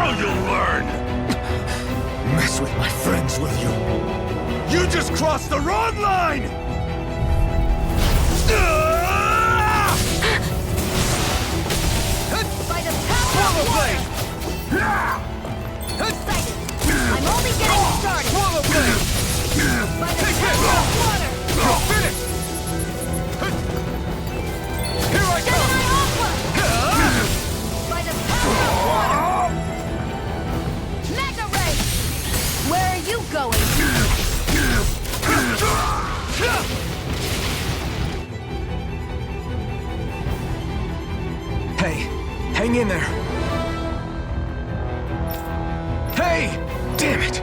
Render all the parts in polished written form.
Now you'll learn! Mess with my friends, will you? You just crossed the wrong line! By the power of water! Excited! I'm only getting started! Swallow blade! By the power of water! You're finished! Here I come! Gemini Aqua! By the power of water! Mega Ray! Where are you going? Hey, hang in there. Hey! Damn it!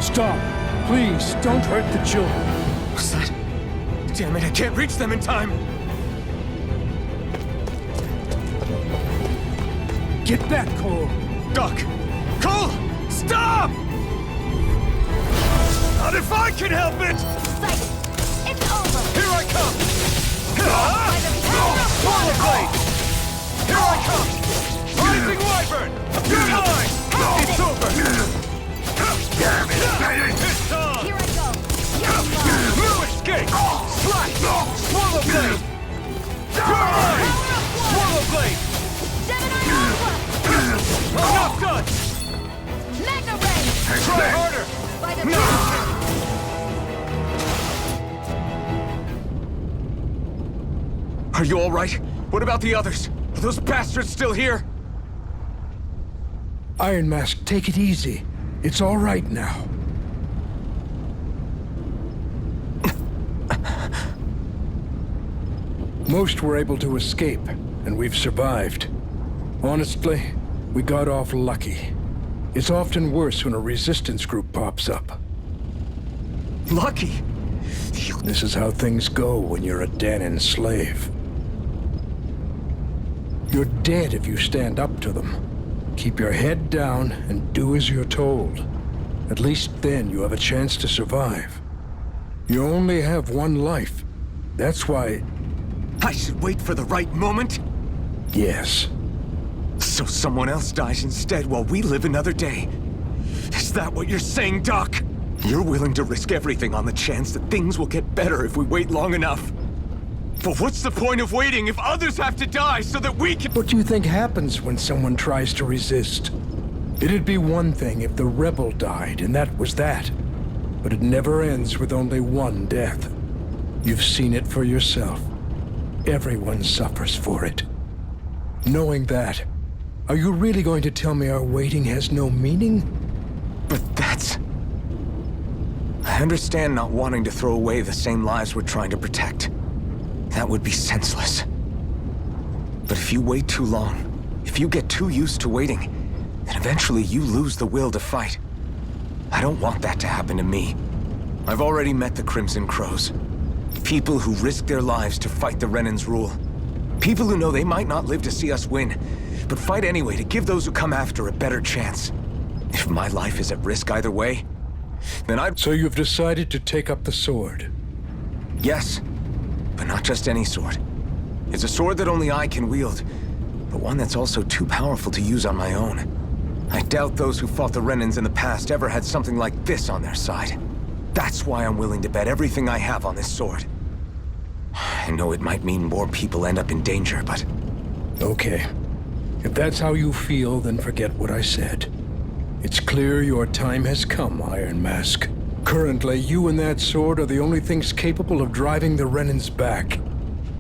Stop! Please, don't hurt the children. What's that? Damn it, I can't reach them in time! Get back, Cole! Doc! Cole! Stop! Not if I can help it! Excited! It's over! Here I come! By the power of Swallow water! blade! Here I come! Rising wyvern! You're mine! It's over! Damn it! It's on! Here I go! You're mine! No escape! Slash! Swallow blade! You're mine! Swallow blade! Gemini Aqua! I'm not done! Mega Ray! Try harder! By the No! power! Are you all right? What about the others? Are those bastards still here? Iron Mask, take it easy. It's all right now. Most were able to escape, and we've survived. Honestly, we got off lucky. It's often worse when a resistance group pops up. Lucky? This is how things go when you're a Danon slave. You're dead if you stand up to them. Keep your head down and do as you're told. At least then you have a chance to survive. You only have one life. That's why... I should wait for the right moment? Yes. So someone else dies instead while we live another day. Is that what you're saying, Doc? You're willing to risk everything on the chance that things will get better if we wait long enough. But what's the point of waiting if others have to die so that we can— What do you think happens when someone tries to resist? It'd be one thing if the rebel died, and that was that. But it never ends with only one death. You've seen it for yourself. Everyone suffers for it. Knowing that, are you really going to tell me our waiting has no meaning? But that's... I understand not wanting to throw away the same lives we're trying to protect. That would be senseless. But if you wait too long, if you get too used to waiting, then eventually you lose the will to fight. I don't want that to happen to me. I've already met the Crimson Crows. People who risk their lives to fight the Renan's rule. People who know they might not live to see us win, but fight anyway to give those who come after a better chance. If my life is at risk either way, then I'd— So you've decided to take up the sword? Yes, but not just any sword. It's a sword that only I can wield, but one that's also too powerful to use on my own. I doubt those who fought the Renans in the past ever had something like this on their side. That's why I'm willing to bet everything I have on this sword. I know it might mean more people end up in danger, but... Okay. If that's how you feel, then forget what I said. It's clear your time has come, Iron Mask. Currently, you and that sword are the only things capable of driving the Renans back.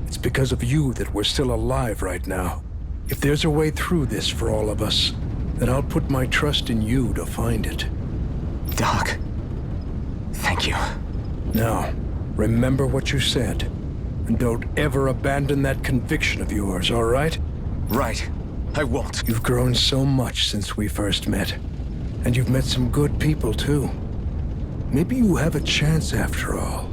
It's because of you that we're still alive right now. If there's a way through this for all of us, then I'll put my trust in you to find it. Doc, thank you. Now, remember what you said, and don't ever abandon that conviction of yours, all right? Right. I won't. You've grown so much since we first met, and you've met some good people, too. Maybe you have a chance after all.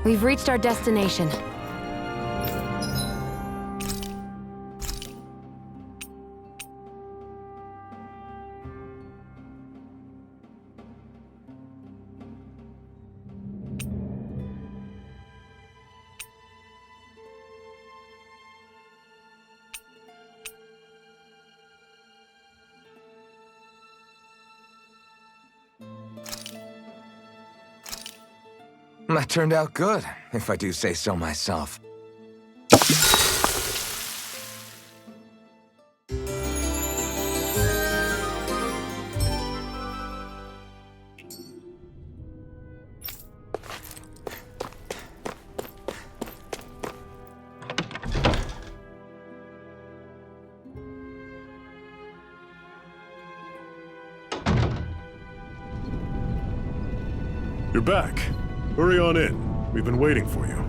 We've reached our destination. That turned out good, if I do say so myself. You're back. Hurry on in. We've been waiting for you.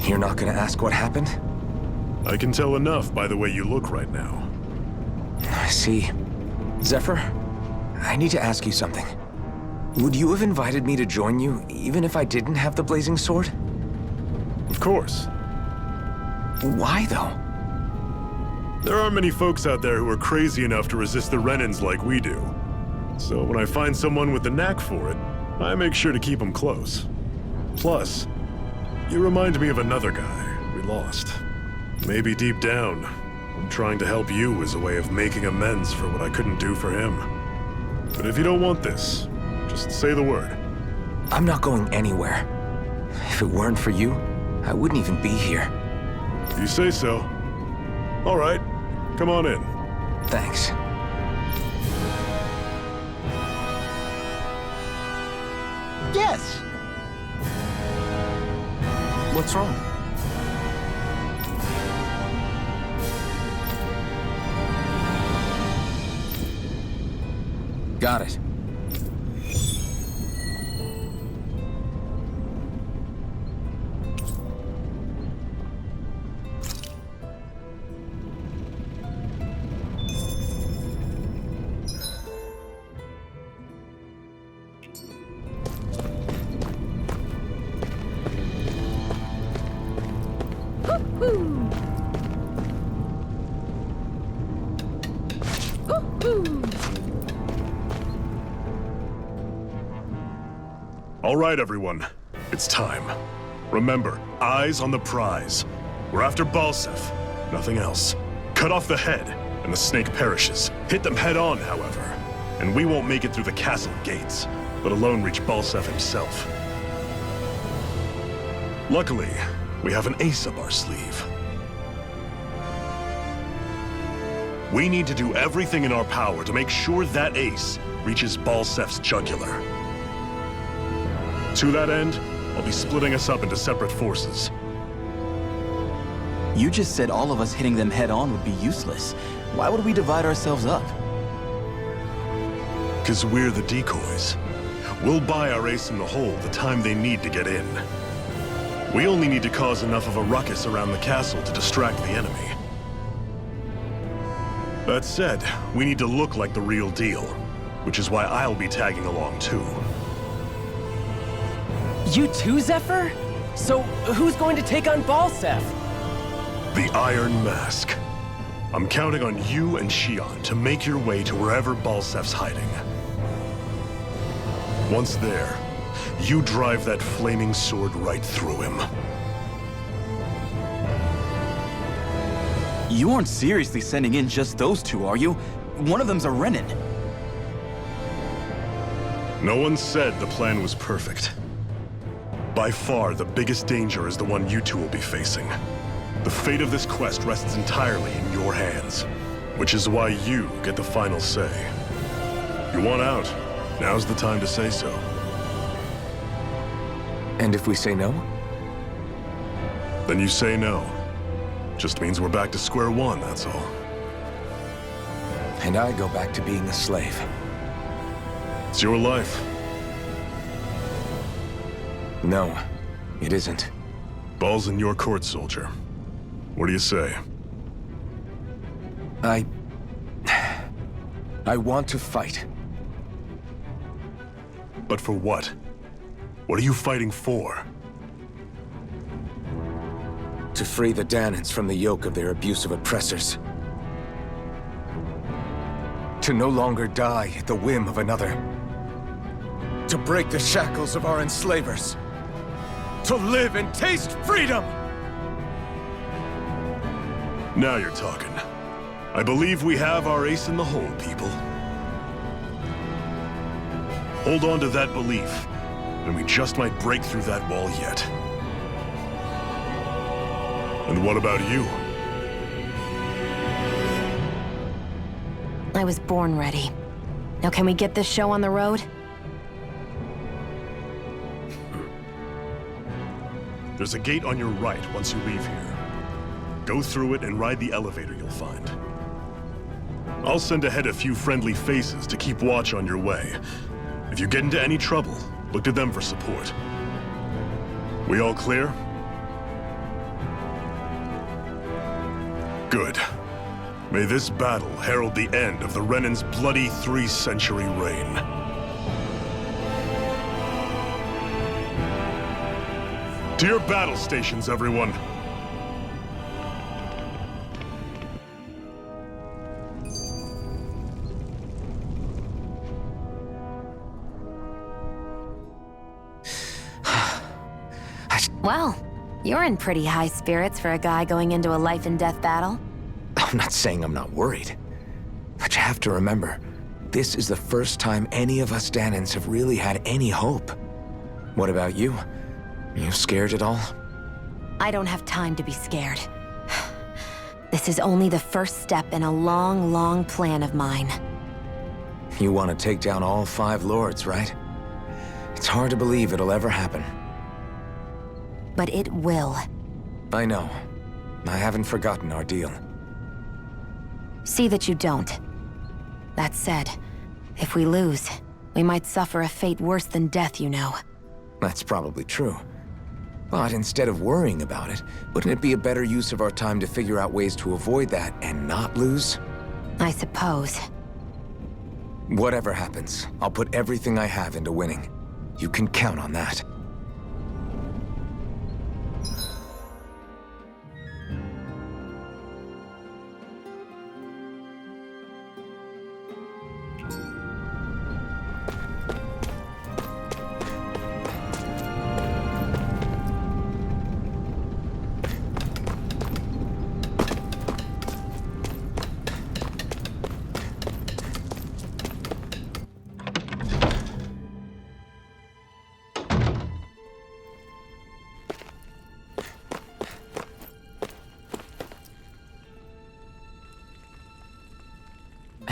You're not gonna ask what happened? I can tell enough by the way you look right now. I see. Zephyr, I need to ask you something. Would you have invited me to join you, even if I didn't have the blazing sword? Of course. Why, though? There aren't many folks out there who are crazy enough to resist the Renans like we do. So when I find someone with the knack for it, I make sure to keep them close. Plus, you remind me of another guy we lost. Maybe deep down, I'm trying to help you as a way of making amends for what I couldn't do for him. But if you don't want this, just say the word. I'm not going anywhere. If it weren't for you, I wouldn't even be here. If you say so. All right, come on in. Thanks. Yes. What's wrong? Got it. All right, everyone. It's time. Remember, eyes on the prize. We're after Balsef, nothing else. Cut off the head, and the snake perishes. Hit them head on, however, and we won't make it through the castle gates, let alone reach Balsef himself. Luckily, we have an ace up our sleeve. We need to do everything in our power to make sure that ace reaches Balsef's jugular. To that end, I'll be splitting us up into separate forces. You just said all of us hitting them head-on would be useless. Why would we divide ourselves up? 'Cause we're the decoys. We'll buy our ace in the hole the time they need to get in. We only need to cause enough of a ruckus around the castle to distract the enemy. That said, we need to look like the real deal, which is why I'll be tagging along too. You too, Zephyr? So who's going to take on Balsef? The Iron Mask. I'm counting on you and Shion to make your way to wherever Balsef's hiding. Once there, you drive that flaming sword right through him. You aren't seriously sending in just those two, are you? One of them's a Renin. No one said the plan was perfect. By far, the biggest danger is the one you two will be facing. The fate of this quest rests entirely in your hands, which is why you get the final say. You want out? Now's the time to say so. And if we say no? Then you say no. Just means we're back to square one, that's all. And I go back to being a slave. It's your life. No, it isn't. Ball's in your court, soldier. What do you say? I want to fight. But for what? What are you fighting for? To free the Danans from the yoke of their abusive oppressors. To no longer die at the whim of another. To break the shackles of our enslavers. To live and taste freedom! Now you're talking. I believe we have our ace in the hole, people. Hold on to that belief, and we just might break through that wall yet. And what about you? I was born ready. Now can we get this show on the road? There's a gate on your right once you leave here. Go through it and ride the elevator you'll find. I'll send ahead a few friendly faces to keep watch on your way. If you get into any trouble, look to them for support. We all clear? Good. May this battle herald the end of the Renin's bloody 3-century reign. To your battle stations, everyone! Well, you're in pretty high spirits for a guy going into a life-and-death battle. I'm not saying I'm not worried. But you have to remember, this is the first time any of us Danans have really had any hope. What about you? You scared at all? I don't have time to be scared. This is only the first step in a long, long plan of mine. You want to take down all 5 lords, right? It's hard to believe it'll ever happen. But it will. I know. I haven't forgotten our deal. See that you don't. That said, if we lose, we might suffer a fate worse than death, you know. That's probably true. But instead of worrying about it, wouldn't it be a better use of our time to figure out ways to avoid that and not lose? I suppose. Whatever happens, I'll put everything I have into winning. You can count on that.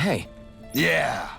Hey. Yeah.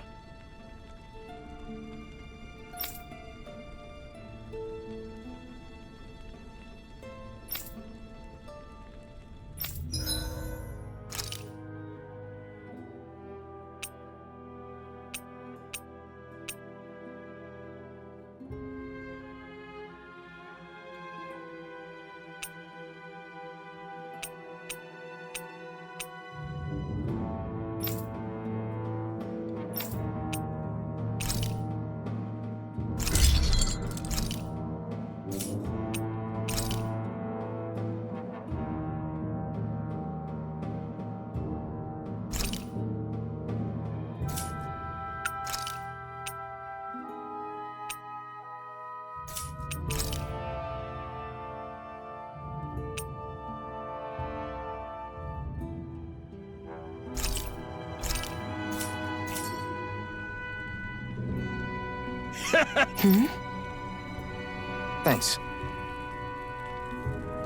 Thanks.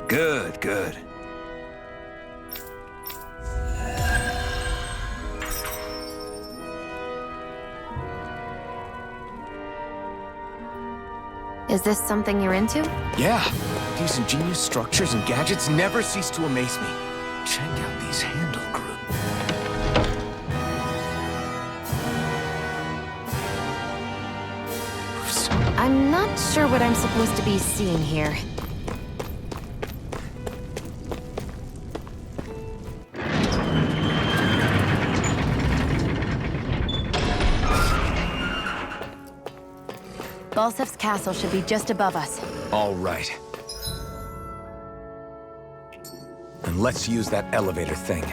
Good, good. Is this something you're into? Yeah. These ingenious structures and gadgets never cease to amaze me. Check out these handle grooves. I'm not sure what I'm supposed to be seeing here. Balsef's castle should be just above us. All right. And let's use that elevator thing.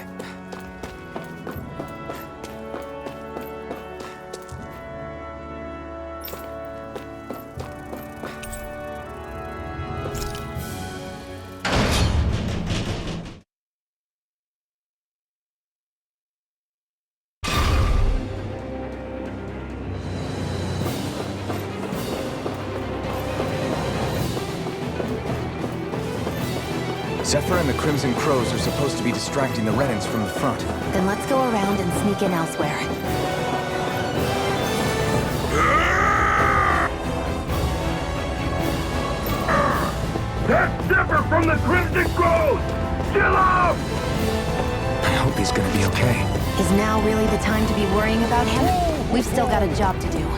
Zephyr and the Crimson Crows are supposed to be distracting the Renans from the front. Then let's go around and sneak in elsewhere. That's Zephyr from the Crimson Crows! Chill out! I hope he's gonna be okay. Is now really the time to be worrying about him? We've still got a job to do.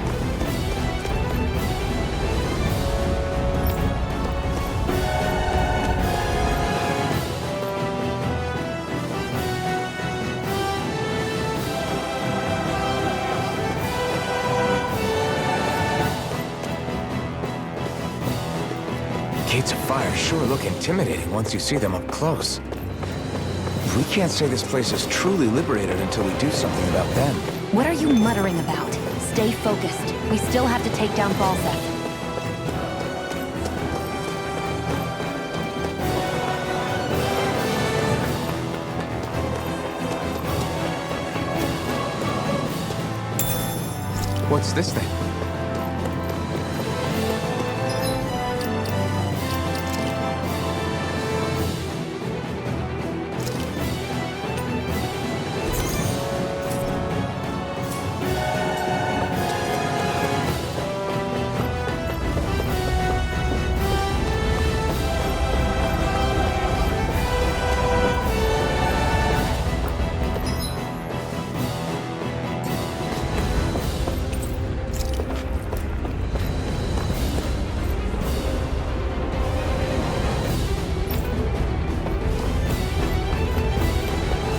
Gates of fire sure look intimidating once you see them up close. We can't say this place is truly liberated until we do something about them. What are you muttering about? Stay focused. We still have to take down Balsef. What's this thing?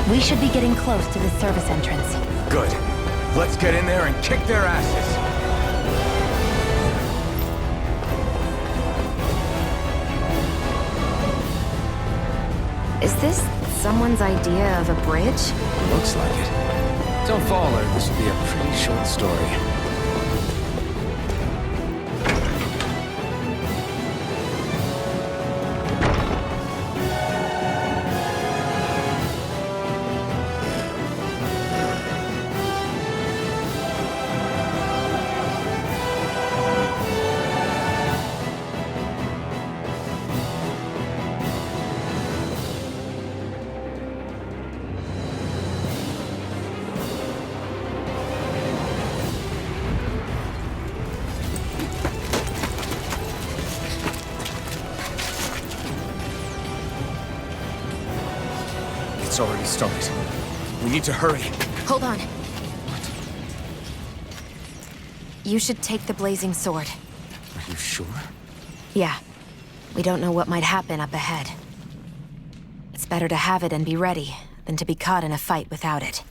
We should be getting close to the service entrance. Good. Let's get in there and kick their asses. Is this someone's idea of a bridge? Looks like it. Don't fall or this will be a pretty short story. battle's already started. We need to hurry. Hold on. You should take the blazing sword. Are you sure? Yeah. We don't know what might happen up ahead. It's better to have it and be ready than to be caught in a fight without it.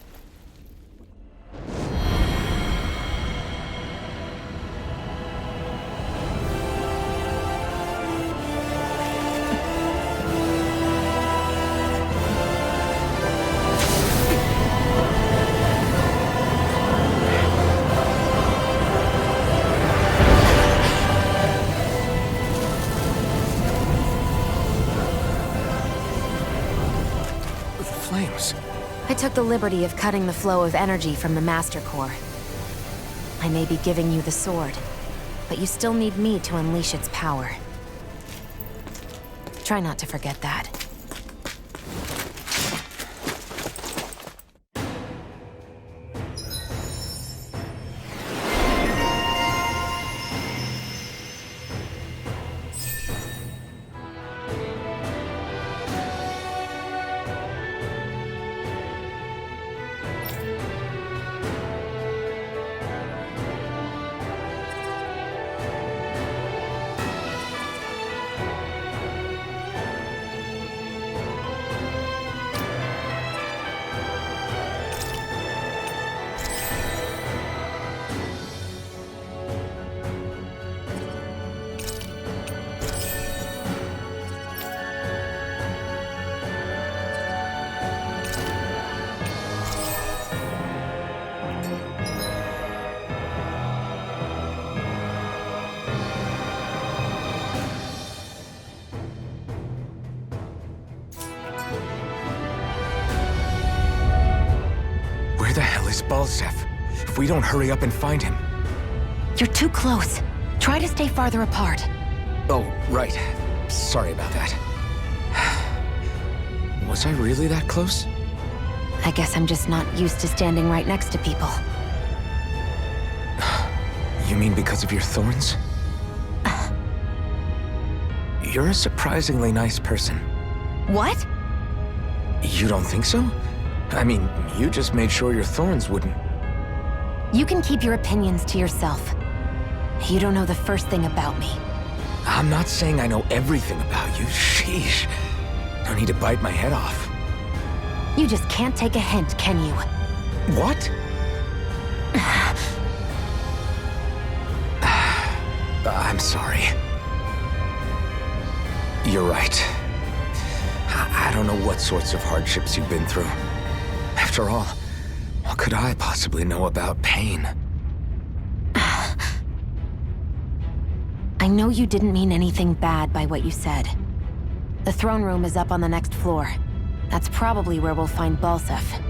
I took the liberty of cutting the flow of energy from the Master Core. I may be giving you the sword, but you still need me to unleash its power. Try not to forget that. Where the hell is Balsef? If we don't hurry up and find him... You're too close. Try to stay farther apart. Oh, right. Sorry about that. Was I really that close? I guess I'm just not used to standing right next to people. You mean because of your thorns? You're a surprisingly nice person. What? You don't think so? I mean, you just made sure your thorns wouldn't... You can keep your opinions to yourself. You don't know the first thing about me. I'm not saying I know everything about you. Sheesh. No need to bite my head off. You just can't take a hint, can you? What? I'm sorry. You're right. I don't know what sorts of hardships you've been through. After all, what could I possibly know about pain? I know you didn't mean anything bad by what you said. The throne room is up on the next floor. That's probably where we'll find Balsef.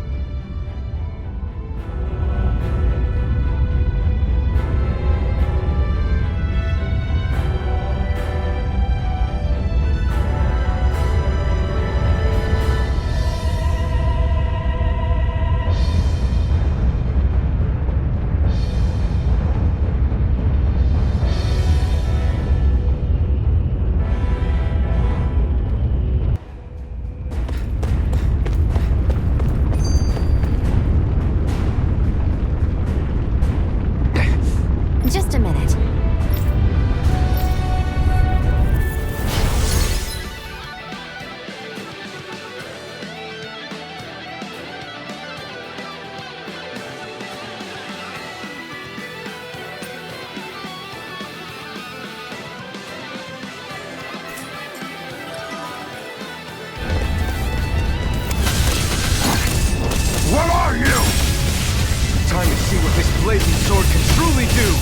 Just a minute. What are you? Time to see what this blazing sword can truly do!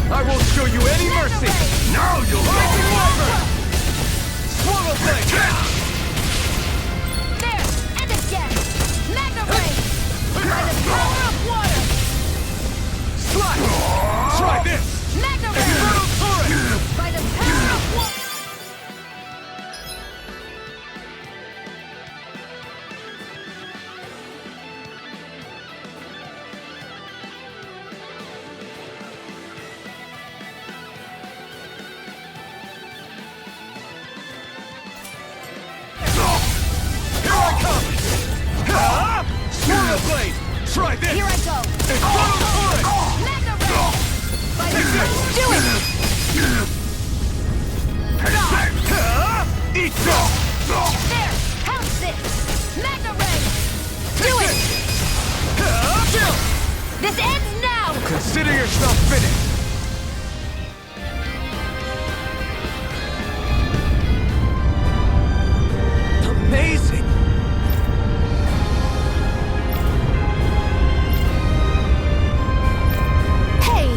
I won't show you any mercy! Now you'll Rising know! Wyvern! Swallow blade! There! And again! Mega Ray! By the power of water! Slash! Try this! Mega Ray! Infernal Torrent! By the power of water! Swirl blade! Try this! Here I go! Infernal turret! Magna ray! By the Do it! Eat this! There! Pounce this! Magna ray! Do it! Chill! This ends now! Consider yourself finished! Amazing! Hey!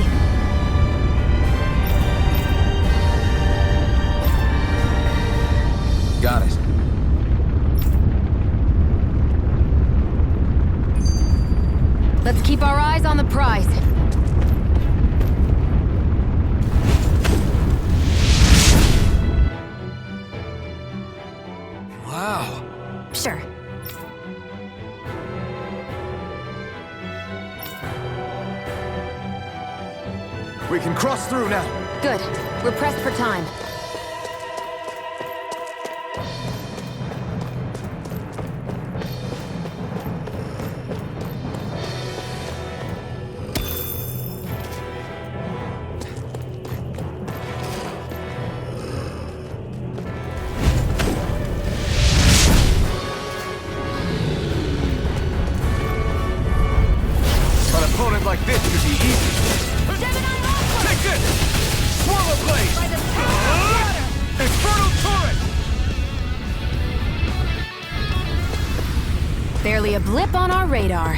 Got it. Let's keep our eyes on the prize. Wow. Sure. We can cross through now. Good. We're pressed for time. An opponent like this should be easy. Seven on one! Take this! Swirl blade! By the power of water! Infernal turret! Barely a blip on our radar.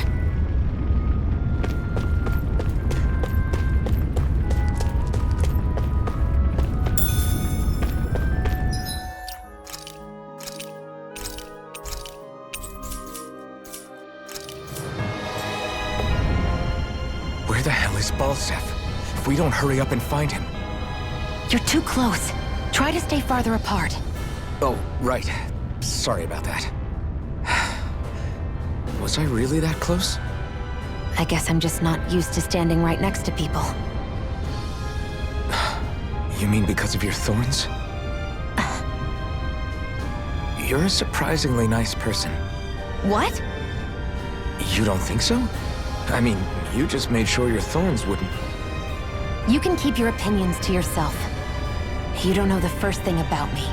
Where the hell is Balsef? If we don't hurry up and find him... You're too close. Try to stay farther apart. Oh, right. Sorry about that. Was I really that close? I guess I'm just not used to standing right next to people. You mean because of your thorns? You're a surprisingly nice person. What? You don't think so? I mean, you just made sure your thorns wouldn't... You can keep your opinions to yourself. You don't know the first thing about me.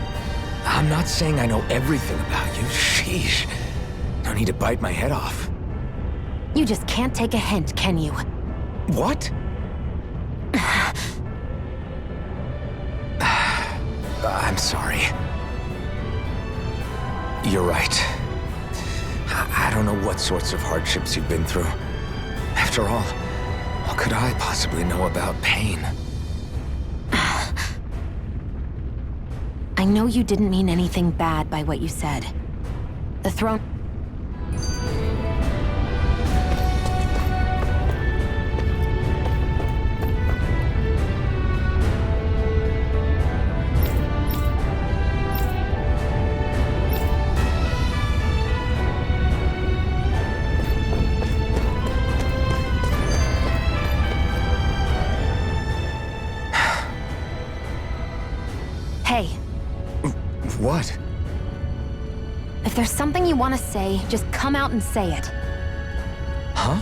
I'm not saying I know everything about you. Sheesh. No need to bite my head off. You just can't take a hint, can you? What? I'm sorry. You're right. I don't know what sorts of hardships you've been through. After all, what could I possibly know about pain? I know you didn't mean anything bad by what you said. The throne... Hey, What? if there's something you want to say, just come out and say it. Huh?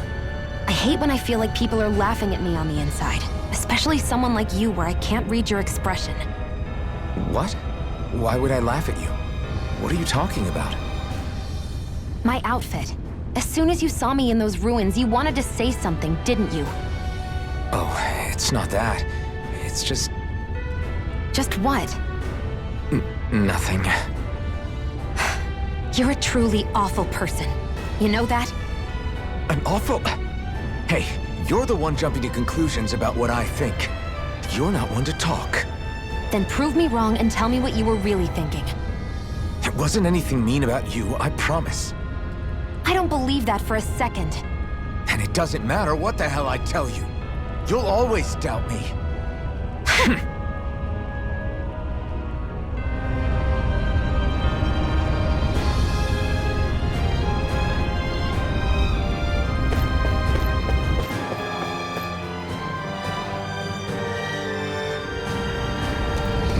I hate when I feel like people are laughing at me on the inside. Especially someone like you where I can't read your expression. What? Why would I laugh at you? What are you talking about? My outfit. As soon as you saw me in those ruins, you wanted to say something, didn't you? Oh, it's not that. It's just... Just what? nothing. You're a truly awful person. You know that? An awful... Hey, you're the one jumping to conclusions about what I think. You're not one to talk. Then prove me wrong and tell me what you were really thinking. It wasn't anything mean about you, I promise. I don't believe that for a second. And it doesn't matter what the hell I tell you. You'll always doubt me.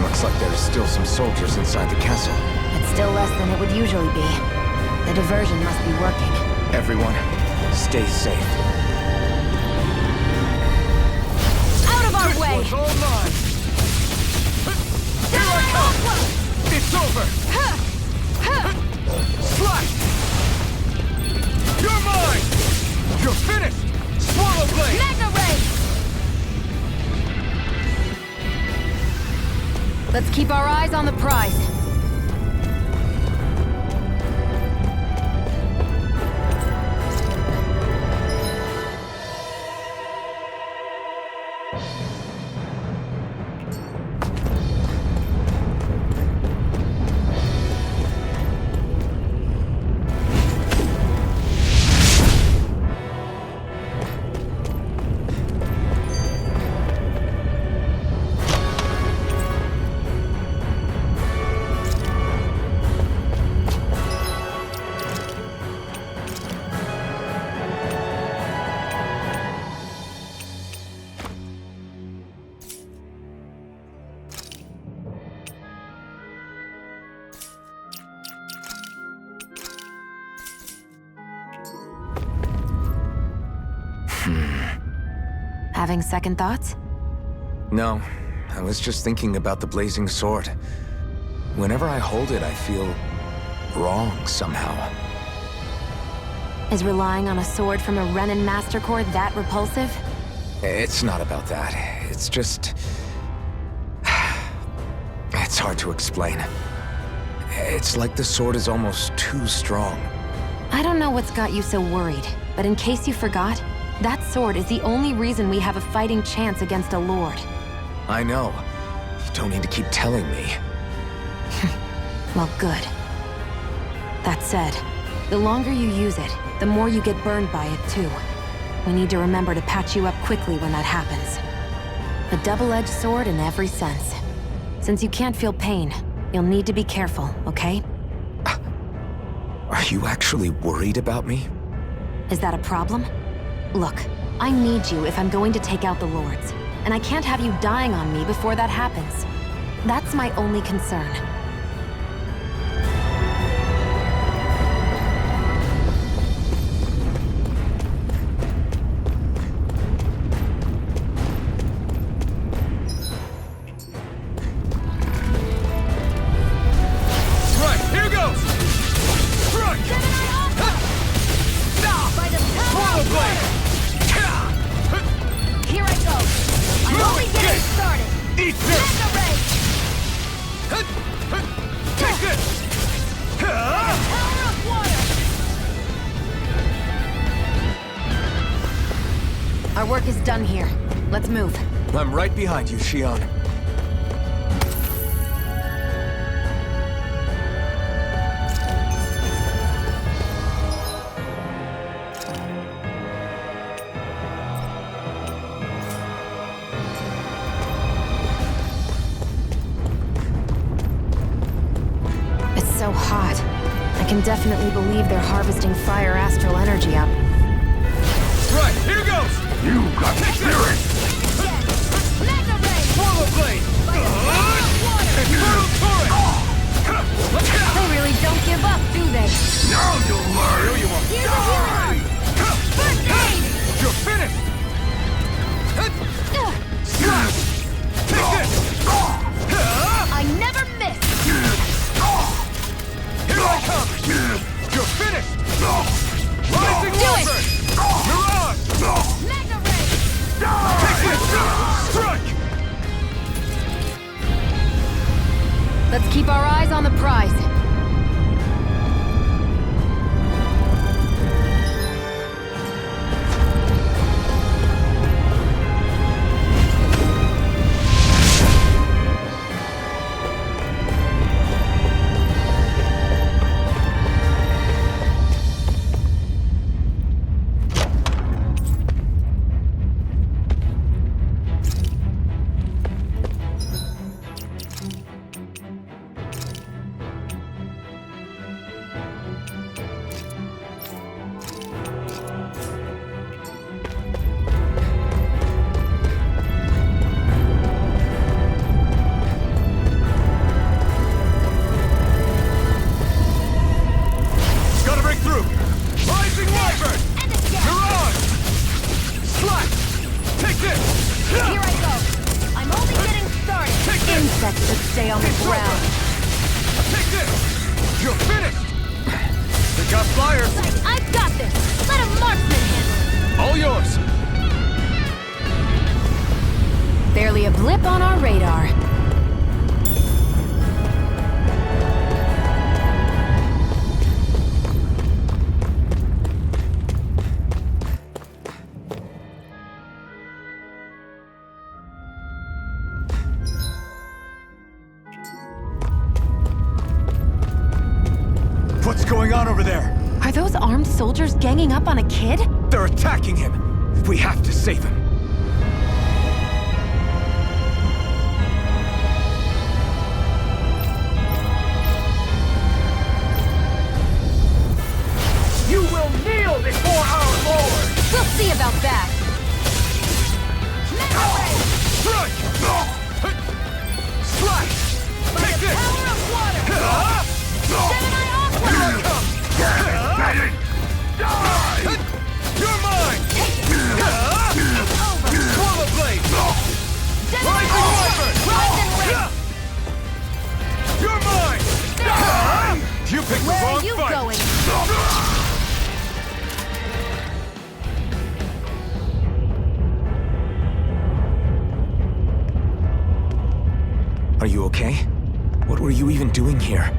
Looks like there's still some soldiers inside the castle. It's still less than it would usually be. The diversion must be working. Everyone, stay safe. Out of our This way! one's all mine! Here I come! It's over! Slash! You're mine! You're finished! Swallow blade! Mega Ray! Let's keep our eyes on the prize. Having second thoughts? No, I was just thinking about the blazing sword. Whenever I hold it, I feel wrong somehow. Is relying on a sword from a Renin Master Core that repulsive? It's not about that. It's just... It's hard to explain. It's like the sword is almost too strong. I don't know what's got you so worried, but in case you forgot, that sword is the only reason we have a fighting chance against a lord. I know. You don't need to keep telling me. Well, good. That said, the longer you use it, the more you get burned by it, too. We need to remember to patch you up quickly when that happens. A double-edged sword in every sense. Since you can't feel pain, you'll need to be careful, okay? Are you actually worried about me? Is that a problem? Look, I need you if I'm going to take out the lords, and I can't have you dying on me before that happens. That's my only concern. Right, here goes! Strike! By the power Swallow of blade! Here I go! I'm only getting started! Eat this! Mega Ray! Take this! Power of water! Our work is done here. Let's move. I'm right behind you, Shion. It's so hot. I can definitely believe they're harvesting fire astral energy up. Right, here goes! You got spirit! Mega Ray! Swallow blade! By the power of water! Infernal turret! They really don't give up, do they? Now you'll learn! No, you won't. Here's a healing arm! First aid! You're finished! Slash! Take this! I never miss! Here I come! You're finished! Rising Do it! Wolford! Mirage! Mega Ray! Take this! Strike! Let's keep our eyes on the prize. yours! Barely a blip on our radar. What's going on over there? Are those armed soldiers ganging up on a kid? They're attacking him! We have to save him. You will kneel before our Lord! We'll see about that. Strike! Slash! Take this! Power of water! Gemini Aqua! Die! You're mine! Swallow blade! Gemini Rising Ultra! Wyvern! Rise and ring! You're mine! You picked the Where wrong are you fight! going? Are you okay? What were you even doing here?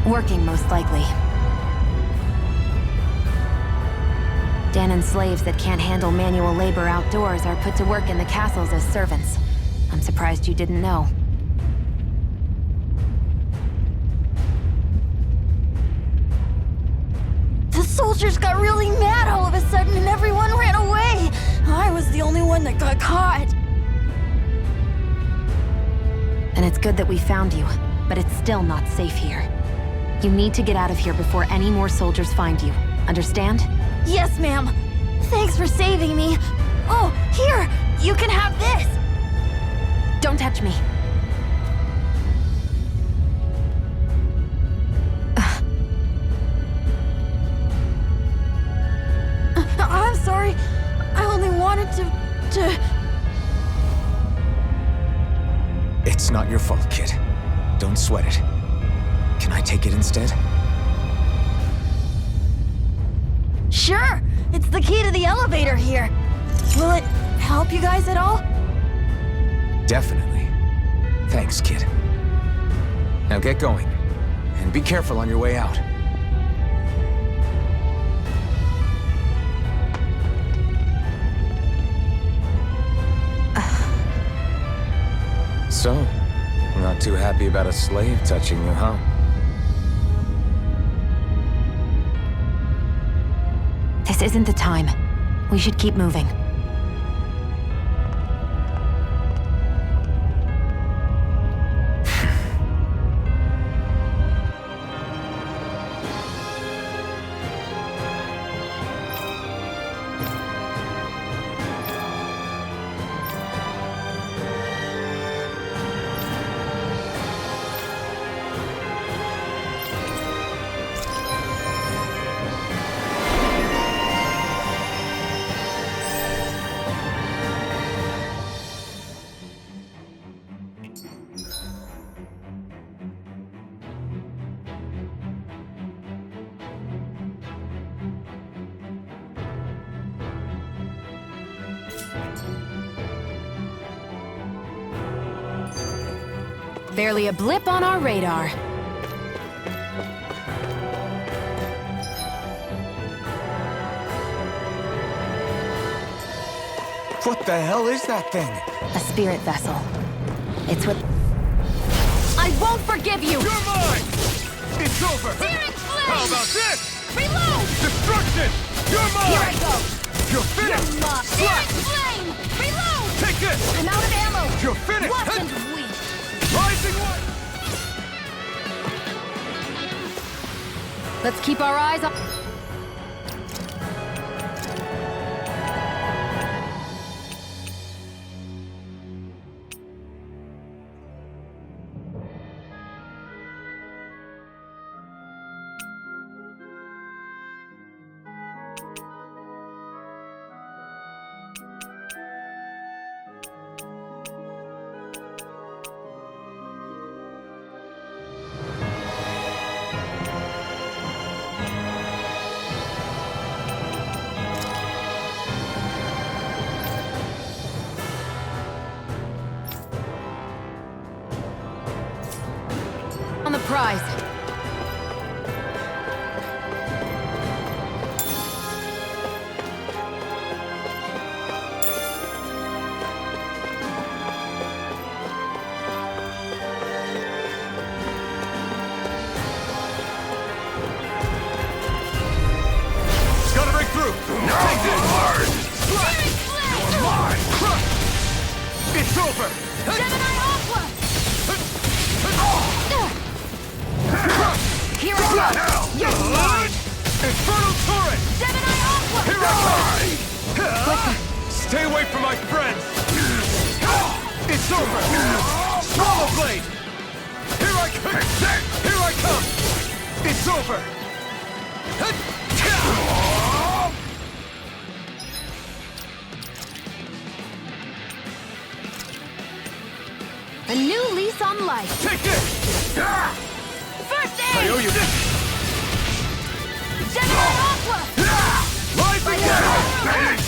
Working, most likely. Danon slaves that can't handle manual labor outdoors are put to work in the castles as servants. I'm surprised you didn't know. The soldiers got really mad all of a sudden and everyone ran away. I was the only one that got caught. And it's good that we found you, but it's still not safe here. You need to get out of here before any more soldiers find you. Understand? Yes, ma'am. Thanks for saving me. Oh, here! You can have this! Don't touch me. I'm sorry. I only wanted to... It's not your fault, kid. Don't sweat it. Can I take it instead? Sure! It's the key to the elevator here. Will it help you guys at all? Definitely. Thanks, kid. Now get going. And be careful on your way out. So, not too happy about a slave touching you, huh? This isn't the time. We should keep moving. Barely a blip on our radar. What the hell is that thing? A spirit vessel. It's what... I won't forgive you! You're mine! It's over! Searing flame! How about this? Reload! Destruction! You're mine! Here I go! You're finished! Searing flame! Reload! Take this! I'm out of ammo! You're finished! Wasn't weak! Rising one! Let's keep our eyes on... surprise. Gotta break through! Take this! Hard! You're mine! It's over! Gemini Aqua! Here I go! You're mine! Infernal Torrent! Gemini Aqua! Here I come! Stay away from my friends! It's over! Swallow Blade! Here I come! Here I come! It's over! A new lease on life. Take this! First I aid! owe you this! Gemini Aqua! Rise again! Mirage!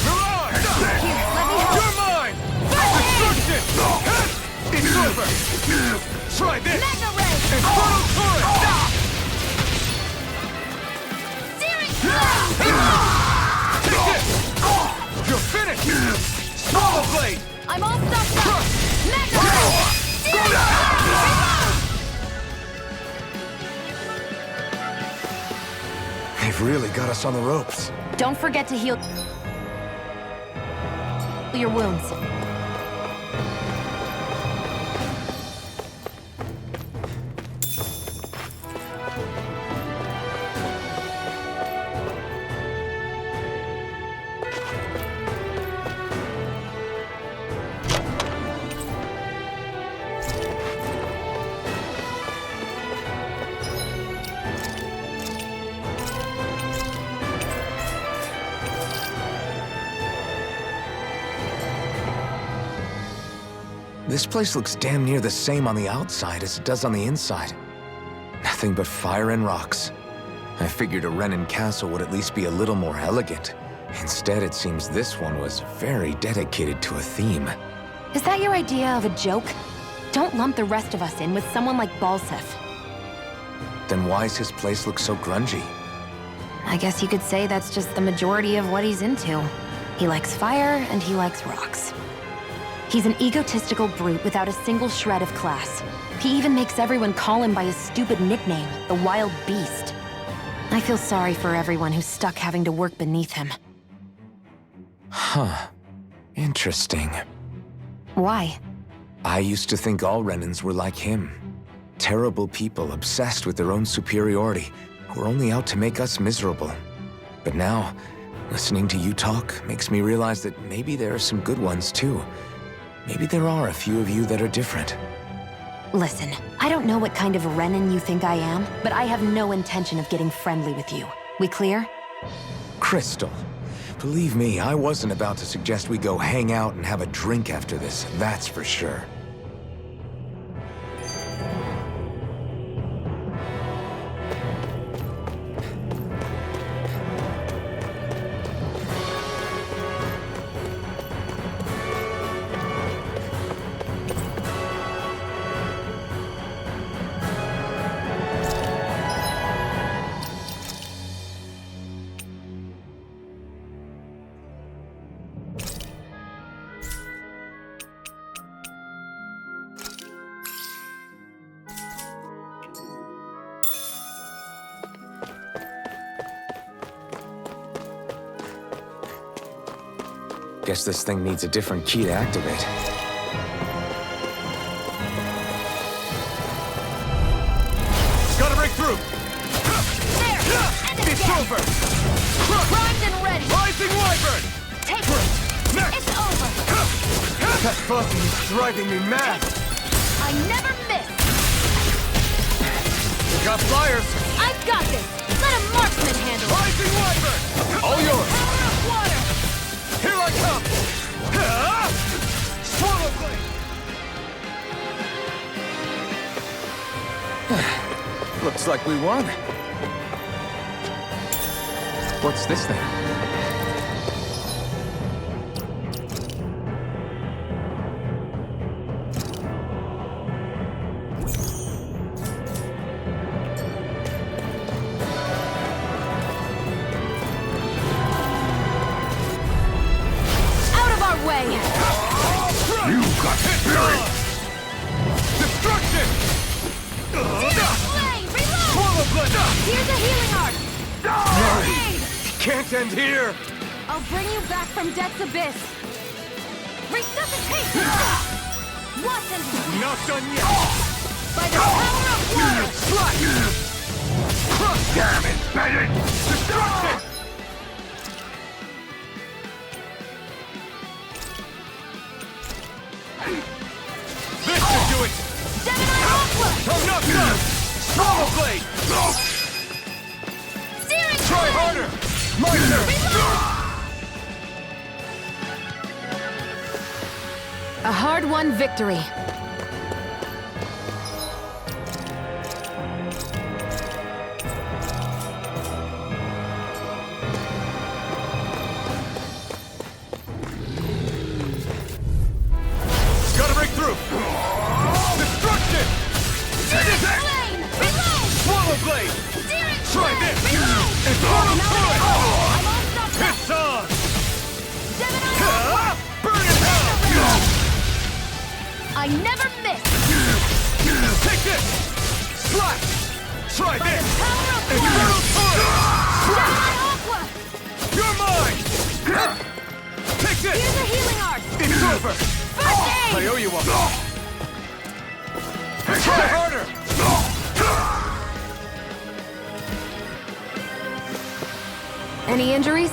Here, let me help. You're mine! Destruction! It's over! Try this! Mega Ray! Infernal Torrent! Searing Blade! Take this! You're finished! Swallow Blade! I'm all stocked up! Mega Ray! Searing Blade! They've really got us on the ropes. Don't forget to heal your wounds. This place looks damn near the same on the outside as it does on the inside. Nothing but fire and rocks. I figured a Renin castle would at least be a little more elegant. Instead, it seems this one was very dedicated to a theme. Is that your idea of a joke? Don't lump the rest of us in with someone like Balsef. Then why's his place look so grungy? I guess you could say that's just the majority of what he's into. He likes fire and he likes rocks. He's an egotistical brute without a single shred of class. He even makes everyone call him by his stupid nickname, the Wild Beast. I feel sorry for everyone who's stuck having to work beneath him. Huh. Interesting. Why? I used to think all Renins were like him. Terrible people obsessed with their own superiority, who are only out to make us miserable. But now, listening to you talk makes me realize that maybe there are some good ones too. Maybe there are a few of you that are different. Listen, I don't know what kind of Renin you think I am, but I have no intention of getting friendly with you. We clear? Crystal, believe me, I wasn't about to suggest we go hang out and have a drink after this, that's for sure. Guess this thing needs a different key to activate. Gotta break through! There! End it It's again! over! Primed and ready! Rising Wyvern! Take it! Next! It's over! That buzzing is driving me mad! I never miss! You got flyers! I've got this! Let a marksman handle it! Rising Wyvern! All yours! Power of water! Here I come! Swallow Blade! Looks like we won. What's this thing? Can't end here! I'll bring you back from death's abyss. Resuscitation! Watch and Not done yet! by the power of water! Slash! Damn it, Bennett! Destruction! This should do it! Gemini Aqua! I'm not done! Swallow blade! Steering Try blade! harder! My turn! A hard-won victory. Gotta break through! Destruction! Flame! Reload! Swallow blade! Steering Try blade! this! Reload! Infernal torrent! I'm all stopped up! It's on! Gemini Aqua! Burn in hell! I never miss! Take this! Slash! Try this! Power of Infernal water! torrent! Gemini Aqua! You're mine! Take Here's this! a healing art! It's over! First aid! I owe you one! Try harder! Any injuries?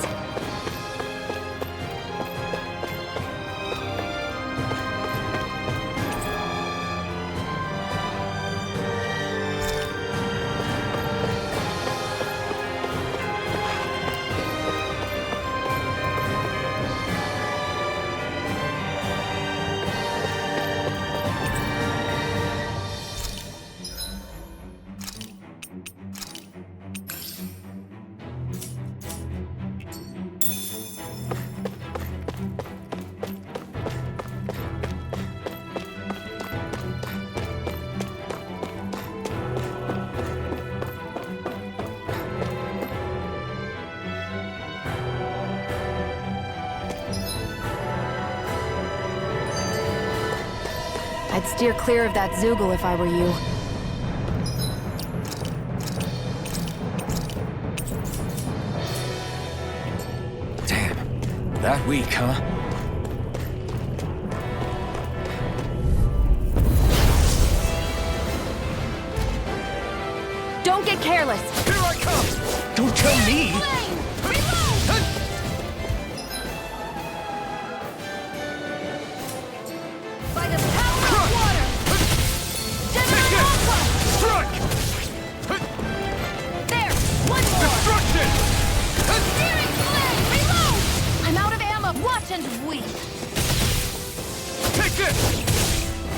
I'd steer clear of that Zoogle if I were you. Damn. That weak, huh? Don't get careless! Here I come! Don't tell me! Flame! Reload! By the power of water! Gemini Aqua! Strike! There! One more! Destruction! Steering flame! Reload! I'm out of ammo! Watch and weep! Take this!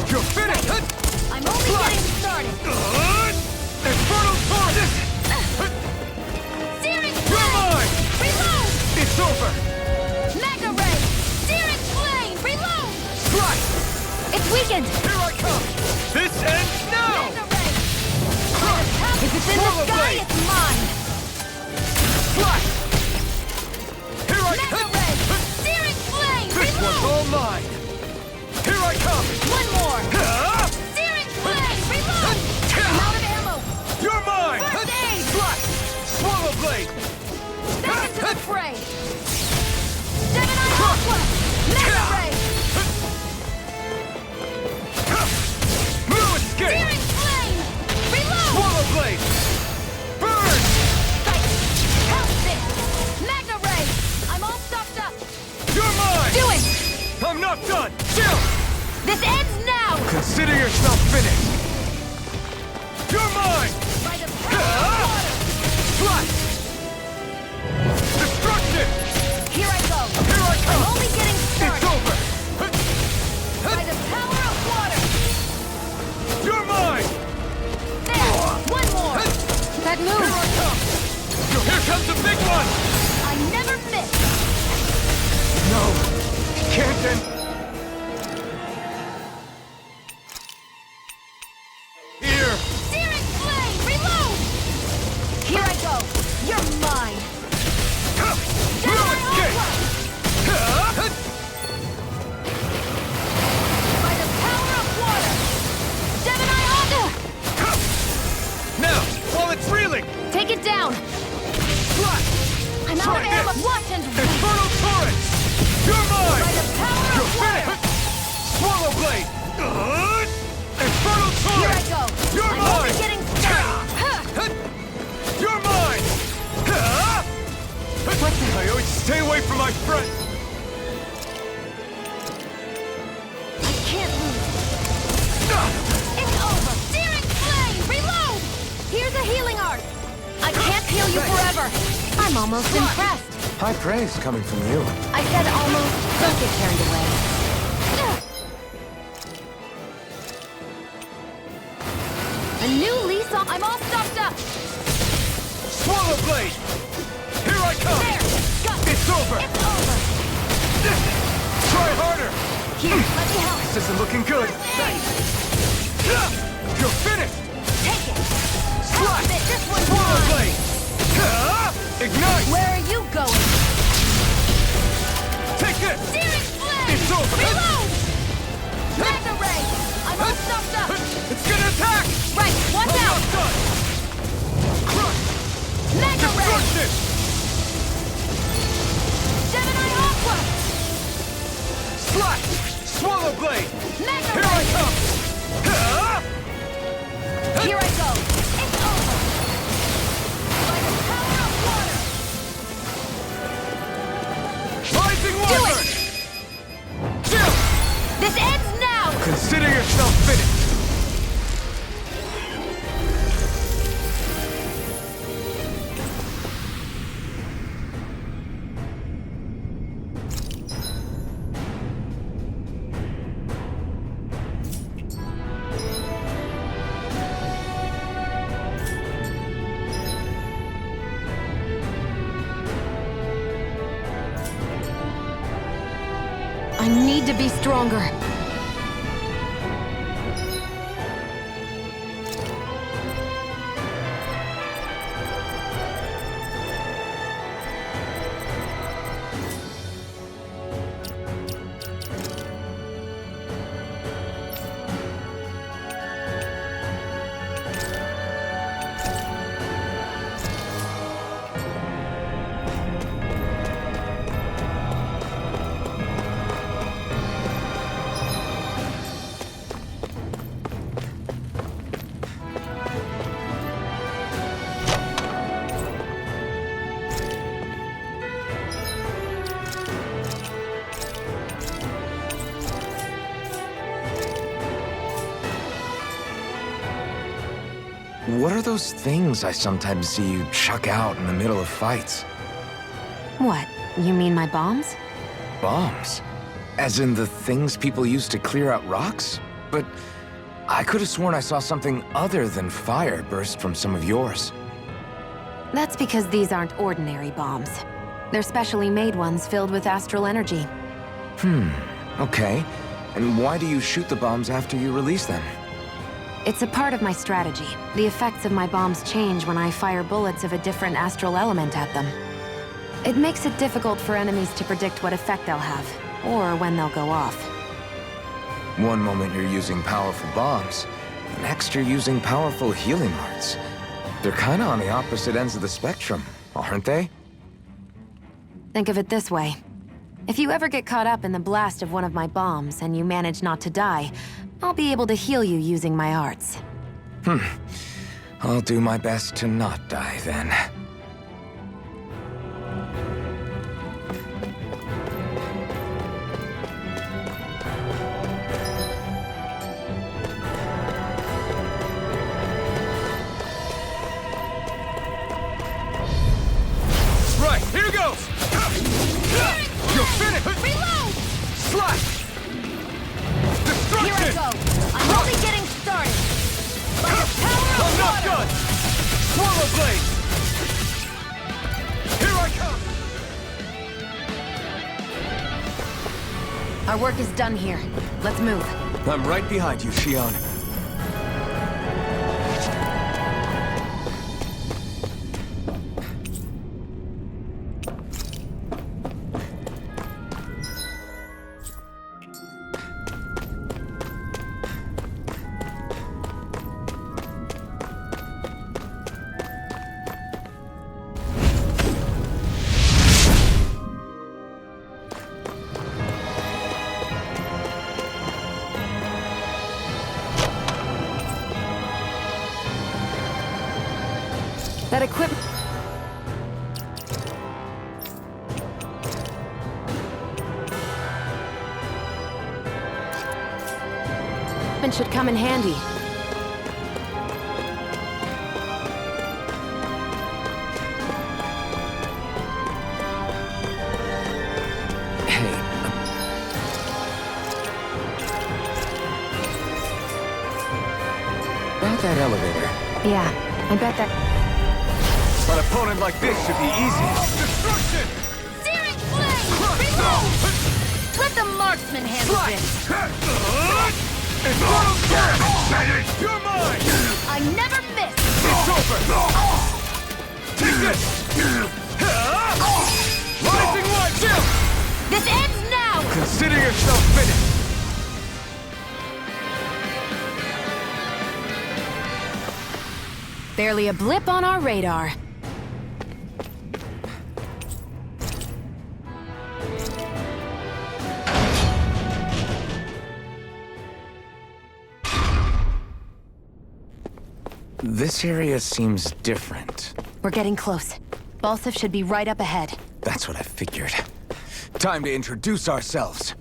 You're finished! I'm only getting started! Infernal torrent! Steering You're flame! mine! Reload! It's over! Mega ray! Steering flame! Reload! Strike! It's weakened! Here I come! This ends now! Mega ray! If it's in the Swallow sky, blade! it's mine! Flash! Here I Mega come! ray! Steering flame! This one's Reload! all mine! Here I come! One more! Ah! Steering flame! Reload! I'm out of ammo! You're mine! First aid! Flash! Swallow blade! Back into the fray! Gemini Aqua! Mega ray! No escape! Steering flame! Reload! Swallow blade! Burn! Fight! Help this! Mega ray! I'm all stopped up! You're mine! Do it! I'm not done! Chill! This ends now! Consider yourself finished! You're mine! By the power of water! Flash! Destruction! Here I go! Here I come! I'm only getting It's started! over! By the power of water! You're mine! There! One more! That Here move! I come! So here comes the big one! I never miss! No! Can't end... Here! Steering flame! Reload! Here I go! You're mine! No Gemini escape! Aqua! By the power of water! Gemini Aqua! Now, while it's reeling! Take it down! Flash! I'm out out of ammo! Watch and wait! Infernal Torrent! You're mine! By the power of You're water! finished! Swallow Blade! Infernal Here I Torrent! go! You're I'm mine! only getting started! You're mine! What the? I always stay away from my friend! I can't lose. It's over! Searing flame! Reload! Here's a healing art! I can't heal you forever! I'm almost impressed. High praise coming from you. I said almost. Don't get carried away. A new lease on... I'm all stocked up! Swallow Blade! Here I come! There! Got It's over! It's over! Try harder! Here, let me help! This isn't looking good! Thanks! You're finished! Take it! Slash! This one's Swallow mine! Blade! Ignite! Where are you going? Take this! Searing flame! It's over! Reload! Mega ray! I'm all stocked up! It's gonna attack! Right, watch I'm out! not done! Crush! Mega ray! Destruction! Gemini Aqua! Slash! Swallow Blade! Mega Here I ray! come! Here I go! It's over! By the power of water! Rising Do Wyvern! it! Chill! This ends now! Consider yourself finished! I need to be stronger. What are those things I sometimes see you chuck out in the middle of fights? What? You mean my bombs? Bombs? As in the things people use to clear out rocks? But I could have sworn I saw something other than fire burst from some of yours. That's because these aren't ordinary bombs. They're specially made ones filled with astral energy. Okay. And why do you shoot the bombs after you release them? It's a part of my strategy. The effects of my bombs change when I fire bullets of a different astral element at them. It makes it difficult for enemies to predict what effect they'll have, or when they'll go off. One moment you're using powerful bombs, the next you're using powerful healing arts. They're kinda on the opposite ends of the spectrum, aren't they? Think of it this way. If you ever get caught up in the blast of one of my bombs and you manage not to die, I'll be able to heal you using my arts. I'll do my best to not die then. Right, here goes! You're finished! Reload! Slash! Here I Destruction! go! I'm only getting started! By the power I'm of not water! done! Swallow Blade! Here I come! Our work is done here. Let's move. I'm right behind you, Shion. That equipment should come in handy. Hey, about that elevator. Yeah, I bet that... An opponent like this should be easy. Destruction! Searing flame! Reload! Let the marksman handle this. Infernal Gas! You're mine! I never miss! It's over! Take this! Rising light! Chill! This ends now! Consider yourself finished! Barely a blip on our radar. This area seems different. We're getting close. Balsef should be right up ahead. That's what I figured. Time to introduce ourselves.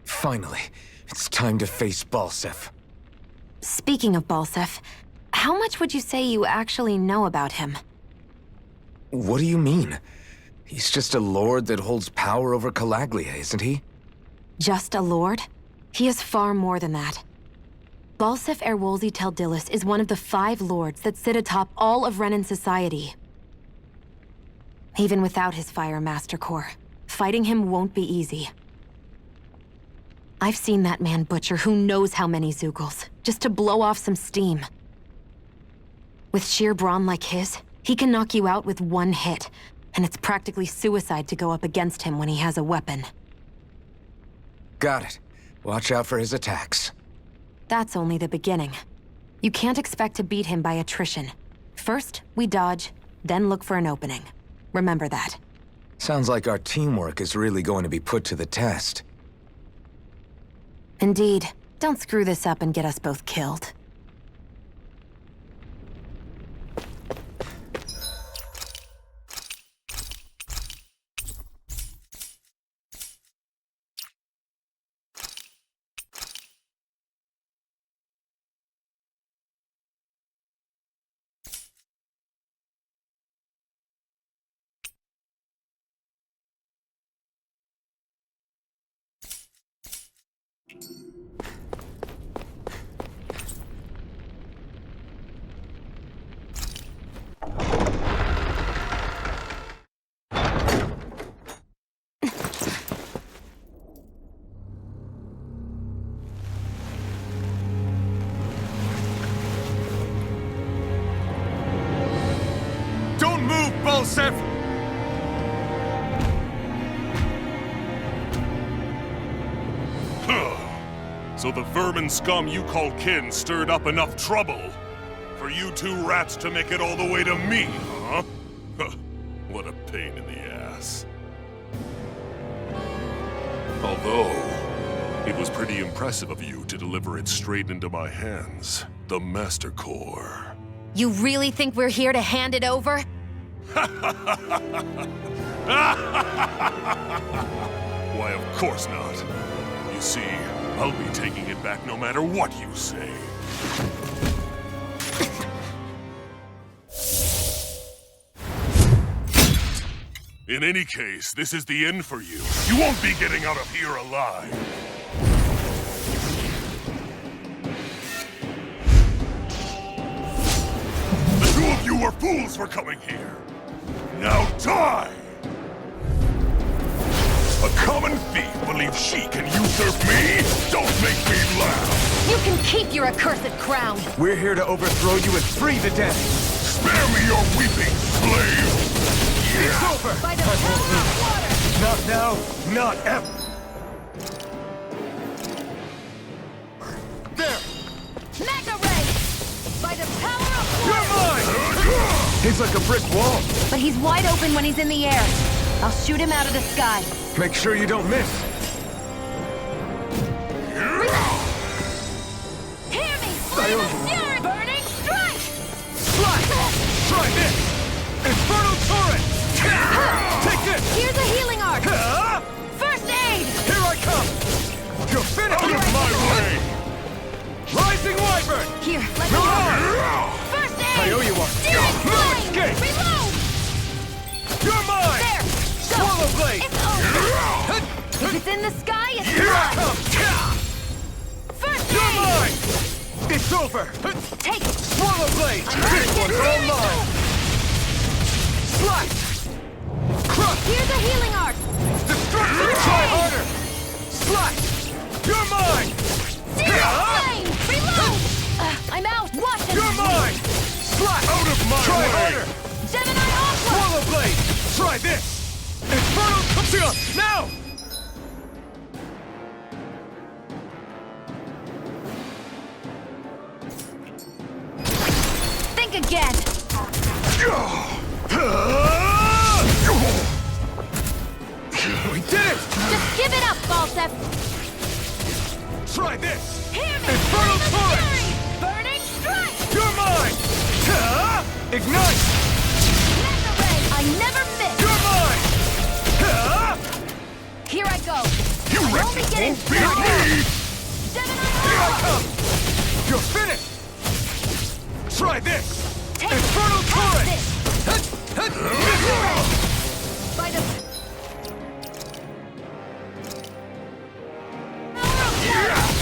Finally, it's time to face Balsef. Speaking of Balsef, how much would you say you actually know about him? What do you mean? He's just a lord that holds power over Calaglia, isn't he? Just a lord? He is far more than that. Balsef Erwolzi Teldilis is one of the 5 lords that sit atop all of Renan society. Even without his Fire Master Core, fighting him won't be easy. I've seen that man butcher who knows how many Zeugles, just to blow off some steam. With sheer brawn like his, he can knock you out with one hit, and it's practically suicide to go up against him when he has a weapon. Got it. Watch out for his attacks. That's only the beginning. You can't expect to beat him by attrition. First, we dodge, then look for an opening. Remember that. Sounds like our teamwork is really going to be put to the test. Indeed. Don't screw this up and get us both killed. Balsef! So the vermin scum you call kin stirred up enough trouble for you 2 rats to make it all the way to me, huh? What a pain in the ass. Although, it was pretty impressive of you to deliver it straight into my hands. The Master Core. You really think we're here to hand it over? Why, of course not. You see, I'll be taking it back no matter what you say. In any case, this is the end for you. You won't be getting out of here alive. The two of you were fools for coming here. Now die! A common thief believes she can usurp me? Don't make me laugh! You can keep your accursed crown! We're here to overthrow you and free the dead. Spare me your weeping, slave! It's over! By the power of water! Not now, not ever! There! Mega Ray! By the power of You're water! mine! He's like a brick wall. But he's wide open when he's in the air. I'll shoot him out of the sky. Make sure you don't miss. Hear me! Flame of fury! Burning strike! Slide! Try this! Infernal torrent! Take this! Here's a healing art! Ah! First aid! Here I come! You're finished! Out of my way! Rising wyvern! Here, let me No go! harm! First aid! I owe you one. Searing No flame! escape! Reload! You're mine! There! Go! Swallow blade! It's over! If it's in the sky, it's Here I mine! come! First You're aid! mine! It's over! Take it! Swallow blade! I'm ready This to one's all heal mine! Slice! Crush! Here's a healing art! Destruction! Try harder! Slice! You're mine! Searing flame! Reload! I'm out! Watch it! You're mine! Slice! Out of my Try way! harder! Gemini Aqua! Swallow blade! Try this! Infernal Cupsia! Now! Think again! We did it! Just give it up, Balsef! Try this! Hear me! Infernal Flame of torrent! fury! Burning strike! You're mine! Ignite! Mega Ray! I never miss! You're mine! Here I go! You I only wretches get won't beat inspired! me! Gemini Here I Aqua! come! You're finished! Try this! Take Infernal torrent! this! By the...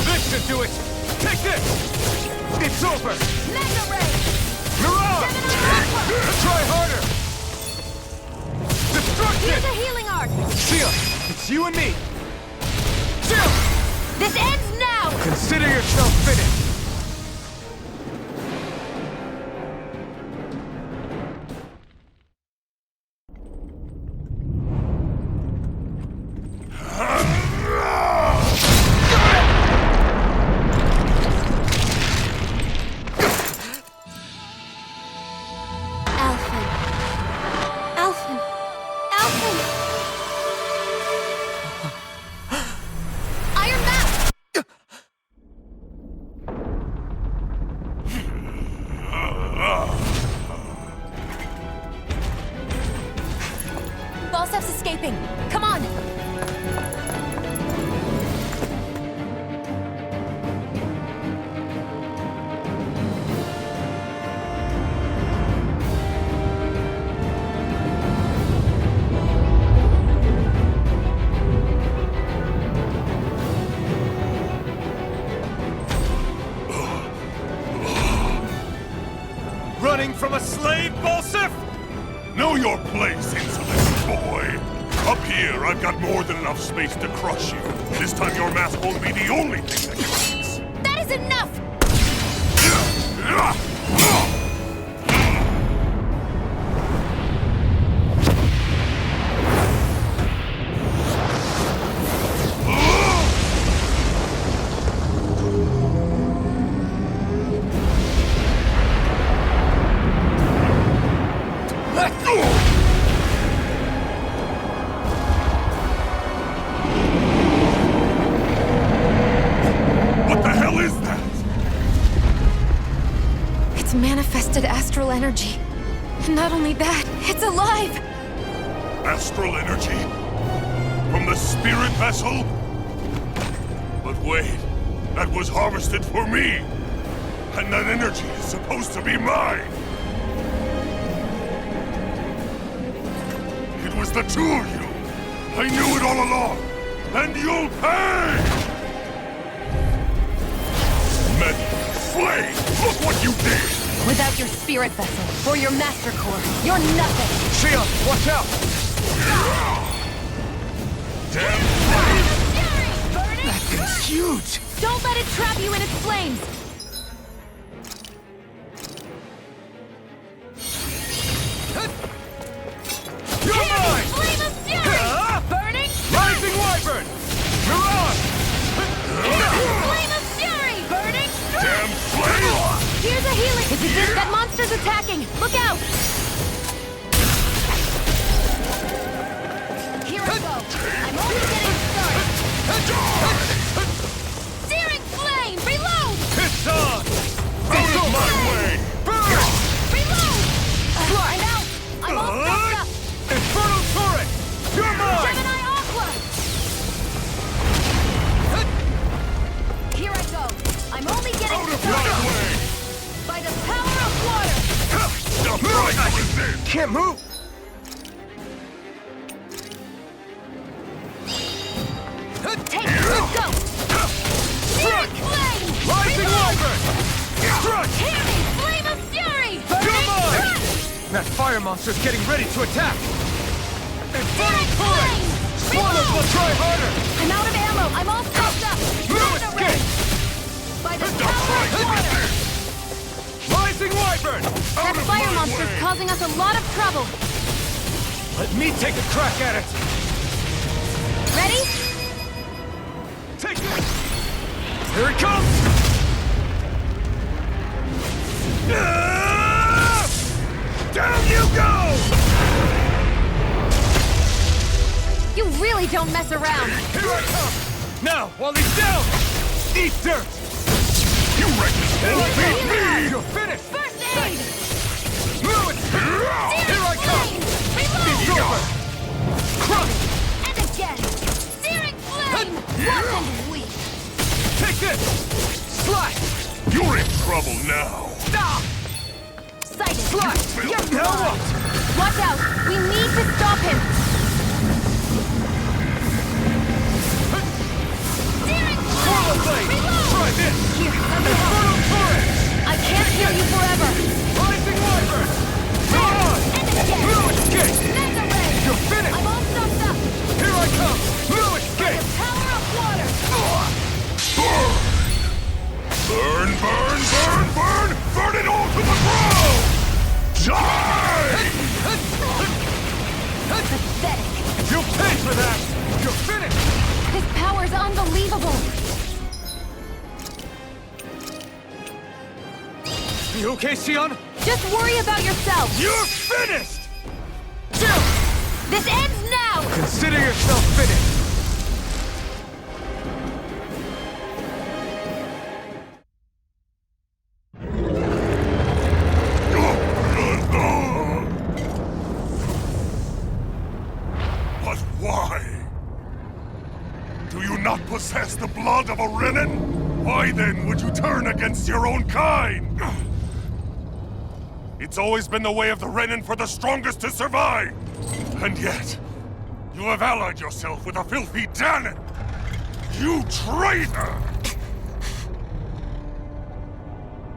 This should do it! Take this! It's over! Mega Ray! Mirage! Gemini Aqua! Try harder! Destruction! Here's a healing art! Seal, it's you and me! Seal! This ends now! Consider yourself finished! Alphen. Alphen. Alphen! Iron Map! Balsef's escaping. Come on! Running from a slave, Balsef? Know your place, insolent boy! Up here, I've got more than enough space to crush you. This time your mask won't be the only thing that cracks. That is enough! What the hell is that? It's manifested astral energy. And not only that, it's alive! Astral energy? From the spirit vessel? But wait, that was harvested for me! And that energy is supposed to be mine! It was was the two of you! I knew it all along! And you'll pay! Metal, flame, look what you did! Without your spirit vessel, or your master core, you're nothing! Xion, watch out! Damn flame! Burning! That thing's huge! Don't let it trap you in its flames! You're mine! Flame of fury! Burning! Rising Wyvern! You're on! Flame of fury! Burning! Damn flame! Here's a healing! That monster's attacking! Look out! Here I go! I'm only getting started! Searing flame! Reload! It's on! Out of my way! Burn! Reload! I'm out! I'm all stuffed up! Infernal Turret! You're mine! Gemini Aqua! Here I go! I'm only getting Out of my started! way! By the power of water! Stop right with this! Can't move! Take it! Let's go! Searing flame! Rising Reload! Wyvern! Strike! Tearing flame of fury! You're Burning mine! crush! That fire monster's getting ready to attack! Infernal Searing Turret! flame! Swallows will Reload! try harder! I'm out of ammo! I'm all stuffed up! No Burn escape! away! By the power of water! Rising Wyvern! That fire monster's causing us a lot of trouble! Let me take a crack at it! Ready? Take it! Here it comes! Down you go! You really don't mess around! Here I come! Now, while he's down! Eat dirt! You reckon can't beat me! You're finished! First aid! Ruin! Here I come! Reload! It's over! Crush! And again! Searing flame! Wasn't weak! Take this! Slash! You're in trouble now! Ah! Sighted! Slash! You're Now gone! what? Watch out! We need to stop him! Searing Swallow flame! blade! Reload! Try this! Here, let me help. Infernal Turret! I can't heal you forever! Rising Wyvern! You're on! And again! No escape! Mega ray! You're finished! I'm all stuffed up! Here I come! No The escape! power of water! Burn, burn, burn, burn! Burn it all to the ground! Die! Pathetic! You'll pay for that! You're finished! His power's unbelievable! You okay, Xion? Just worry about yourself! You're finished! This ends now! Consider yourself finished! But why? Do you not possess the blood of a Renin? Why then would you turn against your own kind? It's always been the way of the Renin for the strongest to survive! And yet, you have allied yourself with a filthy Danon! You traitor!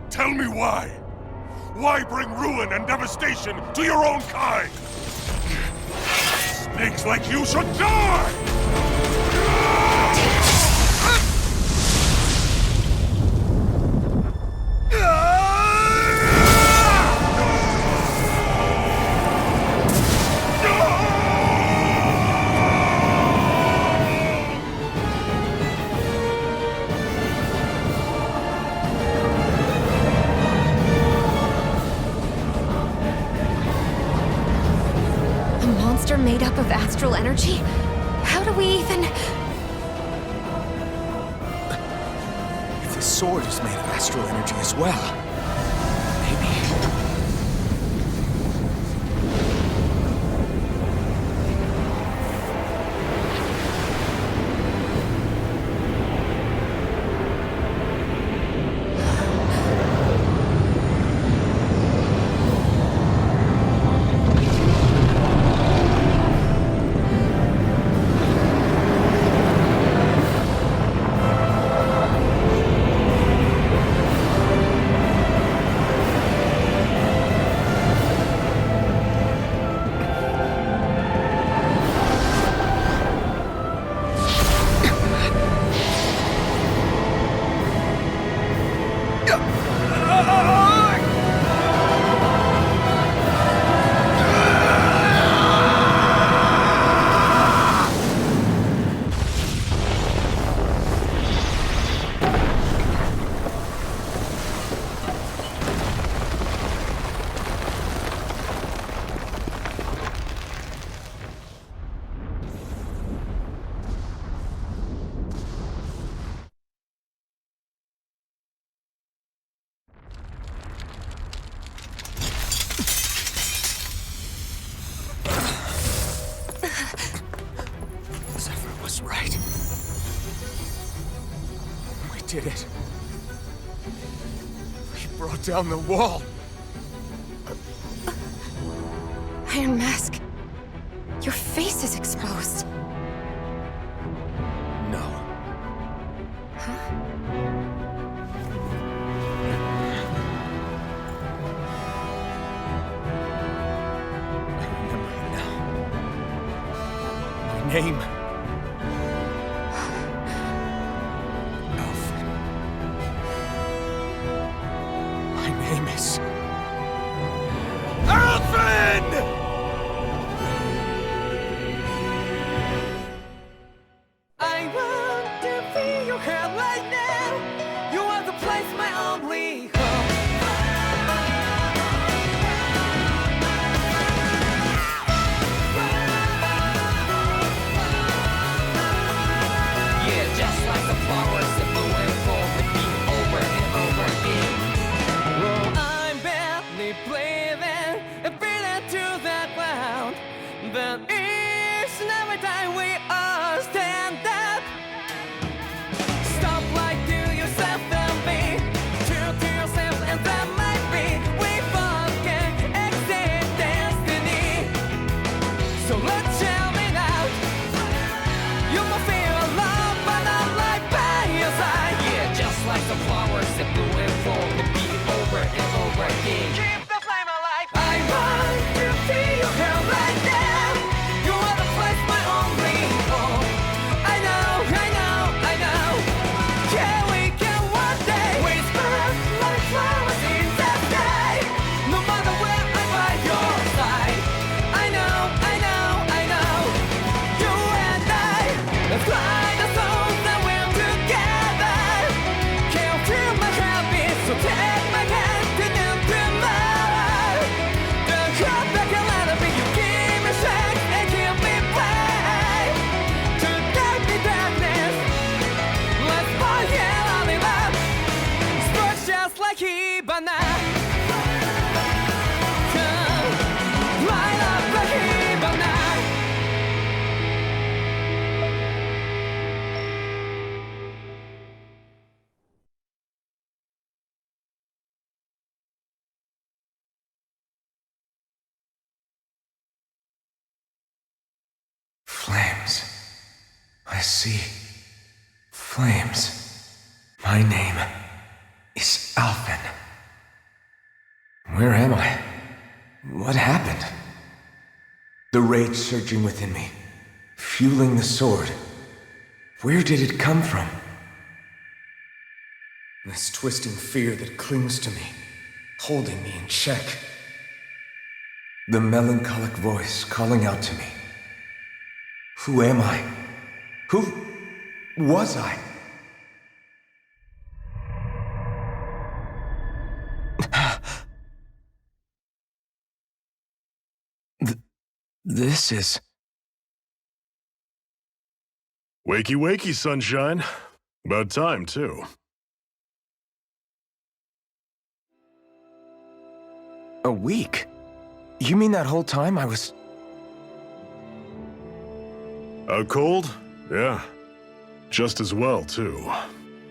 Tell me why? Why bring ruin and devastation to your own kind? Snakes like you should die! A monster made up of astral energy? How do we even... If the sword is made of astral energy as well, maybe... did it. We brought down the wall. Iron Mask, your face is exposed. No. I remember it now. My name. Alfred. My name is... Alfred! I want to feel your hand right now. You are the place, my only home. Yeah, just like the flowers that bloom and fall, repeat over and over again. Well, I'm barely breathing and feeling to the ground, but each and every time we all stand up. Stop right to yourself and be true to yourself, and that might be we forget exist destiny. So let's jam it out. You must feel love, but I'm right by your side. Yeah, just like the flowers that bloom and fall, repeat over and over again. Keep the flame alive. I want to feel your hand right now. You are the place, my only home. I know, I know, I know. Yeah, we can one day whisper like flowers in the sky. No matter where I'm by your side. I know, I know, I know. You and I, let's fly the souls that we're together. Can't feel my heartbeat, so take my hand to the tomorrow. The heart that can let it be, you give me strength and give me faith. To take the darkness, let's forget all the love. Sparks just like Hibana. Light up like Hibana. Flames. I see. Flames. My name is Alfin. Where am I? What happened? The rage surging within me, fueling the sword. Where did it come from? This twisting fear that clings to me, holding me in check. The melancholic voice calling out to me. Who am I? Who was I? This is... Wakey, wakey, sunshine. About time, too. A week? You mean that whole time I was... Out cold? Yeah. Just as well, too.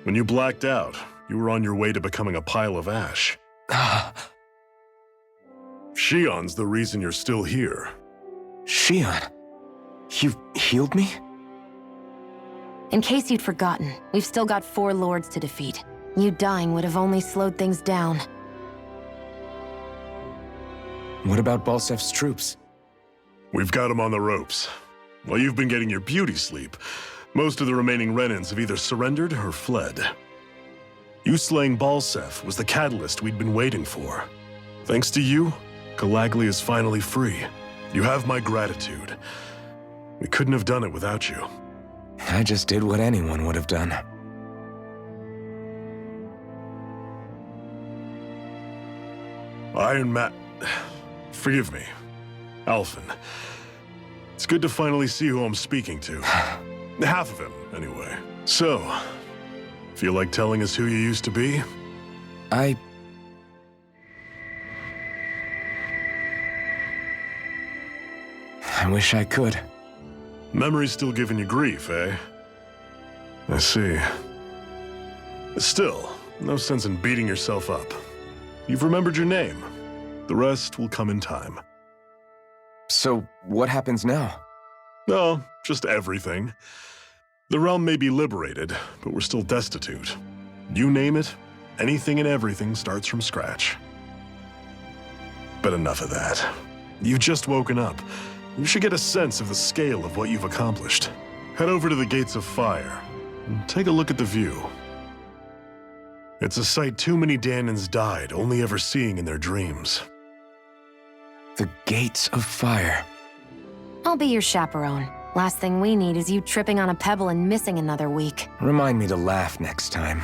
When you blacked out, you were on your way to becoming a pile of ash. Shion's the reason you're still here. Shion, you've healed me? In case you'd forgotten, we've still got 4 lords to defeat. You dying would have only slowed things down. What about Balsef's troops? We've got them on the ropes. While you've been getting your beauty sleep, most of the remaining Renans have either surrendered or fled. You slaying Balsef was the catalyst we'd been waiting for. Thanks to you, Galagly is finally free. You have my gratitude. We couldn't have done it without you. I just did what anyone would have done. Iron Man... Forgive me. Alfin. It's good to finally see who I'm speaking to. Half of him, anyway. So, feel like telling us who you used to be? I wish I could. Memory's still giving you grief, eh? I see. Still, no sense in beating yourself up. You've remembered your name. The rest will come in time. So, what happens now? Oh, just everything. The realm may be liberated, but we're still destitute. You name it, anything and everything starts from scratch. But enough of that. You've just woken up. You should get a sense of the scale of what you've accomplished. Head over to the Gates of Fire and take a look at the view. It's a sight too many Danans died only ever seeing in their dreams. The Gates of Fire. I'll be your chaperone. Last thing we need is you tripping on a pebble and missing another week. Remind me to laugh next time.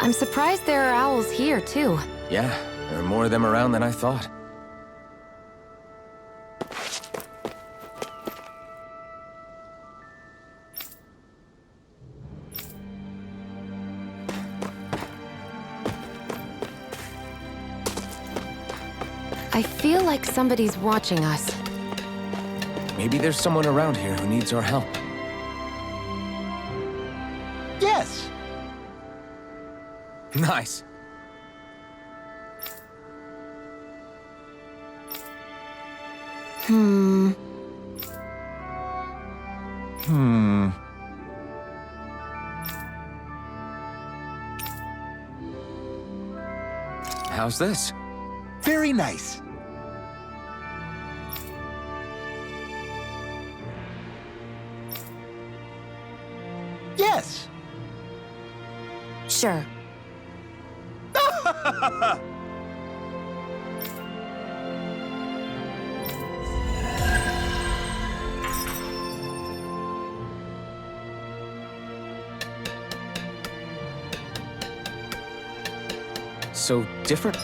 I'm surprised there are owls here, too. Yeah, there are more of them around than I thought. I feel like somebody's watching us. Maybe there's someone around here who needs our help. Yes! Nice. How's this? Very nice. Yes! Sure. So different.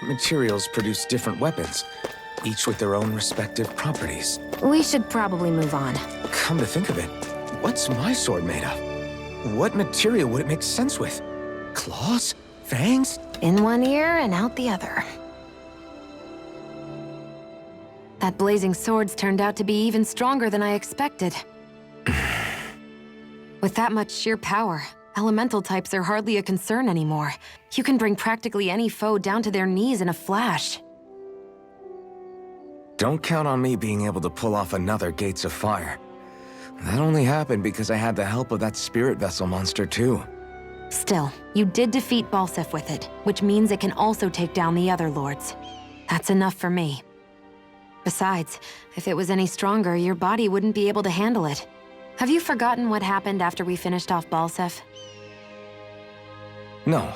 Materials produce different weapons, each with their own respective properties. We should probably move on. Come to think of it, what's my sword made of? What material would it make sense with? Claws? Fangs? In one ear and out the other. That blazing sword's turned out to be even stronger than I expected. With that much sheer power, elemental types are hardly a concern anymore. You can bring practically any foe down to their knees in a flash. Don't count on me being able to pull off another Gates of Fire. That only happened because I had the help of that spirit vessel monster too. Still, you did defeat Balsef with it, which means it can also take down the other lords. That's enough for me. Besides, if it was any stronger, your body wouldn't be able to handle it. Have you forgotten what happened after we finished off Balsef? No,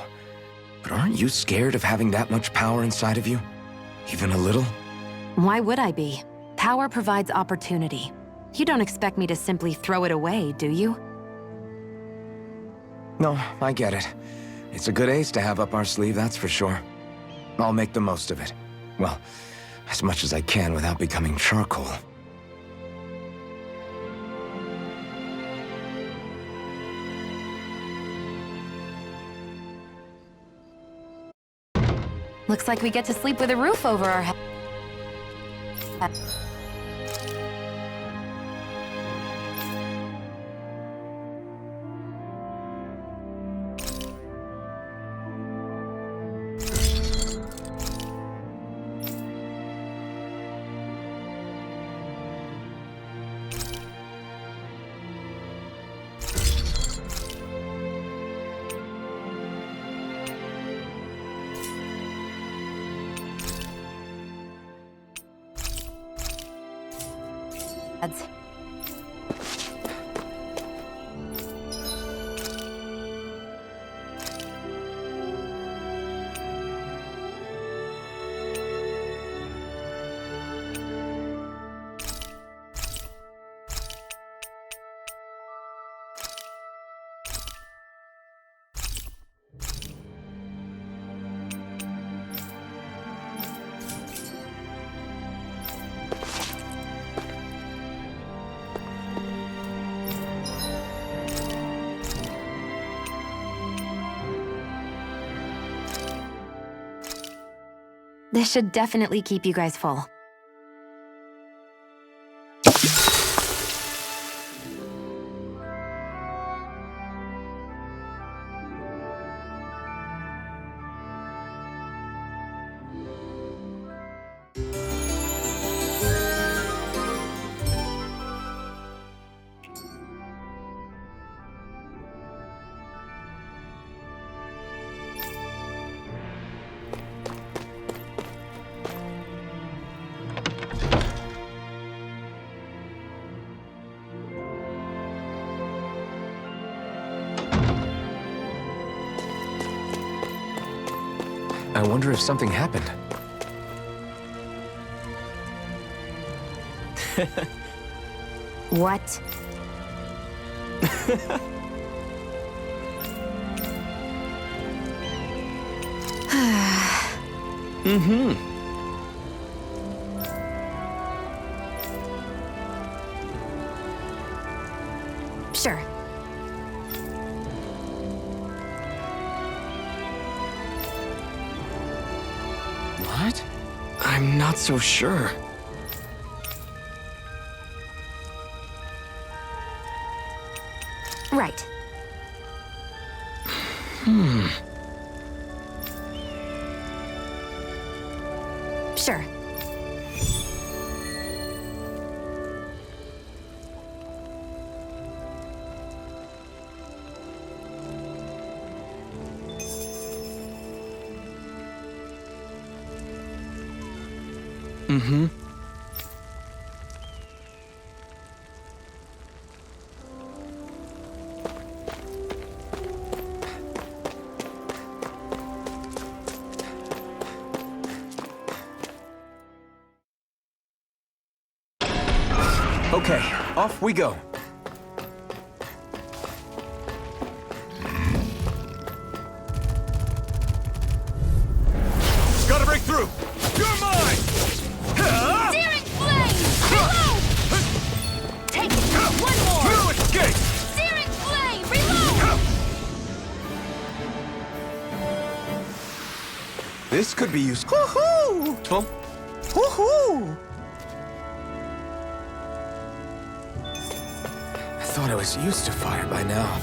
but aren't you scared of having that much power inside of you? Even a little? Why would I be? Power provides opportunity. You don't expect me to simply throw it away, do you? No, I get it. It's a good ace to have up our sleeve, that's for sure. I'll make the most of it. Well, as much as I can without becoming charcoal. Looks like we get to sleep with a roof over our head. This should definitely keep you guys full. I wonder if something happened. What? Sure. What? I'm not so sure. Right. Sure. Okay, off we go. Gotta break through! You're mine! Searing flame! Reload! Take it! One more! No escape! Searing flame! Reload! This could be useful. Woohoo! Woohoo! I thought I was used to fire by now.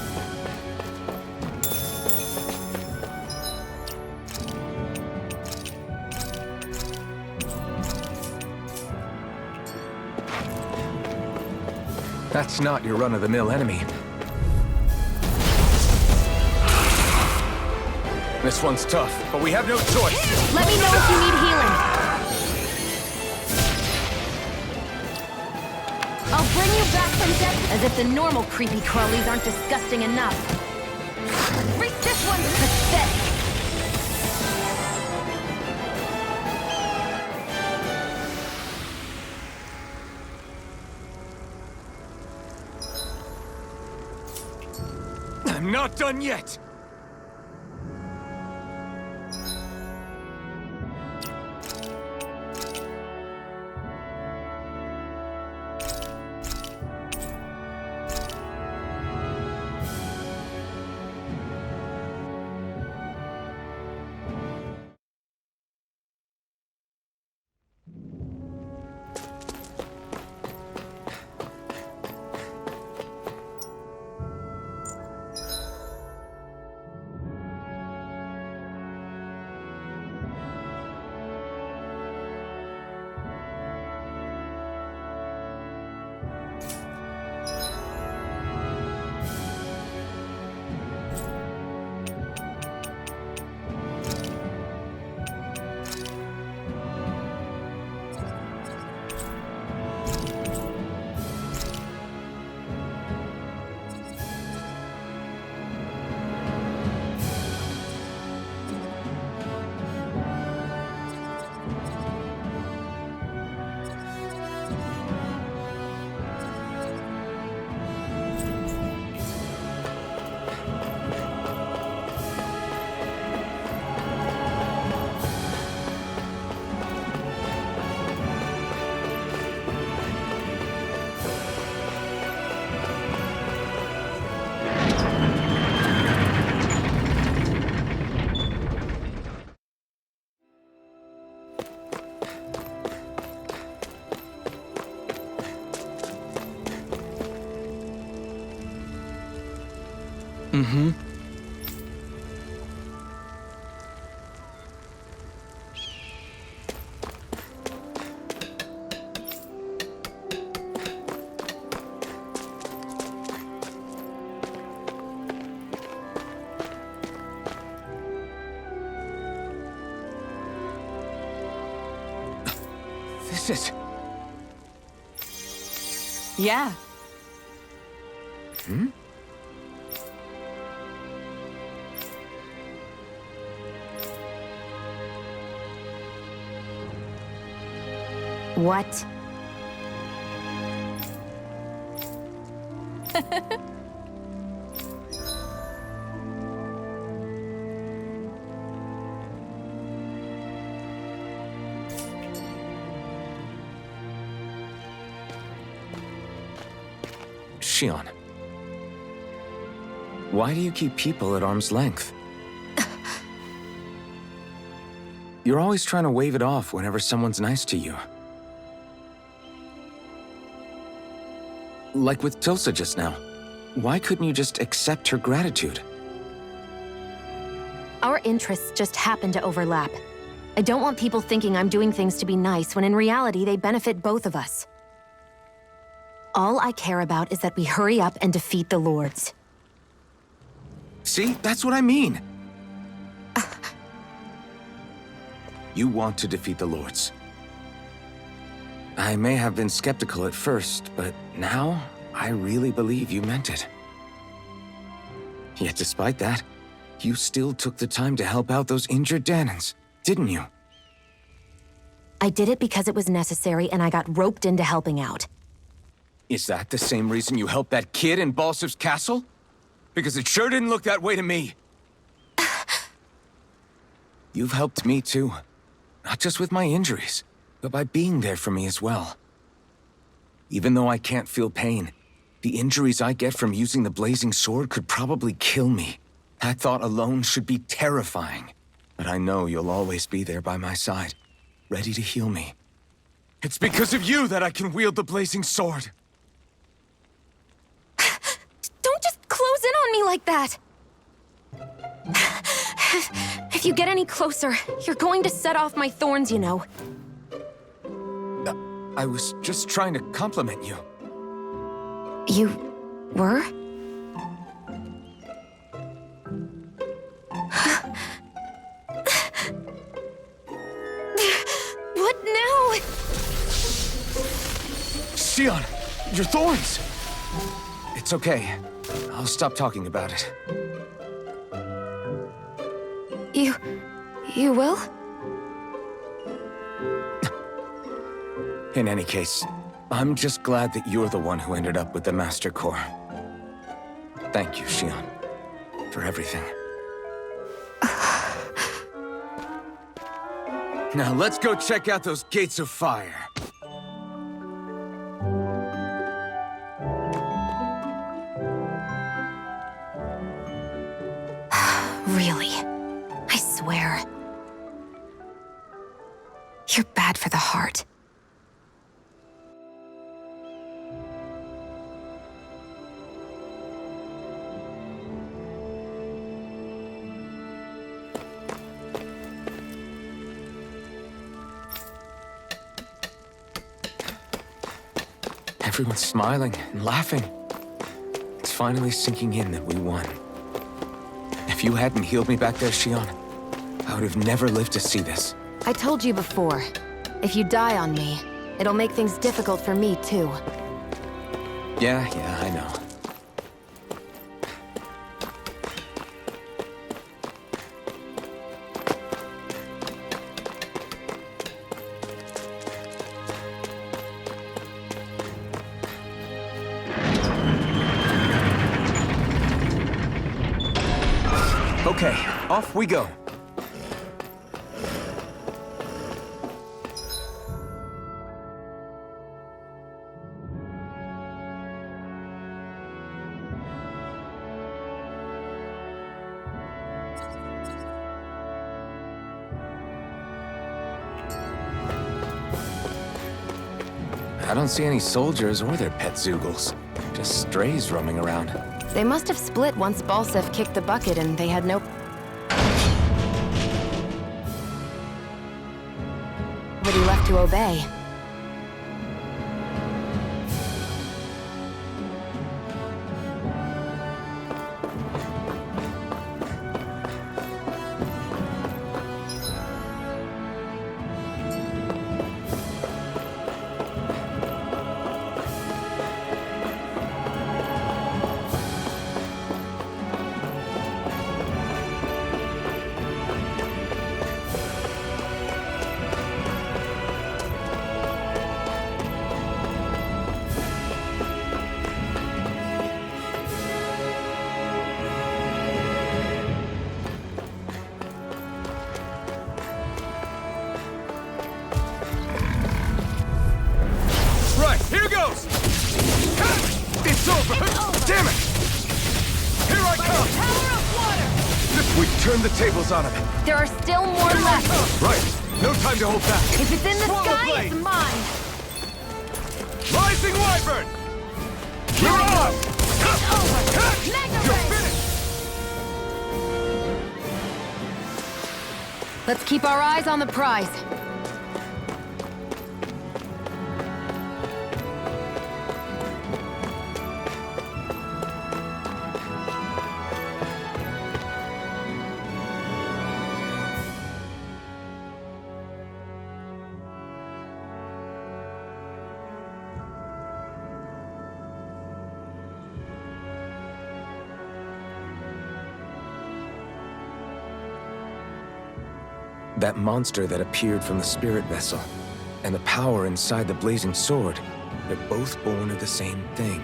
That's not your run-of-the-mill enemy. This one's tough, but we have no choice. Let me know if you need healing. I'll bring you back from death. As if the normal creepy crawlies aren't disgusting enough. This one's pathetic. I'm not done yet! Mm-hmm. This is... Yeah. Hmm? What? Shion. Why do you keep people at arm's length? You're always trying to wave it off whenever someone's nice to you. Like with Tilsa just now. Why couldn't you just accept her gratitude? Our interests just happen to overlap. I don't want people thinking I'm doing things to be nice when in reality they benefit both of us. All I care about is that we hurry up and defeat the Lords. See? That's what I mean! You want to defeat the Lords. I may have been skeptical at first, but now I really believe you meant it. Yet despite that, you still took the time to help out those injured Danans, didn't you? I did it because it was necessary and I got roped into helping out. Is that the same reason you helped that kid in Balsev's castle? Because it sure didn't look that way to me. You've helped me too. Not just with my injuries, but by being there for me as well. Even though I can't feel pain, the injuries I get from using the blazing sword could probably kill me. That thought alone should be terrifying. But I know you'll always be there by my side, ready to heal me. It's because of you that I can wield the blazing sword. Don't just close in on me like that! If you get any closer, you're going to set off my thorns, you know. I was just trying to compliment you. You were? What now? Sion, your thorns! It's okay. I'll stop talking about it. You will? In any case, I'm just glad that you're the one who ended up with the Master Core. Thank you, Shion. after everything. Now let's go check out those gates of fire. Really? I swear. You're bad for the heart. Everyone's smiling and laughing. It's finally sinking in that we won. If you hadn't healed me back there, Shion, I would have never lived to see this. I told you before, if you die on me, it'll make things difficult for me, too. Yeah, I know. Okay, off we go. I don't see any soldiers or their pet Zeugles. Just strays roaming around. They must have split once Balsef kicked the bucket and they had no... nobody left to obey. Here goes! It's over! Damn it! Here I come! Power of water! We turned the tables on him. There are still more left. Right. No time to hold back. If it's in the Swallow sky, blade. it's mine. Rising Wyvern! You're on! It's over! Mega You're Ray! finished! Let's keep our eyes on the prize. That monster that appeared from the spirit vessel, and the power inside the blazing sword, they're both born of the same thing.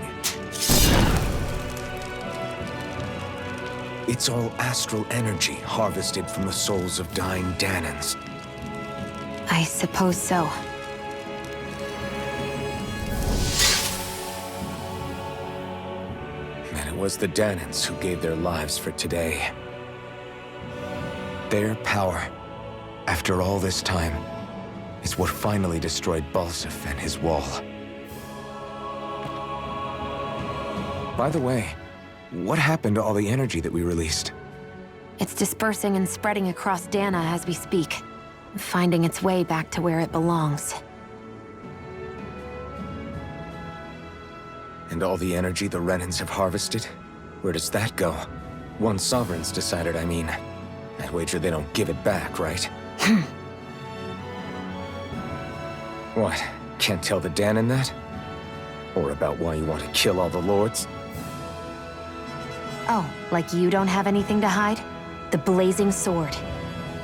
It's all astral energy harvested from the souls of dying Danans. I suppose so. And it was the Danans who gave their lives for today. Their power, after all this time, is what finally destroyed Balsef and his wall. By the way, what happened to all the energy that we released? It's dispersing and spreading across Dana as we speak, finding its way back to where it belongs. And all the energy the Renans have harvested? Where does that go? One sovereign's decided, I mean. I'd wager they don't give it back, right? What? Can't tell the Danan that? Or about why you want to kill all the lords? Oh, like you don't have anything to hide? The blazing sword.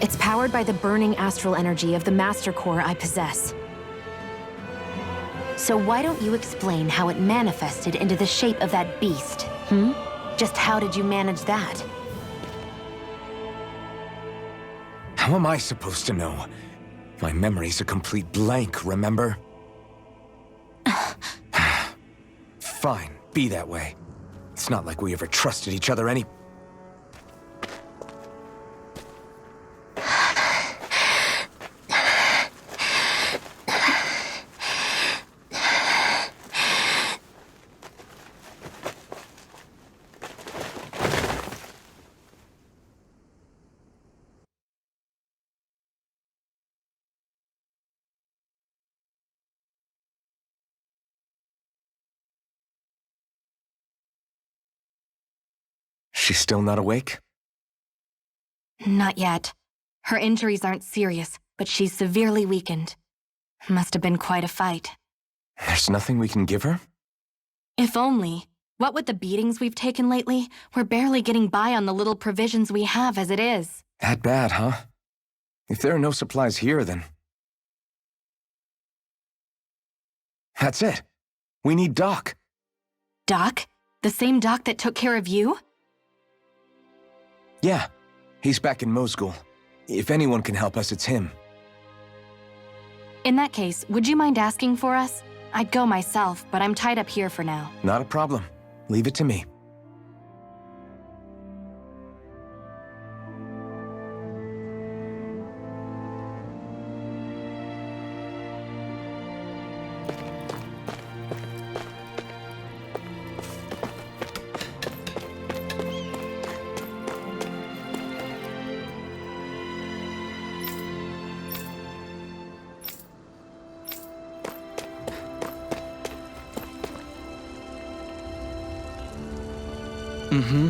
It's powered by the burning astral energy of the Master Core I possess. So why don't you explain how it manifested into the shape of that beast, Just how did you manage that? How am I supposed to know? My memory's a complete blank, remember? Fine, be that way. It's not like we ever trusted each other any... She's still not awake? Not yet. Her injuries aren't serious, but she's severely weakened. Must have been quite a fight. There's nothing we can give her? If only. What with the beatings we've taken lately, we're barely getting by on the little provisions we have as it is. That bad, huh? If there are no supplies here, then... That's it. We need Doc. Doc? The same Doc that took care of you? Yeah, he's back in Moscow. If anyone can help us, it's him. In that case, would you mind asking for us? I'd go myself, but I'm tied up here for now. Not a problem. Leave it to me. Mm-hmm.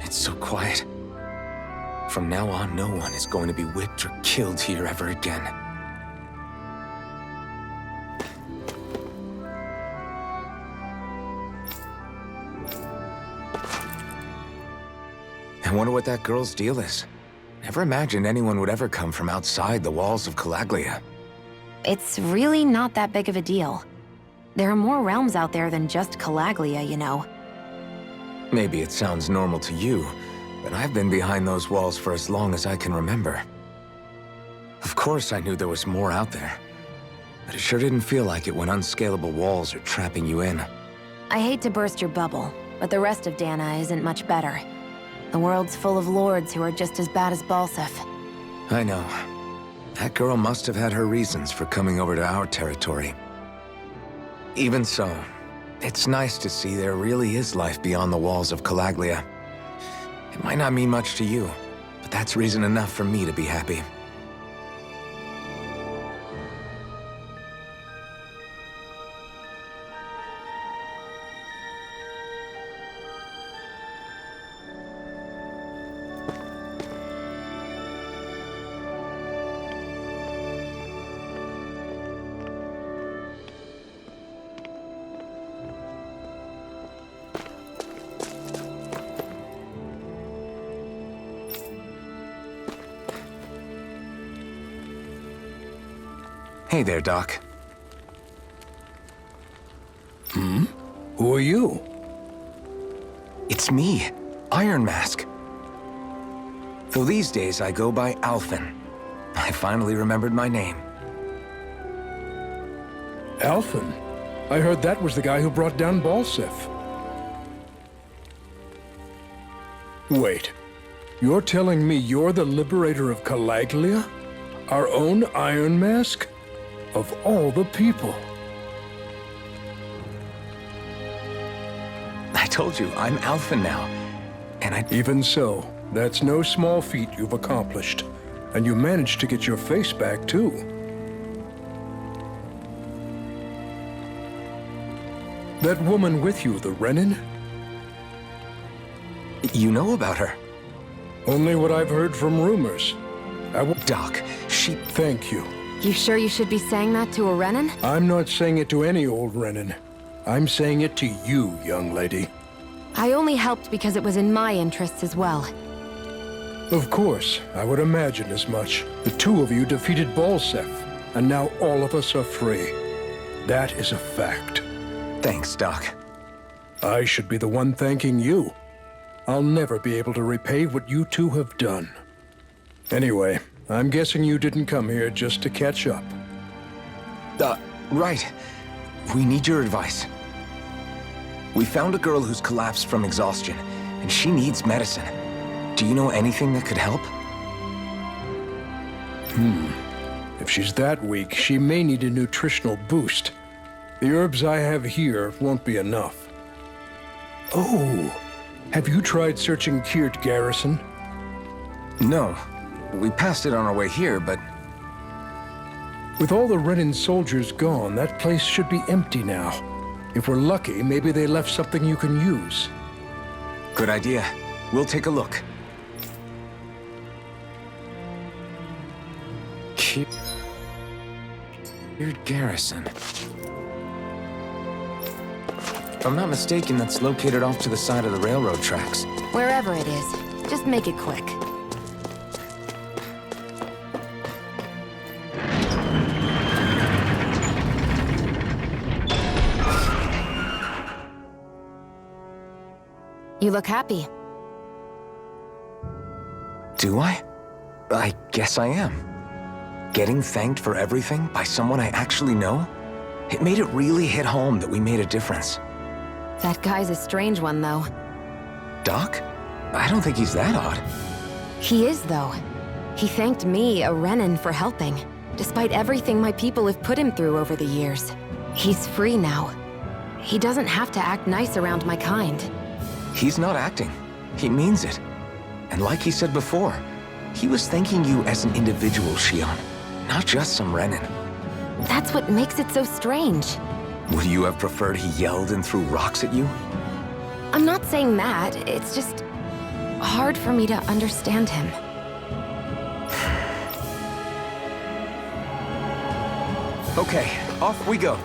It's so quiet. From now on, no one is going to be whipped or killed here ever again. I wonder what that girl's deal is. Never imagined anyone would ever come from outside the walls of Calaglia. It's really not that big of a deal. There are more realms out there than just Calaglia, you know. Maybe it sounds normal to you, but I've been behind those walls for as long as I can remember. Of course I knew there was more out there, but it sure didn't feel like it when unscalable walls are trapping you in. I hate to burst your bubble, but the rest of Dana isn't much better. The world's full of lords who are just as bad as Balsef. I know. That girl must have had her reasons for coming over to our territory. Even so, it's nice to see there really is life beyond the walls of Calaglia. It might not mean much to you, but that's reason enough for me to be happy. Hey there, Doc. Who are you? It's me, Iron Mask. Though these days I go by Alphen. I finally remembered my name. Alphen? I heard that was the guy who brought down Balsef. Wait. You're telling me you're the liberator of Calaglia? Our own Iron Mask? Of all the people. I told you, I'm Alphen now. And Even so, that's no small feat you've accomplished. And you managed to get your face back, too. That woman with you, the Renin? You know about her? Only what I've heard from rumors. Doc, she... Thank you. You sure you should be saying that to a Renin? I'm not saying it to any old Renin. I'm saying it to you, young lady. I only helped because it was in my interests as well. Of course, I would imagine as much. The two of you defeated Balsef, and now all of us are free. That is a fact. Thanks, Doc. I should be the one thanking you. I'll never be able to repay what you two have done. Anyway, I'm guessing you didn't come here just to catch up. Right. We need your advice. We found a girl who's collapsed from exhaustion, and she needs medicine. Do you know anything that could help? If she's that weak, she may need a nutritional boost. The herbs I have here won't be enough. Oh, have you tried searching Kirt Garrison? No. We passed it on our way here, but... With all the Renin soldiers gone, that place should be empty now. If we're lucky, maybe they left something you can use. Good idea. We'll take a look. Kirt Garrison. If I'm not mistaken, that's located off to the side of the railroad tracks. Wherever it is, just make it quick. You look happy. Do I? I guess I am. Getting thanked for everything by someone I actually know? It made it really hit home that we made a difference. That guy's a strange one, though. Doc? I don't think he's that odd. He is, though. He thanked me, a Renin, for helping, despite everything my people have put him through over the years. He's free now. He doesn't have to act nice around my kind. He's not acting. He means it. And like he said before, he was thanking you as an individual, Shion, not just some Renin. That's what makes it so strange. Would you have preferred he yelled and threw rocks at you? I'm not saying that, it's just hard for me to understand him. Okay, off we go.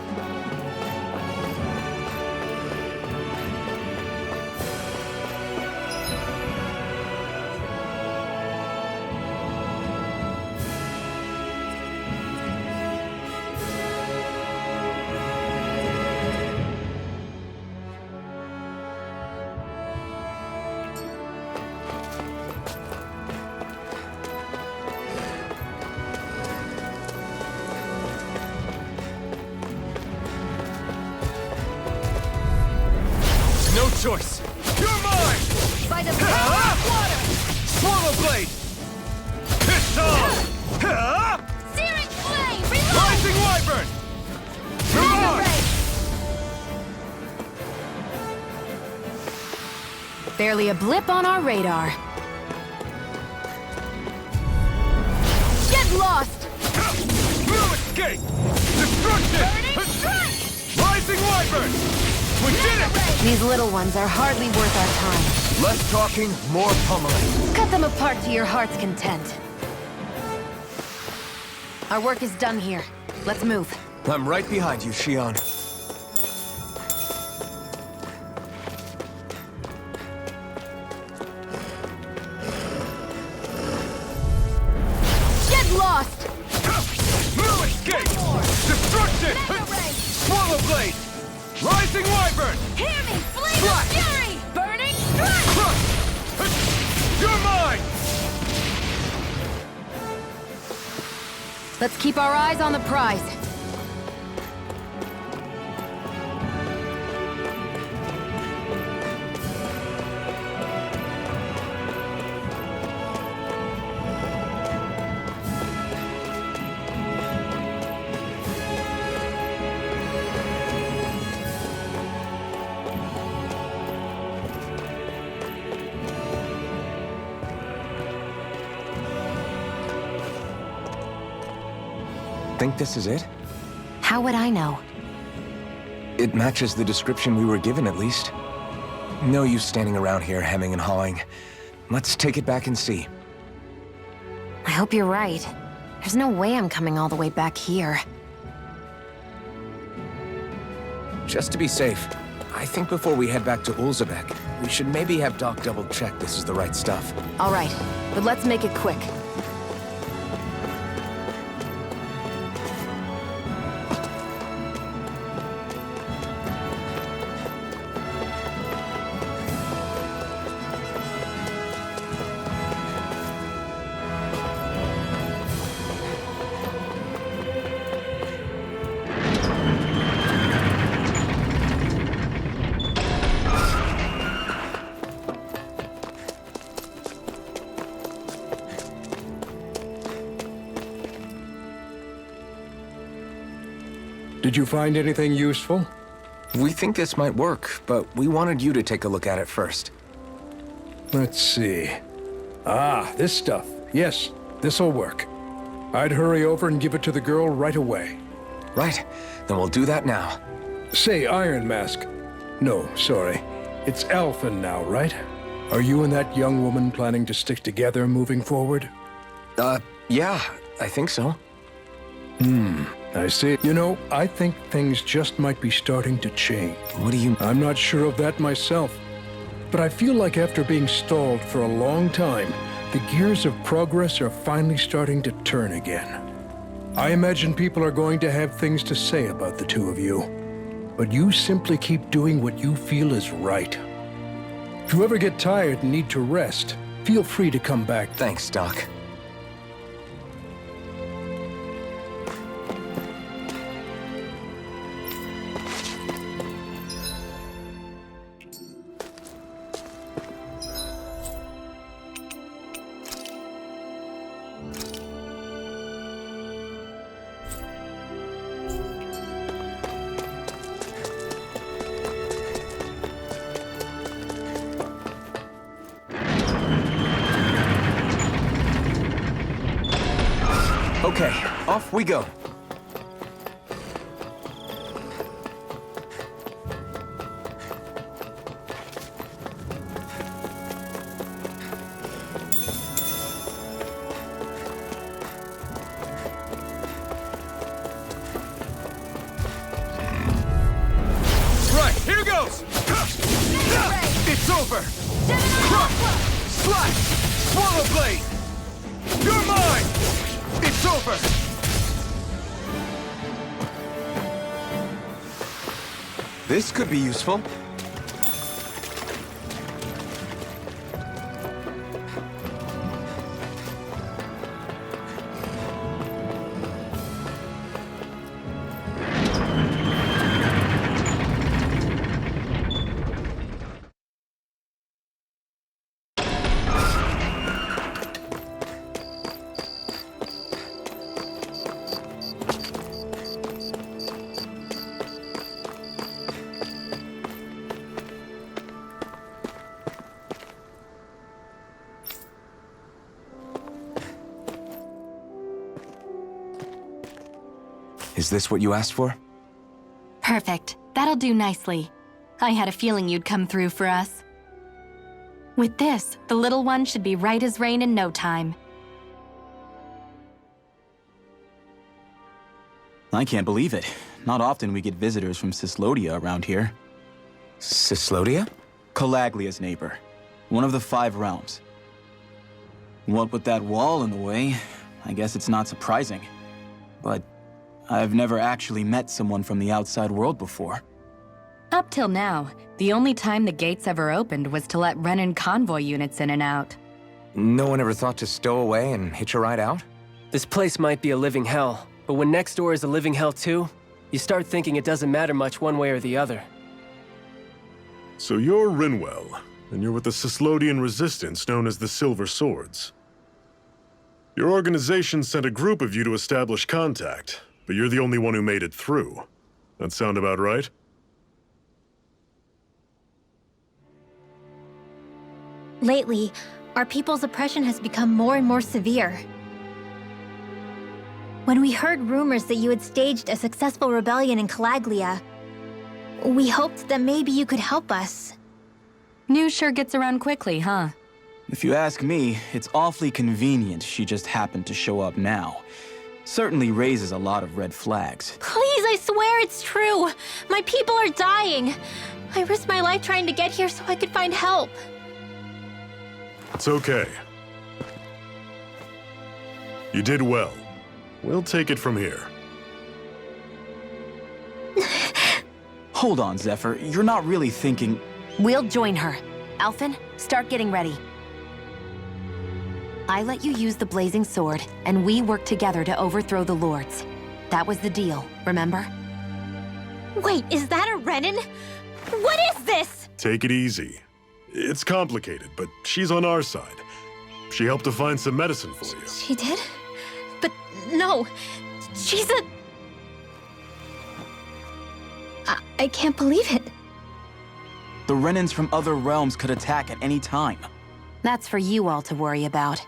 No choice. You're mine! By the power of water! Swallow blade! Pistol! Searing flame! Reload! Rising wyvern! Leading the Mirage! race! Barely a blip on our radar. Get lost! No escape! Destruction! Burning strike! Rising wyvern! We did it! These little ones are hardly worth our time. Less talking, more pummeling. Cut them apart to your heart's content. Our work is done here. Let's move. I'm right behind you, Shion. Get lost! No escape! Destruction! Mega ray! Swallow blade! Rising wyvern! Hear me! Flame Strike! of fury! Burning strike! You're mine! Let's keep our eyes on the prize. Think this is it? How would I know? It matches the description we were given, at least. No use standing around here hemming and hawing. Let's take it back and see. I hope you're right. There's no way I'm coming all the way back here. Just to be safe, I think before we head back to Ulzebek, we should maybe have Doc double-check this is the right stuff. All right, but let's make it quick. Did you find anything useful? We think this might work, but we wanted you to take a look at it first. Let's see. Ah, this stuff. Yes, this'll work. I'd hurry over and give it to the girl right away. Right, then we'll do that now. Say, Iron Mask. No, sorry. It's Alphen now, right? Are you and that young woman planning to stick together moving forward? Yeah, I think so. I see. You know, I think things just might be starting to change. What do you... I'm not sure of that myself, but I feel like after being stalled for a long time, the gears of progress are finally starting to turn again. I imagine people are going to have things to say about the two of you, but you simply keep doing what you feel is right. If you ever get tired and need to rest, feel free to come back. Thanks, Doc. Okay, off we go. Right, here goes! It's over! Crush! Slash! Swallow blade! You're mine! It's over! This could be useful. Is this what you asked for? Perfect. That'll do nicely. I had a feeling you'd come through for us. With this, the little one should be right as rain in no time. I can't believe it. Not often we get visitors from Cislodia around here. Cislodia? Calaglia's neighbor. One of the 5 realms. What with that wall in the way, I guess it's not surprising. But I've never actually met someone from the outside world before. Up till now, the only time the gates ever opened was to let Renan convoy units in and out. No one ever thought to stow away and hitch a ride out? This place might be a living hell, but when next door is a living hell too, you start thinking it doesn't matter much one way or the other. So you're Rinwell, and you're with the Cislodian resistance known as the Silver Swords. Your organization sent a group of you to establish contact, but you're the only one who made it through. That sound about right? Lately, our people's oppression has become more and more severe. When we heard rumors that you had staged a successful rebellion in Calaglia, We hoped that maybe you could help us. News sure gets around quickly, huh? If you ask me, it's awfully convenient she just happened to show up now. Certainly raises a lot of red flags. Please, I swear it's true. My people are dying. I risked my life trying to get here so I could find help. It's okay. You did well. We'll take it from here. Hold on, Zephyr. You're not really thinking... We'll join her. Alphen, start getting ready. I let you use the blazing sword, and we worked together to overthrow the lords. That was the deal, remember? Wait, is that a Renin? What is this? Take it easy. It's complicated, but she's on our side. She helped to find some medicine for you. She did? But no, she's a... I can't believe it. The Renins from other realms could attack at any time. That's for you all to worry about.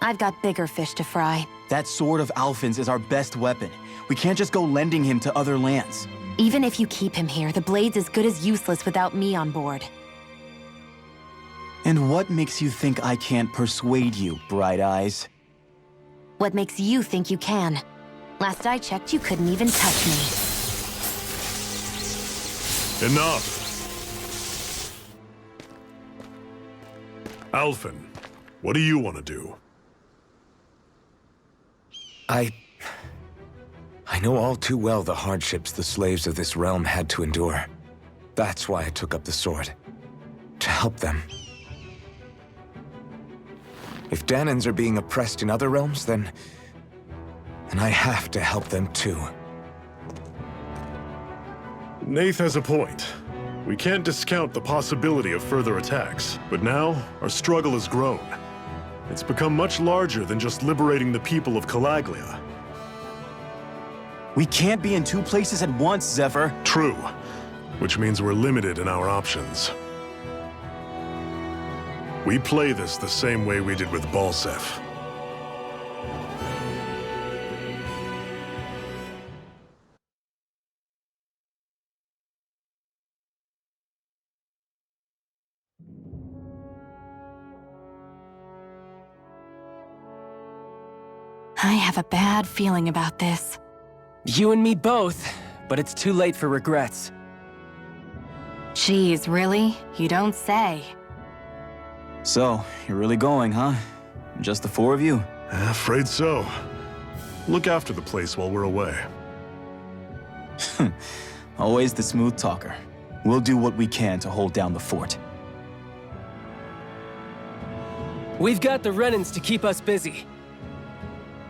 I've got bigger fish to fry. That sword of Alphen's is our best weapon. We can't just go lending him to other lands. Even if you keep him here, the blade's as good as useless without me on board. And what makes you think I can't persuade you, Bright Eyes? What makes you think you can? Last I checked, you couldn't even touch me. Enough! Alphen, what do you want to do? I know all too well the hardships the slaves of this realm had to endure. That's why I took up the sword. To help them. If Danans are being oppressed in other realms, then I have to help them too. Nath has a point. We can't discount the possibility of further attacks, but now our struggle has grown. It's become much larger than just liberating the people of Calaglia. We can't be in two places at once, Zephyr. True, which means we're limited in our options. We play this the same way we did with Balseph. I have a bad feeling about this. You and me both, but it's too late for regrets. Geez, really? You don't say. So, you're really going, huh? Just the four of you? Afraid so. Look after the place while we're away. Always the smooth talker. We'll do what we can to hold down the fort. We've got the Renins to keep us busy.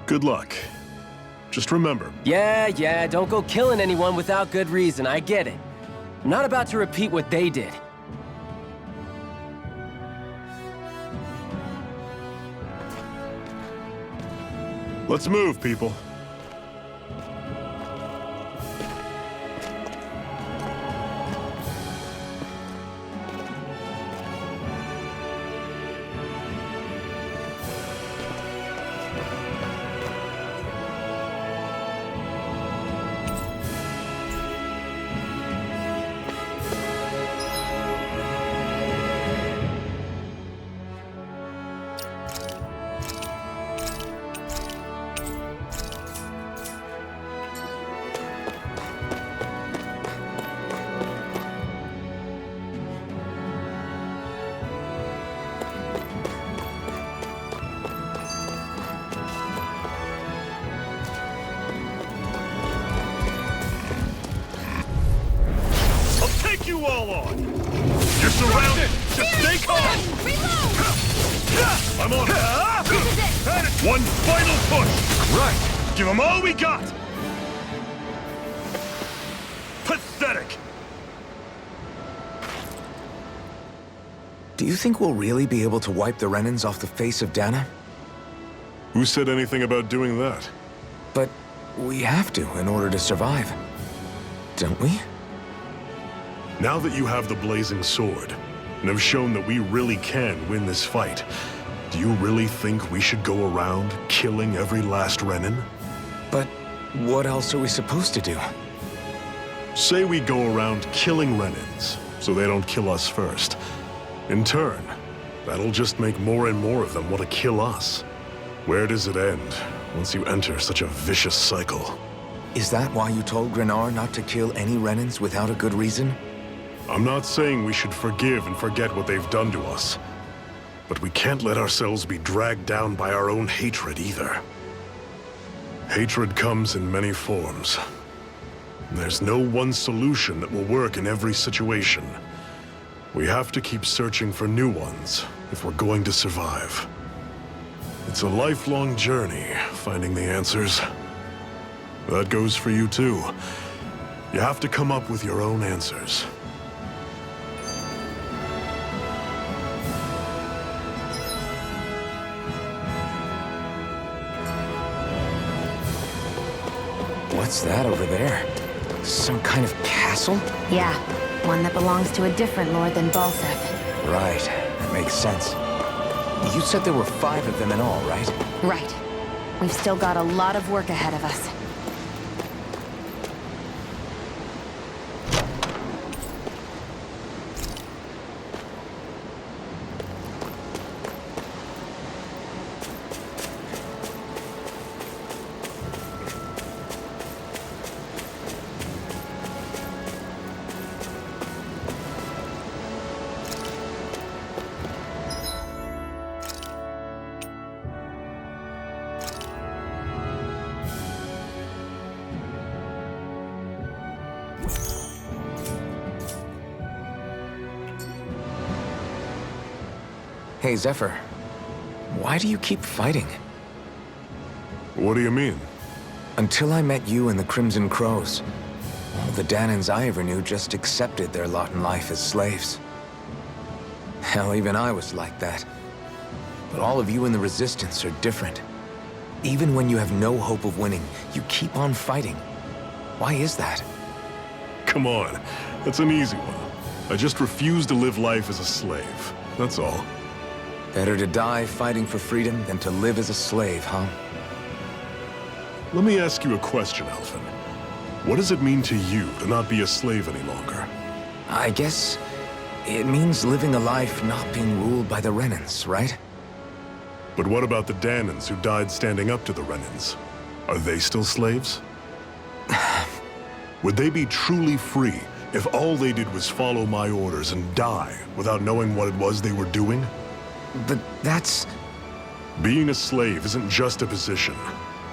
Good luck. Just remember. Yeah, don't go killing anyone without good reason, I get it. I'm not about to repeat what they did. Let's move, people. You all on! You're surrounded! Just stay calm! Reload! I'm on it! This is it! One final push! Right! Give them all we got! Pathetic! Do you think we'll really be able to wipe the Renins off the face of Dana? Who said anything about doing that? But we have to in order to survive. Don't we? Now that you have the blazing sword, and have shown that we really can win this fight, do you really think we should go around killing every last Renin? But what else are we supposed to do? Say we go around killing Renins, so they don't kill us first. In turn, that'll just make more and more of them want to kill us. Where does it end once you enter such a vicious cycle? Is that why you told Grenar not to kill any Renins without a good reason? I'm not saying we should forgive and forget what they've done to us. But we can't let ourselves be dragged down by our own hatred either. Hatred comes in many forms. There's no one solution that will work in every situation. We have to keep searching for new ones if we're going to survive. It's a lifelong journey, finding the answers. That goes for you too. You have to come up with your own answers. What's that over there? Some kind of castle? Yeah, one that belongs to a different lord than Balseth. Right, that makes sense. You said there were 5 of them in all, right? Right. We've still got a lot of work ahead of us. Hey, Zephyr. Why do you keep fighting? What do you mean? Until I met you and the Crimson Crows, all the Danans I ever knew just accepted their lot in life as slaves. Hell, even I was like that. But all of you in the Resistance are different. Even when you have no hope of winning, you keep on fighting. Why is that? Come on, that's an easy one. I just refuse to live life as a slave, that's all. Better to die fighting for freedom than to live as a slave, huh? Let me ask you a question, Alphen. What does it mean to you to not be a slave any longer? I guess it means living a life not being ruled by the Renins, right? But what about the Danans who died standing up to the Renins? Are they still slaves? Would they be truly free if all they did was follow my orders and die without knowing what it was they were doing? But that's... Being a slave isn't just a position.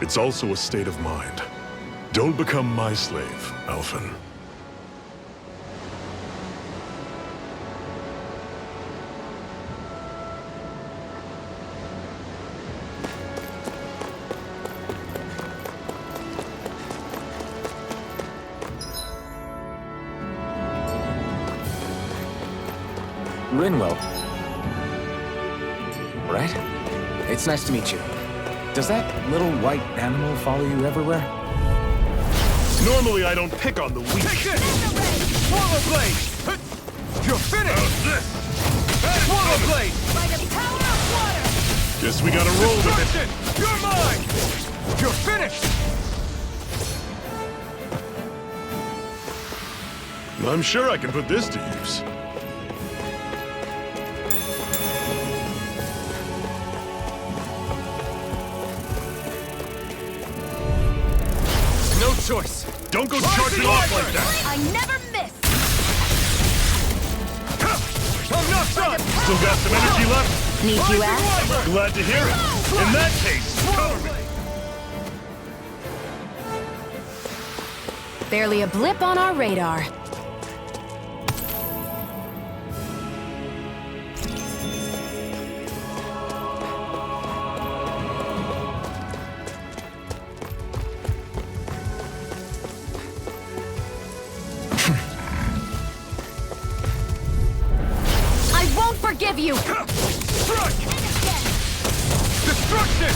It's also a state of mind. Don't become my slave, Alphen. Rinwell. Right? It's nice to meet you. Does that little white animal follow you everywhere? Normally I don't pick on the weak. Take this! Swallow blade! You're finished! Swallow blade! By the power of water! Guess we gotta roll with Destruction! You're mine! You're finished! it. I'm sure I can put this to use. No choice! Don't go charging off like that! I never miss! I'm not done! Still got some energy left? Need you ask? Glad to hear it. In that case, cover me. Barely a blip on our radar. Forgive you! Strike! Destruction!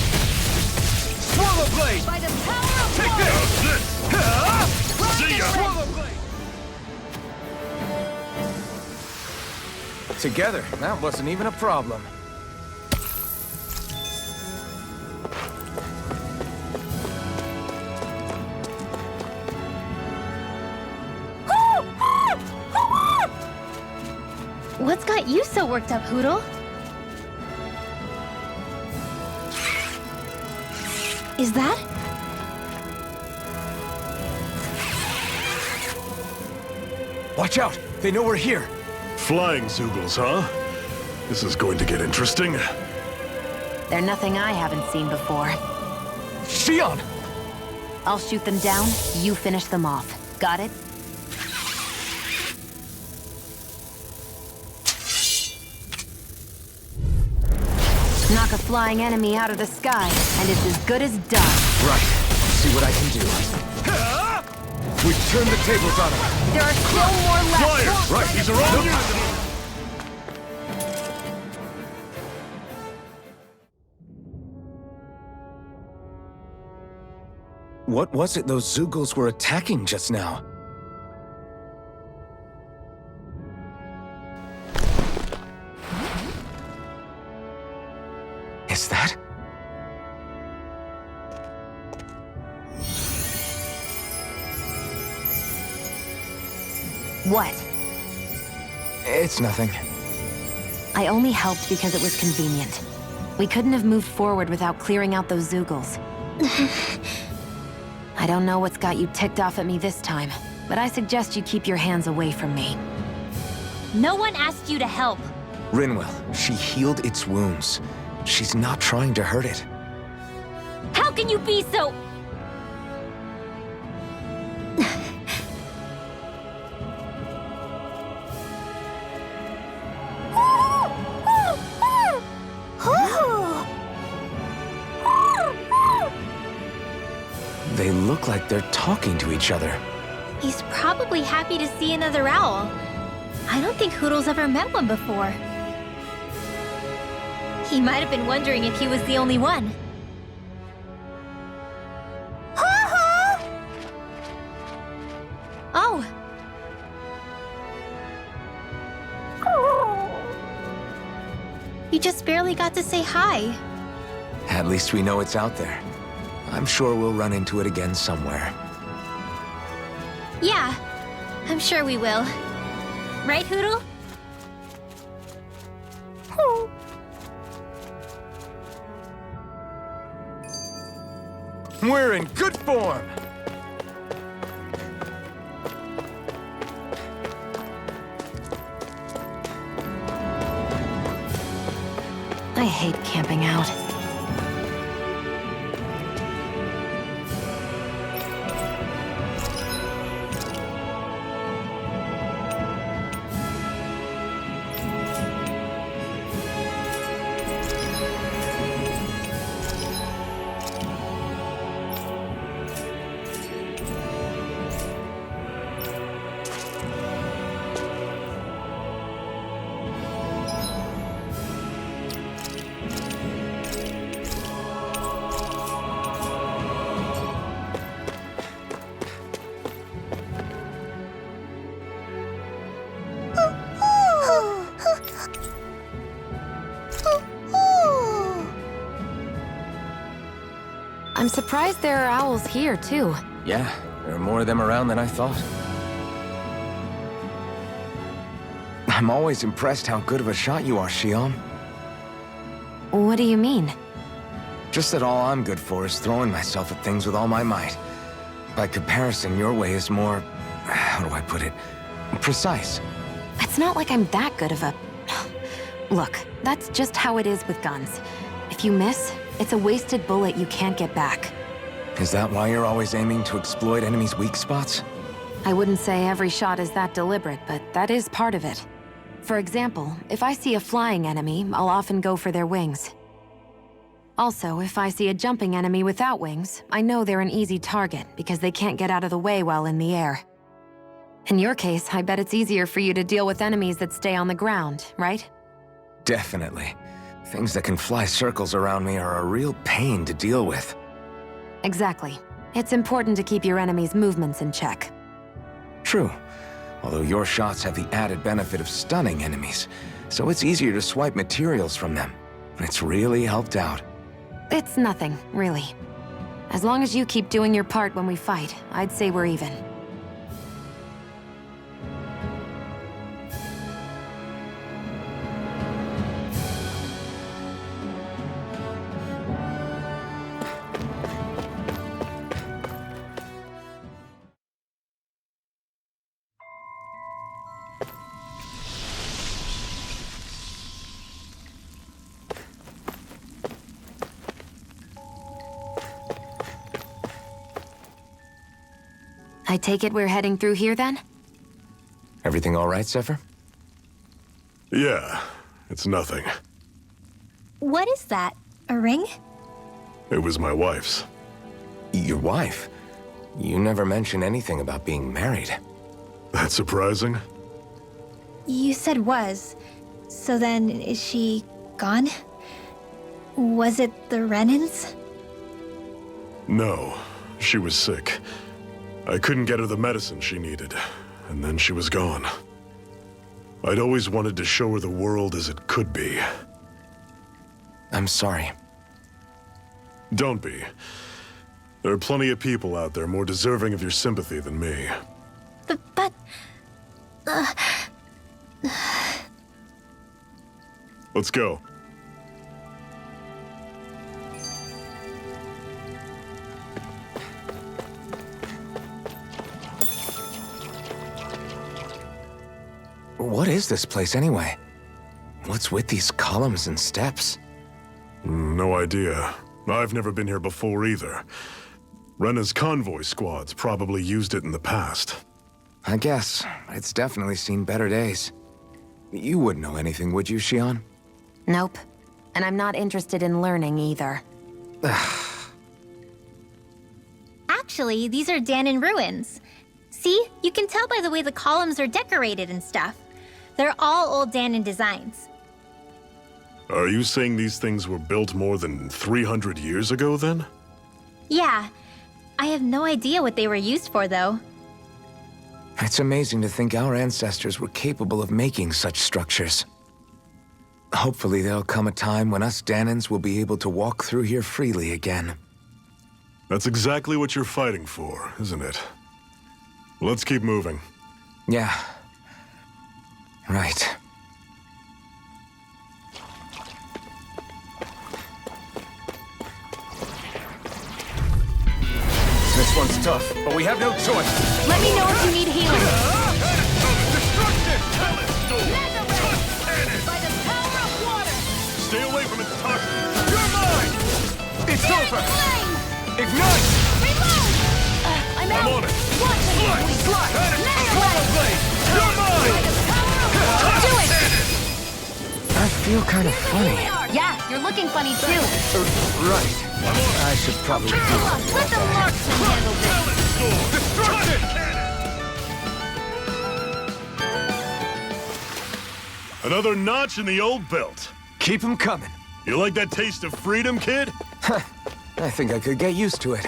Swallow blade! By the power of Take water! this! See ya! Swallow blade! Together, that wasn't even a problem. What's got you so worked up, Hootle? Is that? Watch out! They know we're here! Flying Zoogles, huh? This is going to get interesting. They're nothing I haven't seen before. Xion! I'll shoot them down, you finish them off. Got it? Knock a flying enemy out of the sky, and it's as good as done. Right. See what I can do. We've turned the tables on them. There are still more left. Flyers! Right, these are all you! What was it those Zoogles were attacking just now? Is that? What? It's nothing. I only helped because it was convenient. We couldn't have moved forward without clearing out those Zoogles. I don't know what's got you ticked off at me this time, but I suggest you keep your hands away from me. No one asked you to help. Rinwell, she healed its wounds. She's not trying to hurt it. How can you be so... They look like they're talking to each other. He's probably happy to see another owl. I don't think Hootle's ever met one before. He might have been wondering if he was the only one. Oh. You just barely got to say hi. At least we know it's out there. I'm sure we'll run into it again somewhere. Yeah, I'm sure we will. Right, Hootle? We're in good form! I hate camping out. I'm surprised there are owls here, too. Yeah, there are more of them around than I thought. I'm always impressed how good of a shot you are, Xion. What do you mean? Just that all I'm good for is throwing myself at things with all my might. By comparison, your way is more... how do I put it? Precise. It's not like I'm that good of a... Look, that's just how it is with guns. If you miss, it's a wasted bullet you can't get back. Is that why you're always aiming to exploit enemies' weak spots? I wouldn't say every shot is that deliberate, but that is part of it. For example, if I see a flying enemy, I'll often go for their wings. Also, if I see a jumping enemy without wings, I know they're an easy target because they can't get out of the way while in the air. In your case, I bet it's easier for you to deal with enemies that stay on the ground, right? Definitely. Things that can fly circles around me are a real pain to deal with. Exactly. It's important to keep your enemy's movements in check. True. Although your shots have the added benefit of stunning enemies, so it's easier to swipe materials from them. It's really helped out. It's nothing, really. As long as you keep doing your part when we fight, I'd say we're even. I take it we're heading through here then? Everything all right, Zephyr? Yeah, it's nothing. What is that? A ring? It was my wife's. Your wife? You never mentioned anything about being married. That's surprising? You said was. So then, is she gone? Was it the Renans? No, she was sick. I couldn't get her the medicine she needed, and then she was gone. I'd always wanted to show her the world as it could be. I'm sorry. Don't be. There are plenty of people out there more deserving of your sympathy than me. But... Let's go. What is this place anyway? What's with these columns and steps? No idea. I've never been here before either. Rena's convoy squads probably used it in the past. I guess. It's definitely seen better days. You wouldn't know anything, would you, Xion? Nope. And I'm not interested in learning either. Actually, these are Danon ruins. See? You can tell by the way the columns are decorated and stuff. They're all old Danon designs. Are you saying these things were built more than 300 years ago, then? Yeah. I have no idea what they were used for, though. It's amazing to think our ancestors were capable of making such structures. Hopefully there'll come a time when us Danons will be able to walk through here freely again. That's exactly what you're fighting for, isn't it? Let's keep moving. Yeah. Right. This one's tough, but we have no choice. Let me know if you need healing. Destruction! By the power of water! Stay away from its toxins. You're mine! It's over! Flame! Ignite! Reload! I'm out! I'm on it. Watch me! Slide! Swallow blade! You're mine! Do it! I feel kind of funny. Yeah, you're looking funny too. Right. I should probably do Let the marksman handle this! Destruction! Another notch in the old belt. Keep 'em coming. You like that taste of freedom, kid? I think I could get used to it.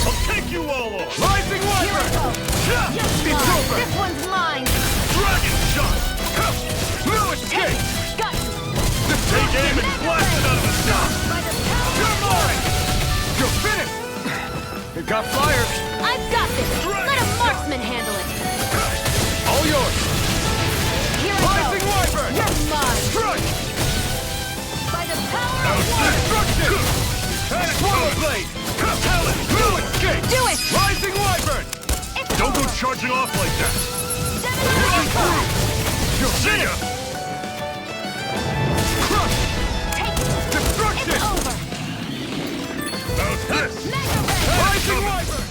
I'll take you all off. Rising Wyvern! It's over! This one's mine! Dragon shot. No escape! Got you! Take aim and blast it out of the sky. By the power You're mine! You're finished! It got fired! I've got this! Let a marksman handle it! All yours! Here I Rising go! Wyvern! You're mine! Strike! By the power of water! Destruction! Swallow blade! No escape! Do it! Rising Wyvern! It's Don't go over! charging off like that. Run through! You'll see ya! Crush! Take it! Destruction! It's over! How's this? Mega ray! Rising Wyvern!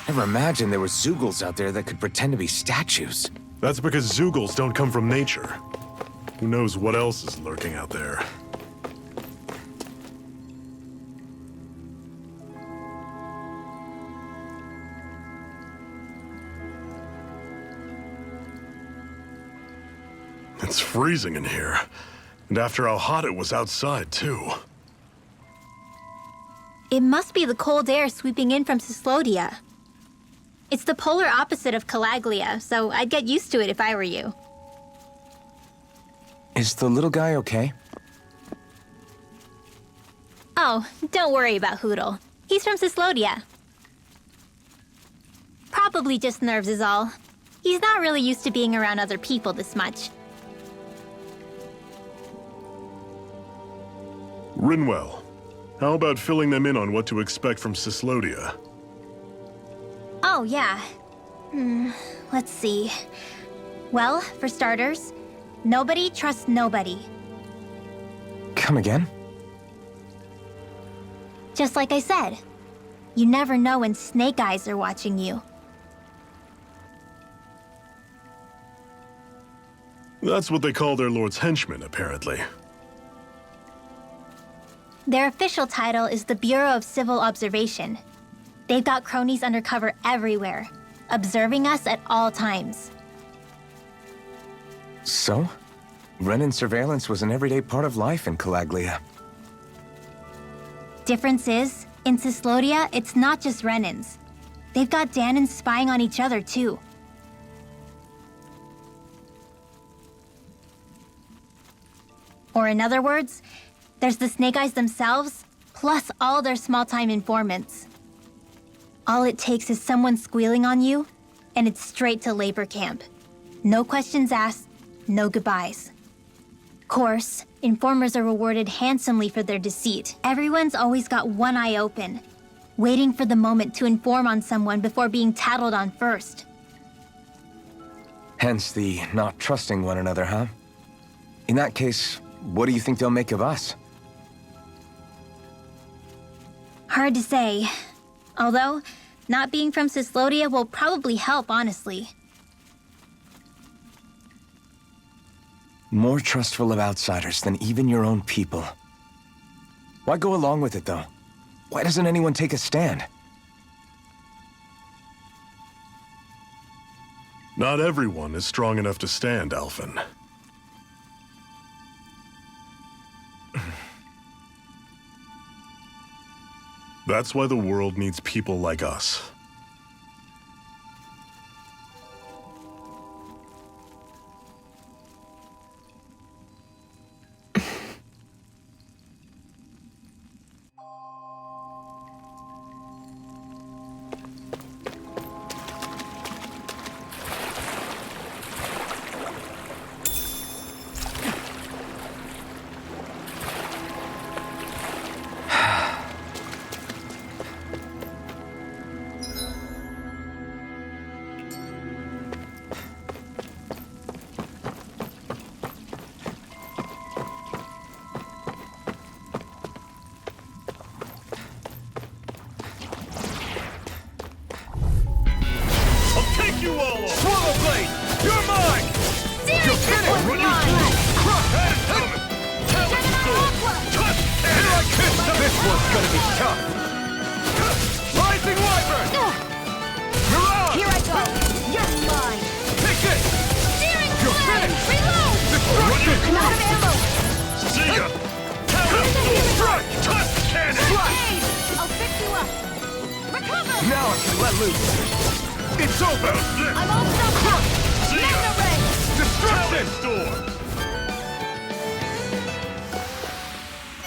Never imagined there were Zeugles out there that could pretend to be statues. That's because Zeugles don't come from nature. Who knows what else is lurking out there? It's freezing in here. And after how hot it was outside, too. It must be the cold air sweeping in from Cyslodia. It's the polar opposite of Calaglia, so I'd get used to it if I were you. Is the little guy okay? Oh, don't worry about Hootle. He's from Cyslodia. Probably just nerves is all. He's not really used to being around other people this much. Rinwell, how about filling them in on what to expect from Cyslodia? Oh, yeah. Let's see. Well, for starters, nobody trusts nobody. Come again? Just like I said, you never know when Snake Eyes are watching you. That's what they call their lord's henchmen, apparently. Their official title is the Bureau of Civil Observation. They've got cronies undercover everywhere, observing us at all times. So? Renin surveillance was an everyday part of life in Calaglia. Difference is, in Cislodia, it's not just Renins. They've got Danans spying on each other, too. Or in other words, there's the Snake Eyes themselves, plus all their small-time informants. All it takes is someone squealing on you, and it's straight to labor camp. No questions asked, no goodbyes. Of course, informers are rewarded handsomely for their deceit. Everyone's always got one eye open, waiting for the moment to inform on someone before being tattled on first. Hence the not trusting one another, huh? In that case, what do you think they'll make of us? Hard to say. Although, not being from Cislodia will probably help, honestly. More trustful of outsiders than even your own people. Why go along with it, though? Why doesn't anyone take a stand? Not everyone is strong enough to stand, Alphen. That's why the world needs people like us.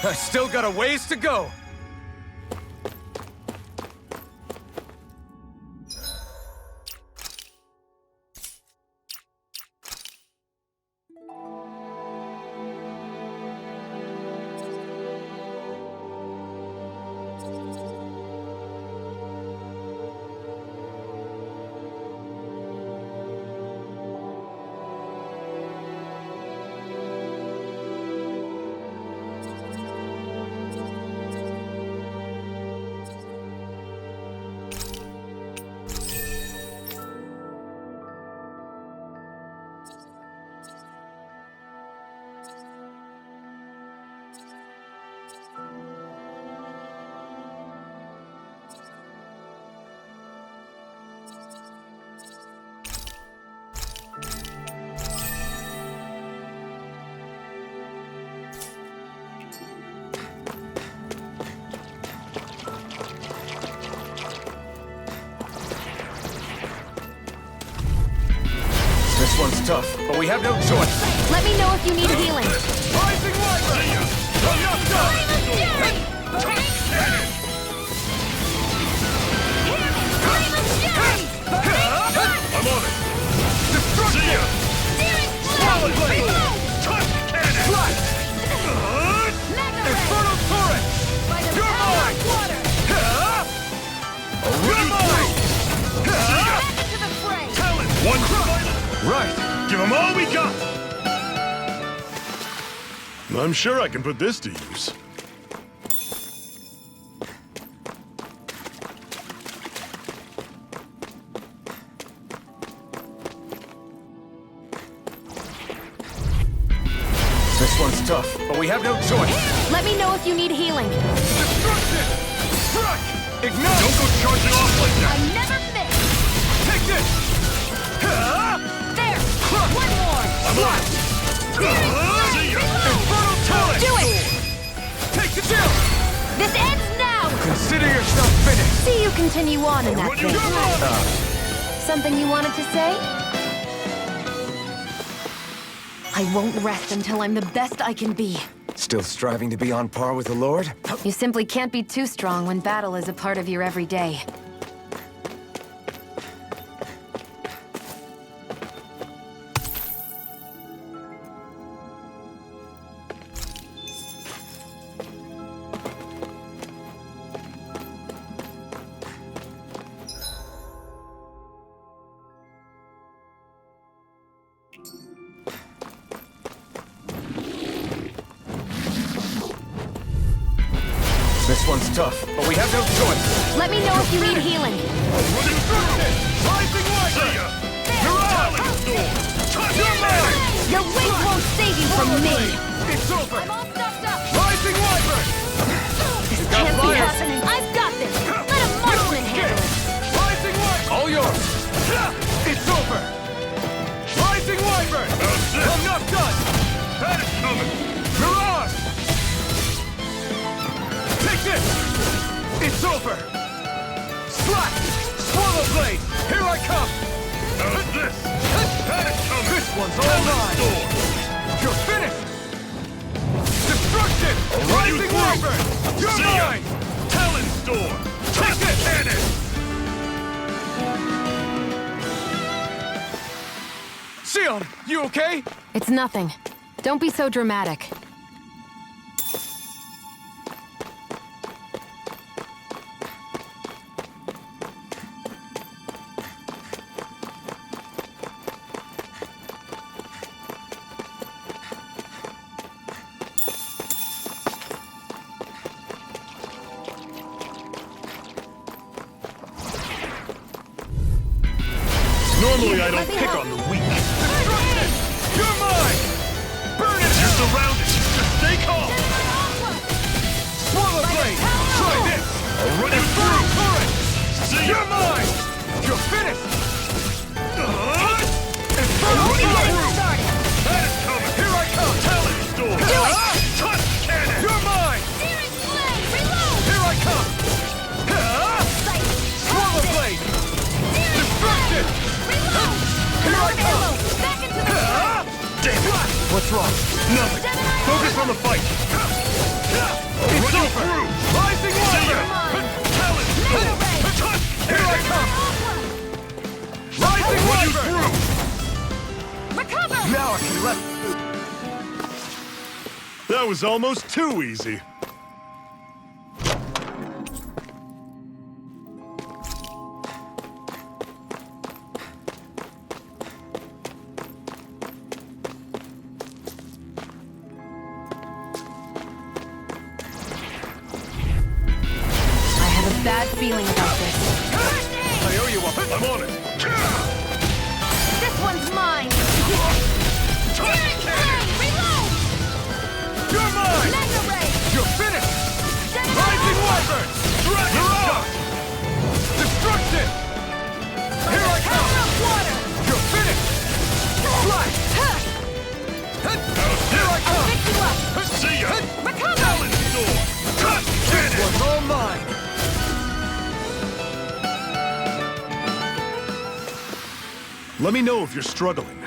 I still got a ways to go. This one's tough, but we have no choice. Let me know if you need healing. Rising Wyvern! I'm not done! I'm on it! Destruction! Swallow Blade! Touch cannon! Flash! Infernal Torrent! You're mine! You're mine! Talent! One fighter! Right! Give him all we got! I'm sure I can put this to use. This one's tough, but we have no choice. Let me know if you need healing. Destruction! Strike! Ignite! Don't go charging off like that! I never miss! Take this! There! One more! I'm on! See ya! Infernal talent! Do it! Take the chill! This ends now! Consider yourself finished. See you continue on in that What you vein. doing? Something you wanted to say? I won't rest until I'm the best I can be. Still striving to be on par with the Lord? You simply can't be too strong when battle is a part of your everyday. This one's tough, but we have no choice. Let me know if you need healing. Destruction! Rising Wyvern! See ya! Mirage! Your man! Your wings won't save you from me! It's over! I'm all stuffed up! Rising Wyvern! This got can't be fire. happening! I've got this! Let a marksman handle it! Rising Wyvern! All yours. It's over! Rising Wyvern! That's it. I'm not done! Had it coming! Mirage! Take this! It's over! Slap! Swallow blade! Here I come! How's this? Had it coming! This one's all mine! You're finished! Destruction! Rising Wyvern! You're See ya! mine! Talon Storm! Take it! Cannon! Sion, you okay? It's nothing. Don't be so dramatic. Normally I don't Let me pick help. on the weak. Destruction! You're mine! Burn it! You're surrounded! Just stay calm! Swallow blade! Try this! I'll run you Infernal through! torrent! See You're ya! mine! You're finished! I'll Infernal run you torrent! through! Had it coming! Here I come! Talon Storm! Do it! Touch cannon! You're mine! Searing blade! Reload! Here I come! Swallow blade! Destruction! Reload! Here I come! Back into the fight! Damn it! What's wrong? Nothing! Focus on the fight! I'll It's run you over! through! Rising See ya! Wyvern! Talon Storm! Touch Here I cannon! come! Rising I'll run you Wyvern! through! Recover! Now I can let... That was almost too easy. I have a bad feeling about this. I owe you one. I'm on it. This one's mine! Touch cannon! Reload! You're mine! Mega ray! You're finished! Rising Wyvern! Dragon Mirage! Destruction! Here I come! Power of water! You're finished! Slash! Here I I'll come! pick you up! See ya! Recover! Talon Storm! Touch cannon! One's all mine! Let me know if you're struggling.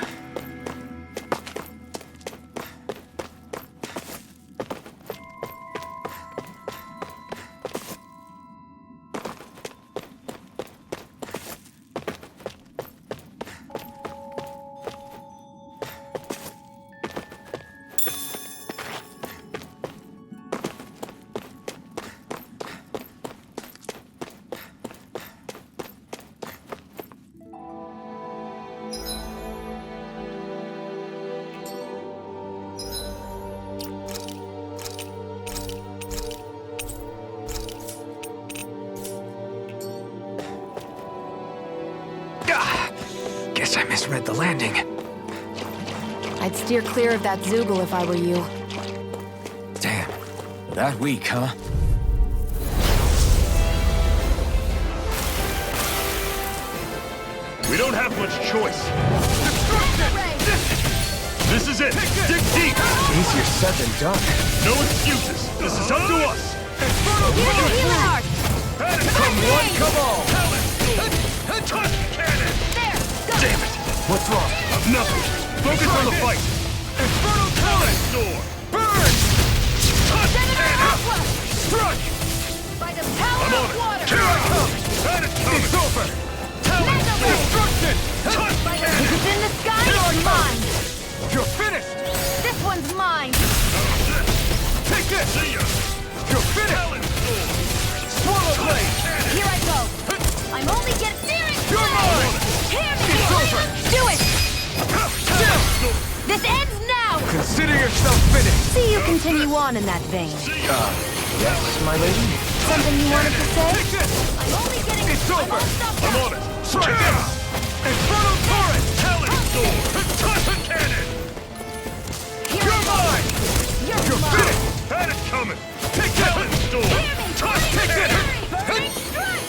the landing. I'd steer clear of that Zoogle if I were you. Damn. That weak, huh? We don't have much choice. Destruction! This is it. Dig deep. Easier said than done. No excuses. This is up to us. Heal hard! Come one, come all! Touch cannon. There! Go! Damn it. What's wrong? Nothing. Focus on the fight. Infernal torrent! Door. Burn! Touch cannon. Struck! By the power I'm on of it. water! Here I come! That is coming. It's over! Mega Ray! Destruction! Touch If cannon. it's in the sky, Here I it's come. mine! You're finished! This one's mine! Take this! See ya. You're finished! Talon door. Swallow blade! Here I go! I'm only getting serious! You're mine! Hear me! It's over! Do it! Still! This ends now! Consider yourself finished! See you continue on in that vein. Yes, my lady? Something you wanted to say? Take this! I'm only getting... It's over! I'm on it. Try this! Infernal torrent! Talon door. Touch cannon. Here You're I go. mine! You're mine. finished! Had it coming. Take Talon this! door. Hear me! Touch Take cannon. this! Burning strike!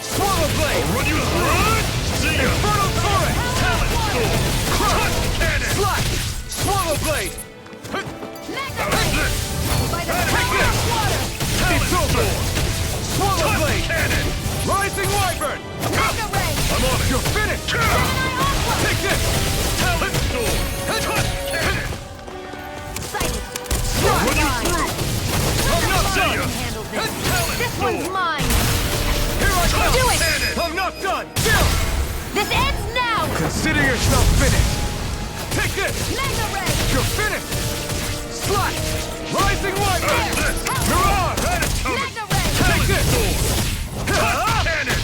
Swallow blade! Run you through. See ya. Infernal torrent! Talon door. Touch cannon. Slash! Swallow blade! Mega How's Ray! this? By the Take power this. of water! It's over! Swallow Touch blade! cannon. Rising wyvern! Mega Ray! I'm on it. You're finished! Take this! Talon door. Touch cannon. Sighted! Run you Mine. through. I'm not See done! ya. Handle this. Talon This door. one's mine! Here I come! Do it! Cannon. I'm not done! Still! This ends now! Consider yourself finished! Take this! Mega Ray! You're finished! Slash! Rising wyvern! You're on! Mega Ray! Take this! Touch cannon.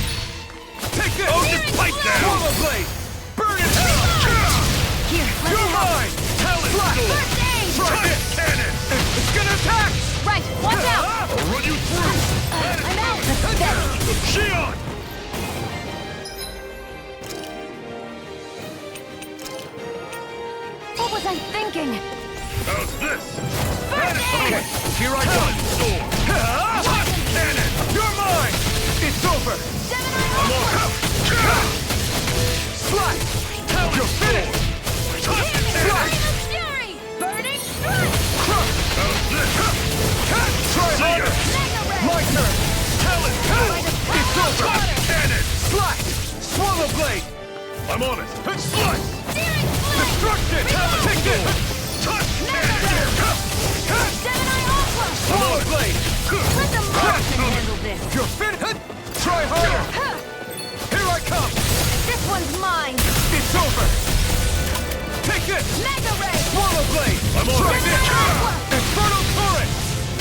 Take this! Oh, just pipe down. Swallow blade! Burn in hell! Here, let me You're help. mine! Talon Slash! door. First aid! Try Touch this! cannon. It's gonna attack! Right, watch out! I'll run you through. I'm out! Pathetic! Shion. What was I thinking? How's this? First aid! Okay, here I go! Door. Touch cannon. You're mine! It's over! I'm on it. Slash! You're finished! Touch cannon. Flame of Fury! Burning Strike! How's this? Try See ya. harder! Mega Ray! My turn! Talon door. It's over! Touch cannon. Slash! Swallow blade! I'm on it. Slice. Searing Flame! Destruction! Take this! Touch Mega cannon. Ray! Gemini Aqua! Swallow blade! Let the Martian handle this! You're finished! Try harder! Here I come! This one's mine! It's over! Take this! Mega Ray! Swallow blade! I'm on Try it. this! Aqua! Infernal torrent!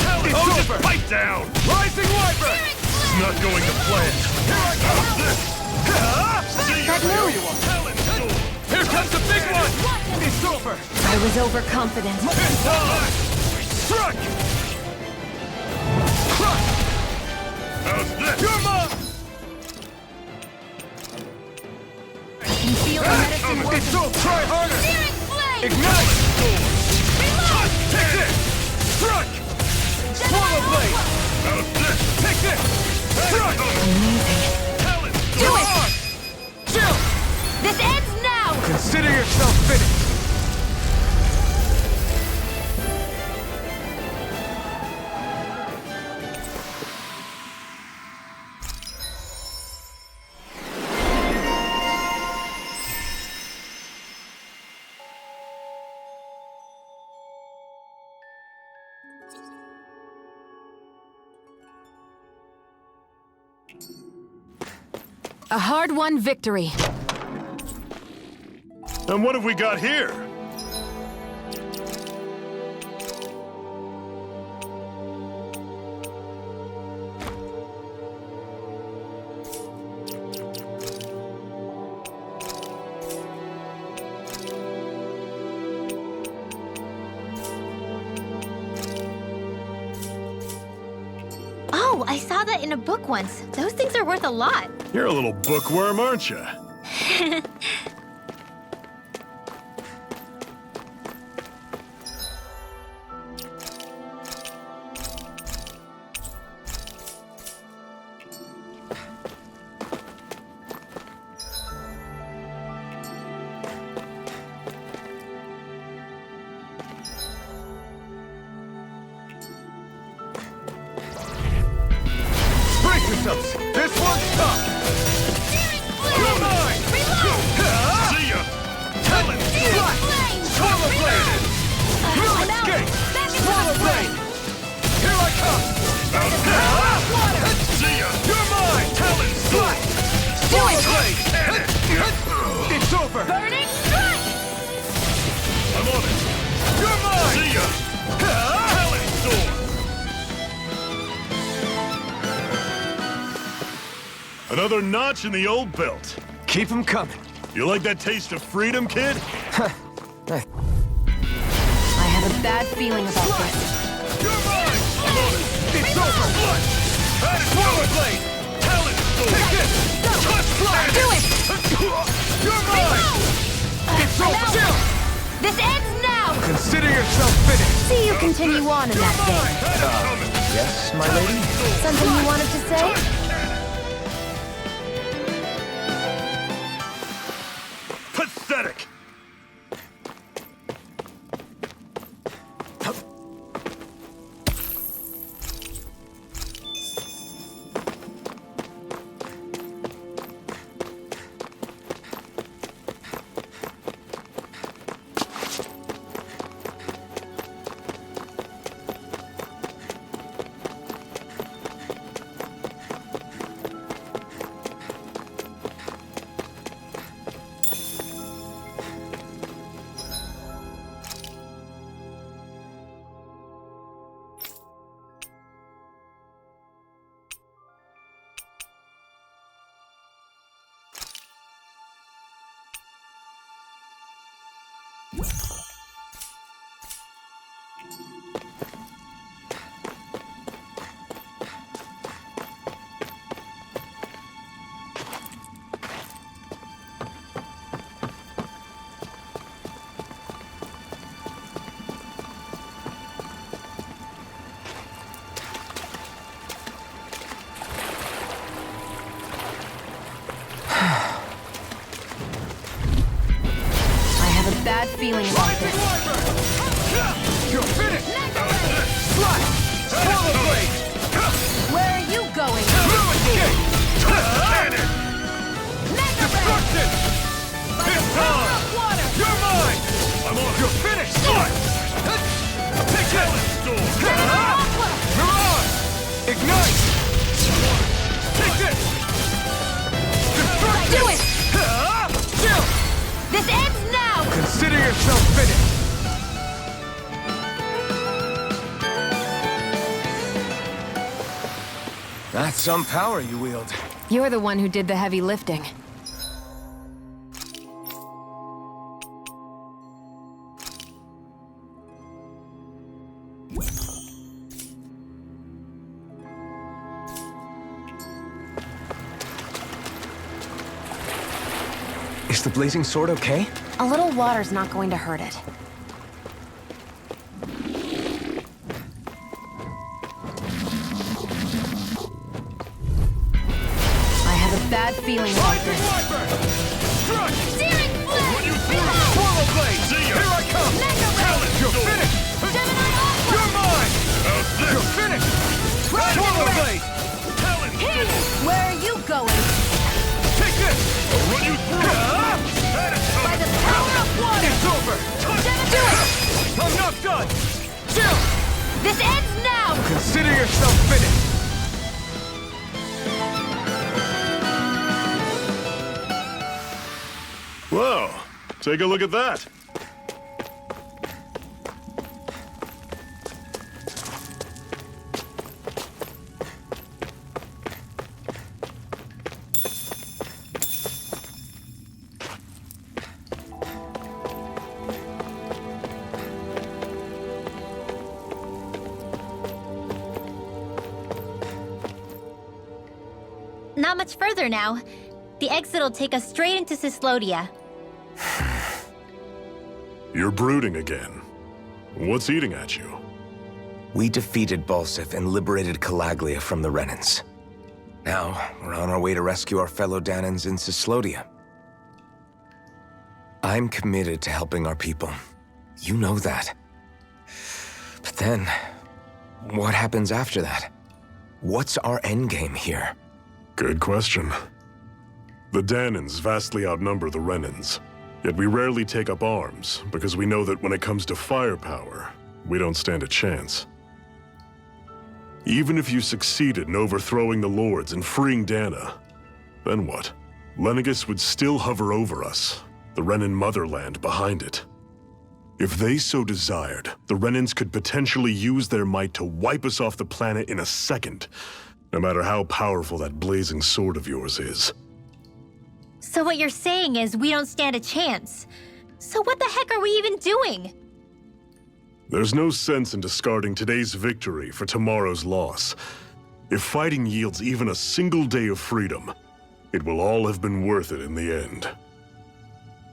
Talon It's door. over! Bite down. Rising wyvern! Searing It's Flame! not going to plan. Here I come! See ya. That move! Talon door. Here comes the big one! It's over! I was overconfident. It's on! Struck! Crush! How's this? You're mine! I can feel the medicine working. It's over! Try harder! Searing Flame! Ignite! Reload! Take this! Struck! Swallow blade! How's this? Take this! Struck! Talon Do door. it! Chill! This ends now! Consider yourself finished! A hard-won victory. And what have we got here? Oh, I saw that in a book once. Those things are worth a lot. You're a little bookworm, aren't you? yourselves! This one's tough! You're mine! See ya! Talon! Slash! Swallow blade! You'll escape! Swallow blade! Here I come! See ya! You're mine! Talon! Slash! Swallow blade! It's over! Burning strike! I'm on it! You're mine! See ya! Talon sword! Another notch in the old belt. Keep them coming. You like that taste of freedom, kid? I have a bad feeling about this. You're mine! I'm on it! It's over! Swallow blade! Talon sword! Take this! Touch blade! Do it! You're mine! It's over! Chill! This ends now! Consider yourself finished! See you continue on in that vein. Yes, my lady? Something you wanted to say? Pathetic! Bad feeling about this. You're finished! Slash! Swallow blade! Where are you going? Through escape! Destruction! It's time! You're mine! I'm on You're finished! Slash! Take it! Mirage! Ignite! Take this! Destruction! Do it! Chill! This ends now! Consider yourself finished! That's some power you wield. You're the one who did the heavy lifting. Is the blazing sword okay? A little water's not going to hurt it. I have a bad feeling about this. Strike! Searing flame! When you through! Swallow blade! See ya! Here I come! Talon You're sword! finished! Gemini Aqua! You're mine! How's this? You're finished! Swallow blade! Talon sword! Where are you going? Take this! I'll run you through! That is By coming! the power of water! It's over! Do it! I'm not done! Chill! This ends now! Consider yourself finished! Whoa, take a look at that. Not much further now. The exit'll take us straight into Cyslodia. You're brooding again. What's eating at you? We defeated Balsif and liberated Calaglia from the Renans. Now, we're on our way to rescue our fellow Danans in Cyslodia. I'm committed to helping our people. You know that. But then, what happens after that? What's our endgame here? Good question. The Danans vastly outnumber the Renans, yet we rarely take up arms because we know that when it comes to firepower, we don't stand a chance. Even if you succeeded in overthrowing the Lords and freeing Dana, then what? Lenegis would still hover over us, the Renan motherland behind it. If they so desired, the Renans could potentially use their might to wipe us off the planet in a second, no matter how powerful that blazing sword of yours is. So what you're saying is we don't stand a chance. So what the heck are we even doing? There's no sense in discarding today's victory for tomorrow's loss. If fighting yields even a single day of freedom, it will all have been worth it in the end.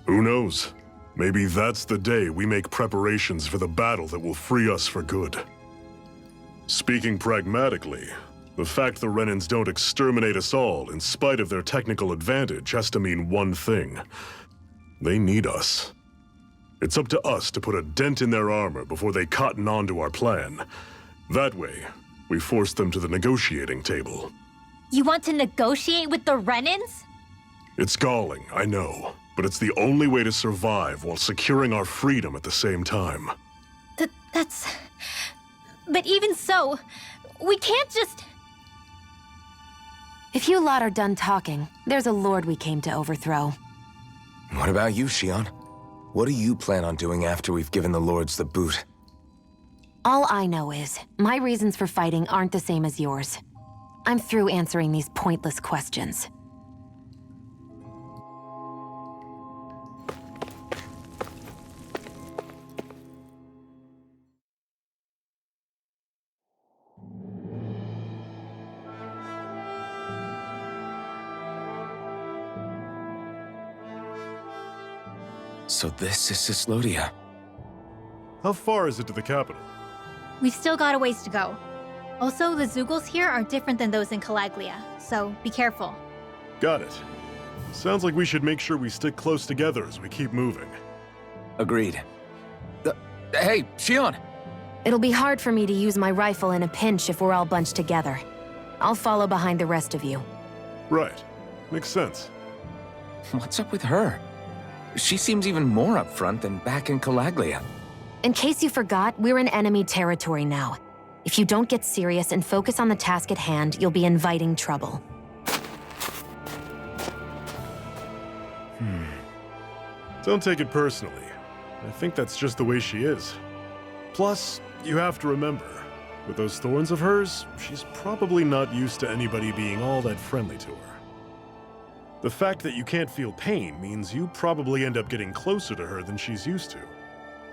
Who knows? Maybe that's the day we make preparations for the battle that will free us for good. Speaking pragmatically, the fact the Renans don't exterminate us all in spite of their technical advantage has to mean one thing. They need us. It's up to us to put a dent in their armor before they cotton on to our plan. That way, we force them to the negotiating table. You want to negotiate with the Renans? It's galling, I know, but it's the only way to survive while securing our freedom at the same time. That's... But even so, we can't just... If you lot are done talking, there's a lord we came to overthrow. What about you, Xion? What do you plan on doing after we've given the lords the boot? All I know is, my reasons for fighting aren't the same as yours. I'm through answering these pointless questions. So this is Cislodia. How far is it to the capital? We've still got a ways to go. Also, the Zeugles here are different than those in Calaglia, so be careful. Got it. Sounds like we should make sure we stick close together as we keep moving. Agreed. Hey, Xion! It'll be hard for me to use my rifle in a pinch if we're all bunched together. I'll follow behind the rest of you. Right. Makes sense. What's up with her? She seems even more upfront than back in Calaglia. In case you forgot, we're in enemy territory now. If you don't get serious and focus on the task at hand, you'll be inviting trouble. Don't take it personally. I think that's just the way she is. Plus, you have to remember, with those thorns of hers, she's probably not used to anybody being all that friendly to her. The fact that you can't feel pain means you probably end up getting closer to her than she's used to.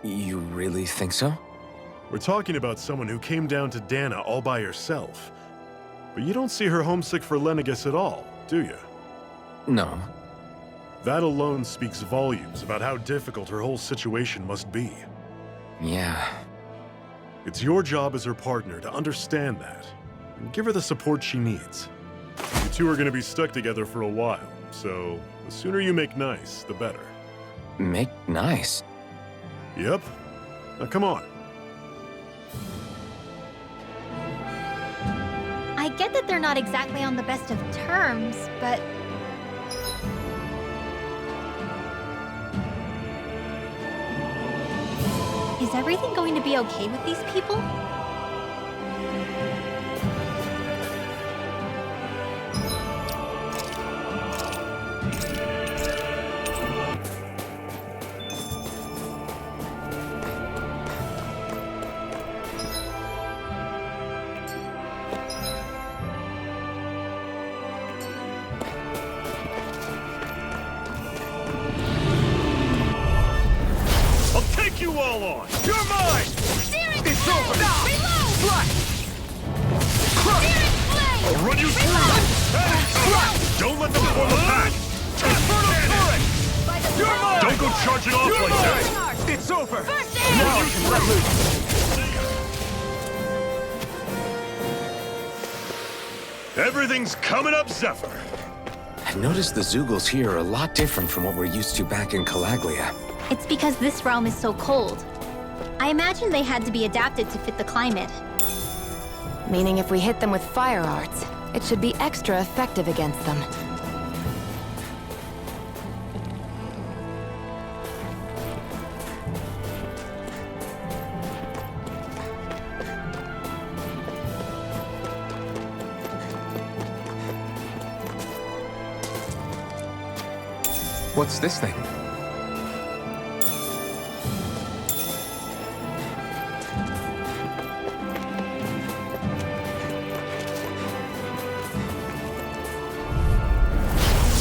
You really think so? We're talking about someone who came down to Dana all by herself. But you don't see her homesick for Lenegis at all, do you? No. That alone speaks volumes about how difficult her whole situation must be. Yeah. It's your job as her partner to understand that, and give her the support she needs. You two are going to be stuck together for a while, so the sooner you make nice, the better. Make nice? Yep. Now come on. I get that they're not exactly on the best of terms, but... Is everything going to be okay with these people? You all on! You're mine! Steering It's flame! over! Reload! Flash! Steering flame! I'll run you through! Don't let them form a pack! Inferno turret! You're mine! Don't go charging off You're like that! mine! It's over! First aid! Now I can let loose! Everything's coming up, Zephyr! I've noticed the Zeugles here are a lot different from what we're used to back in Calaglia. It's because this realm is so cold. I imagine they had to be adapted to fit the climate. Meaning if we hit them with fire arts, It should be extra effective against them. What's this thing?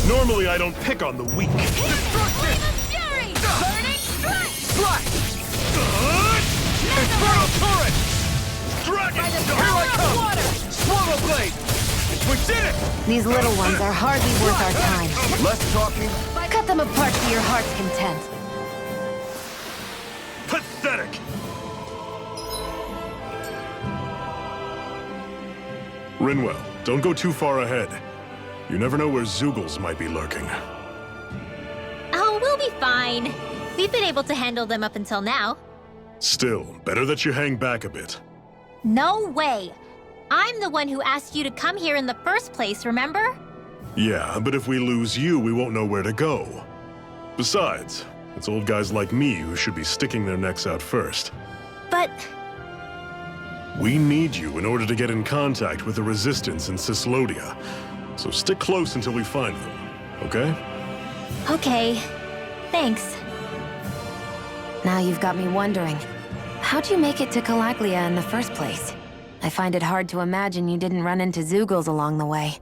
Normally, I don't pick on the weak. Destruction! Fury! Burning strike! Slash! Infernal turret! Dragon! Here I come! Swallow blade! We did it! These little ones are hardly worth our time. Less talking. Cut them apart to your heart's content. Pathetic! Rinwell, don't go too far ahead. You never know where Zeugles might be lurking. Oh, we'll be fine. We've been able to handle them up until now. Still, better that you hang back a bit. No way! I'm the one who asked you to come here in the first place, remember? Yeah, but if we lose you, we won't know where to go. Besides, it's old guys like me who should be sticking their necks out first. But We need you in order to get in contact with the Resistance in Cislodia. So stick close until we find them, okay? okay, thanks. Now you've got me wondering. How'd you make it to Calaglia in the first place? I find it hard to imagine you didn't run into Zeugles along the way.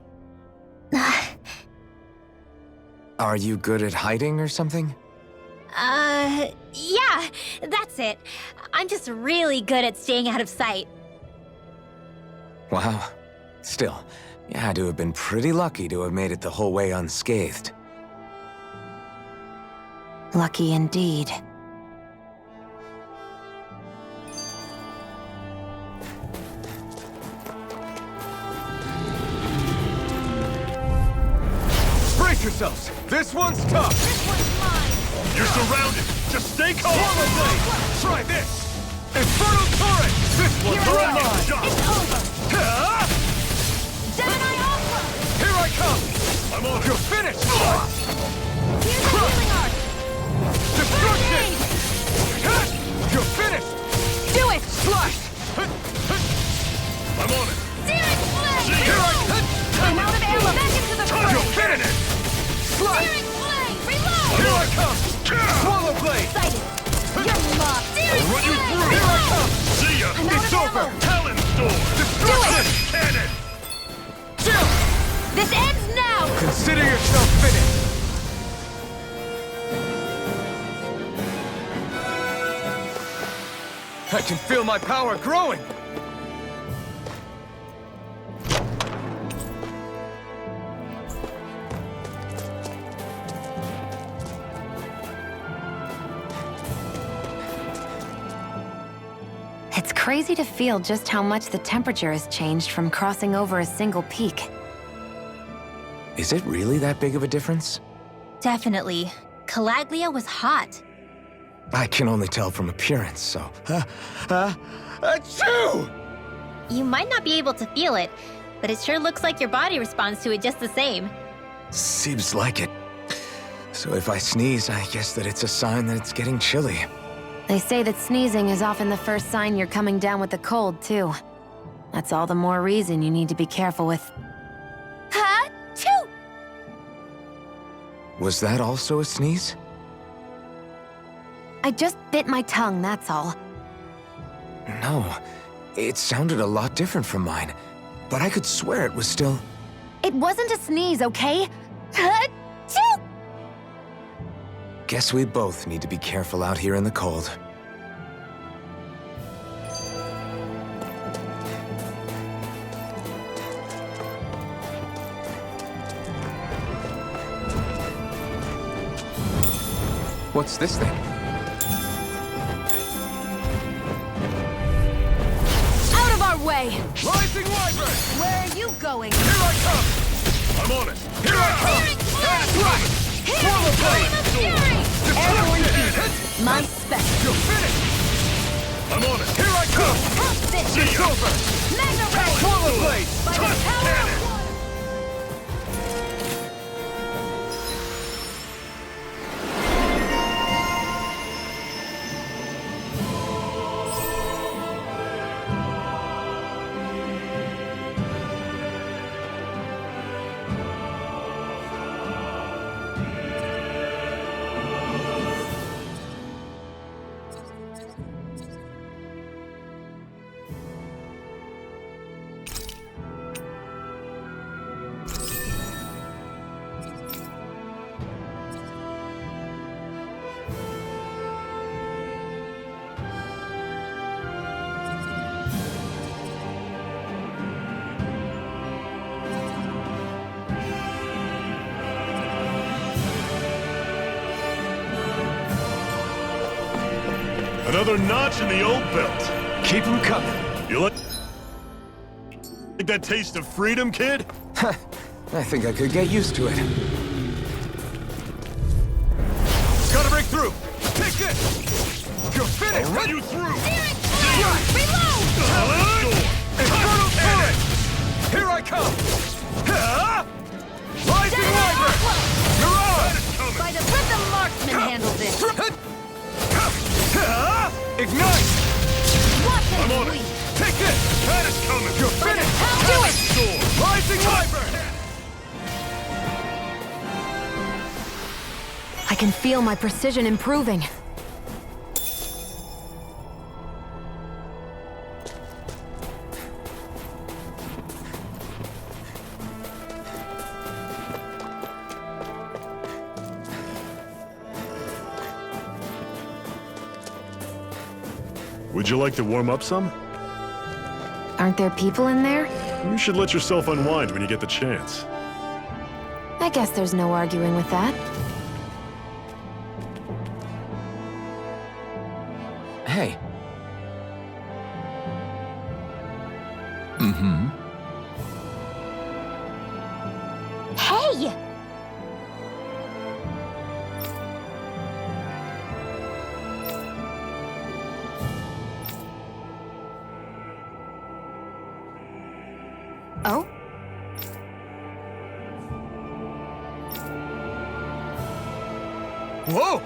Are you good at hiding or something? Yeah, that's it. I'm just really good at staying out of sight. Wow. Still, you had to have been pretty lucky to have made it the whole way unscathed. Lucky indeed. Brace yourselves! This one's tough! This one's mine! You're surrounded! Just stay calm! Swallow blade! Try this! Infernal turret! This one's Here I mine! come! It's over! Gemini Alpha! Here I come! I'm on You're finished! Here's the healing arc! Destruction! You're finished! Do it! Slash! I'm on it! Searing Flame! Here I come! I'm out of ammo! Back into the You're fray! finished! Slash! Searing Flame! Reload! Here I come! Swallow blade! Excited! You're locked! Searing Run you Flame! through! Here I come! See ya! I'm out It's of over! ammo! Talon's door! Destruction! Cannon! Chill! This ends now! Consider yourself finished! I can feel my power growing! It's crazy to feel just how much the temperature has changed from crossing over a single peak. Is it really that big of a difference? Definitely. Calaglia was hot. I can only tell from appearance, so... Achoo! You might not be able to feel it, but it sure looks like your body responds to it just the same. Seems like it. So if I sneeze, I guess that it's a sign that it's getting chilly. They say that sneezing is often the first sign you're coming down with the cold, too. That's all the more reason you need to be careful with... Ha-choo! Was that also a sneeze? I just bit my tongue, that's all. No. It sounded a lot different from mine. But I could swear it was still... It wasn't a sneeze, okay? Ha-choo! Guess we both need to be careful out here in the cold. What's this thing? Out of our way! Rising Wyvern! Where are you going? Here I come! I'm on it! Here I come! Slash! Swallow blade! Destruction! My spec. You're finished! I'm on it! Here I come! This It's over! Mega Ray! Swallow blade! By the power of one! Another notch in the old belt. Keep them coming. You like that taste of freedom, kid? I think I could get used to it. Gotta break through! Take this! You're finished! I'll run you through! Infernal Torrent! Here I come! Rising Viper! Mirage! By the rhythm marksman handles it. Ignite! Watch I'm him on it. bleed. Take this! That is coming! You're finished! Do it! Rising Viper! I can feel my precision improving. Would you like to warm up some? Aren't there people in there? You should let yourself unwind when you get the chance. I guess there's no arguing with that. Hey. Mm-hmm. Hey! Oh? Whoa!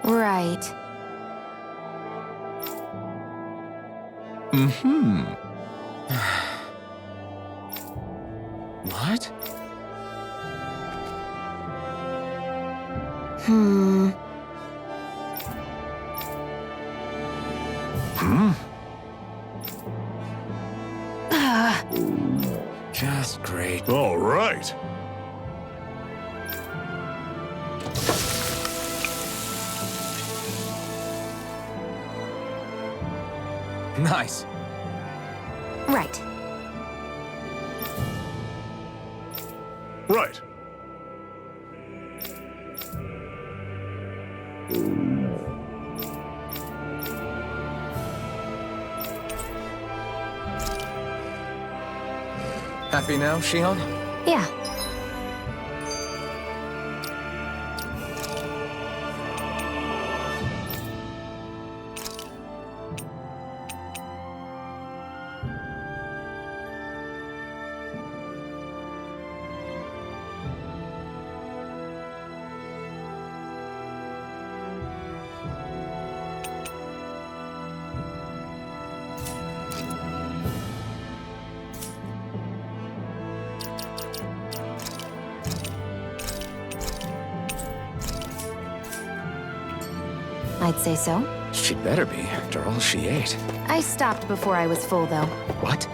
Right. Mm-hmm. What? Hmm. Just great. All right. Nice. Right. Right. Happy now, Shion? Yeah. I'd say so. She'd better be, after all she ate. I stopped before I was full, though. What?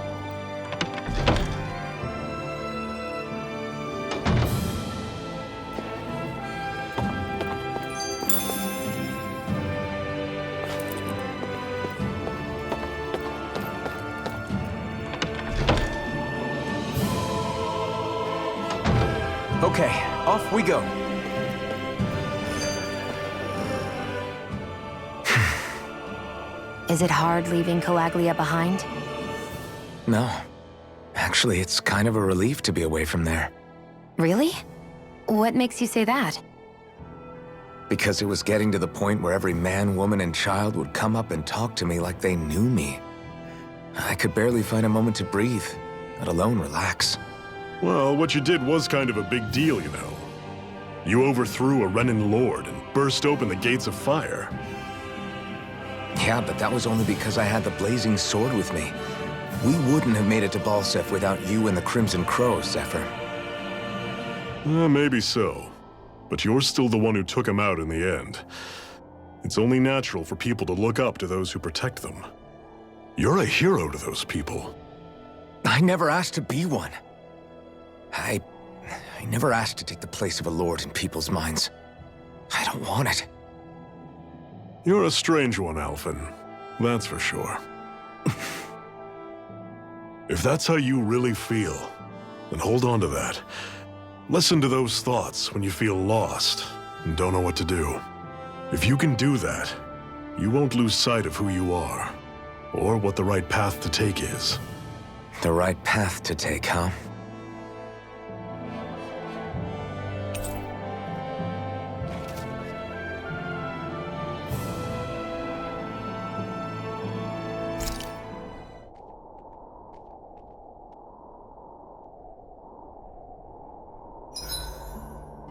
Okay, off we go. Is it hard leaving Calaglia behind? No. Actually, it's kind of a relief to be away from there. Really? What makes you say that? Because it was getting to the point where every man, woman, and child would come up and talk to me like they knew me. I could barely find a moment to breathe, let alone relax. Well, what you did was kind of a big deal, you know. You overthrew a Renin lord and burst open the gates of fire. Yeah, but that was only because I had the blazing sword with me. We wouldn't have made it to Balsef without you and the Crimson Crows, Zephyr. Maybe so. But you're still the one who took him out in the end. It's only natural for people to look up to those who protect them. You're a hero to those people. I never asked to be one. I never asked to take the place of a lord in people's minds. I don't want it. You're a strange one, Alphen. That's for sure. If that's how you really feel, then hold on to that. Listen to those thoughts when you feel lost and don't know what to do. If you can do that, you won't lose sight of who you are, or what the right path to take is. The right path to take, huh?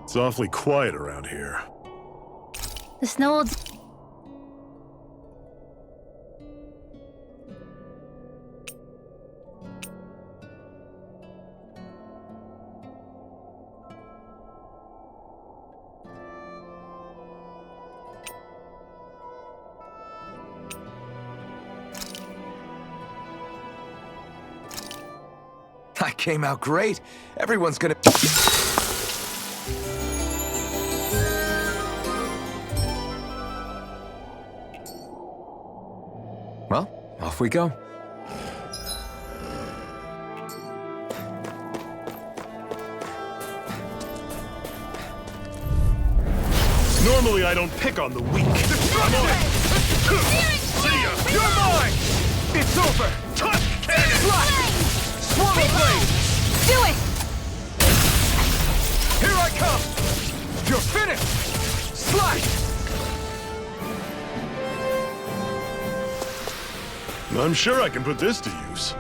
It's awfully quiet around here. The snow will... I came out great. Everyone's gonna... Well, off we go. Normally I don't pick on the weak. Come on! See ya! You're mine! It's over! Touch cannon! Flash! Swallow blade! Do it! Here I come! You're finished! Slash! I'm sure I can put this to use.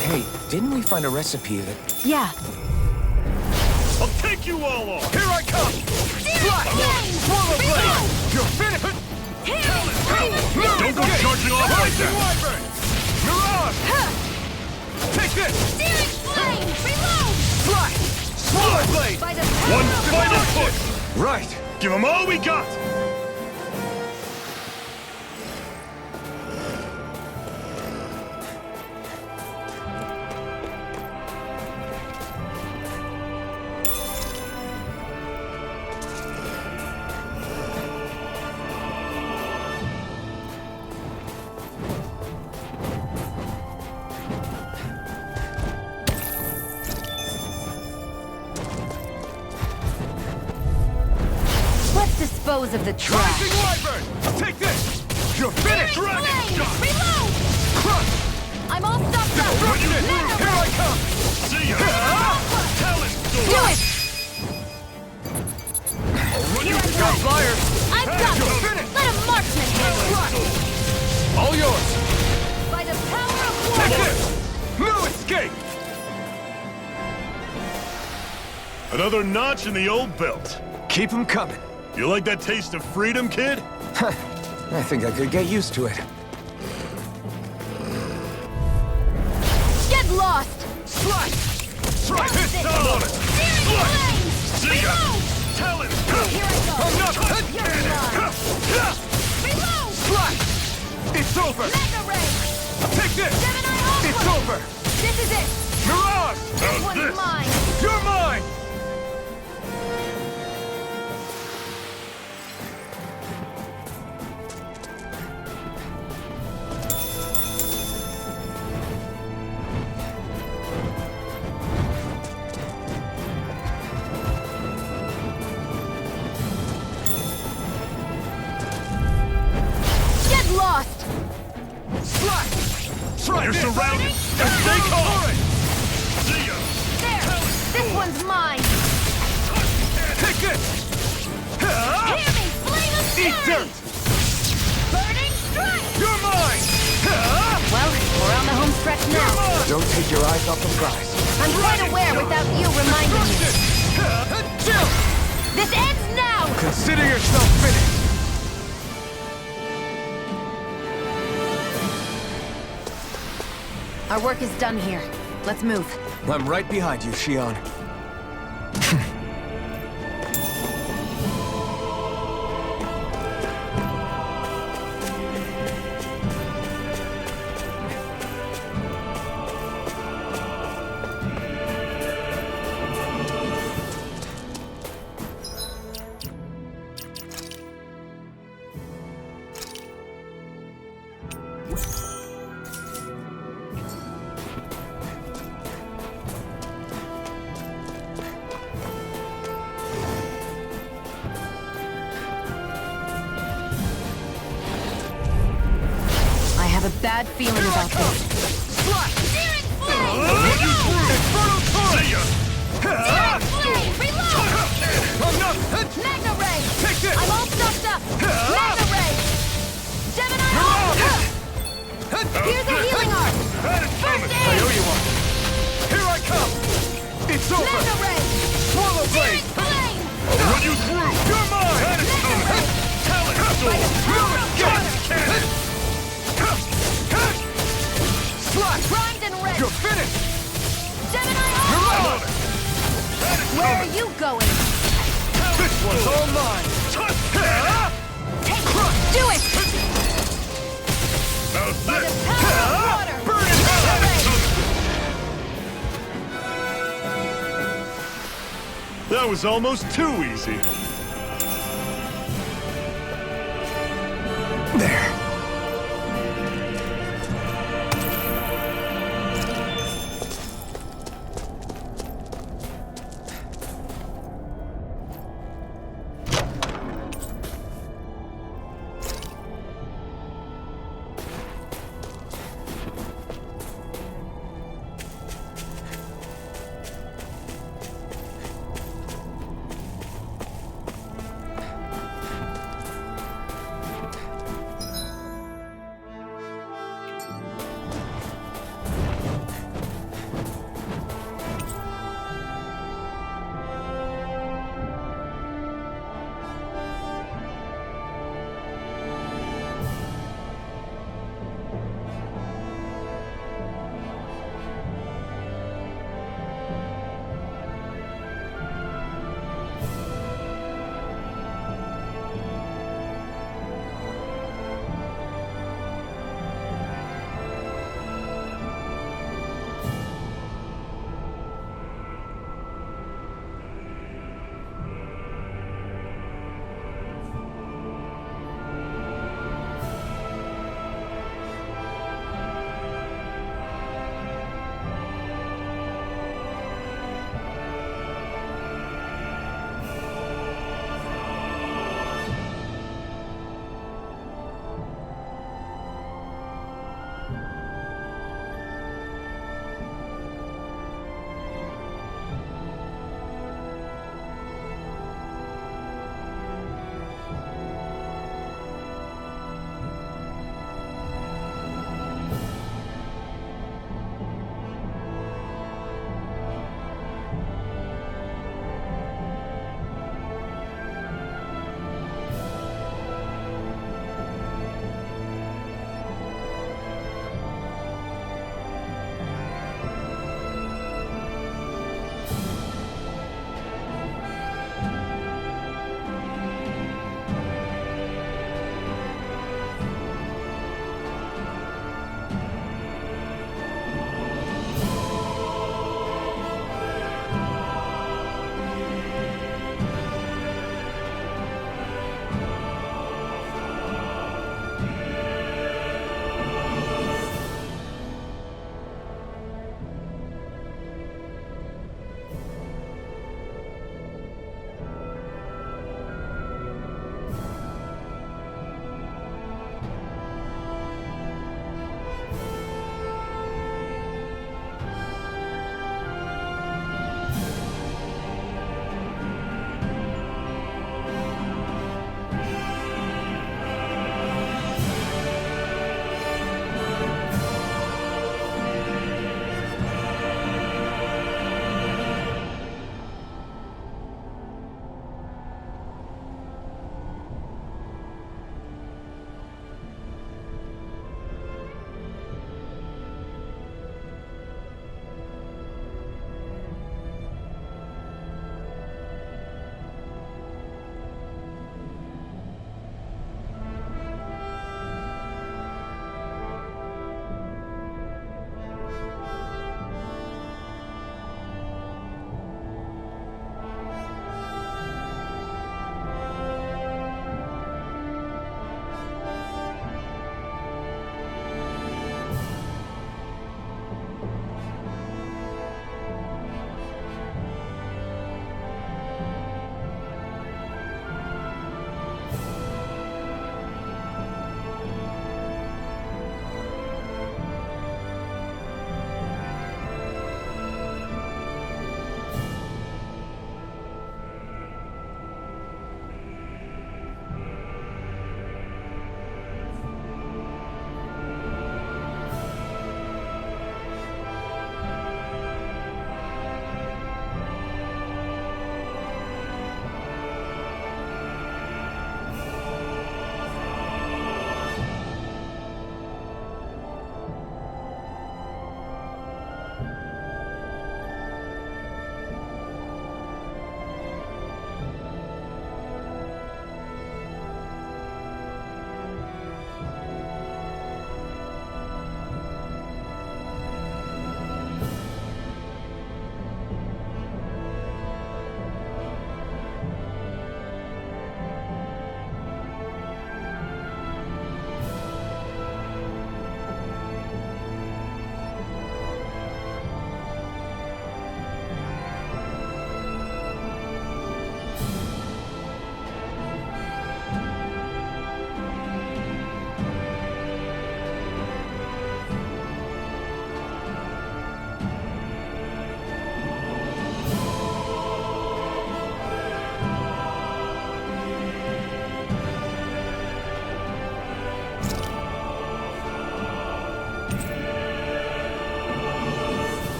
Hey, didn't we find a recipe that... Yeah. I'll take you all on! Here I come! Slash! Swallow blade! You're finished! Don't go charging off like that! Wyvern! Mirage! Take this! Searing flame! Reload! Slash! Swallow blade! By the One final push! Right! Give them all we got! Dispose of the trash. Rising Wyvern! Take this! You're finished! Dragon shot! Reload! Crush! I'm all stopped up! Destruction! Here I come! See ya! Talent Do sword! it! Got flyers! I've got You're this! finished! Let a marksman handle it! Slash! All yours! By the power of Take war! this! No escape! Another notch in the old belt. Keep them coming. You like that taste of freedom, kid? I think I could get used to it. Get lost! Slice! Try this it. time on it! Flames! See ya! Reload! Talon! Here I go! I'm not... You're mine! Reload! Slice! It's over! Mega Ray! Take this! Gemini Aqua! It's over! This is it! Mirage! This one's mine! You're mine! Get lost! Slice! Try You're this! surrounded! Now stay calm! See ya! There! This one's mine! Take this! Hear me! Flame of Eat fury! dirt! Burning strike! You're mine! Well, we're on the home stretch You're now. mine! Don't take your eyes off the prize. I'm quite aware without you reminding Crush me. it! Chill! This ends now! Consider yourself finished! Our work is done here. Let's move. I'm right behind you, Shion. I have a bad feeling about this. Slice! Searing flame! Infernal torrent! See ya! Searing flame! Reload! I'm not... Mega Ray! Take this! I'm all stuffed up! Mega Ray! Gemini Aqua! Here's a healing arc! First I aid! owe you one. Here I come! It's over! Mega Ray! Swallow Searing blade! flame! I'll run you through! You're mine! Mega Ray! Talon By the sword! power of water! Slice! Primed and ready! You're finished! Gemini You're Aqua! on it! Where are you going? This one's all mine! Take it! Do it! How's By the this? power of water! Burn it! Mega Ray! That was almost too easy. There.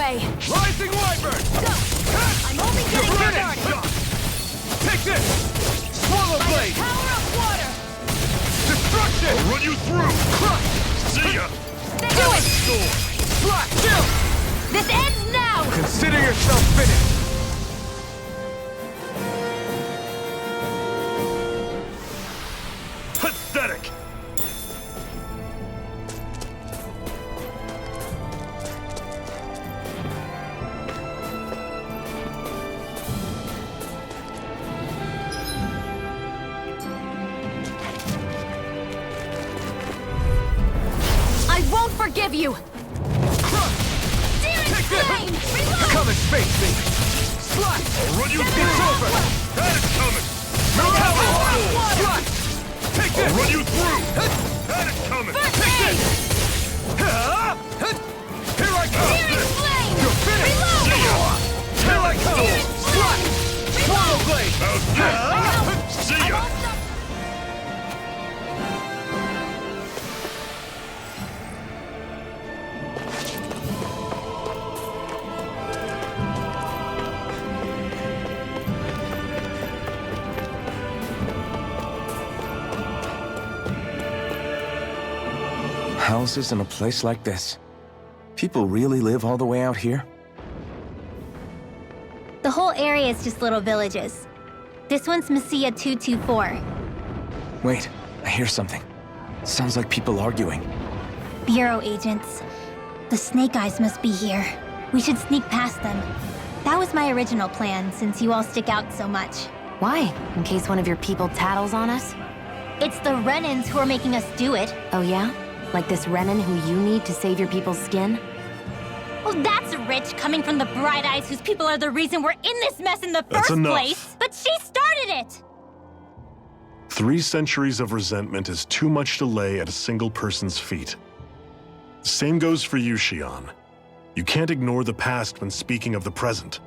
way. Rising Wyvern! I'm only getting Ready! started. Take this! Swallow Blade! Power of water. Destruction! I'll run you through! Crush! See ya! Do it. Slash! Chill! This ends now. Consider yourself finished! Pathetic! I won't forgive you. Take this! Come and face me! Slash! I'll run you It's through! over! That is coming! Slash! Take this! I'll run you through! That is coming! Take this! Here I come! You're finished! Here I come! Slash! Swallow Blade! See ya! Houses in a place like this. People really live all the way out here? The whole area is just little villages. This one's Messia 224. Wait, I hear something. Sounds like people arguing. Bureau agents. The Snake Eyes must be here. We should sneak past them. That was my original plan, since you all stick out so much. Why? In case one of your people tattles on us? It's the Renans who are making us do it. Oh yeah? Like this Renan who you need to save your people's skin? Well, that's rich coming from the Bright Eyes whose people are the reason we're in this mess in the That's first enough. place. But she started it! 3 centuries of resentment is too much to lay at a single person's feet. Same goes for you, Xian. You can't ignore the past when speaking of the present.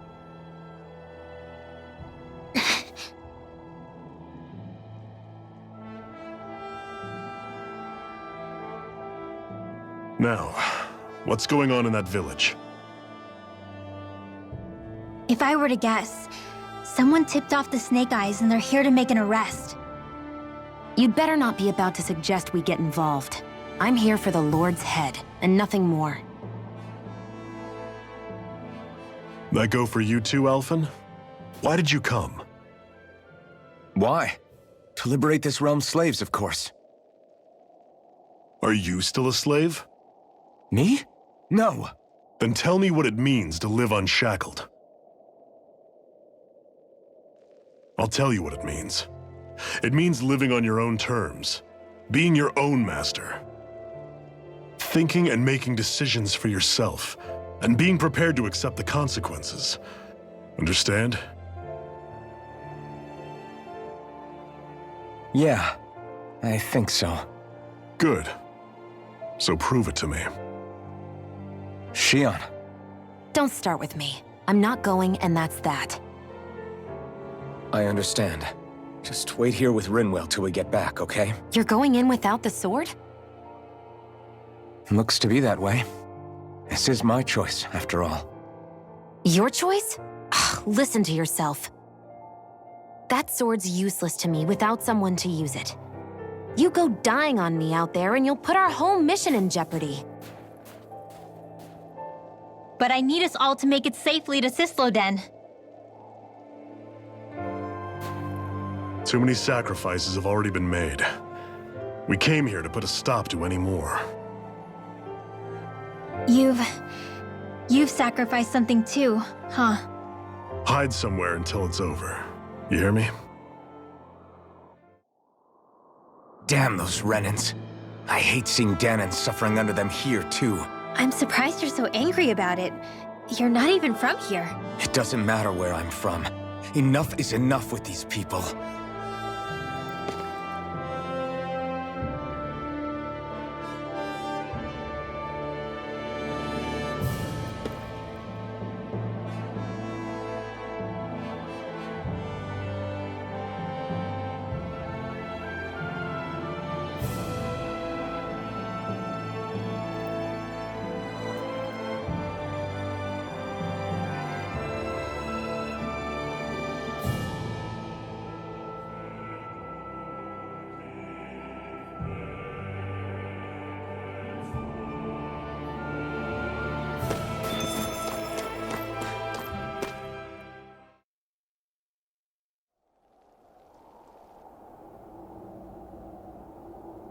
Now, what's going on in that village? If I were to guess, someone tipped off the Snake Eyes and they're here to make an arrest. You'd better not be about to suggest we get involved. I'm here for the Lord's head, and nothing more. That go for you too, Alphen? Why did you come? Why? To liberate this realm's slaves, of course. Are you still a slave? Me? No. Then tell me what it means to live unshackled. I'll tell you what it means. It means living on your own terms, being your own master, thinking and making decisions for yourself, and being prepared to accept the consequences. Understand? Yeah, I think so. Good. So prove it to me. Xian. Don't start with me. I'm not going, and that's that. I understand. Just wait here with Rinwell till we get back, okay? You're going in without the sword? Looks to be that way. This is my choice, after all. Your choice? Ugh, listen to yourself. That sword's useless to me without someone to use it. You go dying on me out there and you'll put our whole mission in jeopardy. But I need us all to make it safely to Sisloden. Too many sacrifices have already been made. We came here to put a stop to any more. You've sacrificed something too, huh? Hide somewhere until it's over. You hear me? Damn those Renans. I hate seeing Danon suffering under them here, too. I'm surprised you're so angry about it. You're not even from here. It doesn't matter where I'm from. Enough is enough with these people.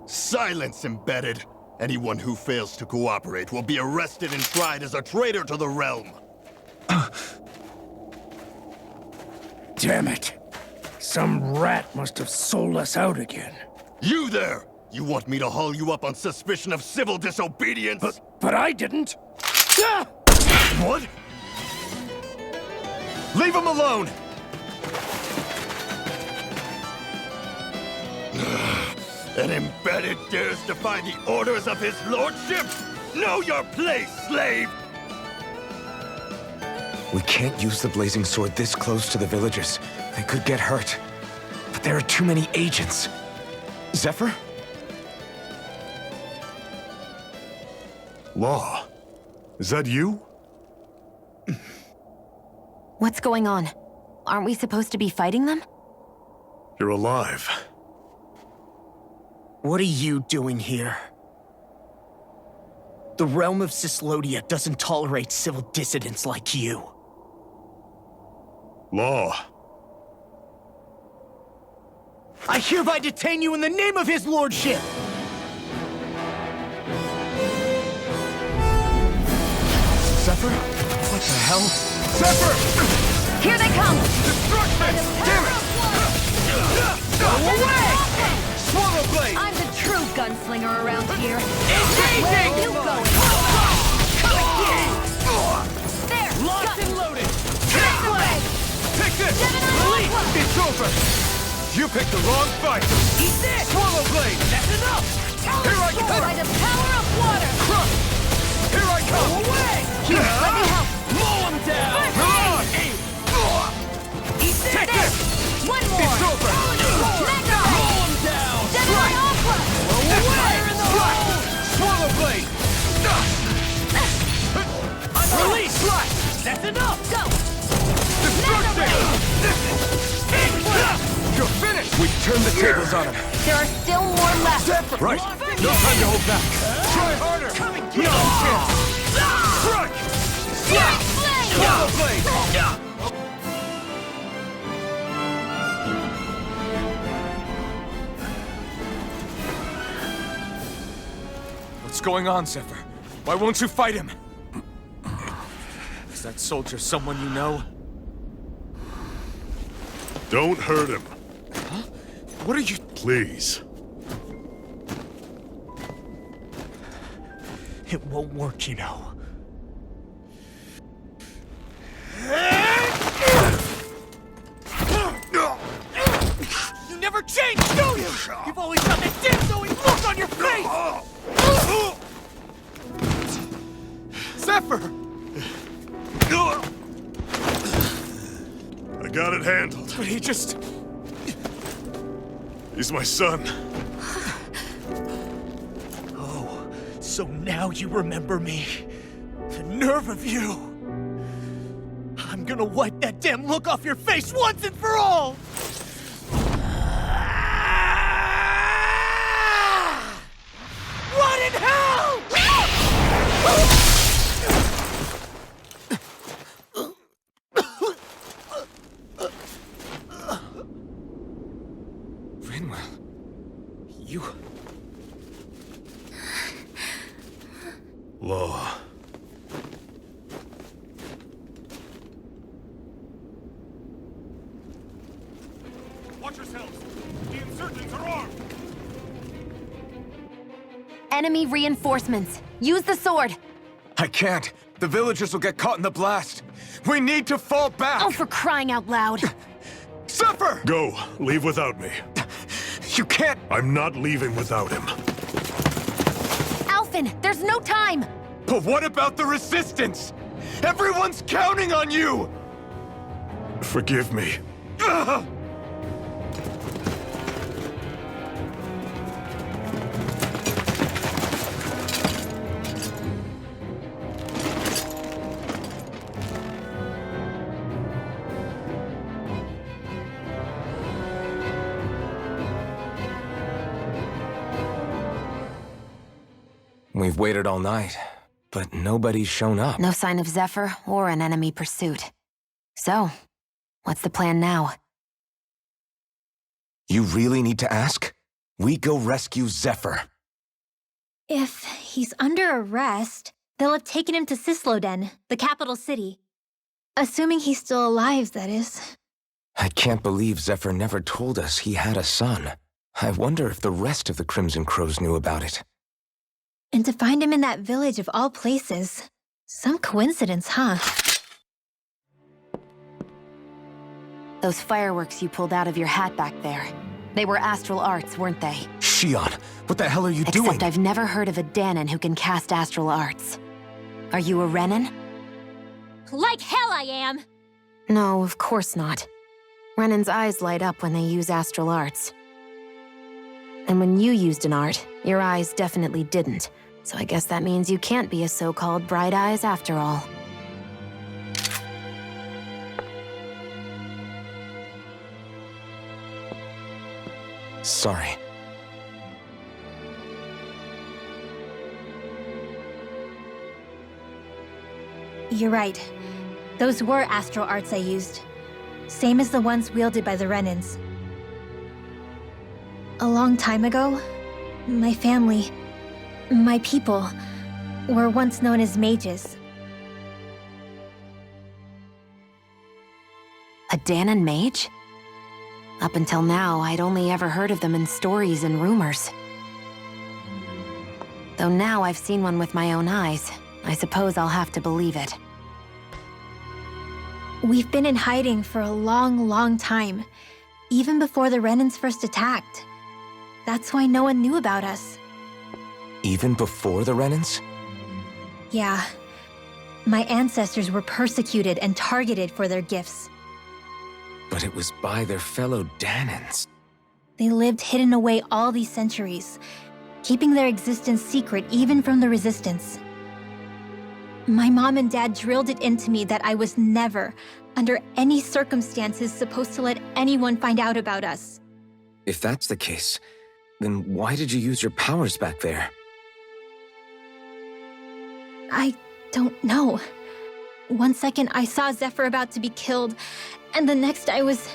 Silence, embedded. Anyone who fails to cooperate will be arrested and tried as a traitor to the realm. Damn it. Some rat must have sold us out again. You there! You want me to haul you up on suspicion of civil disobedience? But I didn't. Ah! What? Leave him alone! An embedded dares defy the orders of his lordship? Know your place, slave! We can't use the blazing sword this close to the villagers. They could get hurt. But there are too many agents. Zephyr? Law, is that you? What's going on? Aren't we supposed to be fighting them? You're alive. What are you doing here? The realm of Cyslodia doesn't tolerate civil dissidents like you. Law. I hereby detain you in the name of his lordship! Zephyr? What the hell? Zephyr! Here they come! Destruction! Damn it! Go away! Swallow blade! I'm the true gunslinger around here. Engaging! Where are you going? Coming here! There! Locked got and it. loaded! This way! Take this! Gemini Release! Aqua! It's over! You picked the wrong fight! Eat this! Swallow blade! That's enough! Here I come! By the power of water! Crush! Here I come! Go away! Here, let me help. Mow him down! First Run! Eat this! Take this! One more! It's over! Mega! Mow him down! Gemini Aqua! Fire in the hole! Swallow blade! Release! That's enough! Go! Destruction! You're finished! We've turned the tables on him. There are still more left. Right. No time to hold back. Try harder! No chance! Strike! Strike flame! Swallow blade! What's going on, Zephyr? Why won't you fight him? Is that soldier someone you know? Don't hurt him. Huh? What are you... Please. It won't work, you know. You never change, do you? You've always got that damn knowing look on your face! Zephyr! I got it handled. But he just... He's my son. Oh, so now you remember me. The nerve of you! I'm gonna wipe that damn look off your face once and for all! What in hell?! Rinwell... You... Law. Watch yourselves! The insurgents are armed! Enemy reinforcements. Use the sword. I can't. The villagers will get caught in the blast. We need to fall back! Oh, for crying out loud. Zephyr! Go. Leave without me. You can't... I'm not leaving without him. Alphen, there's no time. But what about the resistance? Everyone's counting on you! Forgive me. Ugh! We've waited all night, but nobody's shown up. No sign of Zephyr or an enemy pursuit. So, what's the plan now? You really need to ask? We go rescue Zephyr. If he's under arrest, they'll have taken him to Cisloden, the capital city. Assuming he's still alive, that is. I can't believe Zephyr never told us he had a son. I wonder if the rest of the Crimson Crows knew about it. And to find him in that village of all places. Some coincidence, huh? Those fireworks you pulled out of your hat back there. They were astral arts, weren't they? Shion, what the hell are you doing? Except I've never heard of a Danon who can cast astral arts. Are you a Renin? Like hell I am! No, of course not. Renin's eyes light up when they use astral arts. And when you used an art, your eyes definitely didn't. So I guess that means you can't be a so-called bright eyes after all. Sorry. You're right. Those were astral arts I used. Same as the ones wielded by the Renins. A long time ago, my family, my people, were once known as mages. A Danon mage? Up until now, I'd only ever heard of them in stories and rumors. Though now I've seen one with my own eyes, I suppose I'll have to believe it. We've been in hiding for a long, long time, even before the Renins first attacked. That's why no one knew about us. Even before the Renins? Yeah. My ancestors were persecuted and targeted for their gifts. But it was by their fellow Danons. They lived hidden away all these centuries, keeping their existence secret even from the Resistance. My mom and dad drilled it into me that I was never, under any circumstances, supposed to let anyone find out about us. If that's the case, then why did you use your powers back there? I don't know. One second I saw Zephyr about to be killed, and the next I was...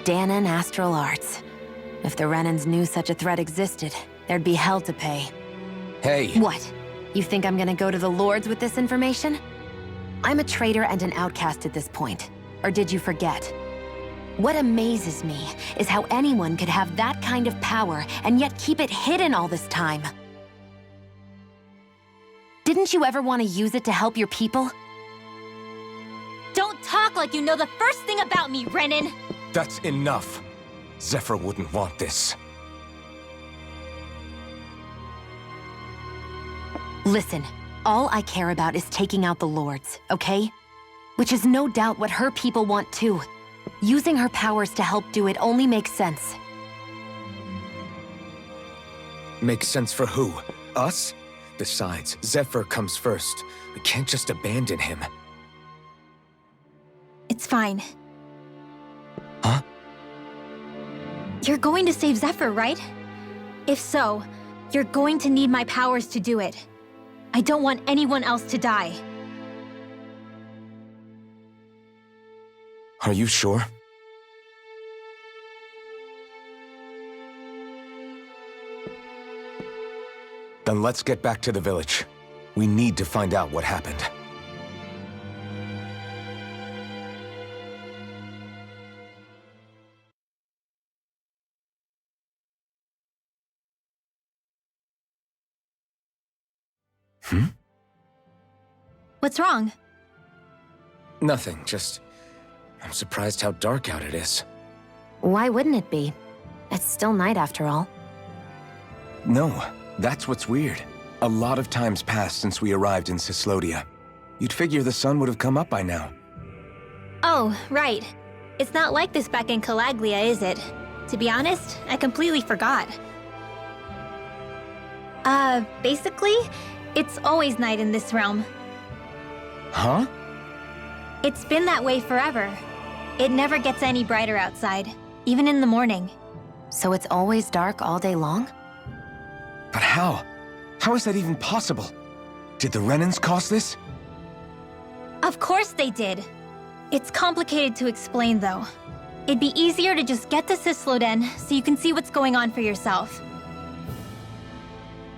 Danon astral arts. If the Renins knew such a threat existed, there'd be hell to pay. Hey! What? You think I'm gonna go to the Lords with this information? I'm a traitor and an outcast at this point. Or did you forget? What amazes me is how anyone could have that kind of power and yet keep it hidden all this time. Didn't you ever want to use it to help your people? Don't talk like you know the first thing about me, Renin! That's enough. Zephyr wouldn't want this. Listen, all I care about is taking out the Lords, okay? Which is no doubt what her people want too. Using her powers to help do it only makes sense. Makes sense for who? Us? Besides, Zephyr comes first. We can't just abandon him. It's fine. Huh? You're going to save Zephyr, right? If so, you're going to need my powers to do it. I don't want anyone else to die. Are you sure? Then let's get back to the village. We need to find out what happened. What's wrong? Nothing, just... I'm surprised how dark out it is. Why wouldn't it be? It's still night after all. No, that's what's weird. A lot of time's passed since we arrived in Cislodia. You'd figure the sun would have come up by now. Oh, right. It's not like this back in Calaglia, is it? To be honest, I completely forgot. Basically, it's always night in this realm. Huh? It's been that way forever. It never gets any brighter outside, even in the morning. So it's always dark all day long? But how? How is that even possible? Did the Renans cause this? Of course they did. It's complicated to explain, though. It'd be easier to just get to Sisloden so you can see what's going on for yourself.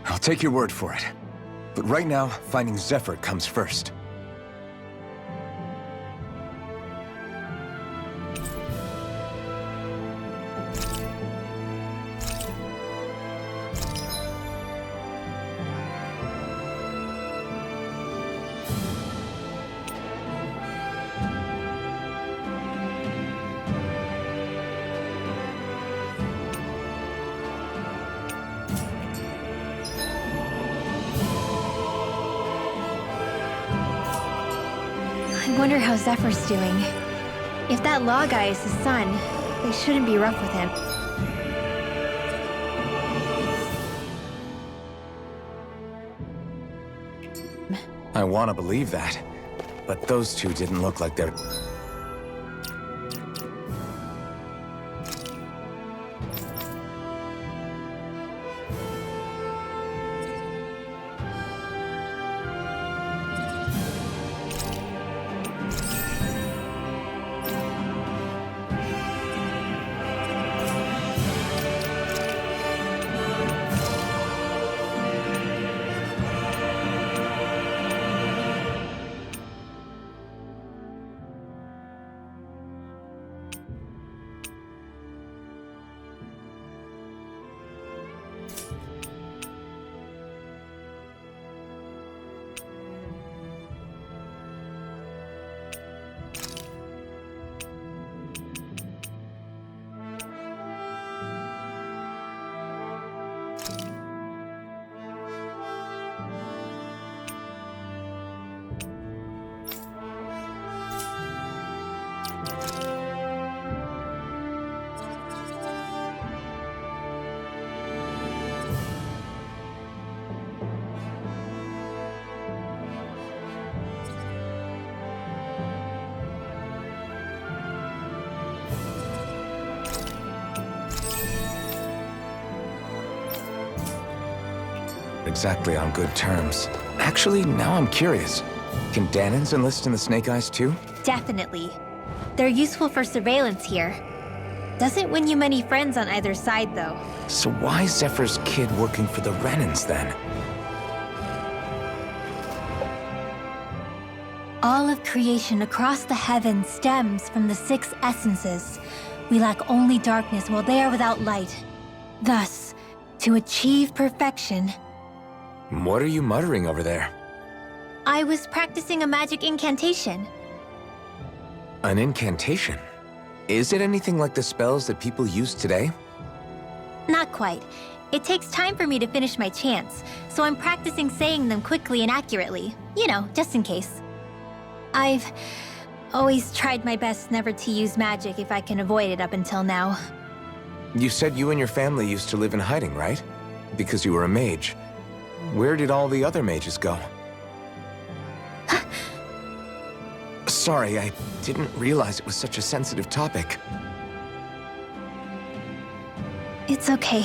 I'll take your word for it. But right now, finding Zephyr comes first. I wonder how Zephyr's doing. If that law guy is his son, they shouldn't be rough with him. I want to believe that, but those two didn't look like they're... exactly on good terms. Actually, now I'm curious. Can Danans enlist in the Snake Eyes too? Definitely. They're useful for surveillance here. Doesn't win you many friends on either side, though. So why is Zephyr's kid working for the Renans then? All of creation across the heavens stems from the 6 essences. We lack only darkness while they are without light. Thus, to achieve perfection... What are you muttering over there? I was practicing a magic incantation. An incantation? Is it anything like the spells that people use today? Not quite. It takes time for me to finish my chants, so I'm practicing saying them quickly and accurately. You know, just in case. I've always tried my best never to use magic if I can avoid it up until now. You said you and your family used to live in hiding, right? Because you were a mage. Where did all the other mages go? Sorry, I didn't realize it was such a sensitive topic. It's okay.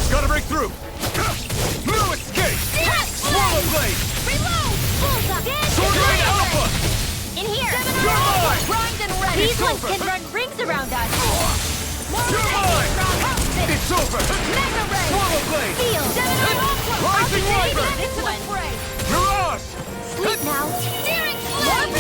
Gotta break through! No escape! Swallow blade! Reload! Bullseye! Sword rain alpha! In here! You're mine! Primed and ready! These ones can run rings around us! You're mine! It's over! Mega ray! Swallow blade! Steel! Rising Wyvern! Into the fray! Mirage! Sleep now! Steering flame!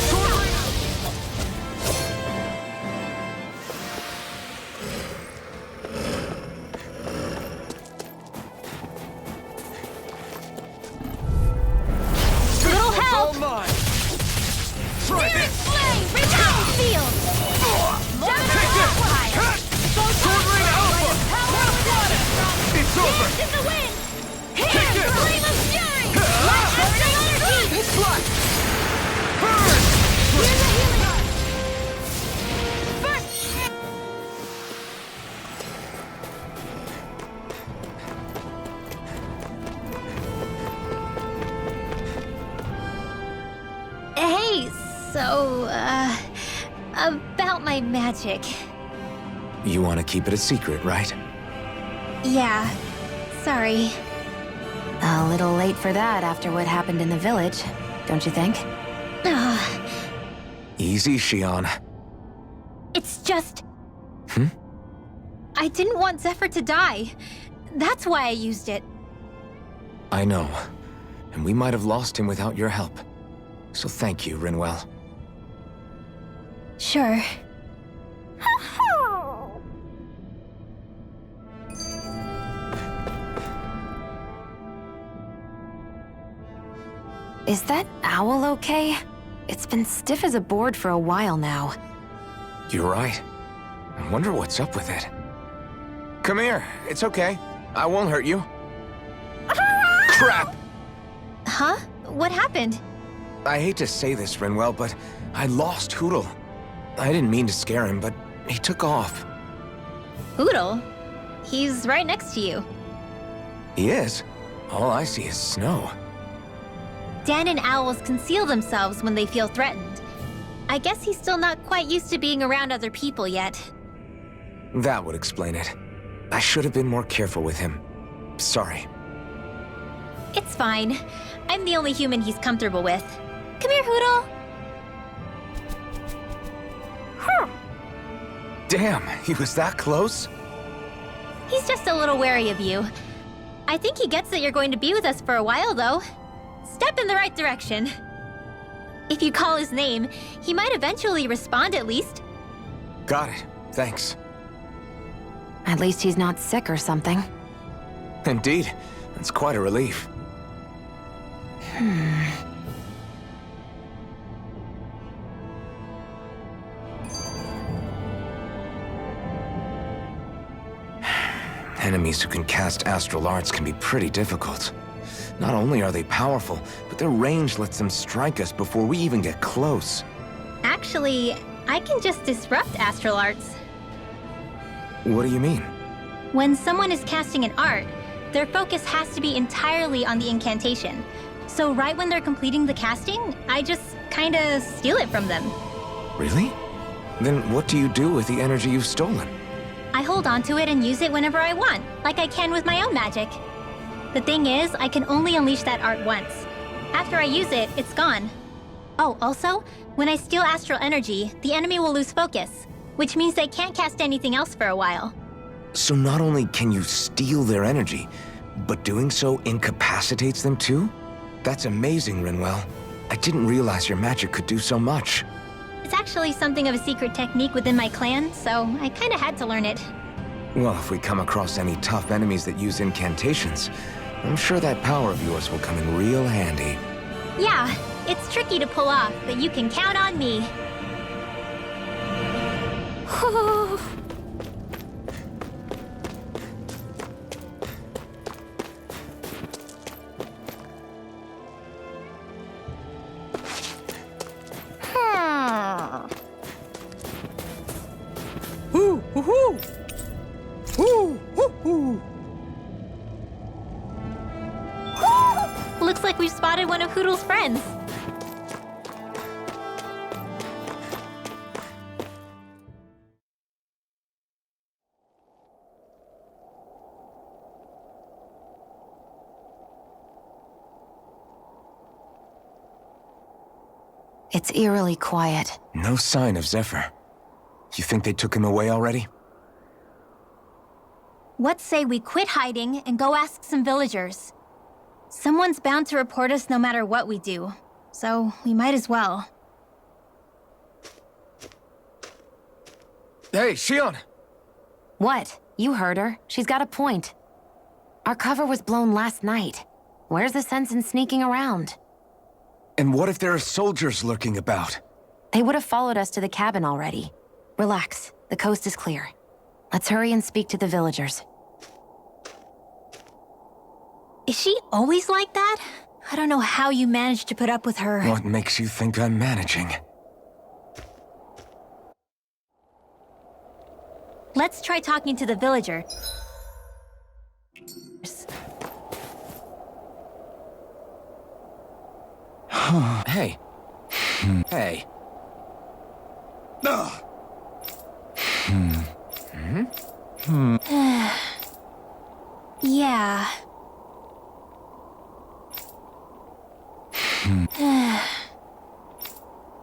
Little help! All mine! Try Steering this! flame! Return field! Take this! Sword rain alpha! It's over! In the wind! Here! Take this! Flame of fury! Let's energy! Slot! Burn! Here's the healing arm! First! So, about my magic. You want to keep it a secret, right? Yeah, sorry. A little late for that after what happened in the village, don't you think? Easy, Shion. It's just... Hmm? I didn't want Zephyr to die. That's why I used it. I know. And we might have lost him without your help. So thank you, Rinwell. Sure. Is that owl okay? It's been stiff as a board for a while now. You're right. I wonder what's up with it. Come here. It's okay. I won't hurt you. Crap! Huh? What happened? I hate to say this, Rinwell, but I lost Hootle. I didn't mean to scare him, but he took off. Hootle? He's right next to you. He is? All I see is snow. Dan and owls conceal themselves when they feel threatened. I guess he's still not quite used to being around other people yet. That would explain it. I should have been more careful with him. Sorry. It's fine. I'm the only human he's comfortable with. Come here, Hootle. Damn, he was that close? He's just a little wary of you. I think he gets that you're going to be with us for a while, though. Step in the right direction. If you call his name, he might eventually respond at least. Got it. Thanks. At least he's not sick or something. Indeed. That's quite a relief. Enemies who can cast astral arts can be pretty difficult. Not only are they powerful, but their range lets them strike us before we even get close. Actually, I can just disrupt astral arts. What do you mean? When someone is casting an art, their focus has to be entirely on the incantation. So right when they're completing the casting, I just kinda steal it from them. Really? Then what do you do with the energy you've stolen? I hold on to it and use it whenever I want, like I can with my own magic. The thing is, I can only unleash that art once. After I use it, it's gone. Oh, also, when I steal astral energy, the enemy will lose focus, which means they can't cast anything else for a while. So not only can you steal their energy, but doing so incapacitates them too? That's amazing, Rinwell. I didn't realize your magic could do so much. It's actually something of a secret technique within my clan, so I kinda had to learn it. Well, if we come across any tough enemies that use incantations, I'm sure that power of yours will come in real handy. Yeah, it's tricky to pull off, but you can count on me. Looks like we've spotted one of Hootle's friends. It's eerily quiet. No sign of Zephyr. You think they took him away already? What say we quit hiding and go ask some villagers? Someone's bound to report us no matter what we do, so we might as well. Hey, Shion! What? You heard her. She's got a point. Our cover was blown last night. Where's the sense in sneaking around? And what if there are soldiers lurking about? They would have followed us to the cabin already. Relax. The coast is clear. Let's hurry and speak to the villagers. Is she always like that? I don't know how you managed to put up with her. What makes you think I'm managing? Let's try talking to the villager. Hey. Hey. Yeah.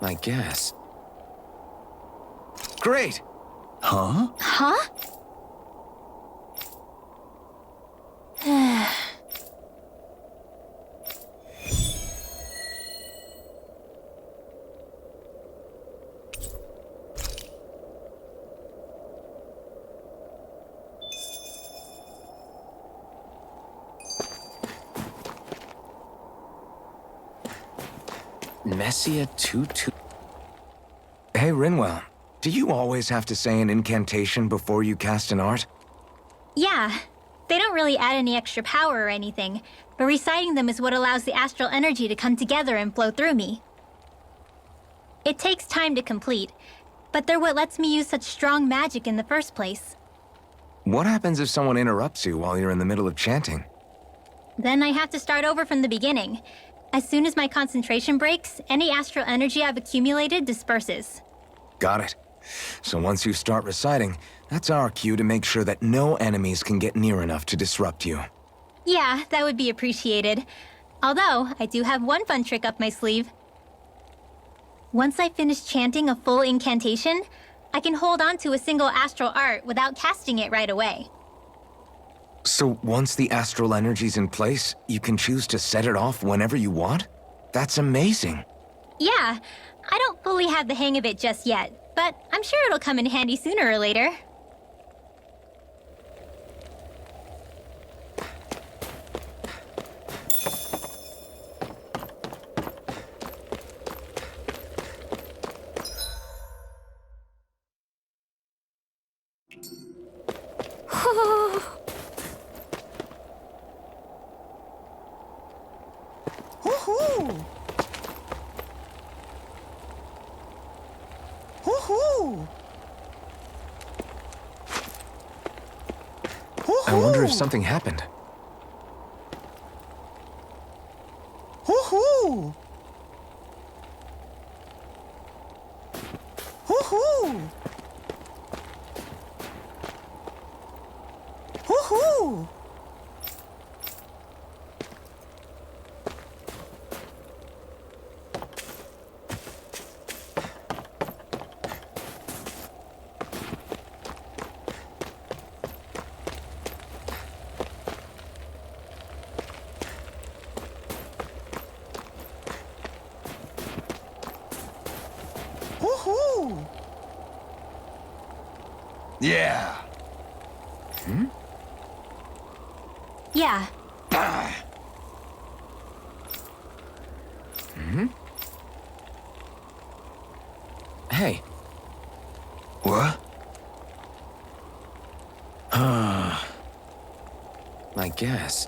I guess. Great! Huh? Huh? Messia 2-2. Hey, Rinwell. Do you always have to say an incantation before you cast an art? Yeah. They don't really add any extra power or anything, but reciting them is what allows the astral energy to come together and flow through me. It takes time to complete, but they're what lets me use such strong magic in the first place. What happens if someone interrupts you while you're in the middle of chanting? Then I have to start over from the beginning. As soon as my concentration breaks, any astral energy I've accumulated disperses. Got it. So once you start reciting, that's our cue to make sure that no enemies can get near enough to disrupt you. Yeah, that would be appreciated. Although, I do have one fun trick up my sleeve. Once I finish chanting a full incantation, I can hold on to a single astral art without casting it right away. So once the astral energy's in place, you can choose to set it off whenever you want? That's amazing. Yeah, I don't fully have the hang of it just yet, but I'm sure it'll come in handy sooner or later. I wonder if something happened. Hoo-hoo! Hoo-hoo! Hoo-hoo! Woohoo! Yeah. Yeah. Hey. What? I guess.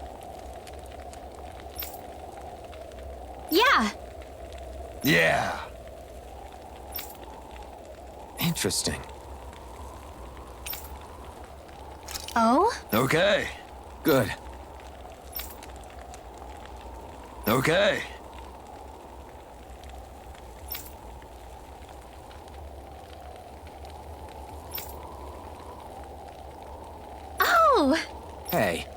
Yeah. Yeah. Interesting. Oh? Okay. Good. Okay. Oh! Hey.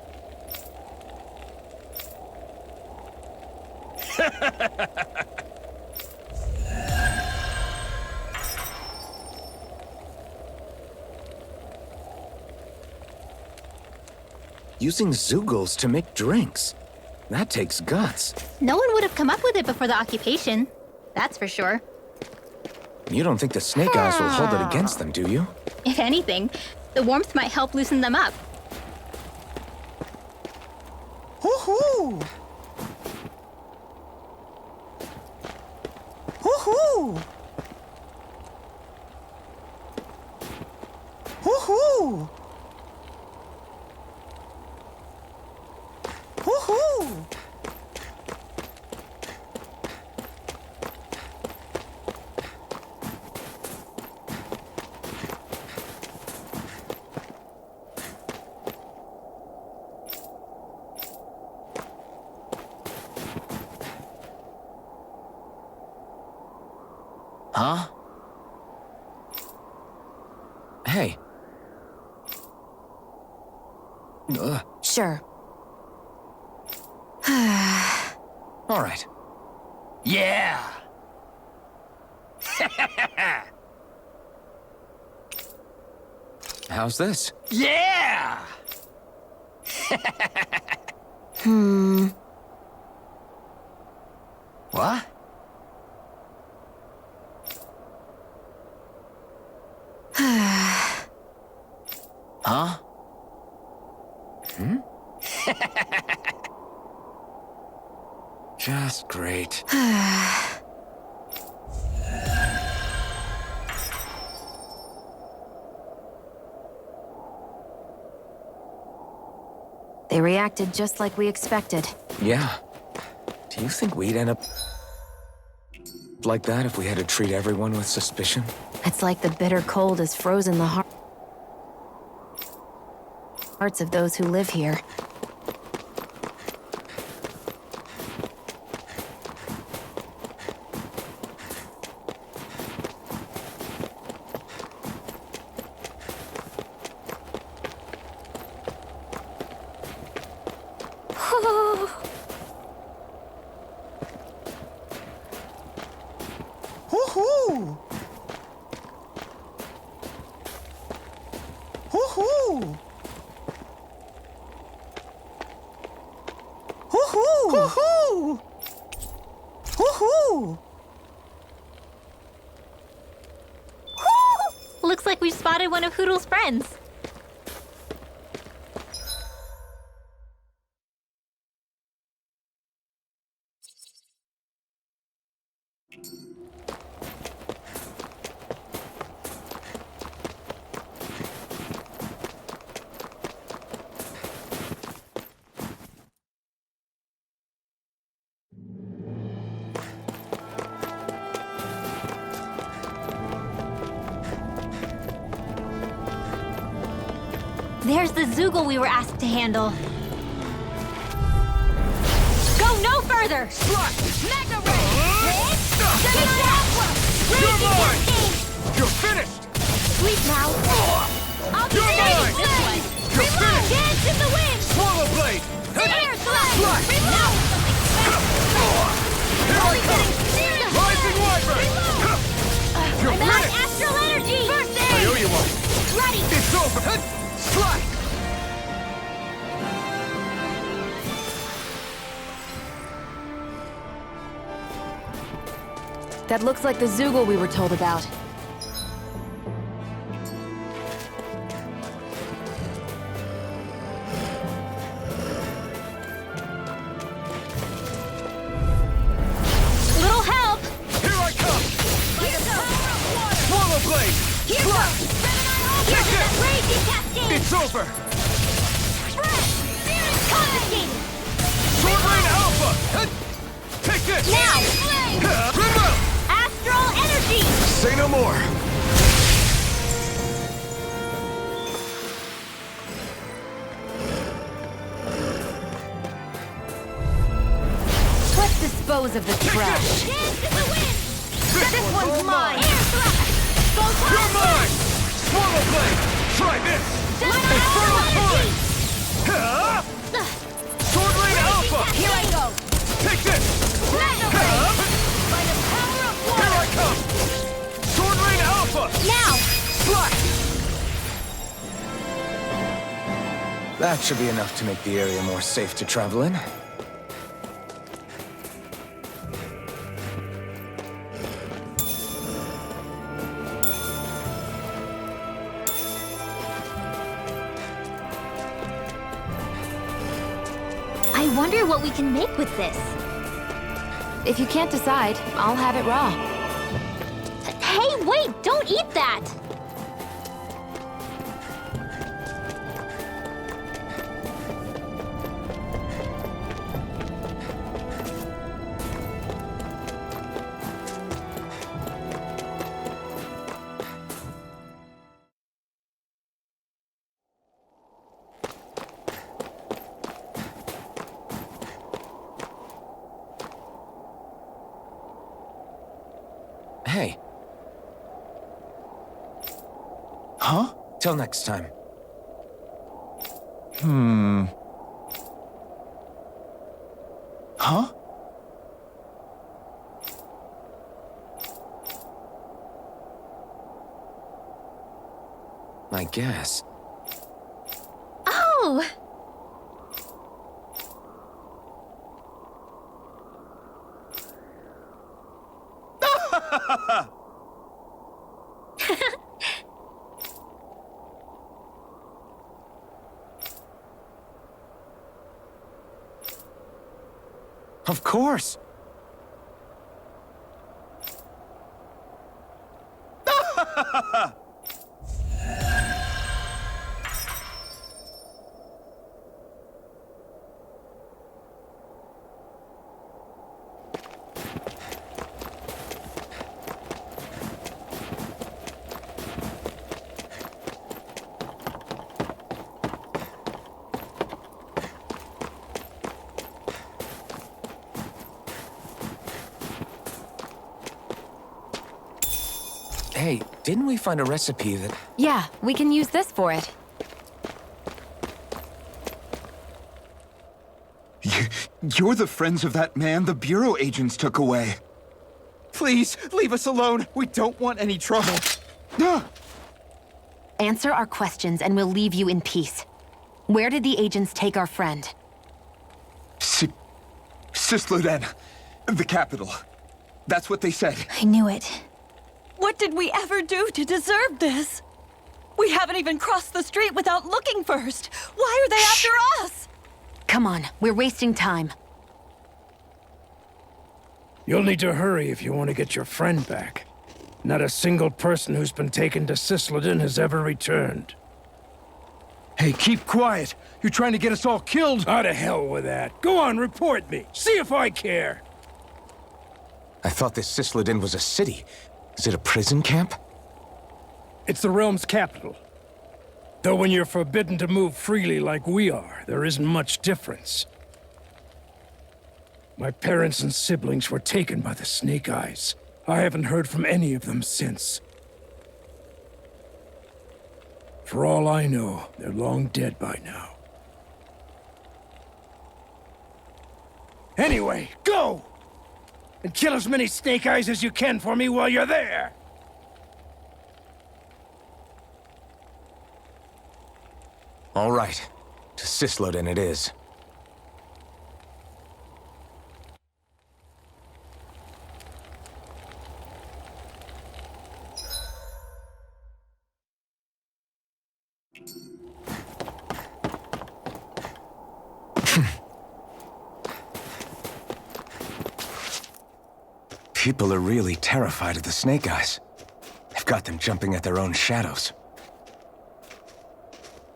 Using Zoogles to make drinks. That takes guts. No one would have come up with it before the occupation. That's for sure. You don't think the Snake Eyes will hold it against them, do you? If anything, the warmth might help loosen them up. Woohoo! Woohoo! Woohoo! Woohoo! Huh? Hey. Sure. All right. Yeah! How's this? Yeah! What? Huh? Just great. They reacted just like we expected. Yeah. Do you think we'd end up like that if we had to treat everyone with suspicion? It's like the bitter cold has frozen the hearts of those who live here. Woohoo! Woohoo! Woohoo! Woohoo! Woohoo! Looks like we've spotted one of Hoodle's friends. There's the Zoogle we were asked to handle. Go no further! Mega Ray! You're mine! You're finished! Sleep now. I'll be You're mine! this one. You're finished! Dance in the wind! Swallow blade! Air slide! Slide! Reload! Here I come! Rising Wyvern! You're I'm out finished! astral energy! First I aid! owe you one! Ready! It's over! Slide! That looks like the Zoogle we were told about. Little help! Here I come! Swallow blade! Here Slide! goes! Take this! Raging cascade! It's over! Confiscated! Sword Rain Alpha! Take this! Now! Remote! Astral energy! Say no more. Let's dispose of the trash. Dance in the wind! This one's mine! Air thrust! Go You're mine! Swallow blade! Try this! Infernal torrent! Sword Rain Alpha! Here I go! Take this! By the power of Here I water! come! Sword Rain Alpha! Now! Slide! That should be enough to make the area more safe to travel in. I wonder what we can make with this. If you can't decide, I'll have it raw. Hey, wait! Don't eat that! Hey. Huh? Till next time. Huh? I guess. Oh! Of course. Hey, didn't we find a recipe that... Yeah, we can use this for it. You're the friends of that man the Bureau agents took away. Please, leave us alone. We don't want any trouble. Answer our questions and we'll leave you in peace. Where did the agents take our friend? Cisloden, the capital. That's what they said. I knew it. What did we ever do to deserve this? We haven't even crossed the street without looking first. Why are they after us? Come on, we're wasting time. You'll need to hurry if you want to get your friend back. Not a single person who's been taken to Cisloden has ever returned. Hey, keep quiet. You're trying to get us all killed. How to hell with that. Go on, report me. See if I care. I thought this Cisloden was a city. Is it a prison camp? It's the realm's capital. Though when you're forbidden to move freely like we are, there isn't much difference. My parents and siblings were taken by the Snake Eyes. I haven't heard from any of them since. For all I know, they're long dead by now. Anyway, go! And kill as many Snake Eyes as you can for me while you're there! All right. To Cisloden it is. People are really terrified of the Snake Eyes. They've got them jumping at their own shadows.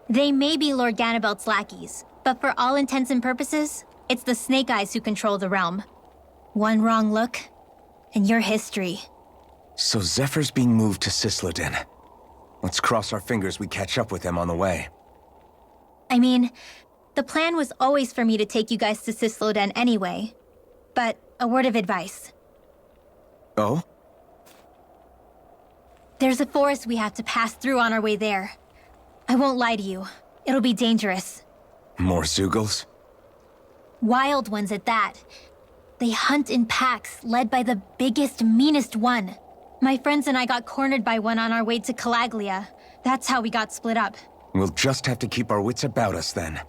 They may be Lord Ganabelt's lackeys, but for all intents and purposes, it's the Snake Eyes who control the realm. One wrong look, and your history. So Zephyr's being moved to Cisloden. Let's cross our fingers we catch up with him on the way. I mean, the plan was always for me to take you guys to Cisloden anyway. But a word of advice. Oh? There's a forest we have to pass through on our way there. I won't lie to you. It'll be dangerous. More Zeugles? Wild ones at that. They hunt in packs, led by the biggest, meanest one. My friends and I got cornered by one on our way to Calaglia. That's how we got split up. We'll just have to keep our wits about us then.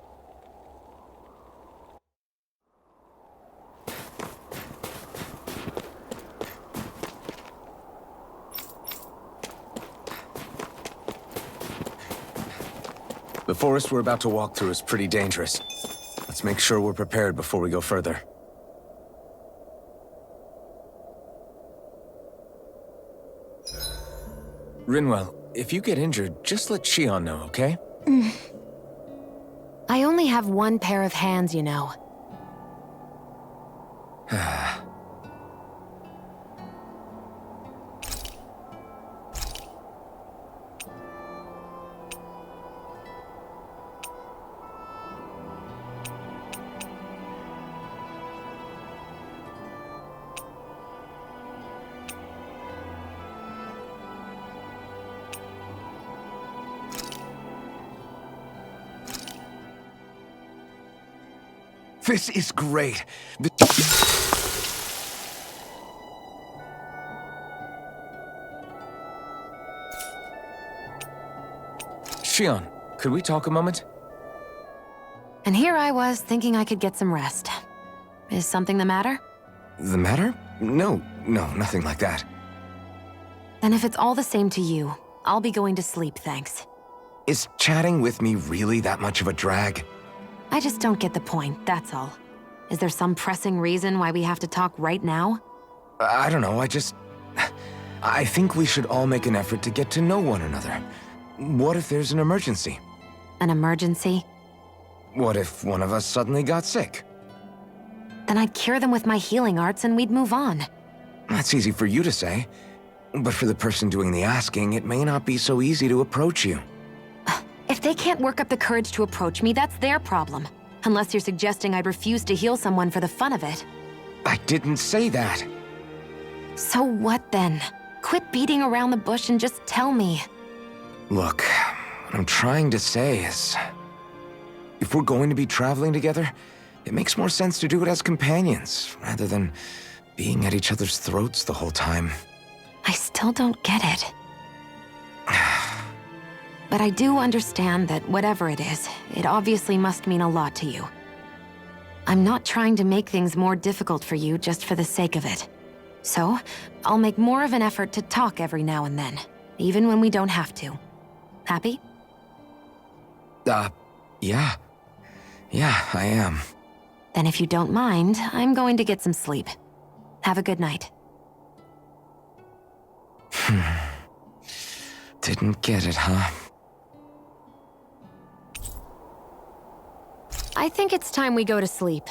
The forest we're about to walk through is pretty dangerous. Let's make sure we're prepared before we go further. Rinwell, if you get injured, just let Shion know, okay? I only have one pair of hands, you know. This is great. Shion, could we talk a moment? And here I was thinking I could get some rest. Is something the matter? The matter? No, nothing like that. Then if it's all the same to you, I'll be going to sleep, thanks. Is chatting with me really that much of a drag? I just don't get the point, that's all. Is there some pressing reason why we have to talk right now? I don't know, I think we should all make an effort to get to know one another. What if there's an emergency? An emergency? What if one of us suddenly got sick? Then I'd cure them with my healing arts and we'd move on. That's easy for you to say. But for the person doing the asking, it may not be so easy to approach you. If they can't work up the courage to approach me, that's their problem. Unless you're suggesting I'd refuse to heal someone for the fun of it. I didn't say that. So what then? Quit beating around the bush and just tell me. Look, what I'm trying to say is... if we're going to be traveling together, it makes more sense to do it as companions, rather than being at each other's throats the whole time. I still don't get it. But I do understand that whatever it is, it obviously must mean a lot to you. I'm not trying to make things more difficult for you just for the sake of it. So, I'll make more of an effort to talk every now and then, even when we don't have to. Happy? Yeah. Yeah, I am. Then if you don't mind, I'm going to get some sleep. Have a good night. Didn't get it, huh? I think it's time we go to sleep.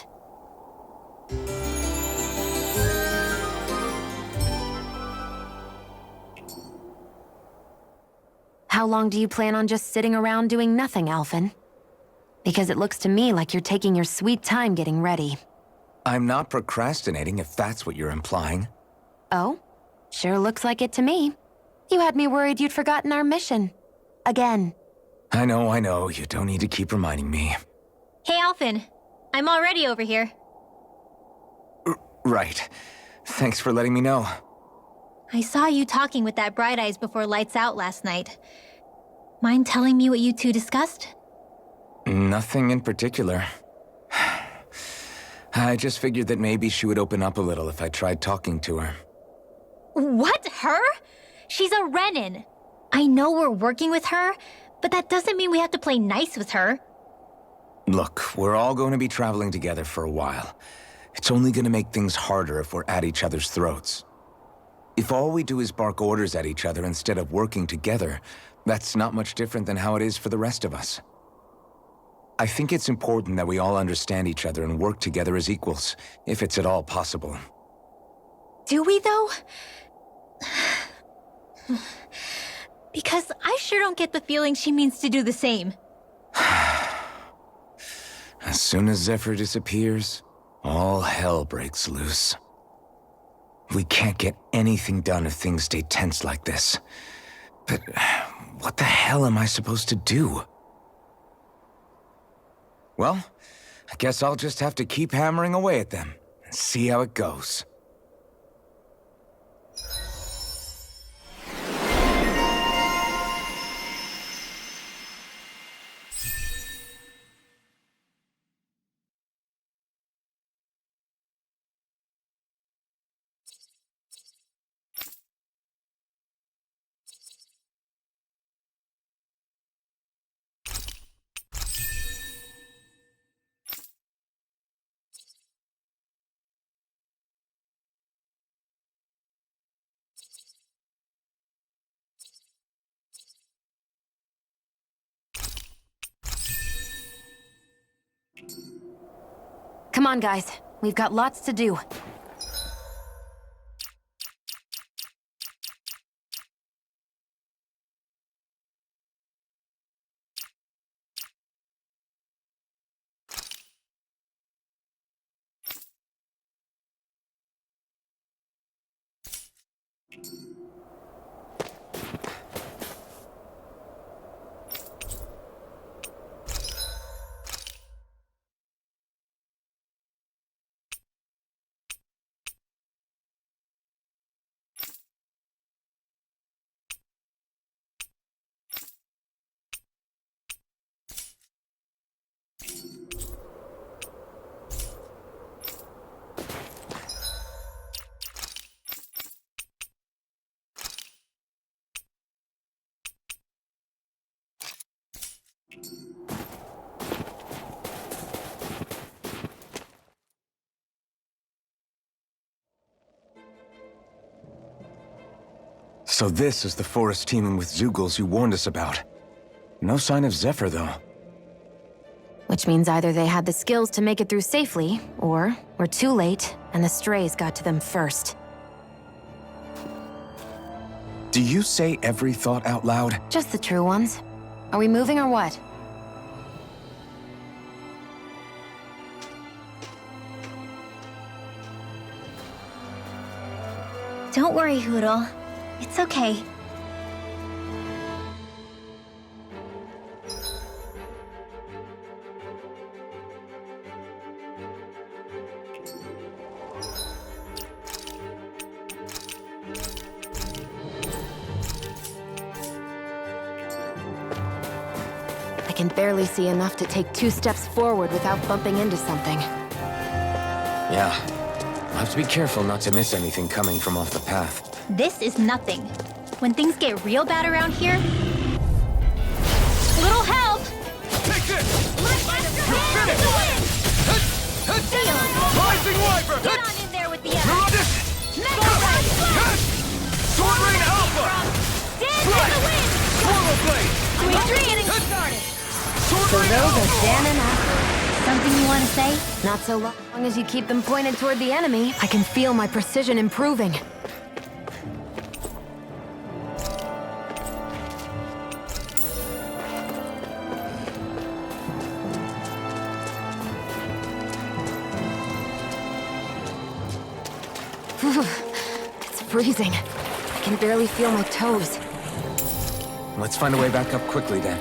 How long do you plan on just sitting around doing nothing, Alphen? Because it looks to me like you're taking your sweet time getting ready. I'm not procrastinating, if that's what you're implying. Oh? Sure looks like it to me. You had me worried you'd forgotten our mission. Again. I know. You don't need to keep reminding me. Hey, Alphen. I'm already over here. Right. Thanks for letting me know. I saw you talking with that Bright Eyes before lights out last night. Mind telling me what you two discussed? Nothing in particular. I just figured that maybe she would open up a little if I tried talking to her. What? Her? She's a Renin. I know we're working with her, but that doesn't mean we have to play nice with her. Look, we're all going to be traveling together for a while. It's only going to make things harder if we're at each other's throats. If all we do is bark orders at each other instead of working together, that's not much different than how it is for the rest of us. I think it's important that we all understand each other and work together as equals, if it's at all possible. Do we, though? Because I sure don't get the feeling she means to do the same. As soon as Zephyr disappears, all hell breaks loose. We can't get anything done if things stay tense like this. But what the hell am I supposed to do? Well, I guess I'll just have to keep hammering away at them and see how it goes. Come on, guys. We've got lots to do. So this is the forest teeming with Zeugles you warned us about. No sign of Zephyr, though. Which means either they had the skills to make it through safely, or we're too late, and the strays got to them first. Do you say every thought out loud? Just the true ones. Are we moving or what? Don't worry, Hoodle. It's okay. I can barely see enough to take 2 steps forward without bumping into something. Yeah. I'll have to be careful not to miss anything coming from off the path. This is nothing. When things get real bad around here... Little help! Take this! You're finished! Rising Wyvern! Get on in there with the enemy! Sword Rain Alpha! Dance in the wind! Swallow Blade! We're getting started! So those are Dan and Apple. Something you want to say? Not so long as you keep them pointed toward the enemy. I can feel my precision improving. It's freezing. I can barely feel my toes. Let's find a way back up quickly, then.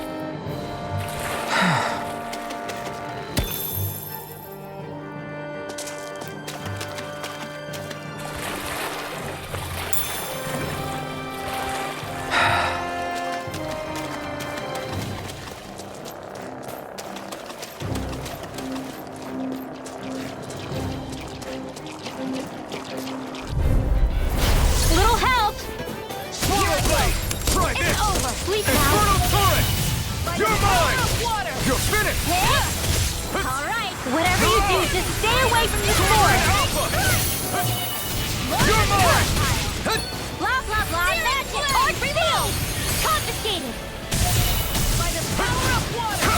Little help! Swallow Blade! Try this! It's over! Sleep now! Infernal Torrent! You're mine! Water! You're finished! Alright, whatever you do, just stay away from the sword! Alpha! You're mine! Blah, blah, blah, magic! Art revealed! Confiscated! By the power of water!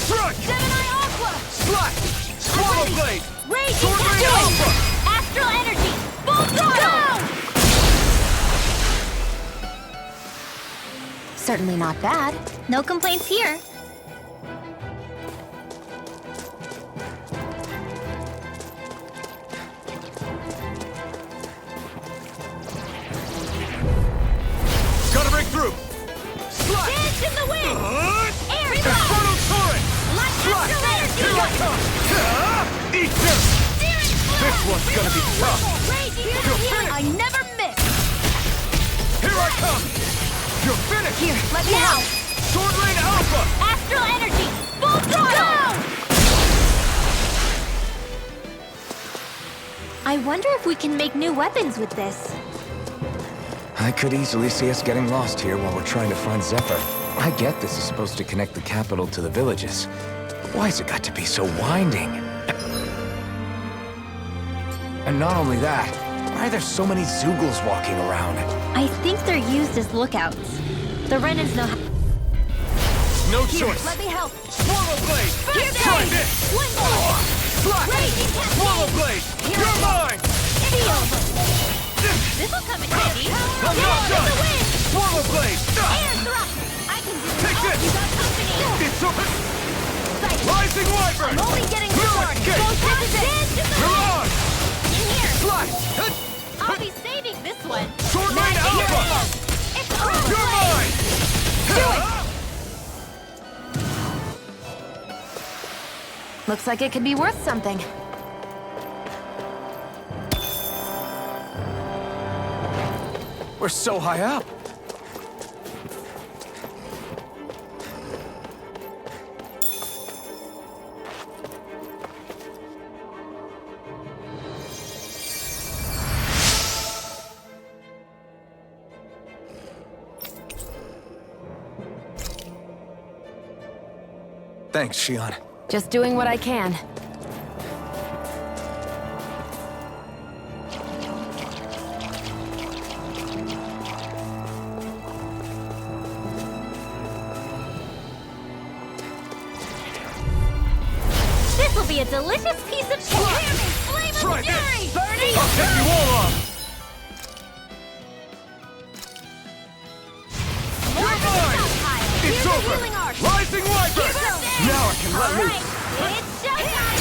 Strike! Gemini Aqua! Slash! Swallow Blade! Raging Sword Rain Tattoo! Alpha! Astral Energy! Full throttle! Certainly not bad. No complaints here. Gotta break through! Slash! Dance in the wind! Air Infernal Torrent! Light Slash! astral energy! Here I come! Eat this! This one's gonna be tough! Raging You're Tattoo! finished! I never miss! Here I come! You're finished! Here, let me help! Sword Rain Alpha! Astral Energy! Full throttle! I wonder if we can make new weapons with this. I could easily see us getting lost here while we're trying to find Zephyr. I get this is supposed to connect the capital to the villages. Why's it got to be so winding? And not only that, why are there so many Zeugles walking around? I think they're used as lookouts. The Renans know how... No Here, choice! let me help! Swallow Blade! Here Try goes! this! One more! Slash! Raging Tattoo! Swallow Blade! Here You're I go. mine! Feel! This'll come in handy! I'm not Dance in done! the wind! Swallow Blade! Air thrust! I can do Take this! this! You got company! It's over! Sight. Rising Wyvern! I'm only getting No started! escape! Go dance in the You're wind! on! In here! Slash! I'll be saving this one! Sword Rain Magic Alpha! here it is. It's over! You're mine! Do it! Looks like it could be worth something. We're so high up. Thanks, Shion. Just doing what I can. be a delicious piece of cake. Try this! Burning! I'll take you all off! You're mine! It's over! Rising Wiper! Now I can let loose. It's showtime!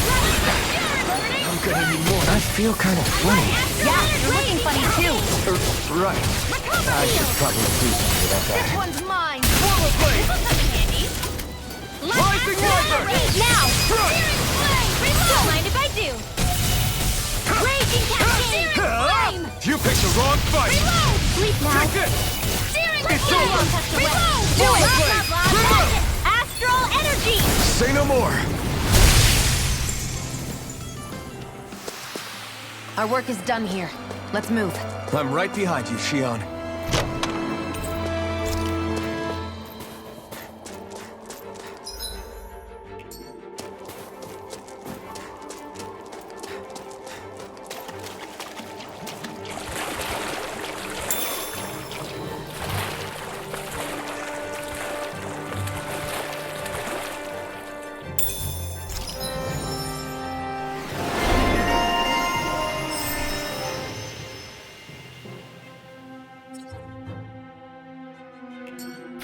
I'm gonna need more. I feel kind of funny. Yeah, you're looking funny too. Right. I should probably do something about that. This one's mine. Swallow Blade! Rising Rising Wiper! Now! Thrust! Don't mind if I do. Raging Cascade! Flame! You picked the wrong fight! Sleep now. Take this! It's over. Do it! Reload! Astral energy! Say no more. Our work is done here. Let's move. I'm right behind you, Shion.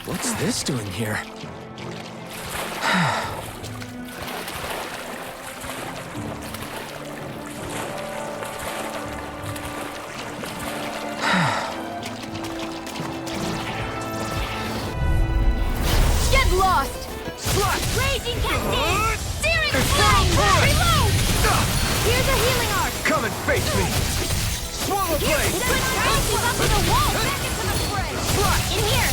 What's this doing here? Get lost! Raging Cascade! Searing Flame! Reload! Here's a healing arc! Come and face me! Swallow Blade! Switch bounces up to the wall! Back into the fray! In here!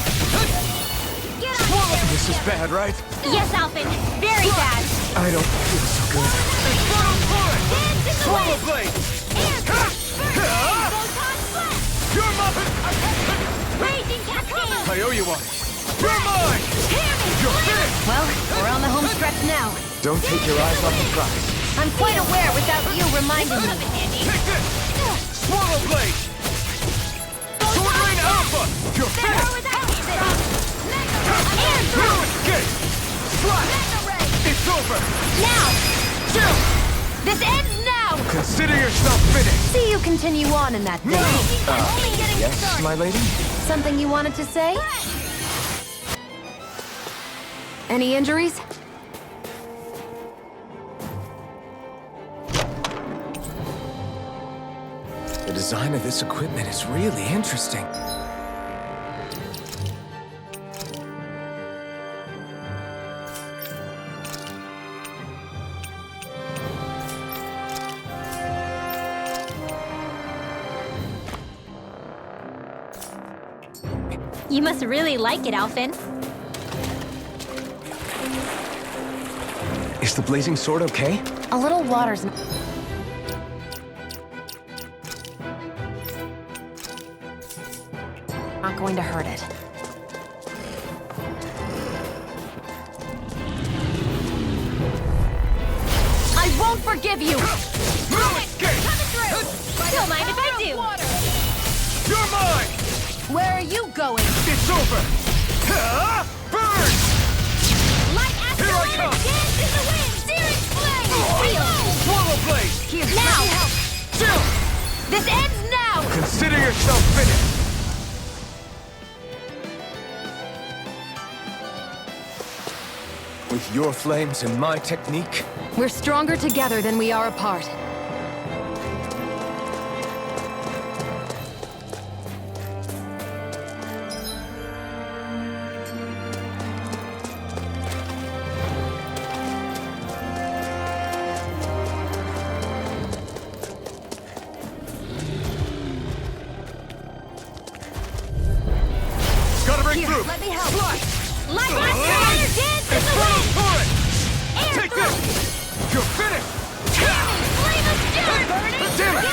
Get out of there! This is bad, right? Yes, Alphen! Very bad! I don't feel so good. Infernal Torrent! Dance in the Swallow wind! Blade! Air Burst! Photon Blast! You're mine! Raging Cascade! I owe you one! You're mine! You're finished! Well, we're on the home stretch now. Don't take your eyes off the prize. I'm quite aware without you reminding me. Take this! Swallow Blade! Sword Rain Alpha! You're finished! No escape! Slash! It's over! Now! Chill! This ends now! Consider yourself finished! See you continue on in that vein. Only getting Yes, started! my lady? Something you wanted to say? Any injuries? The design of this equipment is really interesting. You must really like it, Alphen. Is the blazing sword okay? A little water's not going to hurt it. I won't forgive you! Don't mind if I do! You're mine! Where are you going? It's over! Burn! Light Here I come! Dance in the wind! Searing flame! Swallow Blade! Here, Now! Chill! This ends now! Consider yourself finished! With your flames and my technique? We're stronger together than we are apart. Gotta break Here, through! let me help. Slash! Light dance in the Infernal wind! Torrent! Air Take this! You're finished! Flame of Fury! Damn it!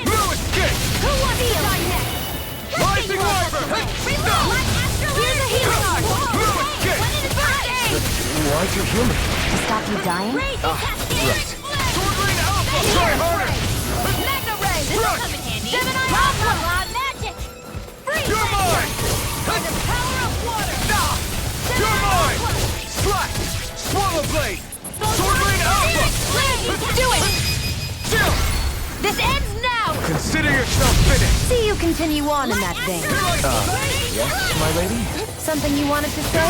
No escape! Who wants to die next? Rising Wiper! Reload! Here's a healing arc! No escape! When it is burning! Why'd you heal me? To stop you dying? Raging Cascade! Sword Rain Alpha! Try harder! Magna Ray! This will come in handy! Gemini Alpha! Magic! Freeze! You're mine! By the power of You're mine! Slash! Swallow blade! Sword blade alpha! Do it! Chill! This ends now! Consider yourself finished! See you continue on in that vein. Yes, my lady? Something you wanted to say?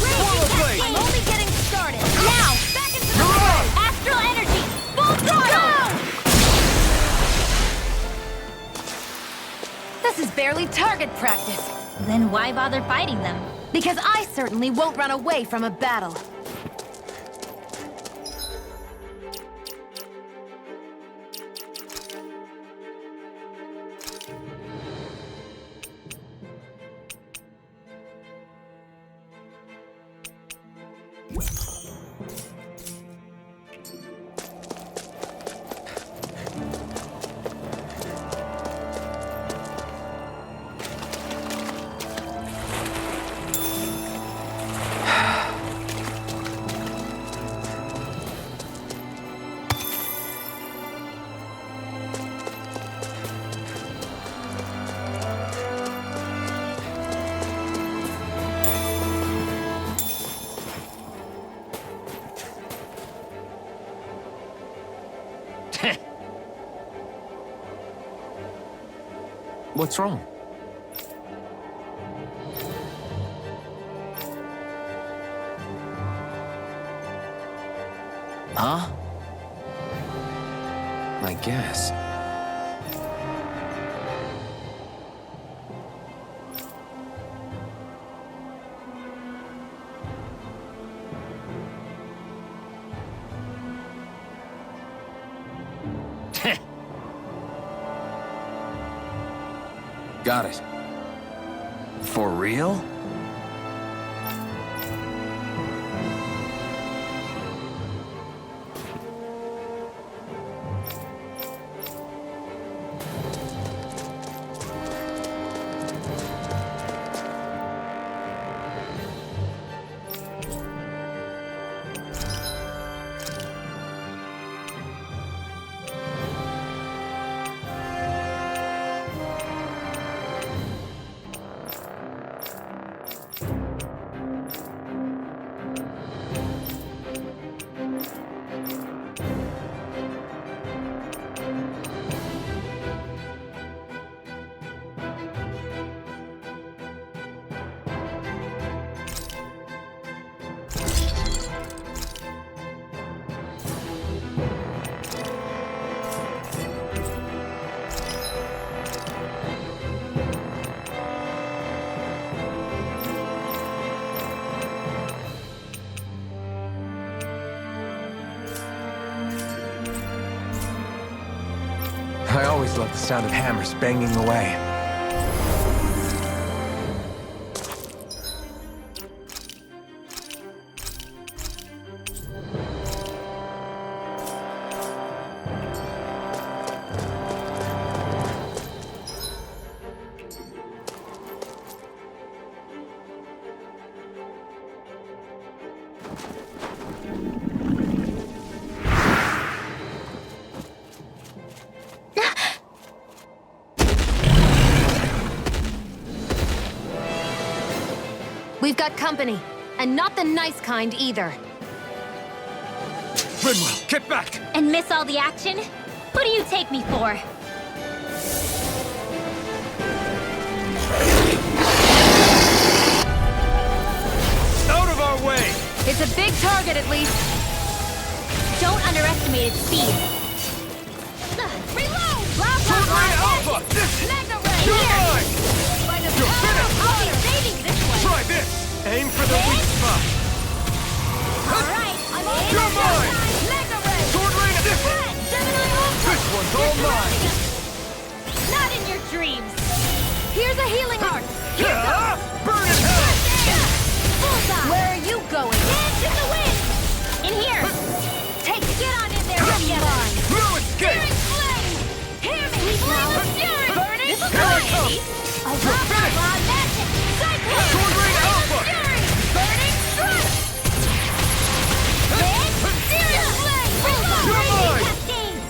Swallow blade! I'm only getting started. Now, back into the fray. Astral energy, full throttle. This is barely target practice. Then why bother fighting them? Because I certainly won't run away from a battle. What's wrong? Huh? I guess. Got it. For real? I always loved the sound of hammers banging away. We've got company, and not the nice kind either. Rinwell, get back! And miss all the action? Who do you take me for? Out of our way! It's a big target, at least. Don't underestimate its speed. Reload! Sword Blade Alpha! Mega Ray! You're Here! mine! By the You're power finished! of I'll be saving this one! Try this! Aim for the weak spot! Alright, I'm on You're mine! Mega Ray! Sword Rain Different! Gemini Ultra! This one's all mine! Not in your dreams! Here's a healing arc! Burn in hell! Bullseye! Where are you going? Dance in the wind! In here! Get on in there together! No escape! Searing flame! Hear me! Flame of fury! Burning Here I come! You're finished! Magic! Cyclone! Sword Rain Alpha! Fury! Burning strike! Searing flame! You're mine! Cascades!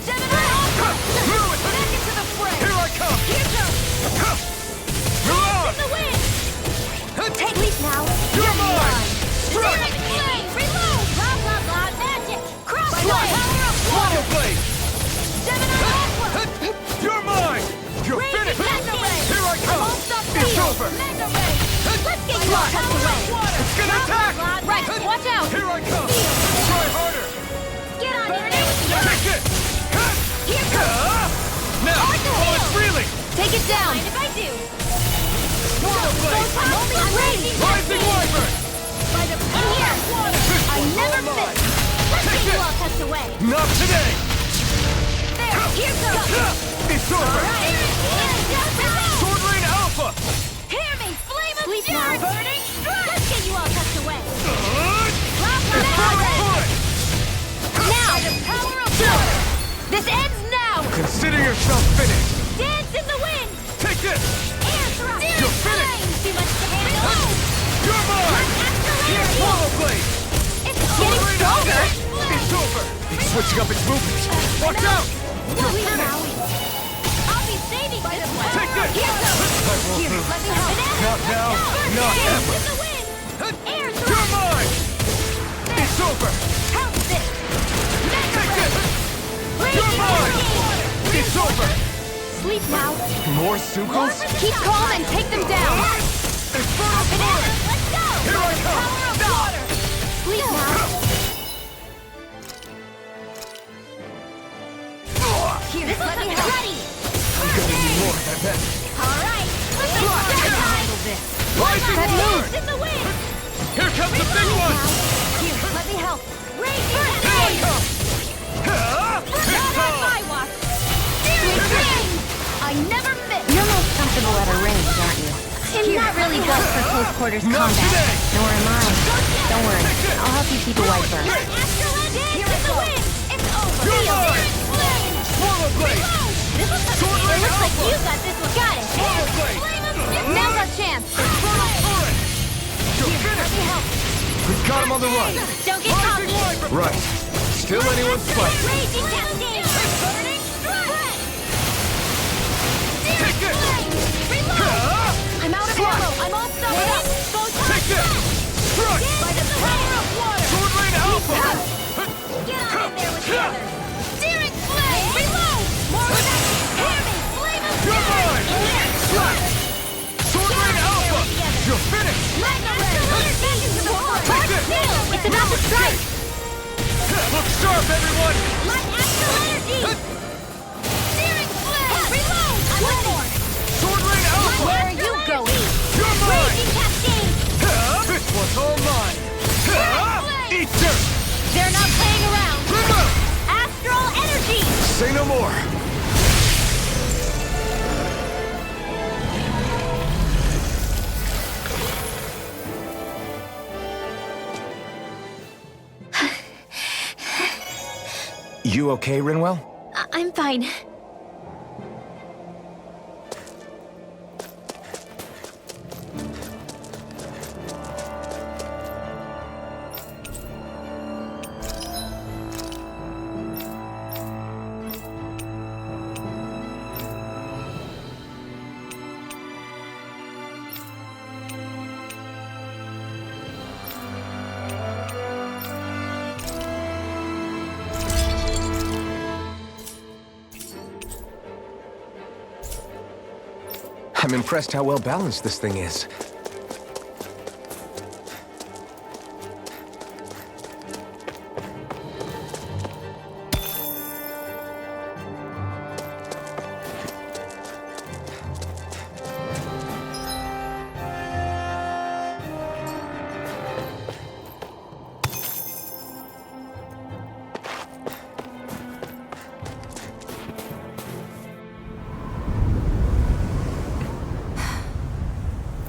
Gemini Ultra! Through it! Back into the fray! Here I come! Here goes! You're on! The all tucked away. It's gonna attack! Right, watch out! Here I come! Try harder! Get on in there! Take this! Here comes! Now! Oh, it's reeling! Take it down! Mind if I do? Modo blade! I'm ready! Rising wyvern! By the power of water! I never miss! Let's get you all tucked away! Not today! There, here goes! It's over! Sword Rain Alpha! Hear me, flame of Sleep fury! now. Burning strike! Let's get you all tucked away! Now! By the power of water! This ends now! Consider yourself finished! Dance in the wind! Take this! Air thrust! You're finished! Too much to handle! You're mine! Here's Modo blade! It's Sword Rain Alpha! Flame! It's over! It's switching up its movement! Watch out! Wait now! I'll be saving this one! Take this! Here goes! Here, Let me help! not now, not Dance ever! in the wind! Air You're thrust! mine! It's over! Help this! Take this! You're Raging mine! hurricane! It's over! Sleep now. More Sukos? Keep calm and take them down. Infernal Flurry! Let's go! Here I come! Power of water! Sleep now. Here, let me help! Ready! I'm gonna need more than that. All right! Let's handle this! Rising Dance Wyvern! in the wind! Here comes the big one! Here, let me help! Raging Here I hurricane! come! Not on my watch! Searing flame! I never miss! You're most comfortable at a range, aren't you? I'm not really built for close quarters Not combat. today! Nor am I. Don't worry, I'll help you keep a white burn. Here in the wind! It's over! You're Feel mine! it! Flame! Modo blade! This looks like Sword Rain it looks like Alpha! you got this one. Got it! Modo blade! Flame of fury! Now's our chance. Infernal Flurry! You're Let finished! me help! We've got him on the run! Don't get Rising cocky! Wyvern! Right. Still anyone's fight. Raging cascade! Burning strike! Take this! Reload! I'm out of ammo! I'm all summoned up! Take this! Strike! By the power of water! Sword Rain Alpha! Get on in there with the others! Searing flame! Reload! More attack! Hear me! Flame of You're fury! mine! Strike! Sword Rain Alpha! You're finished! Take this! It's about to strike. Look sharp, everyone! Light astral energy! Searing flame! Reload! One more! Sword Rain Alpha! Where are you going? You're mine! Raging cascade! This one's all mine! Eat dirt! They're not playing around! Remove! Astral energy! Say no more! You okay, Rinwell? I'm fine. I'm impressed how well balanced this thing is.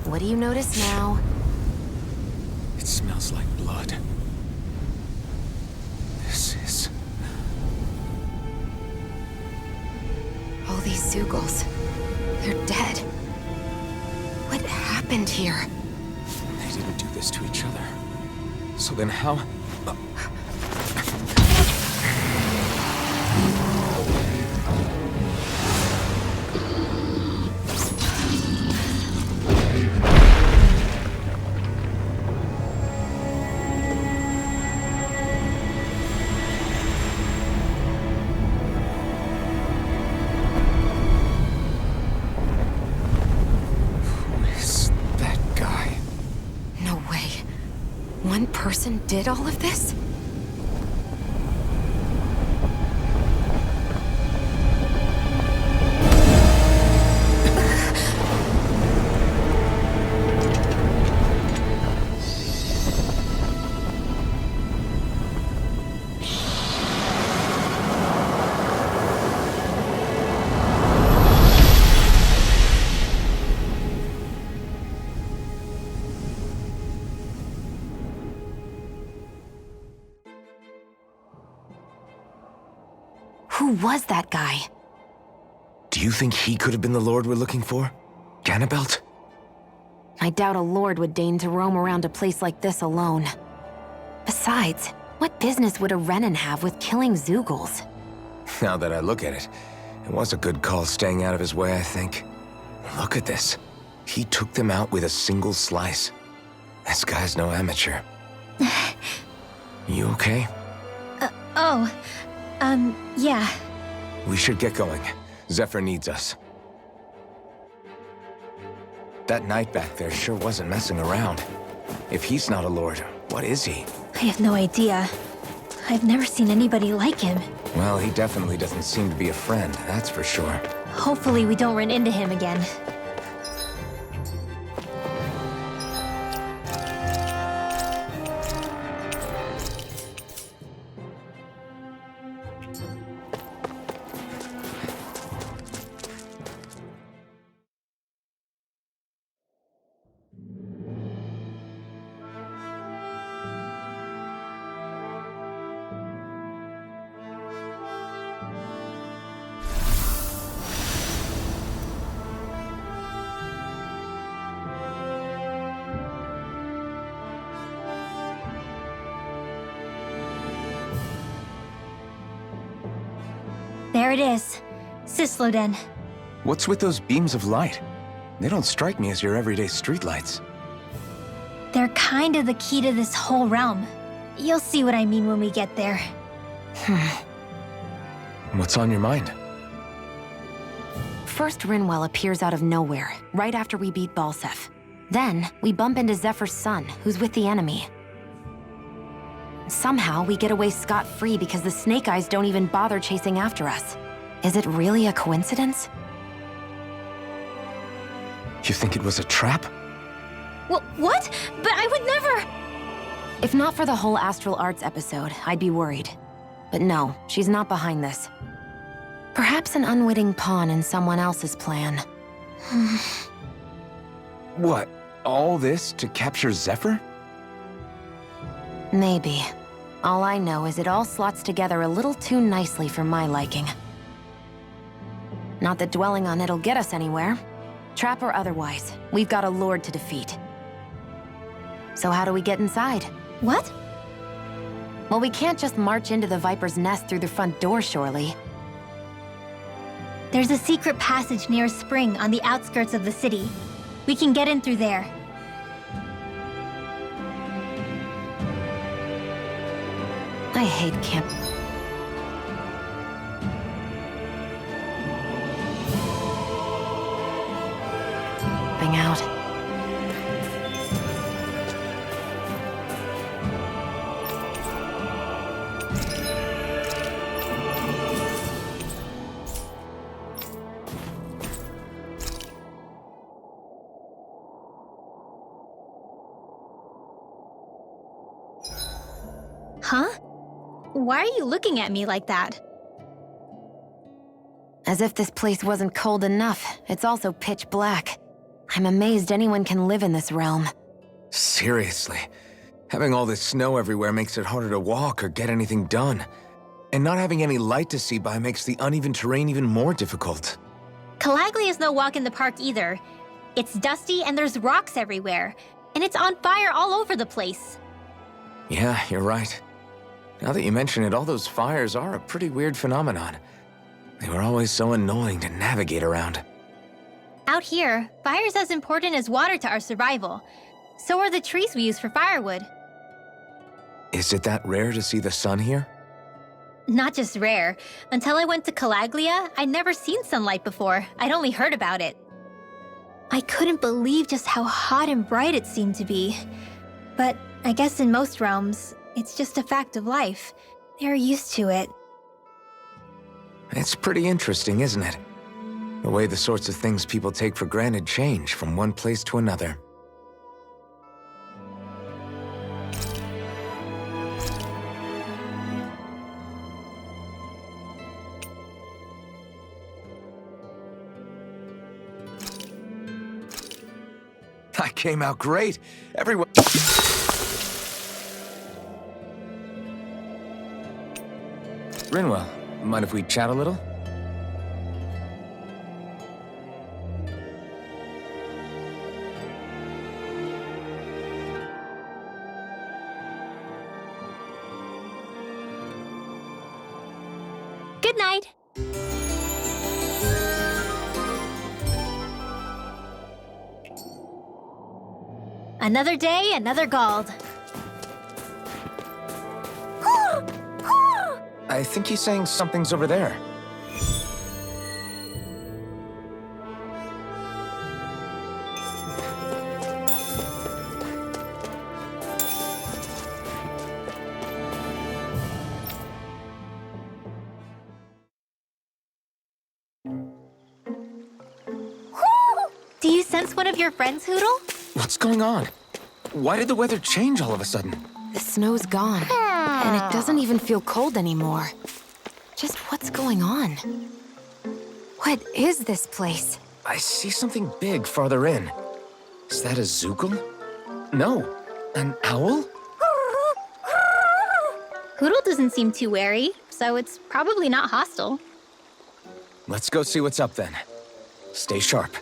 What do you notice now? It smells like blood. This is... All these Zugals. They're dead. What happened here? They didn't do this to each other. So then how... person did all of this? Who was that guy? Do you think he could have been the Lord we're looking for? Ganabelt? I doubt a lord would deign to roam around a place like this alone. Besides, what business would a Renan have with killing Zeugles? Now that I look at it, it was a good call staying out of his way, I think. Look at this. He took them out with a single slice. This guy's no amateur. You okay? Yeah. We should get going. Zephyr needs us. That knight back there sure wasn't messing around. If he's not a lord, what is he? I have no idea. I've never seen anybody like him. Well, he definitely doesn't seem to be a friend, that's for sure. Hopefully we don't run into him again. There it is. Sisloden. What's with those beams of light? They don't strike me as your everyday streetlights. They're kind of the key to this whole realm. You'll see what I mean when we get there. What's on your mind? First, Rinwell appears out of nowhere, right after we beat Balsef. Then, we bump into Zephyr's son, who's with the enemy. Somehow, we get away scot-free because the Snake Eyes don't even bother chasing after us. Is it really a coincidence? You think it was a trap? What? But I would never... If not for the whole Astral Arts episode, I'd be worried. But no, she's not behind this. Perhaps an unwitting pawn in someone else's plan. What? All this to capture Zephyr? Maybe. All I know is it all slots together a little too nicely for my liking. Not that dwelling on it'll get us anywhere. Trap or otherwise, we've got a lord to defeat. So how do we get inside? What? Well, we can't just march into the Viper's nest through the front door, surely. There's a secret passage near a spring on the outskirts of the city. We can get in through there. I hate camp. Being out. Huh? Why are you looking at me like that? As if this place wasn't cold enough, it's also pitch black. I'm amazed anyone can live in this realm. Seriously. Having all this snow everywhere makes it harder to walk or get anything done. And not having any light to see by makes the uneven terrain even more difficult. Calaglia is no walk in the park either. It's dusty and there's rocks everywhere. And it's on fire all over the place. Yeah, you're right. Now that you mention it, all those fires are a pretty weird phenomenon. They were always so annoying to navigate around. Out here, fire's as important as water to our survival. So are the trees we use for firewood. Is it that rare to see the sun here? Not just rare. Until I went to Calaglia, I'd never seen sunlight before. I'd only heard about it. I couldn't believe just how hot and bright it seemed to be. But I guess in most realms, it's just a fact of life. They're used to it. It's pretty interesting, isn't it? The way the sorts of things people take for granted change from one place to another. I came out great. Everyone... Rinwell, mind if we chat a little? Good night. Another day, another Gald. I think he's saying something's over there. Do you sense one of your friends, Hootle? What's going on? Why did the weather change all of a sudden? The snow's gone, and it doesn't even feel cold anymore. Just what's going on? What is this place? I see something big farther in. Is that a Zookle? No, an owl? Hootle doesn't seem too wary, so it's probably not hostile. Let's go see what's up then. Stay sharp.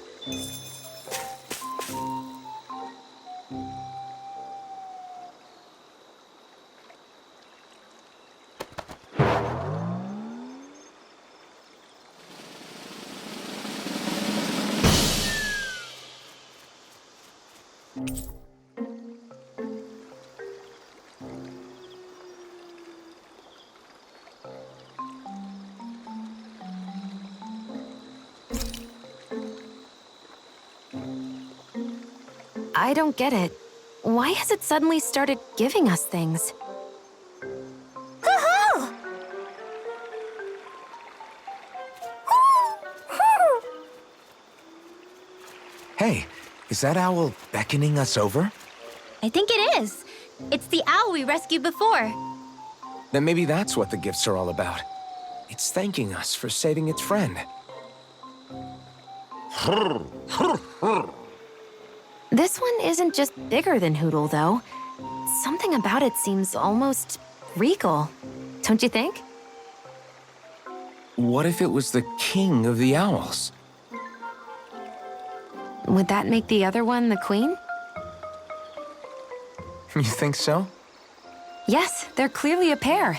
I don't get it. Why has it suddenly started giving us things? Hey, is that owl beckoning us over? I think it is. It's the owl we rescued before. Then maybe that's what the gifts are all about. It's thanking us for saving its friend. This one isn't just bigger than Hootle, though. Something about it seems almost regal. Don't you think? What if it was the king of the owls? Would that make the other one the queen? You think so? Yes, they're clearly a pair.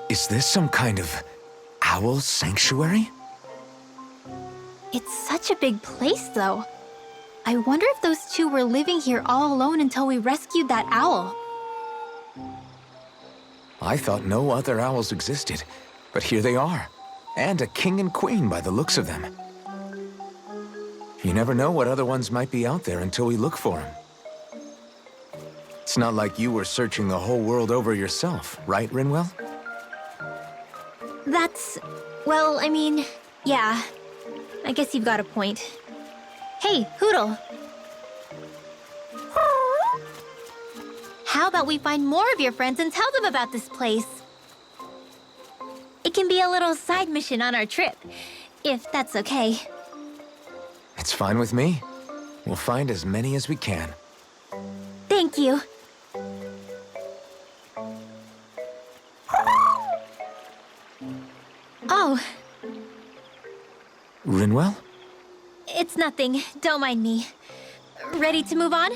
Is this some kind of owl sanctuary? It's such a big place, though. I wonder if those two were living here all alone until we rescued that owl. I thought no other owls existed, but here they are. And a king and queen by the looks of them. You never know what other ones might be out there until we look for them. It's not like you were searching the whole world over yourself, right, Rinwell? That's... well, I mean, yeah. I guess you've got a point. Hey, Hootle. How about we find more of your friends and tell them about this place? It can be a little side mission on our trip, if that's okay. It's fine with me. We'll find as many as we can. Thank you. Oh, Rinwell? it's nothing. Don't mind me. Ready to move on?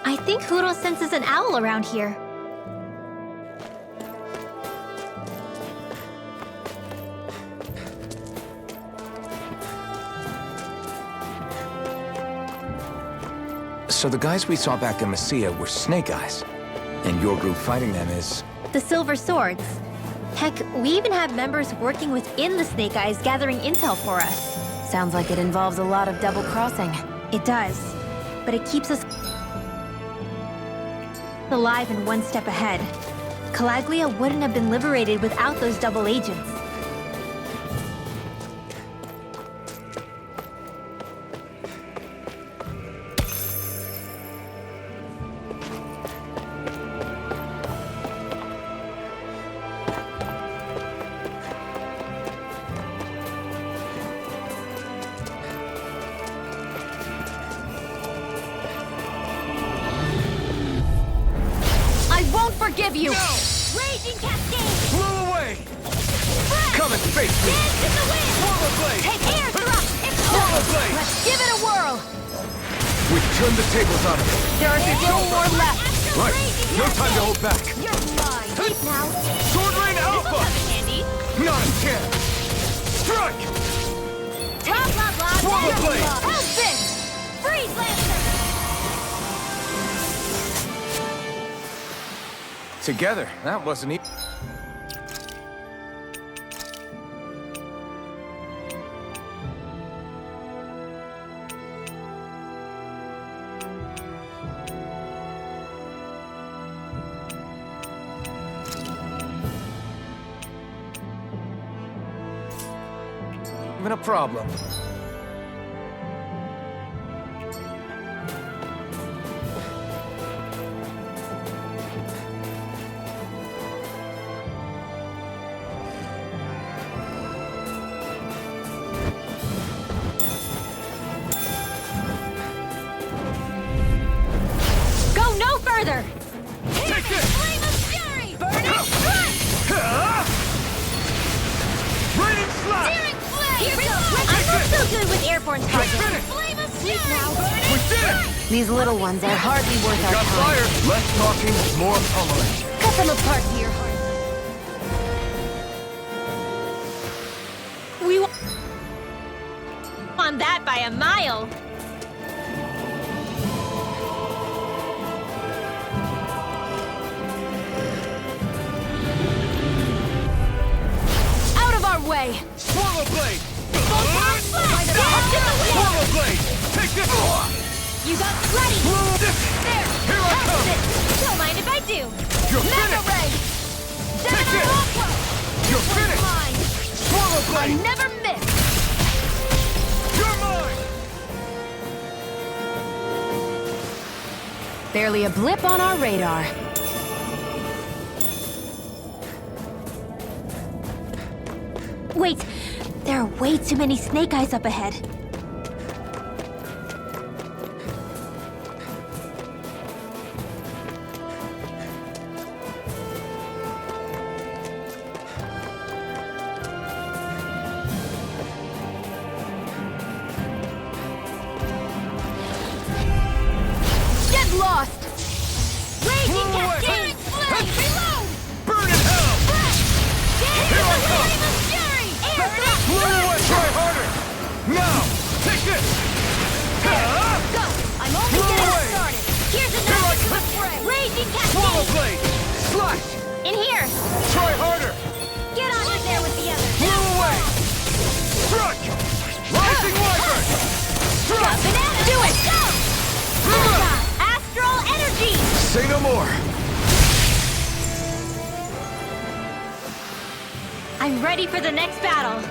I think Huro senses an owl around here. So the guys we saw back in Messia were Snake Eyes, and your group fighting them is... The Silver Swords. Heck, we even have members working within the Snake Eyes gathering intel for us. Sounds like it involves a lot of double-crossing. It does, but it keeps us alive and one step ahead. Calaglia wouldn't have been liberated without those double agents. Forgive you! No! Raging Cascade! Blow away! Come and face me! Dance in the wind! Swallow blade! Take air thrust! Swallow blade! Let's give it a whirl! We've turned the tables on him. There are still more left! Right! No time to hold back! You're mine! Deep now! Sword Rain Alpha! Handy! Not a chance! Strike! Blah, blah, blah! Swallow blade! How's this? Freeze Lancer! Together, that wasn't easy. Even a problem. Further! Take this! Flame of Fury! Burning Strike! Raining Slash! Searing Flame! Here we go! I'm not so good with airborne targets. Flame of Fury! Now, We did it! These little ones are hardly worth our Got time. fire! Less talking, more pummeling. Cut them apart to your heart. We won that by a mile. Way. Swallow blade! Swallow blade! Take this! You got ready! There! Here I come! Don't mind if I do! You're Mega finished! Ray! Take this! You're finished! Mine! Swallow I blade! never miss! You're mine! Barely a blip on our radar. Wait, there are way too many snake eyes up ahead. Get lost! Raging cascade! Flame! Reload! Burn in hell! Here I come! Blow away! Try harder! Now! Take this! Go! I'm only Blow getting away! started! Here's Here I another to the come! fray! Raging Swallow cascade! blade! Slash! In here! Try harder! Get on in there with the others! Blow away! Strike! Rising wyvern! Strike! Do it! Go! Astral energy! Say no more! I'm ready for the next battle!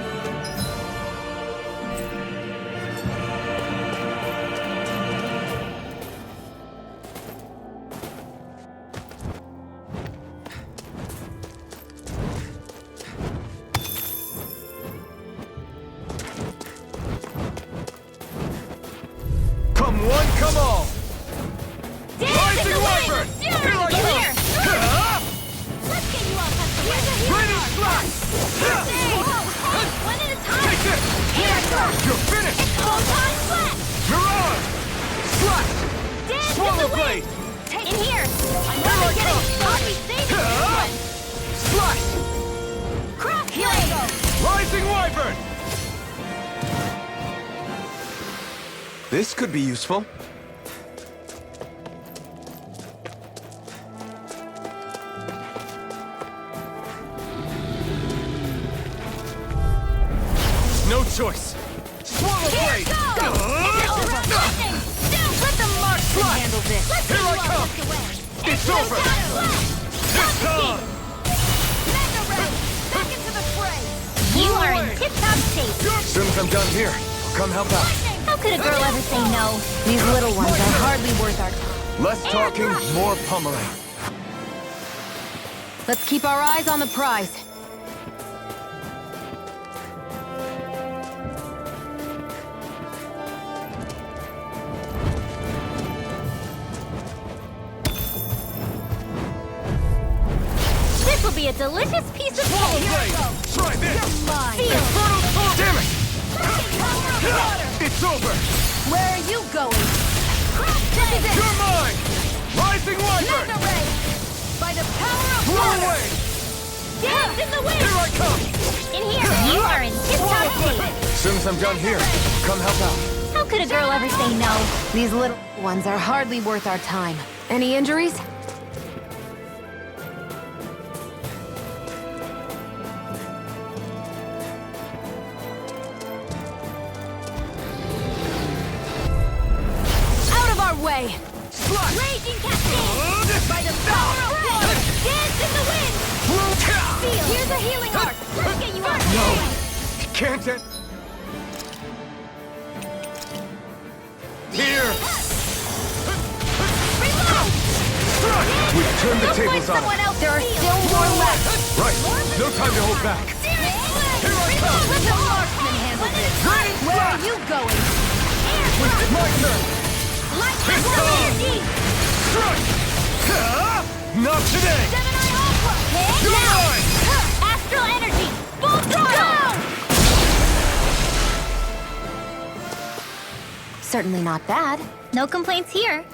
Come one, come all! Rising wyvern! Here I come! Let's get you all tucked away! Ready, slash! One at a time! Take this! Here I go! You're finished! It's all time flat! You're on! Slash! Dance Swallow in the blade! wind! In here! I'm Here I only getting come! started! Save it! Slash! Cross here I go! Rising wyvern! This could be useful. No choice! Swallow blade! Go! Let the marksman handle this! Let's Here get you I all come! tucked away! It's over! This time! Mega ray! Back into the fray! You are in tip-top shape! As soon as I'm done here, I'll come help out. How could a girl ever say no? These little ones are hardly worth our time. Less talking, more pummeling. Let's keep our eyes on the prize. This will be a delicious piece of cake! Blade! Try this! You're mine! Infernal torch! Damn it! Power of water! It's over! Where are you going? This is it! You're mine! Rising wyvern! Mega ray! By the power of Blow water! away! Dance in the wind! Here I come! In here! You are in tip-top shape! As soon as I'm done here, I'll come help out. How could a girl ever say no? These little ones are hardly worth our time. Any injuries? Out of our way! Slash! Raging cascade! By the power of water! Dance in the wind! Feel! Here's a healing arc! Let's get you out! No! Can't it? Here! Reload! We've turned the Go find tables on someone it. else! There are still more left! Right, no time to hold back. Here I come! Let the marksman handle this! Where are you going? It's my turn! Lightning It's on! energy! Strike! Not today! Gemini Aqua! You're Now! mine! Astral energy! Full throttle! Certainly not bad. No complaints here.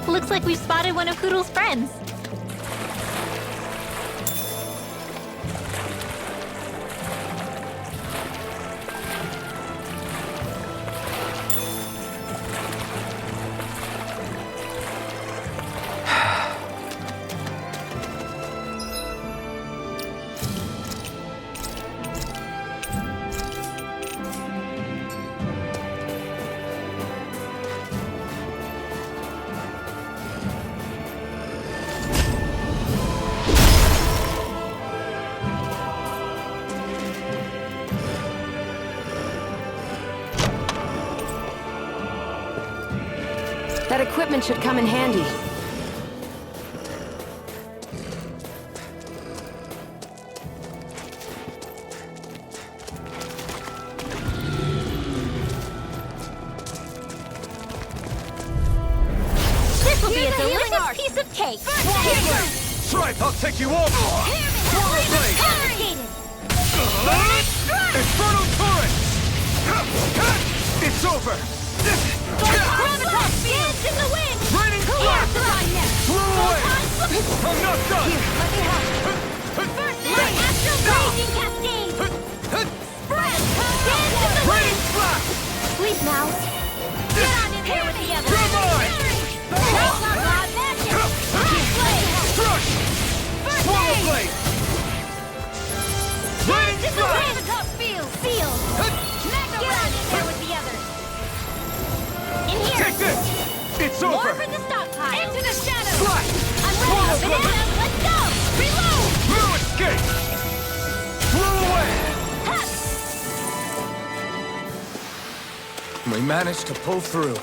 Looks like we've spotted one of Hoodle's friends. That equipment should come in handy. This will be a delicious piece of cake. Strike! I'll take you over! Swallow blade! Infernal turret! It's over! Dance in the wind! Raining flash! Blow away! I'm not done! First light! Astral raging cascade! Spread! Dance in the wind! Raining flash! Sleep now. Get on in there with the others. Come on! Blah, blah, blah, magic! Crush! Swallow blade! Raining Dance in the flash! wind! Feel! Get on in there with the others. In here! Take this! It's More over! for the stockpile! Into the shadows! Flash! I'm Swallow ready! blade! Banana, let's go! Reload! No escape! Blow away! We managed to pull through.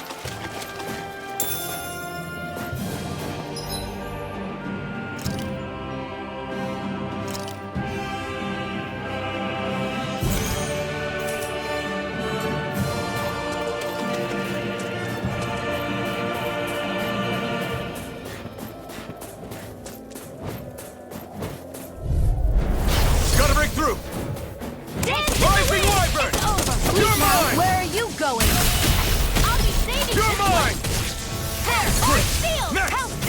Gotta break through! Rising Wyvern! You're mine! Where are you going? I'll be saving You're mine!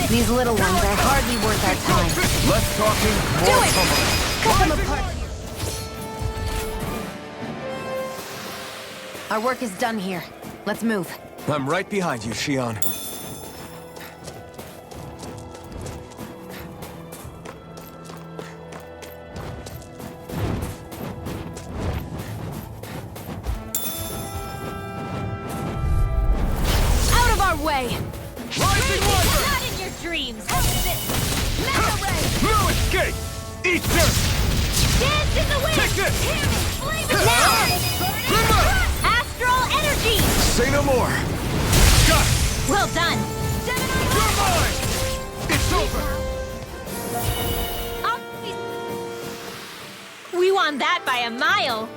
These little ones are hardly worth our time. Less talking, more pummeling. Cut them apart. Our work is done here. Let's move. I'm right behind you, Xion. Out of our way! Rising Wyvern! Not in your dreams. How's this? Mega ray. No escape! Eat this! Dance in the wind. Take this! Flame it now. Remember! Astral energy. Say no more! Got it! Well done. You're mine! It's over! We won that by a mile.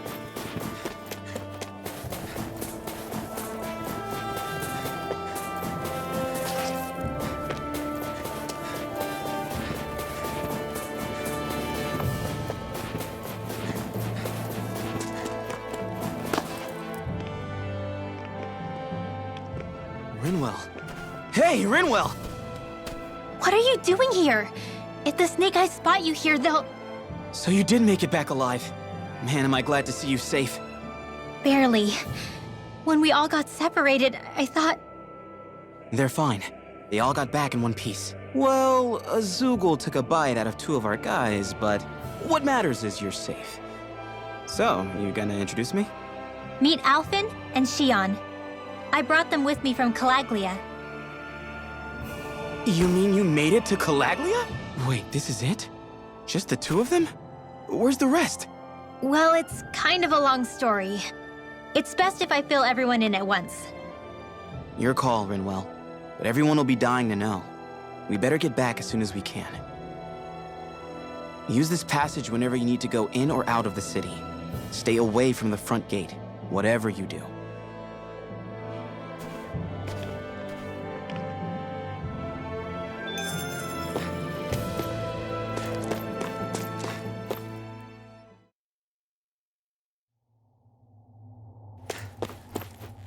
Rinwell. Hey, Rinwell! What are you doing here? If the Snake Eyes spot you here, they'll... So you did make it back alive. Man, am I glad to see you safe. Barely. When we all got separated, I thought... They're fine. They all got back in one piece. Well, a Zoogle took a bite out of 2 of our guys, but what matters is you're safe. So, you gonna introduce me? Meet Alphen and Xion. I brought them with me from Calaglia. You mean you made it to Calaglia? Wait, this is it? Just the 2 of them? Where's the rest? Well, it's kind of a long story. It's best if I fill everyone in at once. Your call, Rinwell. But everyone will be dying to know. We better get back as soon as we can. Use this passage whenever you need to go in or out of the city. Stay away from the front gate, whatever you do.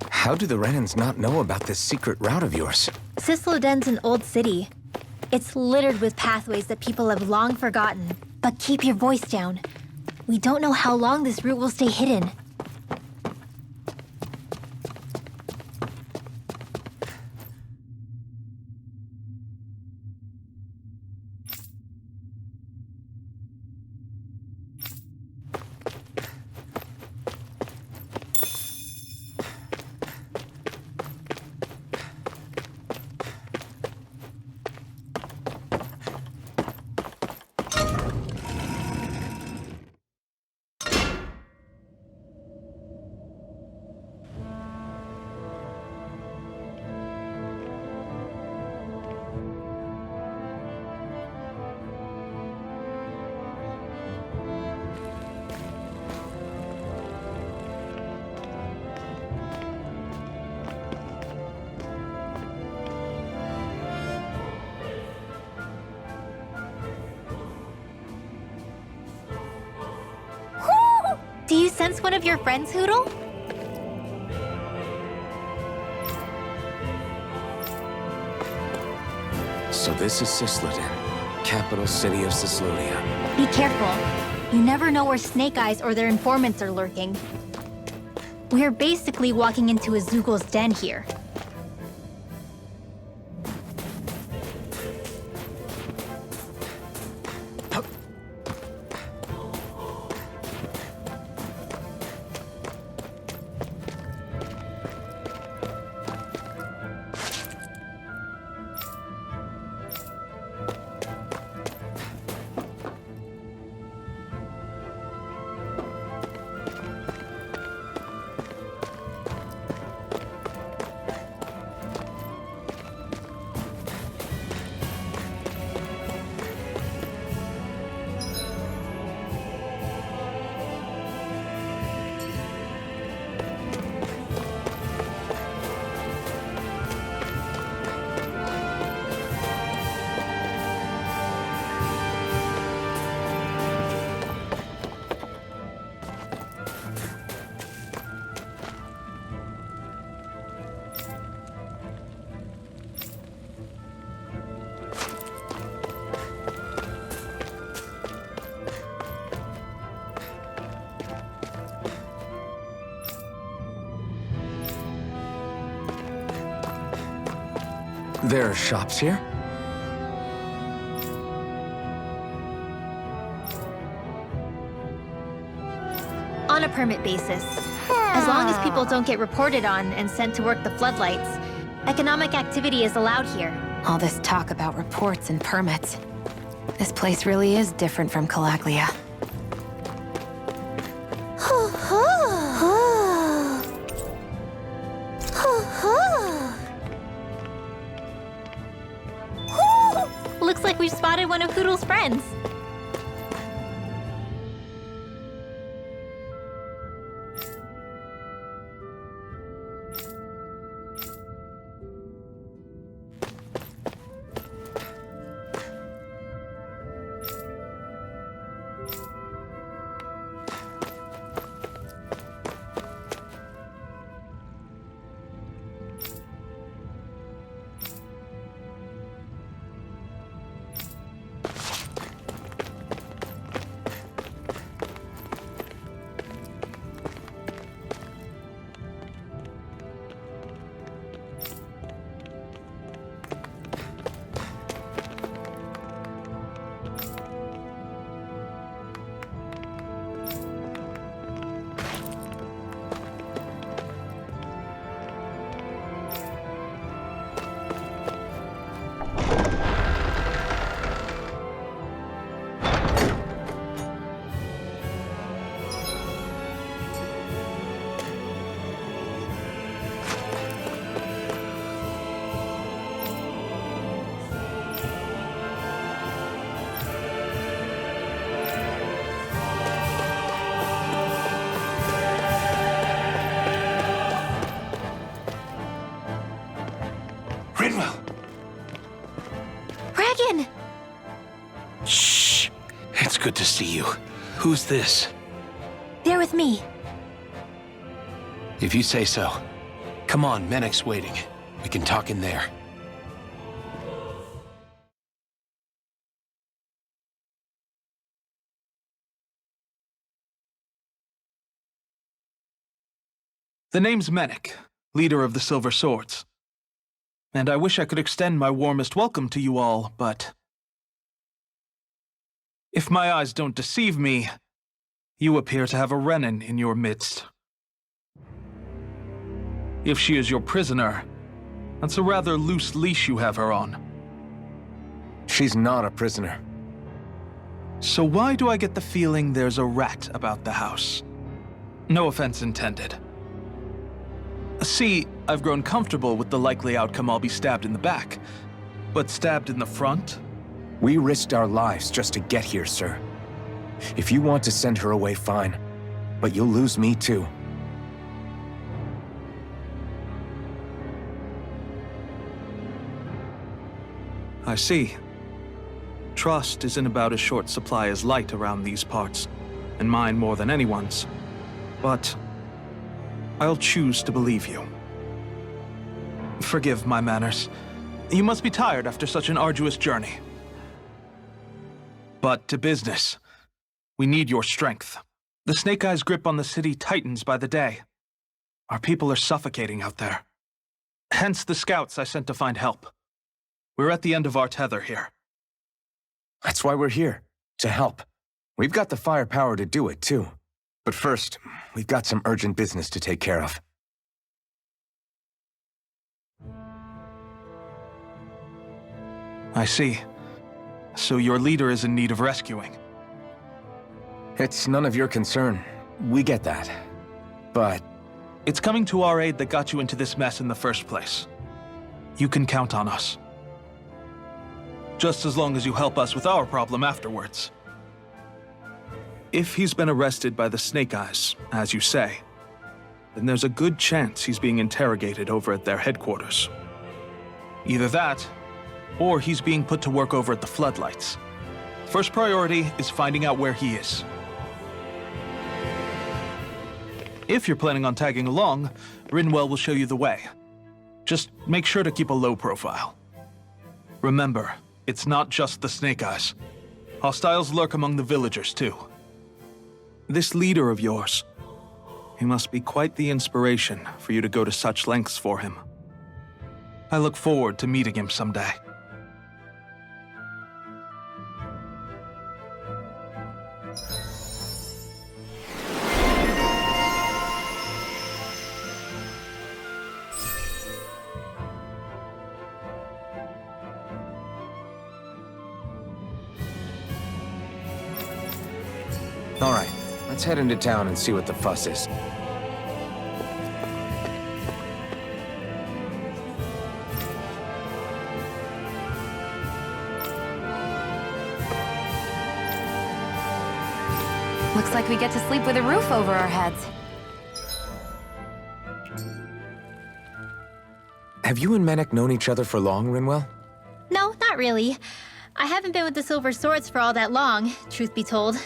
How do the Renans not know about this secret route of yours? Cisloden's an old city. It's littered with pathways that people have long forgotten. But keep your voice down. We don't know how long this route will stay hidden. sense one of your friends, Hootle? So this is Cisloden, capital city of Cislulia. Be careful. You never know where Snake Eyes or their informants are lurking. We're basically walking into a Zoogel's den here. There are shops here? On a permit basis. As long as people don't get reported on and sent to work the floodlights, economic activity is allowed here. All this talk about reports and permits. This place really is different from Calaglia. Looks like we've spotted one of Hootle's friends. Regan! Shh! It's good to see you. Who's this? They're with me. If you say so. Come on, Menek's waiting. We can talk in there. The name's Menek, leader of the Silver Swords. And I wish I could extend my warmest welcome to you all, but if my eyes don't deceive me, you appear to have a Renin in your midst. If she is your prisoner, that's a rather loose leash you have her on. She's not a prisoner. So why do I get the feeling there's a rat about the house? No offense intended. See, I've grown comfortable with the likely outcome I'll be stabbed in the back. But stabbed in the front? We risked our lives just to get here, sir. If you want to send her away, fine. But you'll lose me too. I see. Trust is in about as short supply as light around these parts, and mine more than anyone's. but I'll choose to believe you. Forgive my manners. You must be tired after such an arduous journey. But to business. We need your strength. The Snake Eyes' grip on the city tightens by the day. Our people are suffocating out there. Hence the scouts I sent to find help. We're at the end of our tether here. That's why we're here, to help. We've got the firepower to do it, too. But first, we've got some urgent business to take care of. I see. So your leader is in need of rescuing. It's none of your concern. We get that. But it's coming to our aid that got you into this mess in the first place. You can count on us. Just as long as you help us with our problem afterwards. If he's been arrested by the Snake Eyes, as you say, then there's a good chance he's being interrogated over at their headquarters. Either that, or he's being put to work over at the Floodlights. First priority is finding out where he is. If you're planning on tagging along, Rinwell will show you the way. Just make sure to keep a low profile. Remember, it's not just the Snake Eyes. Hostiles lurk among the villagers, too. This leader of yours, he must be quite the inspiration for you to go to such lengths for him. I look forward to meeting him someday. all right, let's head into town and see what the fuss is. Looks like we get to sleep with a roof over our heads. Have you and Menek known each other for long, Rinwell? No, not really. I haven't been with the Silver Swords for all that long, truth be told.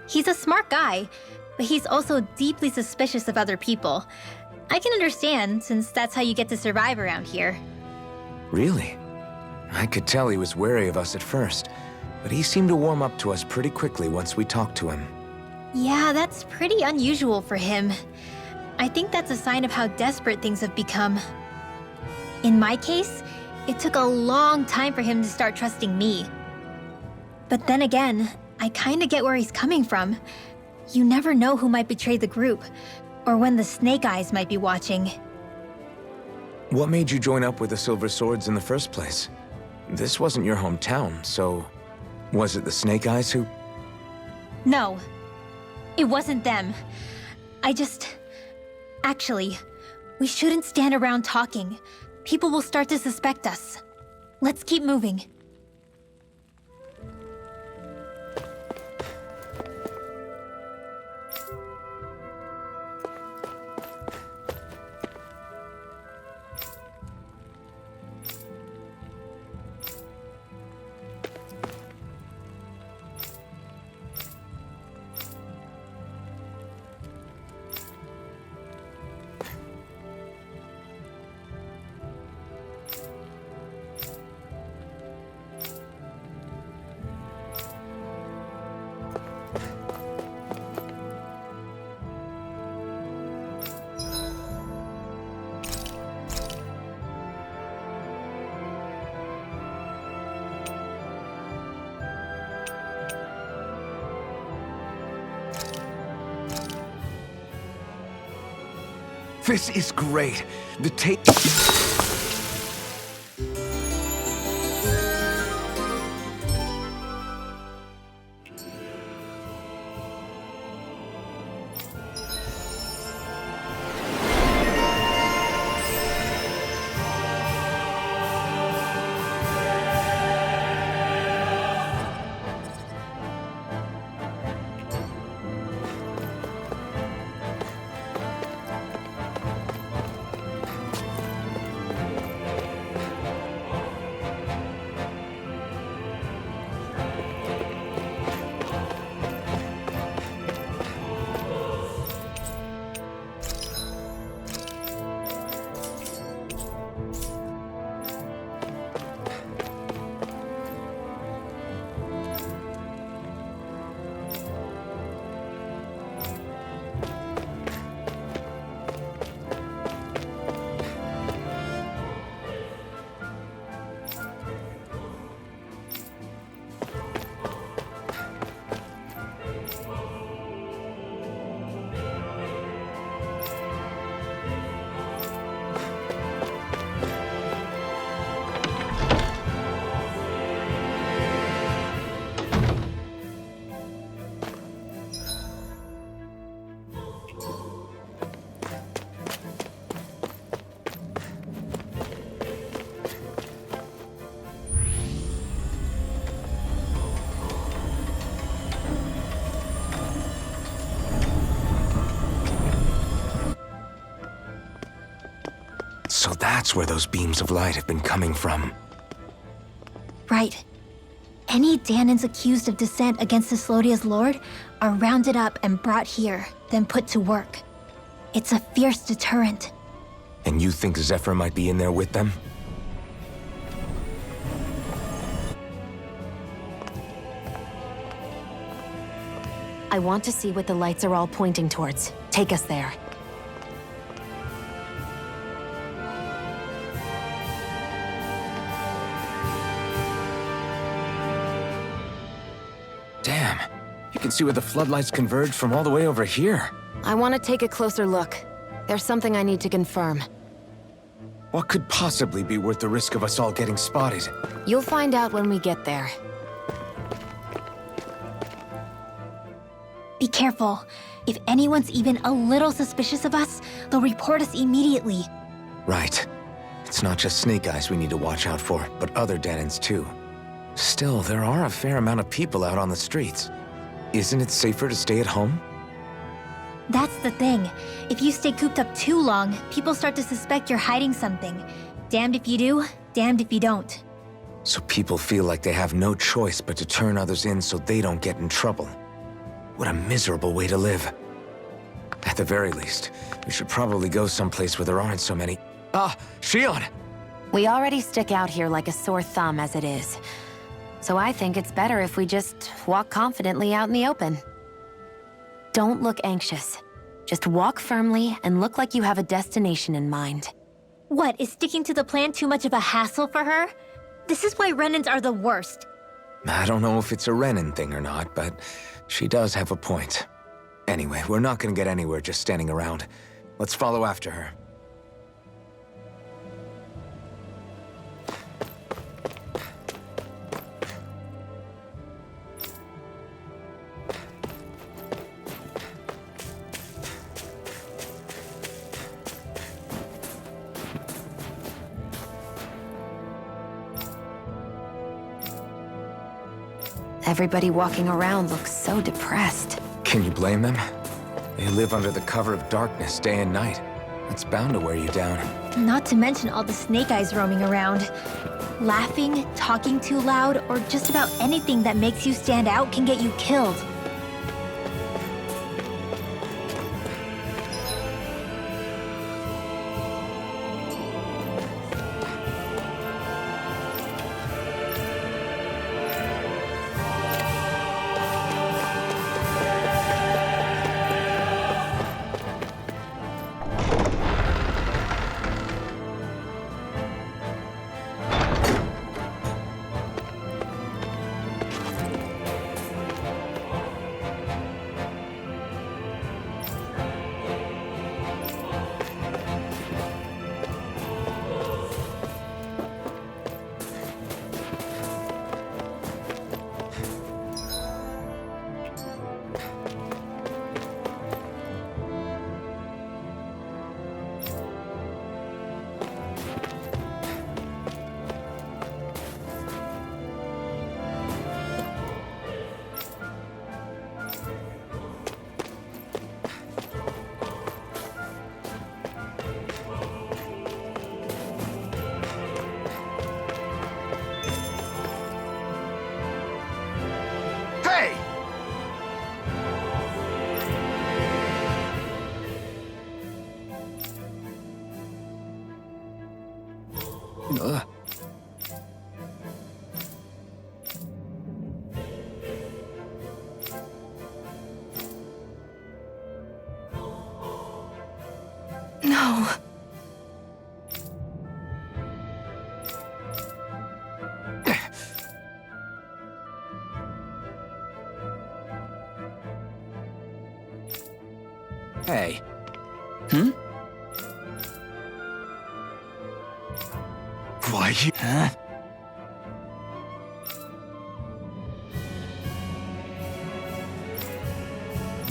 He's a smart guy, but he's also deeply suspicious of other people. I can understand, since that's how you get to survive around here. Really? I could tell he was wary of us at first, but he seemed to warm up to us pretty quickly once we talked to him. Yeah, that's pretty unusual for him. I think that's a sign of how desperate things have become. In my case, it took a long time for him to start trusting me. But then again, I kinda get where he's coming from. You never know who might betray the group, or when the Snake Eyes might be watching. What made you join up with the Silver Swords in the first place? This wasn't your hometown, so was it the Snake Eyes who... No, it wasn't them. Actually, we shouldn't stand around talking. People will start to suspect us. Let's keep moving. This is great. The tape... So that's where those beams of light have been coming from. Right. Any Danans accused of dissent against Cyslodia's lord are rounded up and brought here, then put to work. It's a fierce deterrent. And you think Zephyr might be in there with them? I want to see what the lights are all pointing towards. Take us there. Damn. You can see where the floodlights converge from all the way over here. I want to take a closer look. There's something I need to confirm. What could possibly be worth the risk of us all getting spotted? You'll find out when we get there. Be careful. If anyone's even a little suspicious of us, they'll report us immediately. Right. It's not just Snake Eyes we need to watch out for, but other Danans too. Still, there are a fair amount of people out on the streets. Isn't it safer to stay at home? That's the thing. If you stay cooped up too long, people start to suspect you're hiding something. Damned if you do, damned if you don't. So people feel like they have no choice but to turn others in so they don't get in trouble. What a miserable way to live. At the very least, we should probably go someplace where there aren't so many... Ah, Shion! We already stick out here like a sore thumb as it is. So I think it's better if we just walk confidently out in the open. Don't look anxious. Just walk firmly and look like you have a destination in mind. What, is sticking to the plan too much of a hassle for her? This is why Renans are the worst. I don't know if it's a Renan thing or not, but she does have a point. Anyway, we're not gonna get anywhere just standing around. Let's follow after her. Everybody walking around looks so depressed. Can you blame them? They live under the cover of darkness day and night. It's bound to wear you down. Not to mention all the Snake Eyes roaming around. Laughing, talking too loud, or just about anything that makes you stand out can get you killed. No. Hey. Why you... Huh?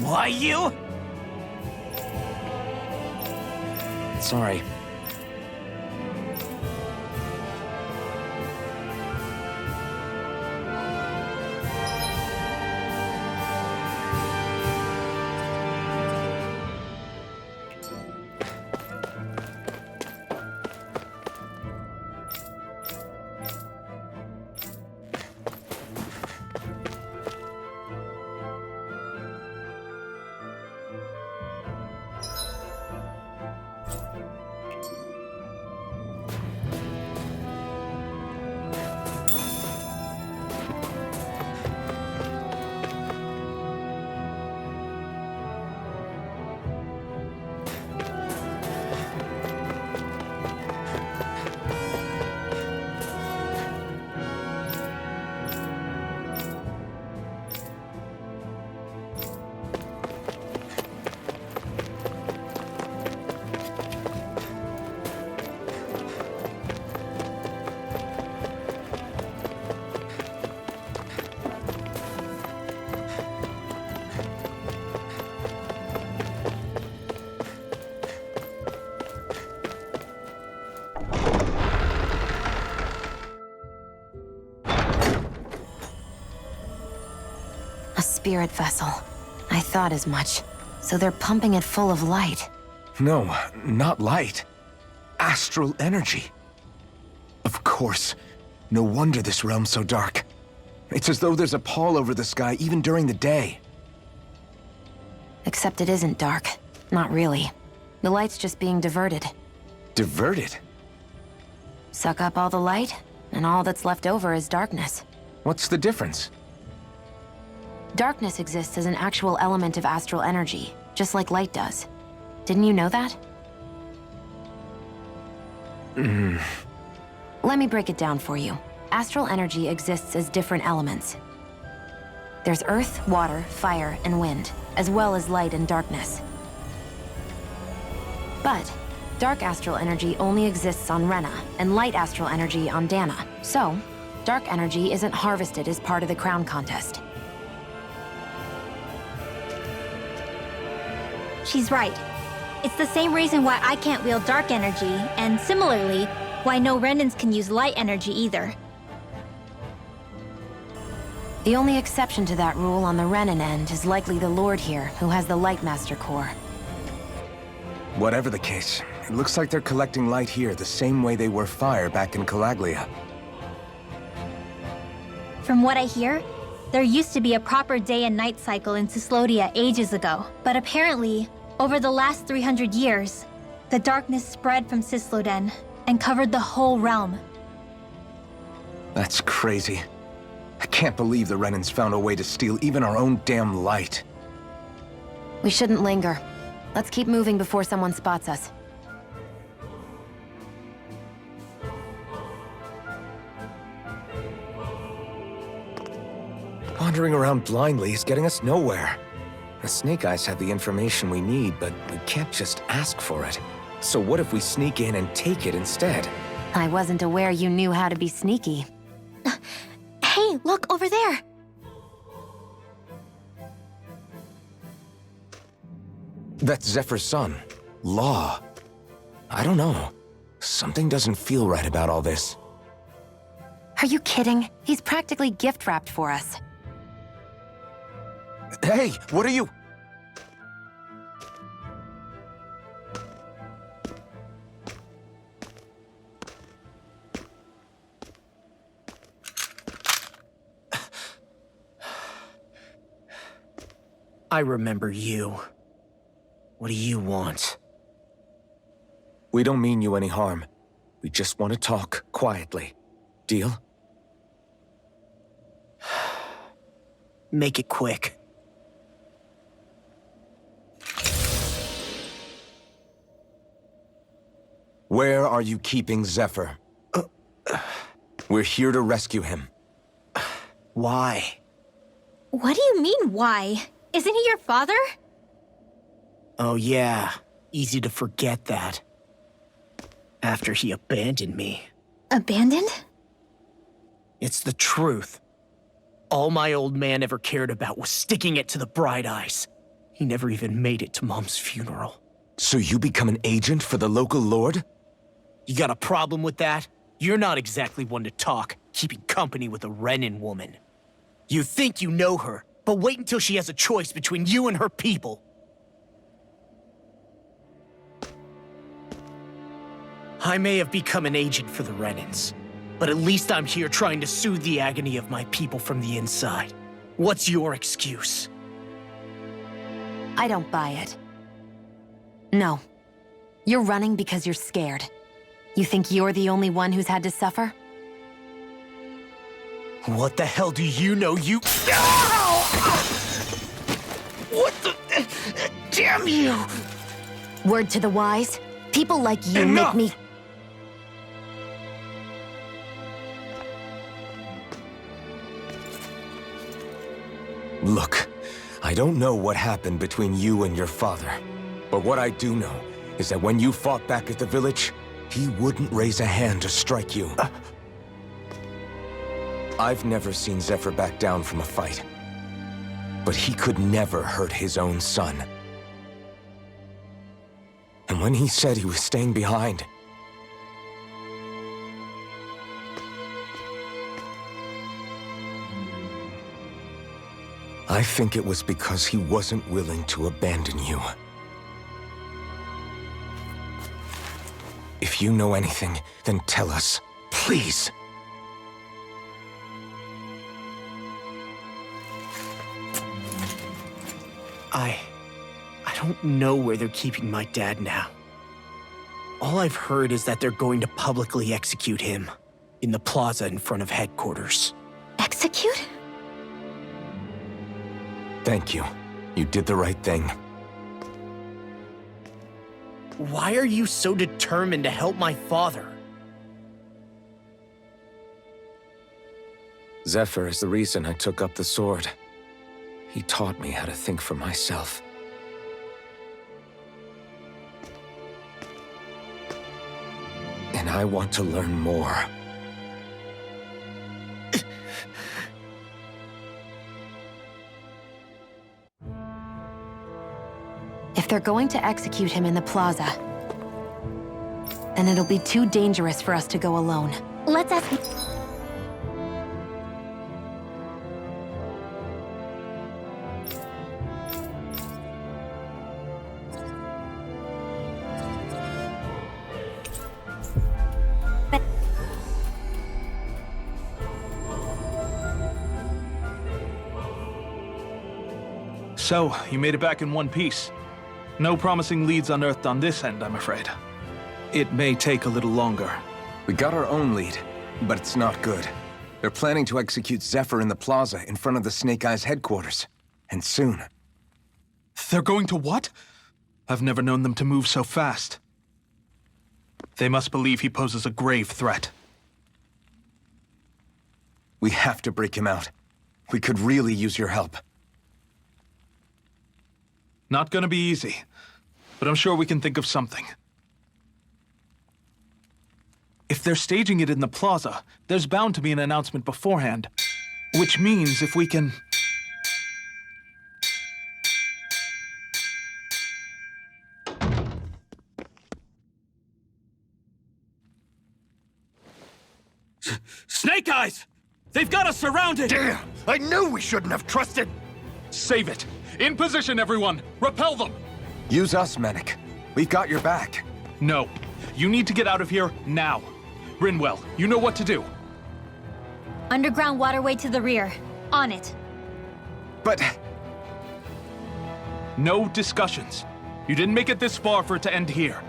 Why you? Sorry. spirit vessel. I thought as much. So they're pumping it full of light. No, not light. Astral energy. Of course. No wonder this realm's so dark. It's as though there's a pall over the sky even during the day. Except it isn't dark. Not really. The light's just being diverted. Diverted? Suck up all the light, and all that's left over is darkness. What's the difference? Darkness exists as an actual element of astral energy, just like light does. Didn't you know that? Let me break it down for you. Astral energy exists as different elements. There's earth, water, fire, and wind, as well as light and darkness. But dark astral energy only exists on Rena, and light astral energy on Dana. So, dark energy isn't harvested as part of the crown contest. She's right. It's the same reason why I can't wield dark energy, and similarly, why no Renans can use light energy either. The only exception to that rule on the Renan end is likely the Lord here, who has the Light Master core. Whatever the case, it looks like they're collecting light here the same way they were fire back in Calaglia. From what I hear, there used to be a proper day and night cycle in Cyslodia ages ago, but apparently, over the last 300 years, the darkness spread from Cysloden and covered the whole realm. That's crazy. I can't believe the Renans found a way to steal even our own damn light. We shouldn't linger. Let's keep moving before someone spots us. Wandering around blindly is getting us nowhere. The Snake Eyes have the information we need, but we can't just ask for it. So what if we sneak in and take it instead? I wasn't aware you knew how to be sneaky. Hey, look over there! That's Zephyr's son, Law. I don't know. Something doesn't feel right about all this. Are you kidding? He's practically gift-wrapped for us. Hey, what are you? I remember you. What do you want? We don't mean you any harm. We just want to talk quietly. Deal? Make it quick. Where are you keeping Zephyr? We're here to rescue him. Why? What do you mean, why? Isn't he your father? Oh yeah, easy to forget that. After he abandoned me. Abandoned? It's the truth. All my old man ever cared about was sticking it to the Bright Eyes. He never even made it to Mom's funeral. So you become an agent for the local lord? You got a problem with that? You're not exactly one to talk, keeping company with a Renan woman. You think you know her, but wait until she has a choice between you and her people. I may have become an agent for the Renans, but at least I'm here trying to soothe the agony of my people from the inside. What's your excuse? I don't buy it. No. You're running because you're scared. You think you're the only one who's had to suffer? What the hell do you know, you— What the— Damn you! Word to the wise, people like you Enough! make me— Look, I don't know what happened between you and your father. But what I do know is that when you fought back at the village, he wouldn't raise a hand to strike you. I've never seen Zephyr back down from a fight. But he could never hurt his own son. And when he said he was staying behind, I think it was because he wasn't willing to abandon you. If you know anything, then tell us, please. I don't know where they're keeping my dad now. All I've heard is that they're going to publicly execute him in the plaza in front of headquarters. Execute? Thank you. You did the right thing. Why are you so determined to help my father? Zephyr is the reason I took up the sword. He taught me how to think for myself. And I want to learn more. If they're going to execute him in the plaza, then it'll be too dangerous for us to go alone. Let's ask... So, you made it back in one piece. No promising leads unearthed on this end, I'm afraid. It may take a little longer. We got our own lead, but it's not good. They're planning to execute Zephyr in the plaza in front of the Snake Eyes headquarters. And soon. They're going to what? I've never known them to move so fast. They must believe he poses a grave threat. We have to break him out. We could really use your help. Not gonna be easy, but I'm sure we can think of something. If they're staging it in the plaza, there's bound to be an announcement beforehand. Which means if we can... Snake Eyes! They've got us surrounded! Damn! I knew we shouldn't have trusted! Save it! In position, everyone! Repel them! Use us, Mennick. We've got your back. No. You need to get out of here now. Rinwell, you know what to do. Underground waterway to the rear. On it. But... No discussions. You didn't make it this far for it to end here.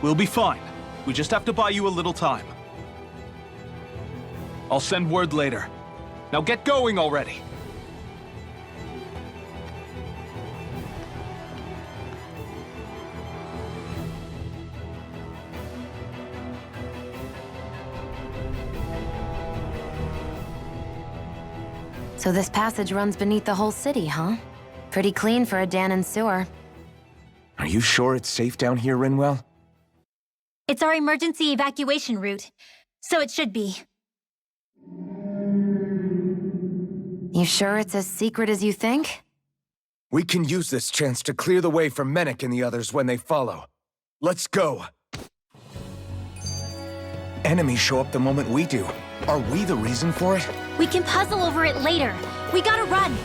We'll be fine. We just have to buy you a little time. I'll send word later. Now get going already! So this passage runs beneath the whole city, huh? Pretty clean for a Danon sewer. Are you sure it's safe down here, Rinwell? It's our emergency evacuation route, so it should be. You sure it's as secret as you think? We can use this chance to clear the way for Mennick and the others when they follow. Let's go! Enemies show up the moment we do. Are we the reason for it? We can puzzle over it later. We gotta run!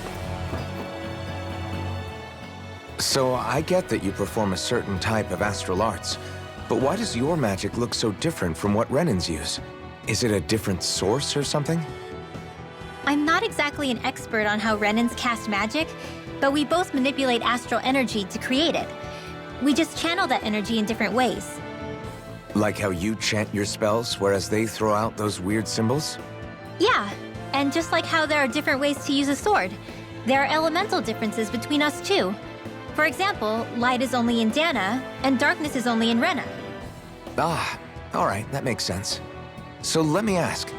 So I get that you perform a certain type of astral arts, but why does your magic look so different from what Renans use? Is it a different source or something? I'm not exactly an expert on how Renans cast magic, but we both manipulate astral energy to create it. We just channel that energy in different ways. Like how you chant your spells, whereas they throw out those weird symbols? Yeah, and just like how there are different ways to use a sword, there are elemental differences between us too. For example, light is only in Dana, and darkness is only in Rena. Ah, alright, that makes sense. So let me ask,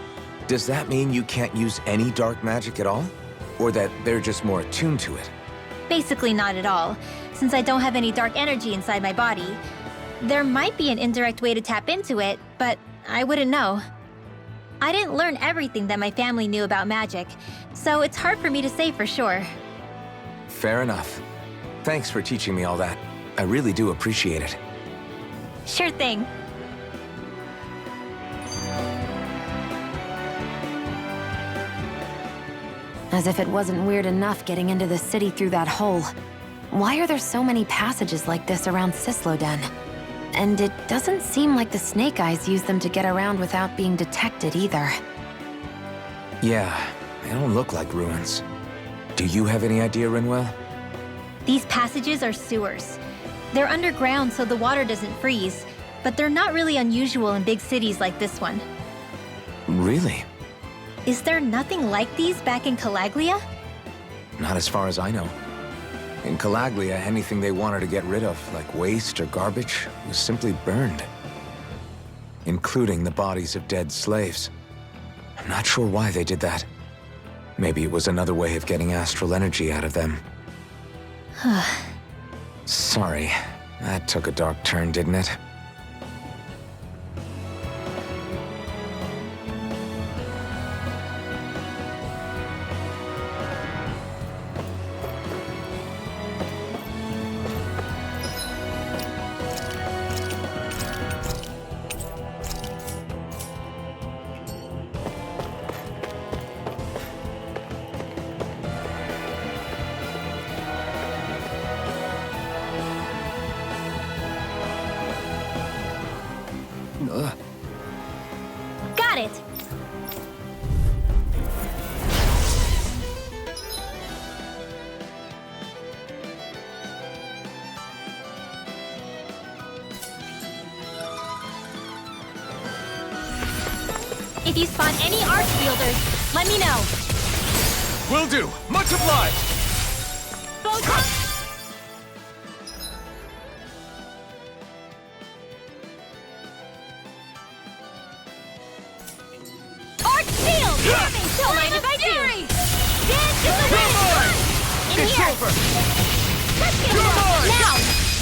does that mean you can't use any dark magic at all? Or that they're just more attuned to it? Basically not at all, since I don't have any dark energy inside my body. There might be an indirect way to tap into it, but I wouldn't know. I didn't learn everything that my family knew about magic, so it's hard for me to say for sure. Fair enough. Thanks for teaching me all that. I really do appreciate it. Sure thing. As if it wasn't weird enough getting into the city through that hole. Why are there so many passages like this around Cisloden? And it doesn't seem like the Snake Eyes use them to get around without being detected either. Yeah, they don't look like ruins. Do you have any idea, Rinwell? These passages are sewers. They're underground so the water doesn't freeze, but they're not really unusual in big cities like this one. Really? Is there nothing like these back in Calaglia? Not as far as I know. In Calaglia, anything they wanted to get rid of, like waste or garbage, was simply burned. Including the bodies of dead slaves. I'm not sure why they did that. Maybe it was another way of getting astral energy out of them. Sorry, that took a dark turn, didn't it? Got it! If you spawn any archwielders, let me know. Will do. Much obliged. Arch shield! Don't mind if I do! Dance to the wind! In It's here! over! Let's get You're it mine! now!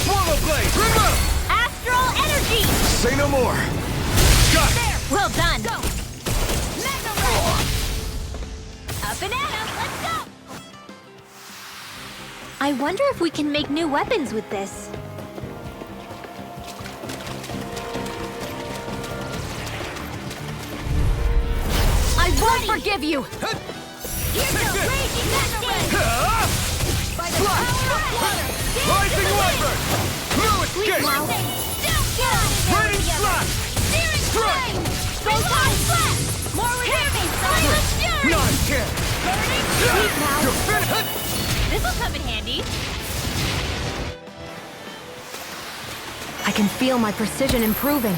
Swallow blade! Remove! Astral energy! Say no more! Got it! There! Well done! Go! Mega Ray! Up and at 'em! Let's go! I wonder if we can make new weapons with this. I won't forgive you! Here's the raging Mega Ray! By the power of water! Rising Wyvern! Blue escape! Raining slash! Strike! Photon flash! More with heavy! Silent fury! Not a chance! Sleep now! You're finished! This'll come in handy. I can feel my precision improving.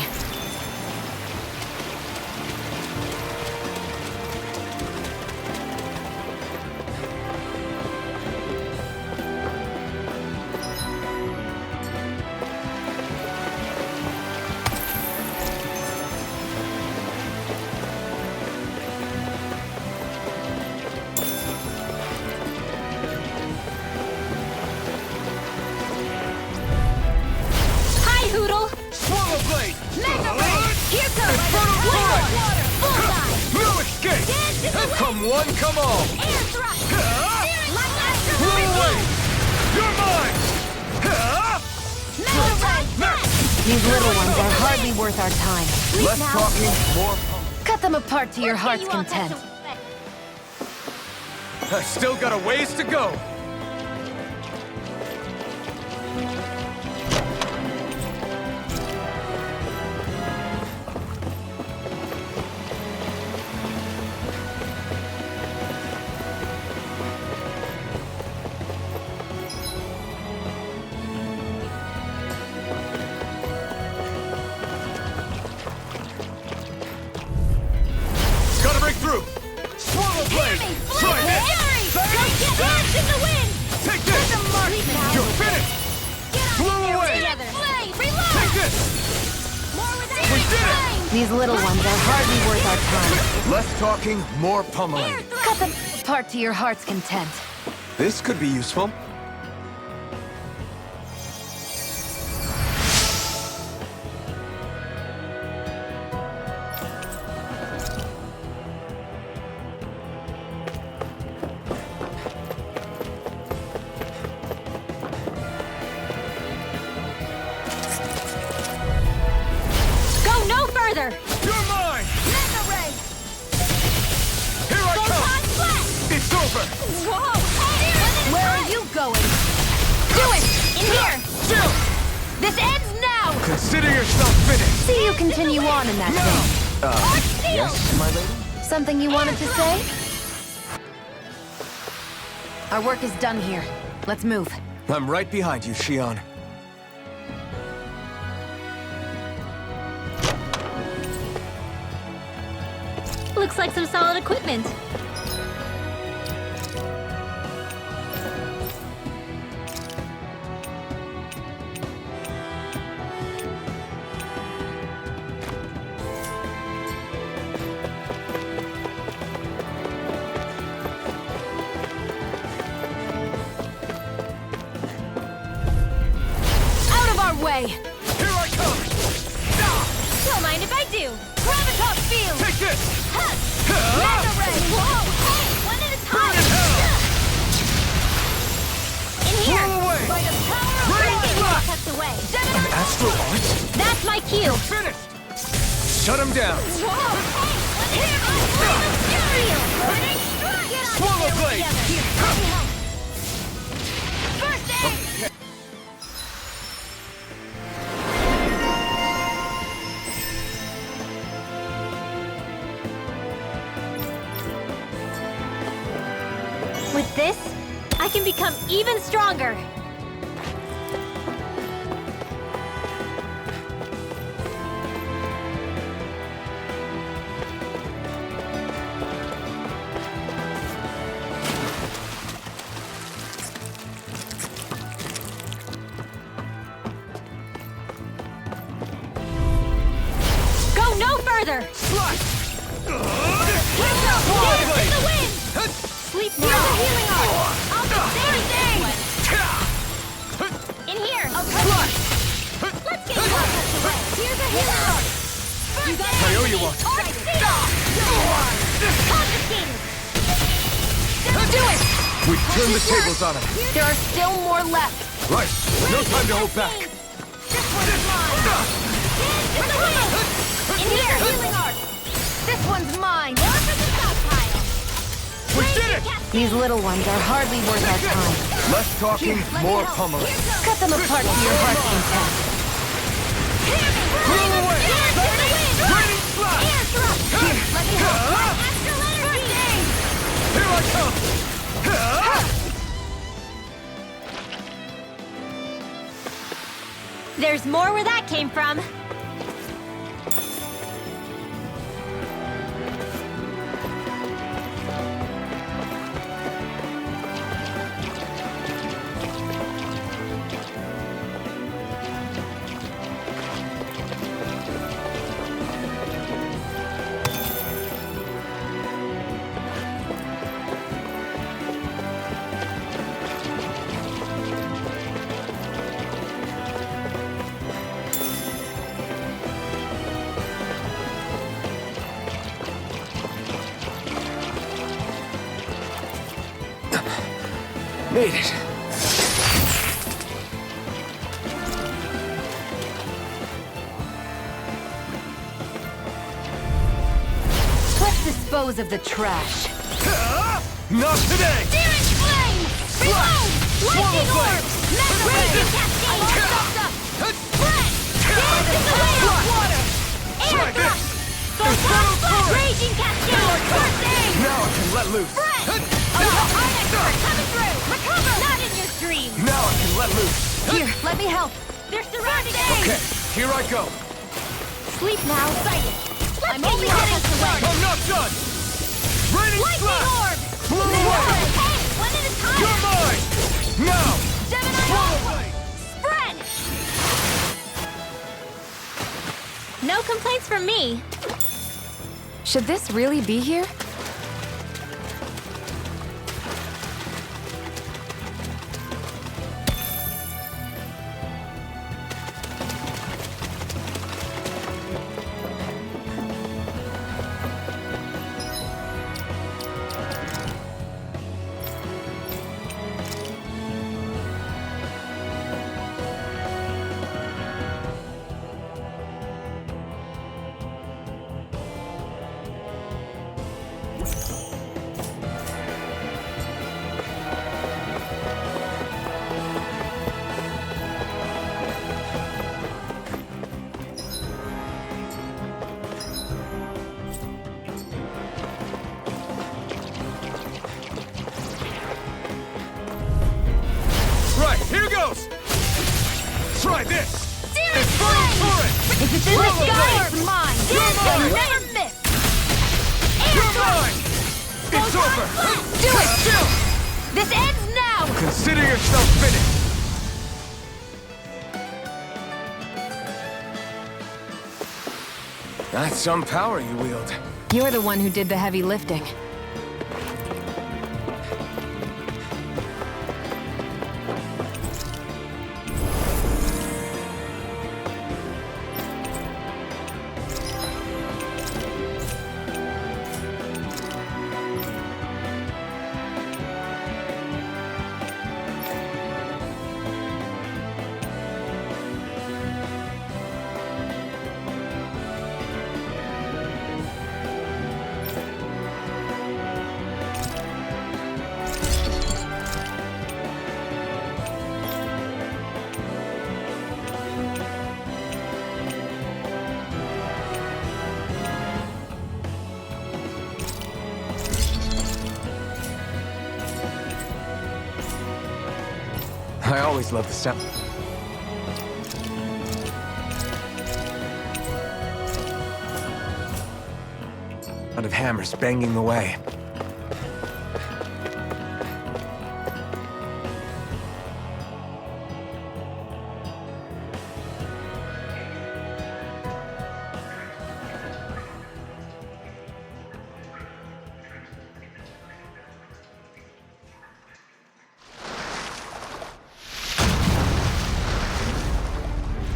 Hi, Hoodle! Swallow blade! Mega Ray! Here comes Infernal water! Strike! Bullseye! No escape! Dance to the wind! Come one, come all! Air thrust! Light after Blue lightning! away! You're mine! Mega Ray! These little ones are hardly worth our time. Less talking, more... Cut them apart to your heart's You all got content. to- I still got a ways to go! Gotta break through! Swallow blade! Try this! Dance in the wind! Take this! You're finished! Blow away! Take this! We did it! These little ones are hardly worth our time. Less talking, more pummeling. Cut them apart to your heart's content. This could be useful. Go no further! You're mine! Mega Ray! Here I come! Photon flash! It's over! over! Whoa! Where are you going? Do it! In here! Jill! This ends now! Consider yourself finished! See you continue on in that vein. Yes, my lady? Something you wanted to say? Our work is done here. Let's move. I'm right behind you, Shion. Looks like some solid equipment. Out of our way! Here I come! Don't mind if I do. Gravitas field! Take this! Mega ray! Whoa! Hey! One at a time! In here! Blow away! By the power of Rain Dragon! blast! Tucked away! An astral art? That's my cue! Finished! Shut him down! Whoa! Hey! Burning strike! Get on Swallow there blade! together. Here, let me help. First aid! With this, I can become even stronger. Go no further! Here's the wind! Sleep now! Here's the healing art! I'll do everything! In here! Let's get you out of the way! Here's the healing art! You got I owe you one. Confiscated! Do it! We turn the tables on him. There are still more left. Right. No time to hold back. This one's mine! In the wind! In here! Healing art! This one's mine! More for the stockpile! We did it! These little ones are hardly worth our time. Less talking, more pummeling. Cut them apart to your heart's content. Blow away! Raining slash! Here, let me help! Astral energy! Here I come! There's more where that came from. Made it. Let's dispose of the trash. Not today! Searing flame! Reload! Lightning orb! Mega raging cascade! Spread! Dance in the way of water! Air thrust! Raging cascade! First aid! Now I can let loose. Spread! They're coming through! Recover! Not in your dreams! Now I can let loose. Here, let me help. They're surrounding Okay, here I go. Sleep now. Sighted. I'm only getting started. I'm not done! Raining Lightning slash! orb! Blow away! Hey, one at a time! You're mine! Now! Gemini orb! Spread! No complaints from me. Should this really be here? this! Serious Infernal flame! Torrent! If it's in the Swallow sky, blade! it's mine! You're You'll mine! never miss! You're mine! It's over! Do it! Chill! This ends now! Consider yourself finished! That's some power you wield. You're the one who did the heavy lifting. I always love the sound of hammers banging away.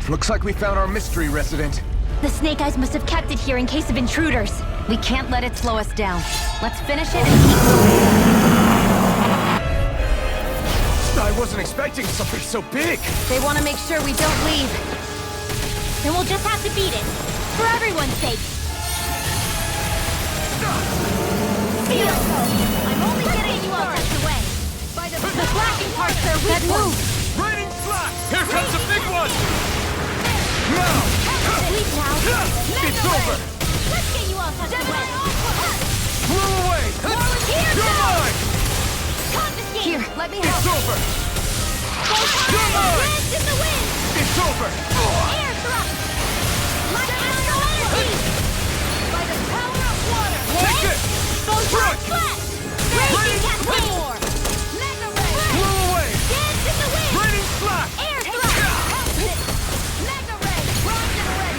Looks like we found our mystery resident. The Snake Eyes must have kept it here in case of intruders. We can't let it slow us down. Let's finish it and keep moving. I wasn't expecting something so big. They want to make sure we don't leave. Then we'll just have to beat it. For everyone's sake. Feel I'm only getting you all tucked away. The flashing parts are weak ones. Raining flash! Here comes the big one! Now! Sleep now. It's over! Let's get you all tucked away. Blow away! Here You're now! mine! Confiscate! Here, let me help. It's over! You're mine! Dance in the wind! It's over! Air thrust! Like astral energy! By the power of water! Take this! Photon flash! Raging cascade! Mega ray! Blow away! Dance in the wind! Raining flash! Air thrust! Mega ray! Bronze and red!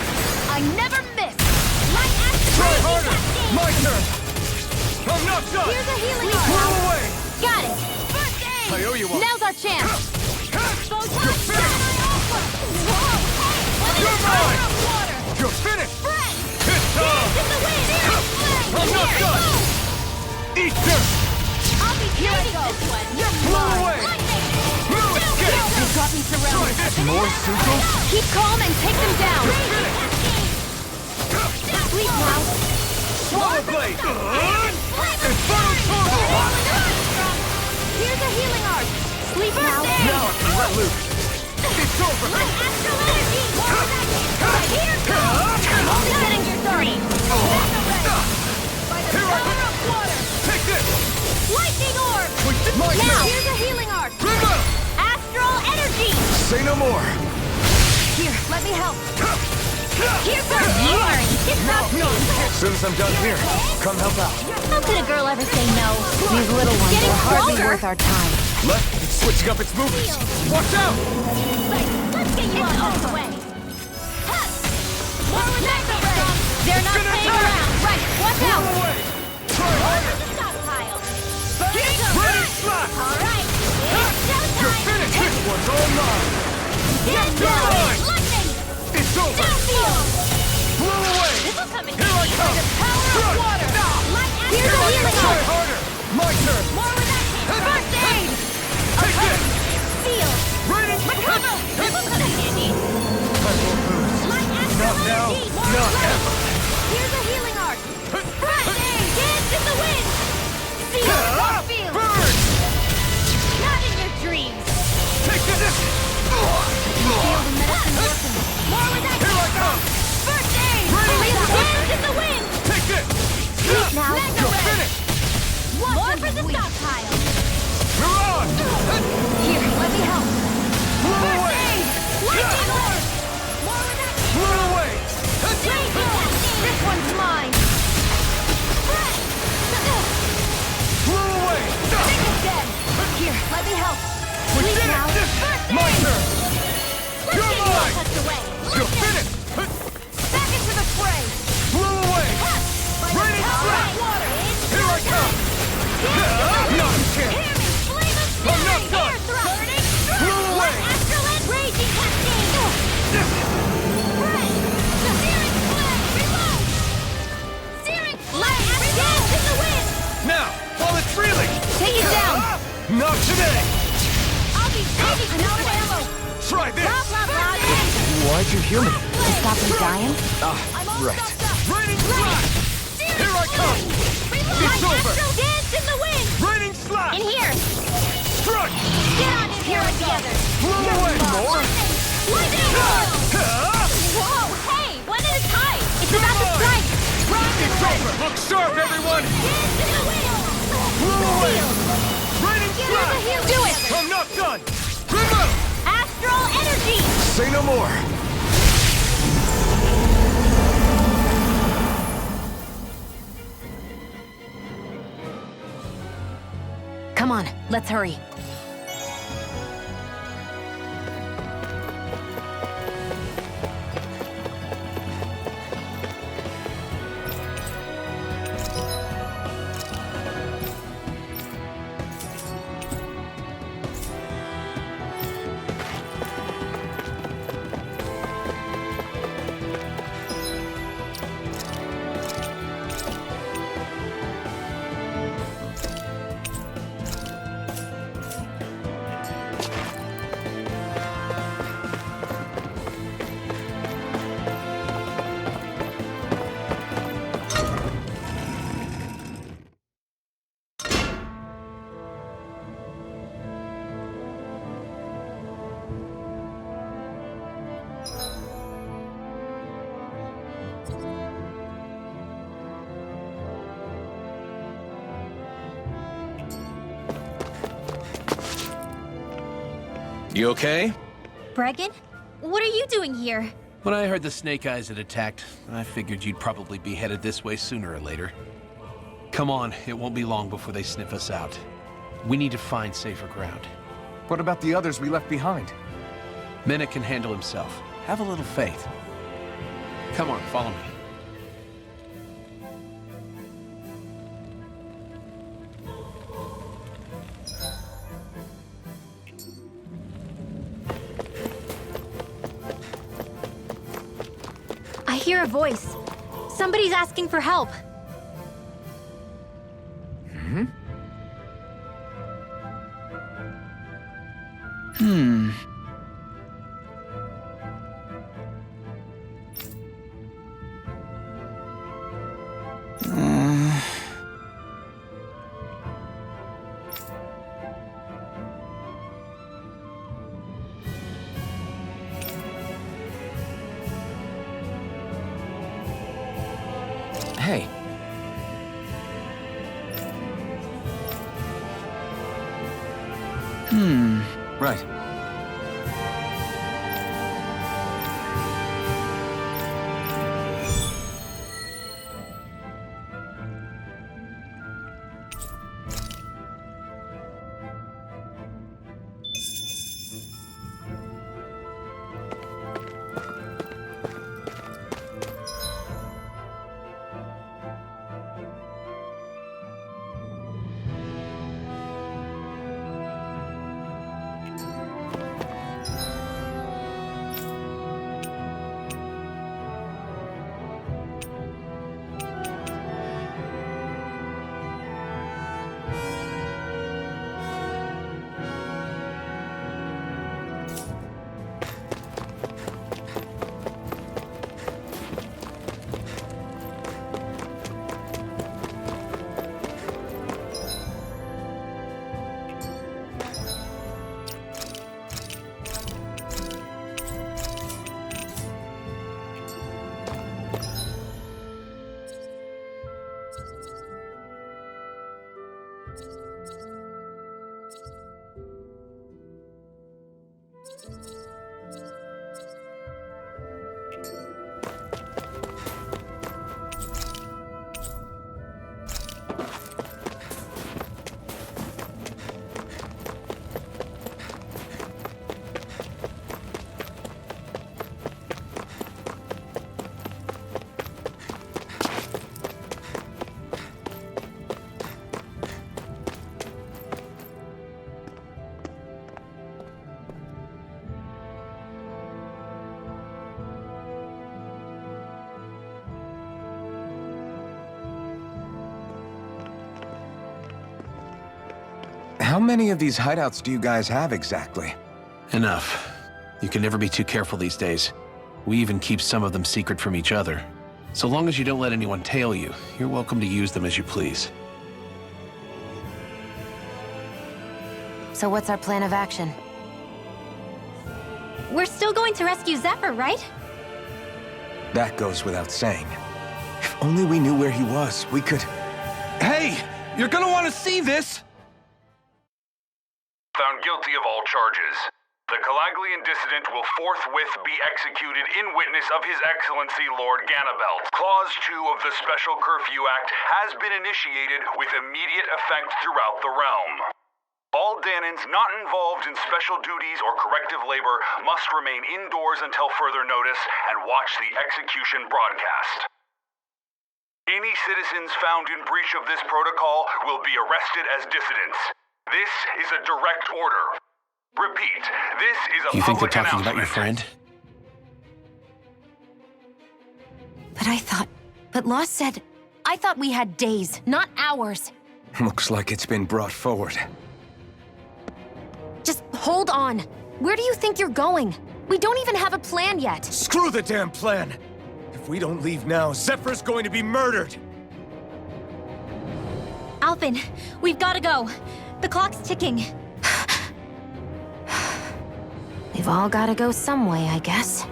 I never miss! Light astral Try raging harder! cascade! My turn! I'm not done! Here's a healing Blow arm! away! Got it! First aid! I owe you one. Now's our chance. Photon You're finished! Whoa! You're Power mine! of water! You're finished! Breath! It's time! Dance in the wind! I'm not done! Eat this! I'll be taking this one! You're Blow mine! away! Lightning! No escape! You've got me surrounded. Try this! More Sugals? Keep calm and take them down. Sleep now! Swallow blade! Infernal Torrent! Here's a healing art! Sleep now! Now I can let loose. It's over! Light astral energy! Here goes! Only getting your 30! By the power of water! Take this! Lightning orb! My Now! turn! Here's a healing art! Remember! Astral energy! Say no more. Here, let me help. Here goes Yuri! It's not As soon as I'm done here, come help out. How could a girl ever say no? These little ones Getting are hardly stronger. worth our time. Left, it's switching up its movements. Watch out! Let's get you all out of the way! More with that ray! They're not gonna staying attack! around! Right, watch Blow out! away! Try harder! The stockpile! Raining flash! Alright, it's You're showtime! finished! This one's all mine! Dance You're now! mine! Lightning! It's over! Downfield! Blow away! This'll come in Here I handy. come! The power of Run! water! Light Here astral I healing come! Try art! harder! My turn! More with that first aid! Take this! Seal! Raining Recover! This'll come in handy. I won't lose. Light astral Not now, energy! More not with ever. Here's a healing art! First aid! Dance in the wind! Seal! Downfield! Burn! Not in your dreams! Take this! Feel the medicine working. More with that Here I come! First aid! Raining Dance in the wind! Take this! Sleep now! You're finished! More for the stockpile! You're on! Here, let me help. Blow First away! aid! Flew away! This one's mine! Flew away! Dead! Here, let me help! We Please did now! it! My turn! Let's You're get you all mine! tucked away! You're finished! Back into the fray! Flew away! Raining slap! Here I come! Not a chance! I'm not done! Flew away! Raging cascade! Searing flame! Dance in the wind! Now, while it's reeling! Take it down! Not today! I'll be saving you with ammo! Try this! Blah, blah, blah! Why'd you heal me? To stop him dying? Right. Raining slap! Here I come! It's over! Dance in the wind! Raining slap! In here! Strike! Get on in here together! Flew away! More! Whoa, hey! One at a time! It's about to strike! It's over! Look sharp, everyone! Dance in the wind! Flew away! Raining Get slap! over here! Do it! I'm not done! Remove! Astral energy! Say no more. Come on, let's hurry. You okay? Bregan? What are you doing here? When I heard the Snake Eyes had attacked, I figured you'd probably be headed this way sooner or later. Come on, it won't be long before they sniff us out. We need to find safer ground. What about the others we left behind? Minute can handle himself. Have a little faith. Come on, follow me. I hear a voice. Somebody's asking for help. Hey. Right. How many of these hideouts do you guys have exactly? Enough. You can never be too careful these days. We even keep some of them secret from each other. So long as you don't let anyone tail you, you're welcome to use them as you please. So what's our plan of action? We're still going to rescue Zephyr, right? That goes without saying. If only we knew where he was, we could... Hey! You're gonna want to see this! Found guilty of all charges. The Calaglian dissident will forthwith be executed in witness of His Excellency Lord Ganabelt. Clause 2 of the Special Curfew Act has been initiated with immediate effect throughout the realm. All Danans not involved in special duties or corrective labor must remain indoors until further notice and watch the execution broadcast. Any citizens found in breach of this protocol will be arrested as dissidents. This is a direct order. Repeat, this is a You think they're public talking about your announcement. friend? But Lost said... I thought we had days, not hours. Looks like it's been brought forward. Just hold on. Where do you think you're going? We don't even have a plan yet. Screw the damn plan! If we don't leave now, Zephyr's going to be murdered! Alphen, we've got to go. The clock's ticking. We've all gotta go some way, I guess.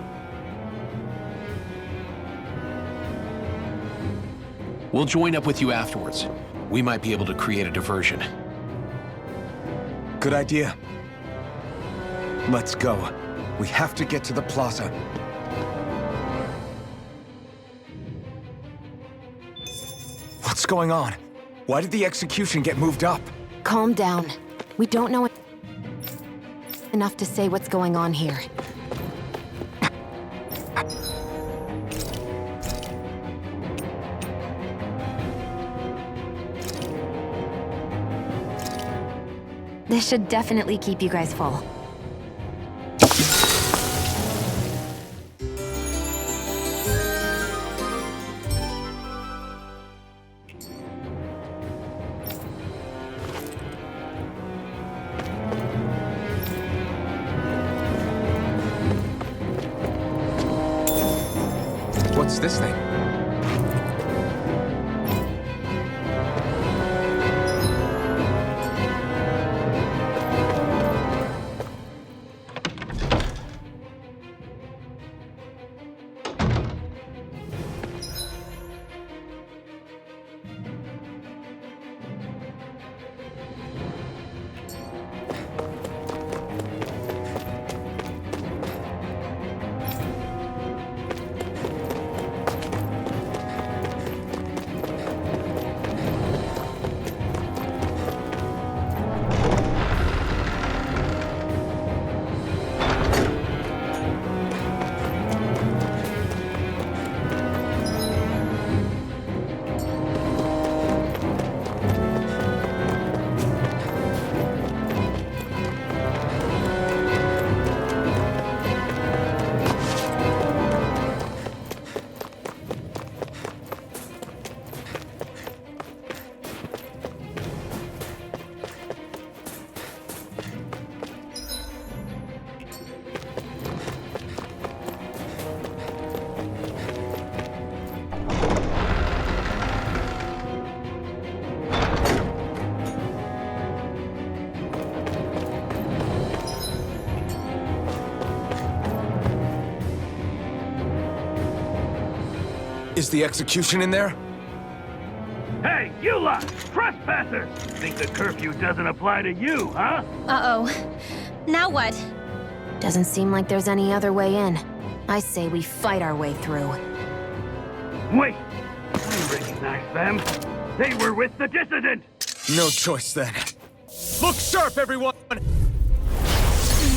We'll join up with you afterwards. We might be able to create a diversion. Good idea. Let's go. We have to get to the plaza. What's going on? Why did the execution get moved up? Calm down. We don't know enough to say what's going on here. This should definitely keep you guys full. What's this thing? Is the execution in there? Hey, you lot! Trespassers! Think the curfew doesn't apply to you, huh? Uh-oh. Now what? Doesn't seem like there's any other way in. I say we fight our way through. Wait! I recognize them. They were with the dissident! No choice then. Look sharp, everyone!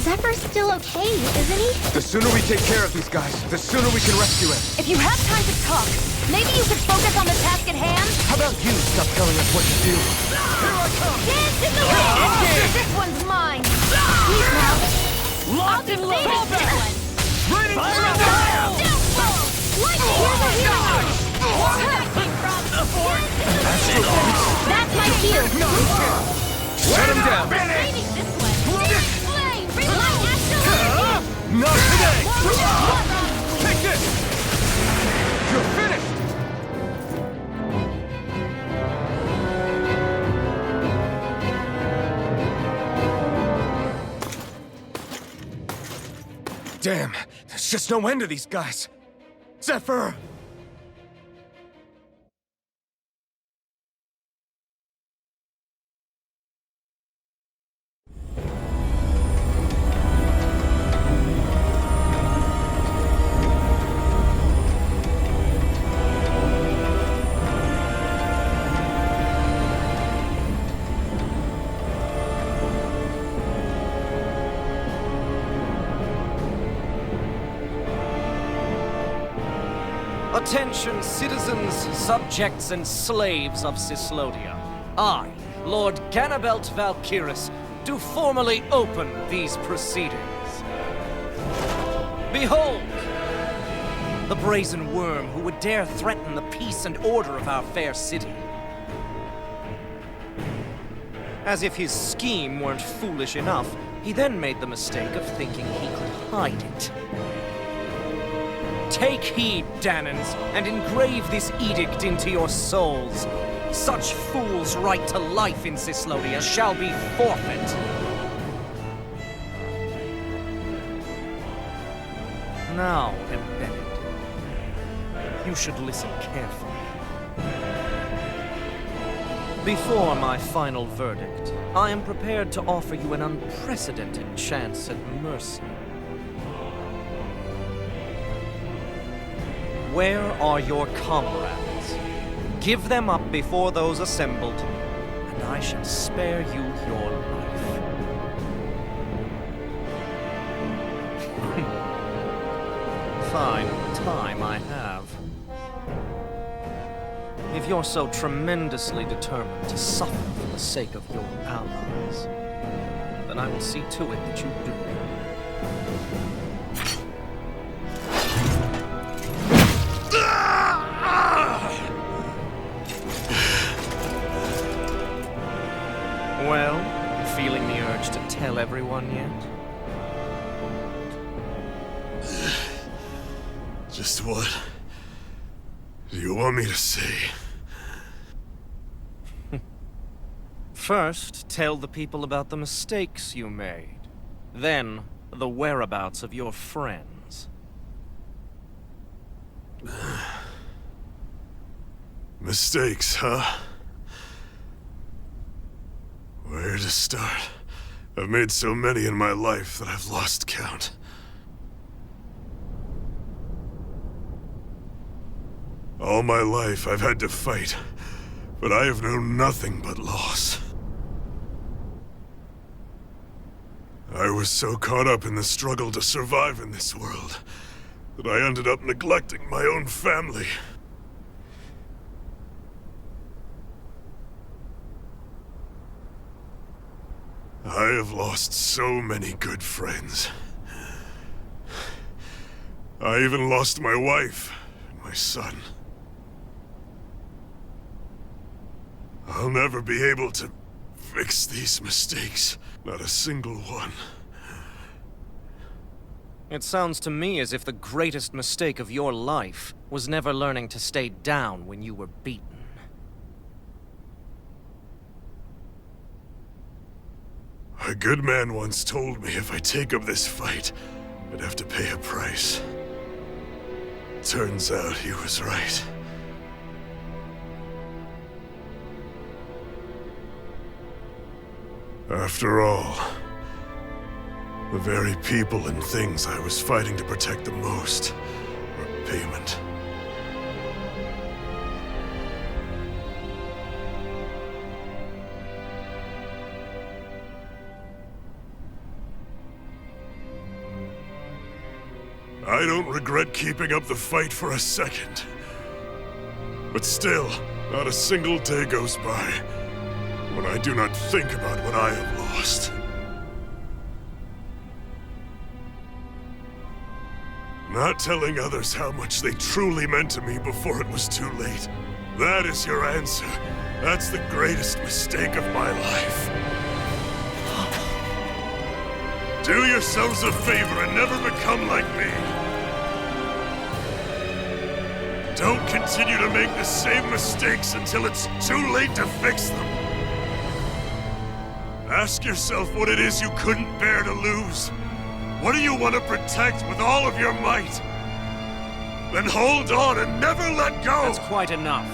Zephyr's still okay, isn't he? The sooner we take care of these guys, the sooner we can rescue him. If you have time to talk, maybe you could focus on the task at hand? How about you stop telling us what to do? Here I come! Dance in the wind! This one's mine! Please now. Locked and loaded! Ready Fire in the hole! Lightning! Here's a healing! The fort! That's my cue! Shut him down! Maybe this way. Flame! Relight absolutely! Not today! Take this! You're finished! Damn, there's just no end to these guys. Zephyr! Attention, citizens, subjects, and slaves of Cyslodia. I, Lord Ganabelt Valkyrus, do formally open these proceedings. Behold! The brazen worm who would dare threaten the peace and order of our fair city. As if his scheme weren't foolish enough, he then made the mistake of thinking he could hide it. Take heed, Danans, and engrave this edict into your souls. Such fools' right to life in Cyslodia shall be forfeit. Now, embedded, you should listen carefully. Before my final verdict, I am prepared to offer you an unprecedented chance at mercy. Where are your comrades? Give them up before those assembled, and I shall spare you your life. Fine time I have. If you're so tremendously determined to suffer for the sake of your allies, then I will see to it that you do. Well, feeling the urge to tell everyone yet? Just what do you want me to say? First, tell the people about the mistakes you made. Then, the whereabouts of your friends. Mistakes, huh? Where to start? I've made so many in my life that I've lost count. All my life I've had to fight, but I have known nothing but loss. I was so caught up in the struggle to survive in this world that I ended up neglecting my own family. I have lost so many good friends. I even lost my wife and my son. I'll never be able to fix these mistakes. Not a single one. It sounds to me as if the greatest mistake of your life was never learning to stay down when you were beaten. A good man once told me if I take up this fight, I'd have to pay a price. Turns out he was right. After all, the very people and things I was fighting to protect the most were payment. I don't regret keeping up the fight for a second. But still, not a single day goes by when I do not think about what I have lost. Not telling others how much they truly meant to me before it was too late. That is your answer. That's the greatest mistake of my life. Do yourselves a favor and never become like me. Don't continue to make the same mistakes until it's too late to fix them. Ask yourself what it is you couldn't bear to lose. What do you want to protect with all of your might? Then hold on and never let go! That's quite enough.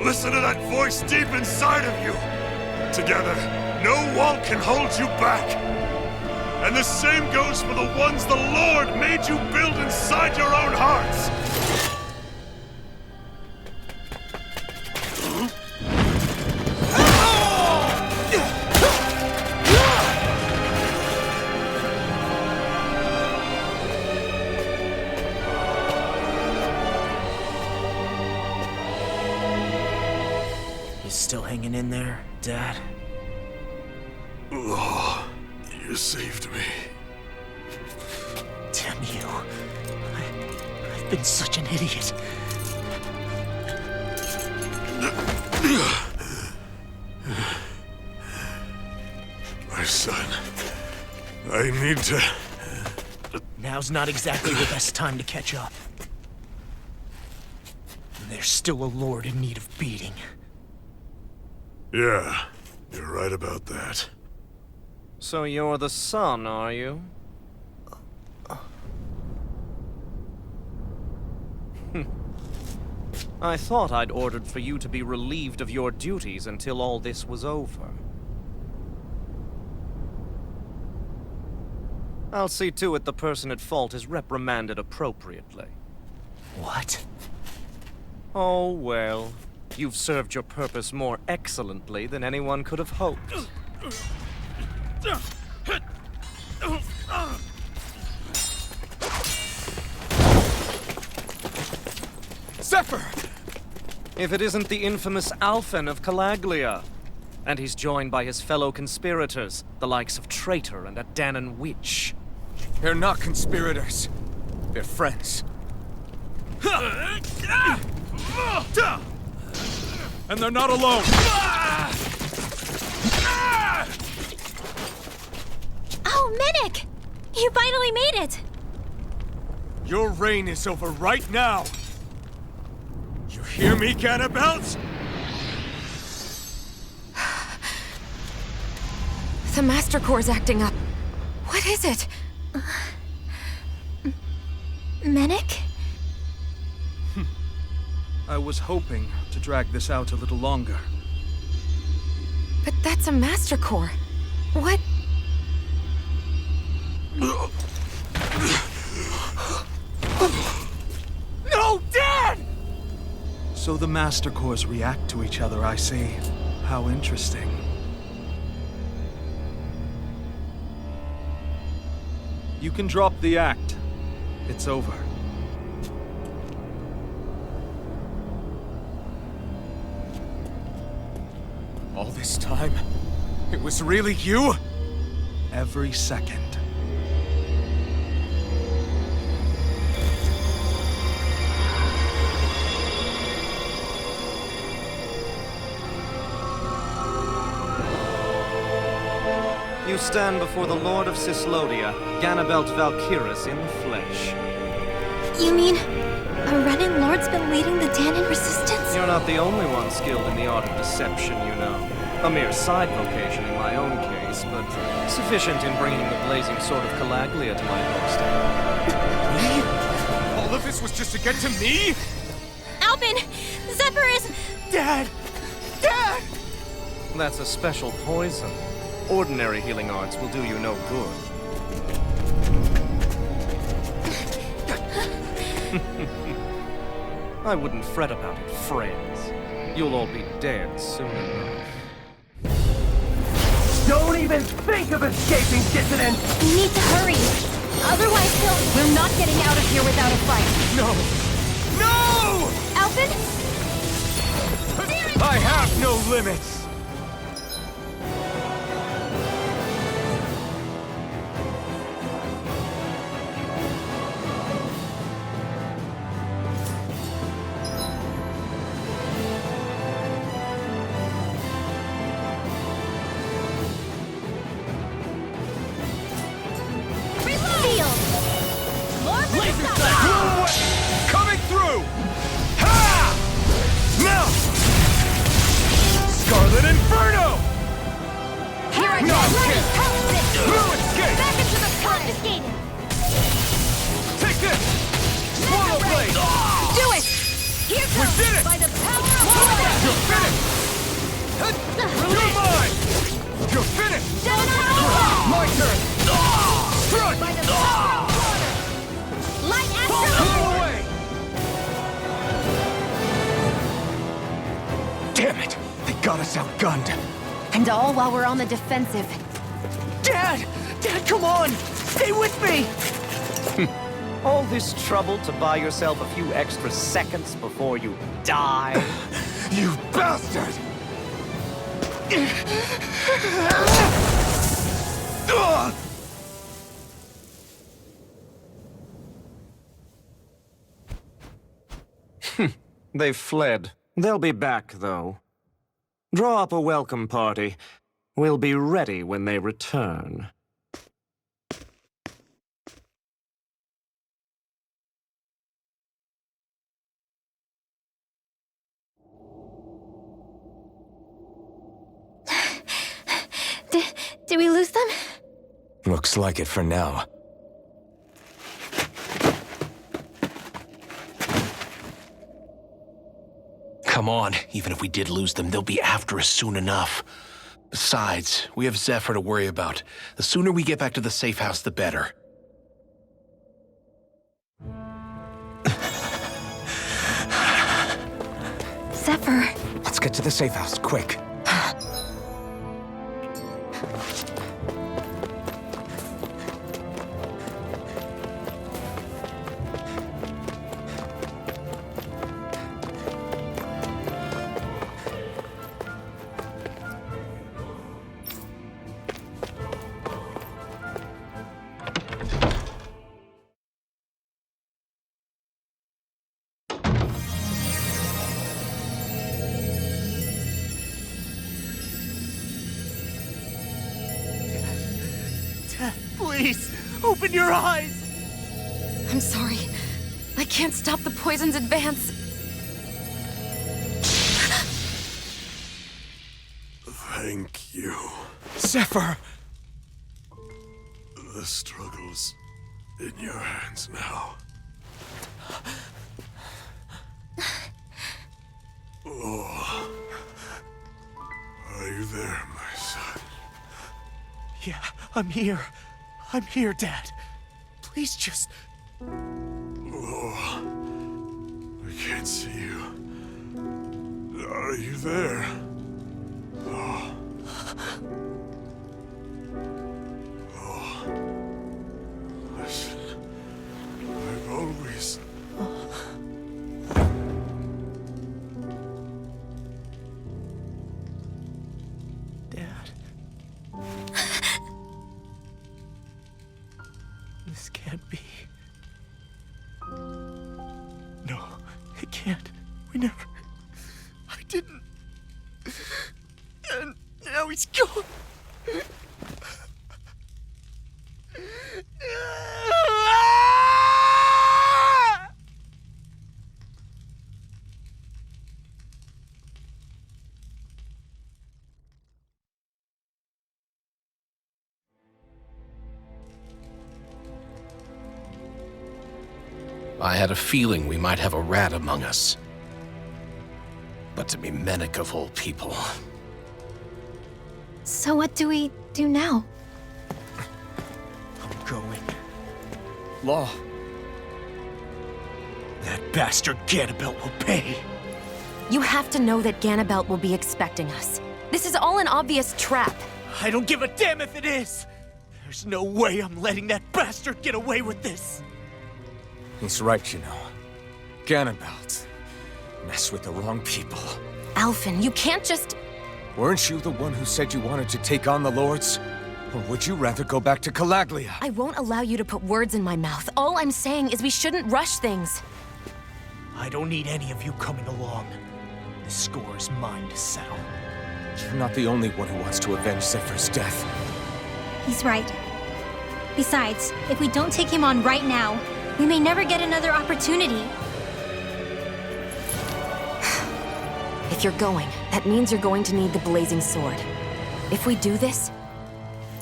Listen to that voice deep inside of you! Together, no wall can hold you back! And the same goes for the ones the Lord made you build inside your own hearts! Still hanging in there, Dad? Oh, you saved me. Damn you. I've been such an idiot. My son, I need to... Now's not exactly the best time to catch up. There's still a lord in need of beating. Yeah, you're right about that. So you're the son, are you? I thought I'd ordered for you to be relieved of your duties until all this was over. I'll see to it the person at fault is reprimanded appropriately. What? Oh, well. You've served your purpose more excellently than anyone could have hoped. Zephyr! If it isn't the infamous Alphen of Calaglia. And he's joined by his fellow conspirators, the likes of Traitor and a Danan Witch. They're not conspirators. They're friends. And they're not alone! Oh, Medic! You finally made it! Your reign is over right now! You hear me, Cannibals? The Master Core's acting up. What is it? Medic? I was hoping to drag this out a little longer. But that's a Master Core. What? No, Dad! So the Master Cores react to each other, I see. How interesting. You can drop the act. It's over. All this time, it was really you? Every second. You stand before the Lord of Cislodia, Ganabelt Valkyris in the flesh. You mean a Renin Lord's been leading the Danan resistance? You're not the only one skilled in the art of deception, you know. A mere side vocation in my own case, but sufficient in bringing the blazing sword of Calaglia to my doorstep. Me? All of this was just to get to me? Alphen! Zephyr is... Dad! Dad! That's a special poison. Ordinary healing arts will do you no good. I wouldn't fret about it, friends. You'll all be dead soon enough. Don't even think of escaping, dissident! We need to hurry. Otherwise We're not getting out of here without a fight. No! No! Alphen? I have no limits! blade! Do it! Here We comes did it! by the power of modo! You're finished! You're mine! You're finished! My turn! Strike! By the power of water! Light astro! Pull away! Damn it! They got us outgunned. And all while we're on the defensive. Dad! Dad, come on! Stay with me! All this trouble to buy yourself a few extra seconds before you die? You bastard! They've fled. They'll be back, though. Draw up a welcome party. We'll be ready when they return. Did we lose them? Looks like it for now. Come on, even if we did lose them, they'll be after us soon enough. Besides, we have Zephyr to worry about. The sooner we get back to the safe house, the better. Zephyr. Let's get to the safe house, quick. Please, open your eyes! I'm sorry. I can't stop the poison's advance. Thank you. Zephyr! The struggle's in your hands now. Oh. Are you there, my son? Yeah, I'm here. I'm here, Dad. Please just... Oh. I can't see you. Are you there? Oh. Oh. Listen. I've always... Dad. This can't be. No, it can't. We never... I didn't. And now he's gone. I had a feeling we might have a rat among us. But to be Mennick of all people. So what do we do now? I'm going. Law. That bastard Ganabelt will pay. You have to know that Ganabelt will be expecting us. This is all an obvious trap. I don't give a damn if it is! There's no way I'm letting that bastard get away with this! He's right, you know. Ganabelt. Mess with the wrong people. Alphen, you can't just... Weren't you the one who said you wanted to take on the Lords? Or would you rather go back to Calaglia? I won't allow you to put words in my mouth. All I'm saying is we shouldn't rush things. I don't need any of you coming along. The score is mine to settle. You're not the only one who wants to avenge Zephyr's death. He's right. Besides, if we don't take him on right now, we may never get another opportunity. If you're going, that means you're going to need the Blazing Sword. If we do this,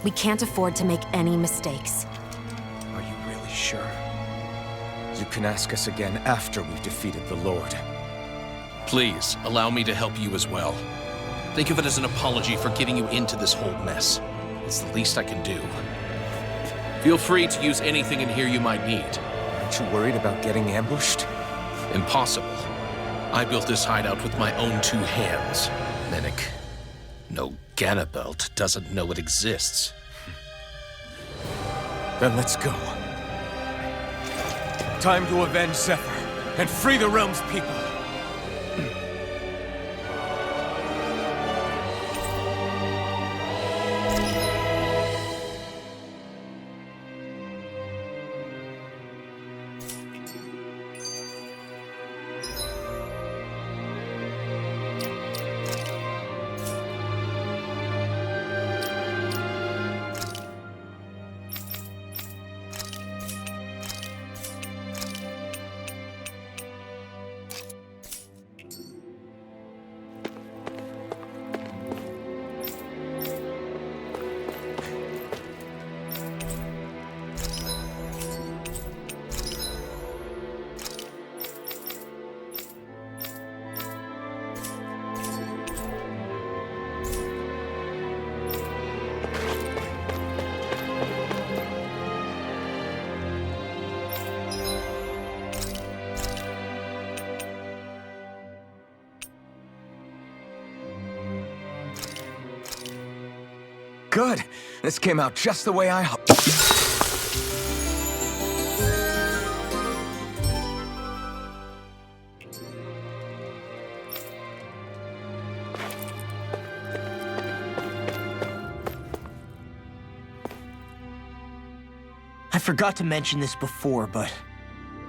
we can't afford to make any mistakes. Are you really sure? You can ask us again after we've defeated the Lord. Please, allow me to help you as well. Think of it as an apology for getting you into this whole mess. It's the least I can do. Feel free to use anything in here you might need. Aren't you worried about getting ambushed? Impossible. I built this hideout with my own 2 hands. Mimic. No Ganabelt doesn't know it exists. Then let's go. Time to avenge Zephyr and free the realm's people. Good. This came out just the way I hoped. I forgot to mention this before, but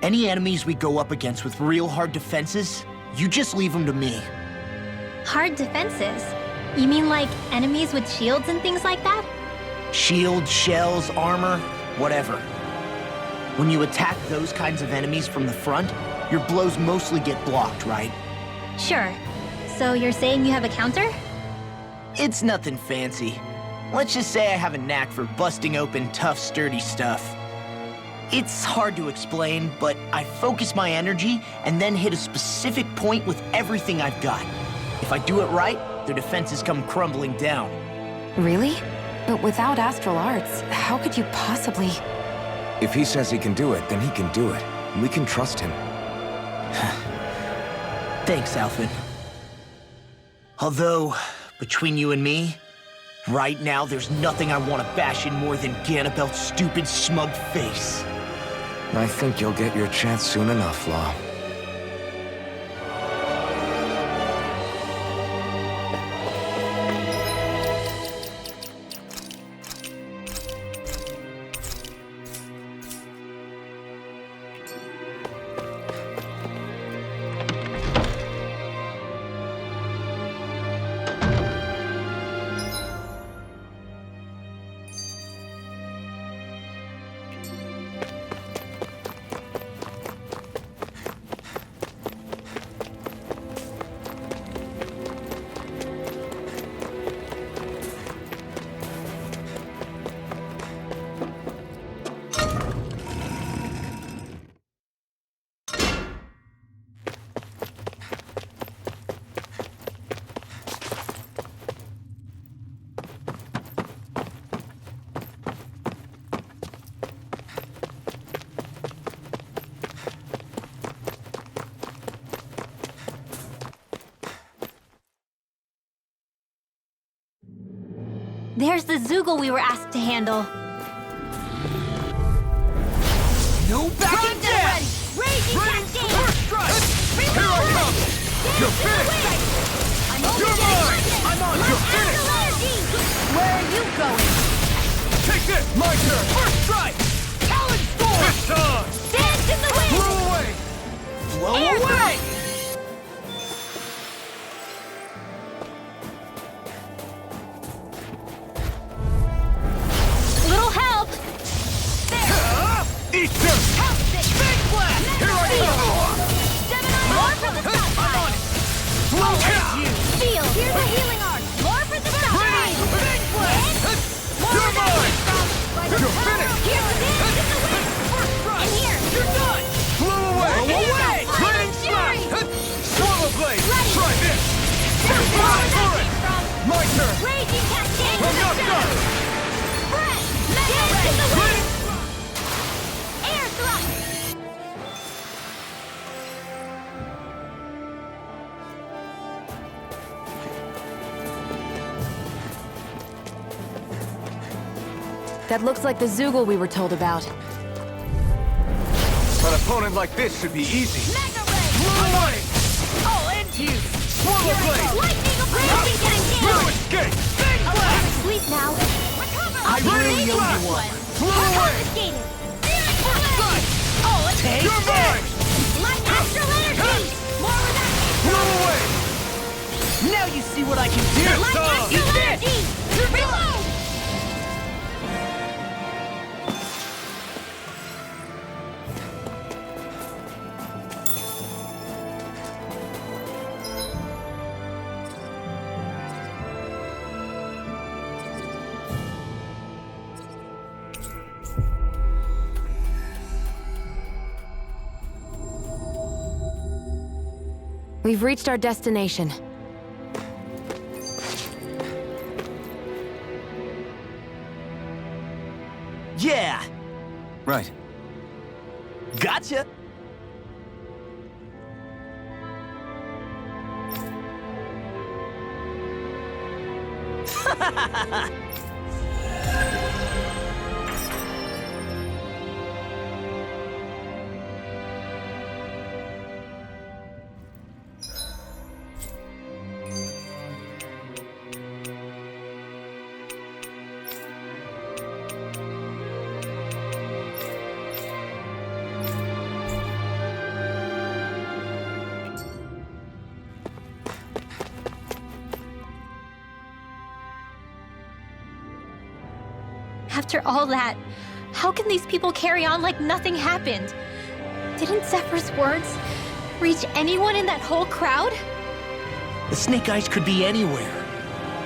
any enemies we go up against with real hard defenses, you just leave them to me. Hard defenses? You mean like enemies with shields and things like that? Shields, shells, armor, whatever. When you attack those kinds of enemies from the front, your blows mostly get blocked, right? Sure. So you're saying you have a counter? It's nothing fancy. Let's just say I have a knack for busting open tough, sturdy stuff. It's hard to explain, but I focus my energy and then hit a specific point with everything I've got. If I do it right, their defenses come crumbling down. Really? But without astral arts, how could you possibly... If he says he can do it, then he can do it. We can trust him. Thanks, Alphen. Although, between you and me, right now there's nothing I want to bash in more than Ganabelt's stupid, smug face. I think you'll get your chance soon enough, Law. There's the Zoogle we were asked to handle. No backing down! Raging Cascade! First strike! Here I come! You're finished! You're mine! I'm on! You're finished! Where are you going? Take this! My turn! First strike! Talon Storm! This time! Dance in the wind! Blow away! Blow Air away! Little help! Eat this! Big blast! Here I come! More for the south side! Blow hit! Feel! Here's a healing arc! More for the south side! Big blast! You're mine! That looks like the Zoogle we were told about. An opponent like this should be easy. Mega Ray! I'll end you! Swallow blade! Lightning approach! Be getting down! Escape! Big blast! Sleep now! Recover! I really owe you one. Confiscated! Oh, it's You're mine! Light astral energy! More with that! Blow away! Now you see what I can do! Light astral energy! Reload! We've reached our destination. Yeah! Right. Gotcha! After all that, how can these people carry on like nothing happened? Didn't Zephyr's words reach anyone in that whole crowd? The Snake Eyes could be anywhere.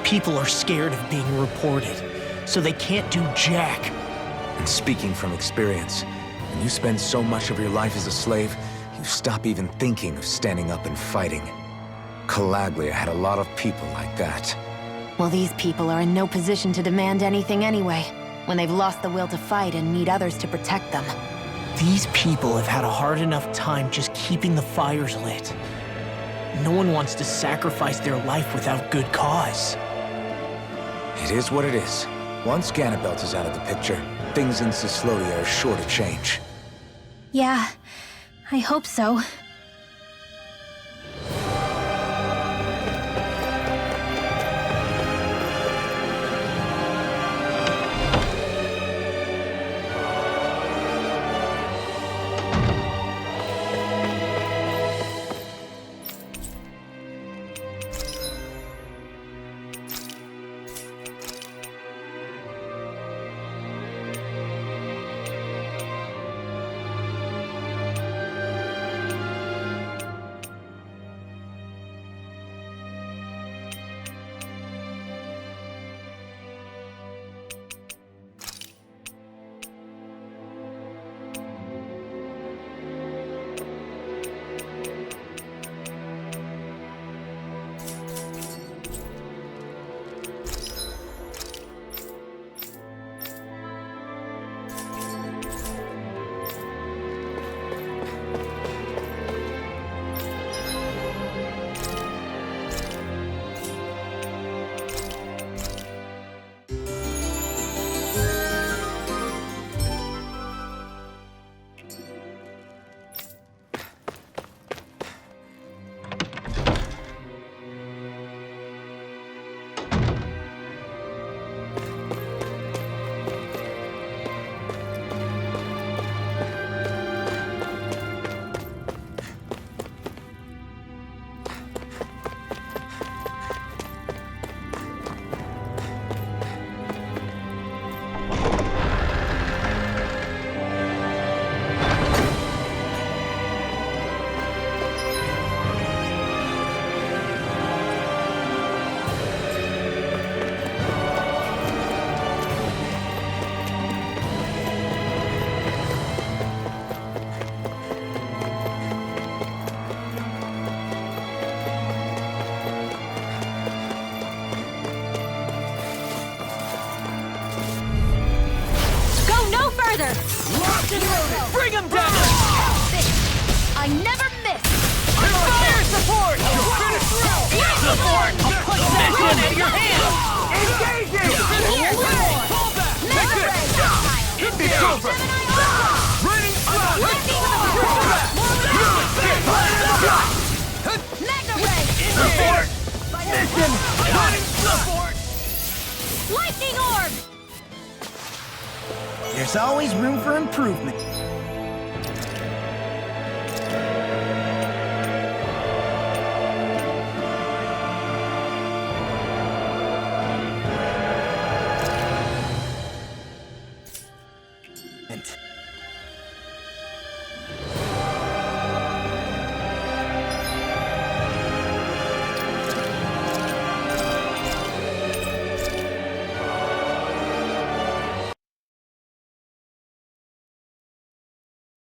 People are scared of being reported, so they can't do jack. And speaking from experience, when you spend so much of your life as a slave, you stop even thinking of standing up and fighting. Calaglia had a lot of people like that. Well, these people are in no position to demand anything anyway, when they've lost the will to fight and need others to protect them. These people have had a hard enough time just keeping the fires lit. No one wants to sacrifice their life without good cause. It is what it is. Once Ganabelt is out of the picture, things in Cyslodia are sure to change. Yeah, I hope so. Bring him down! I never miss! Fire support! Support! I'll punch that gun out of your hand! Engaging! Pull back! Mega Ray! there's always room for improvement.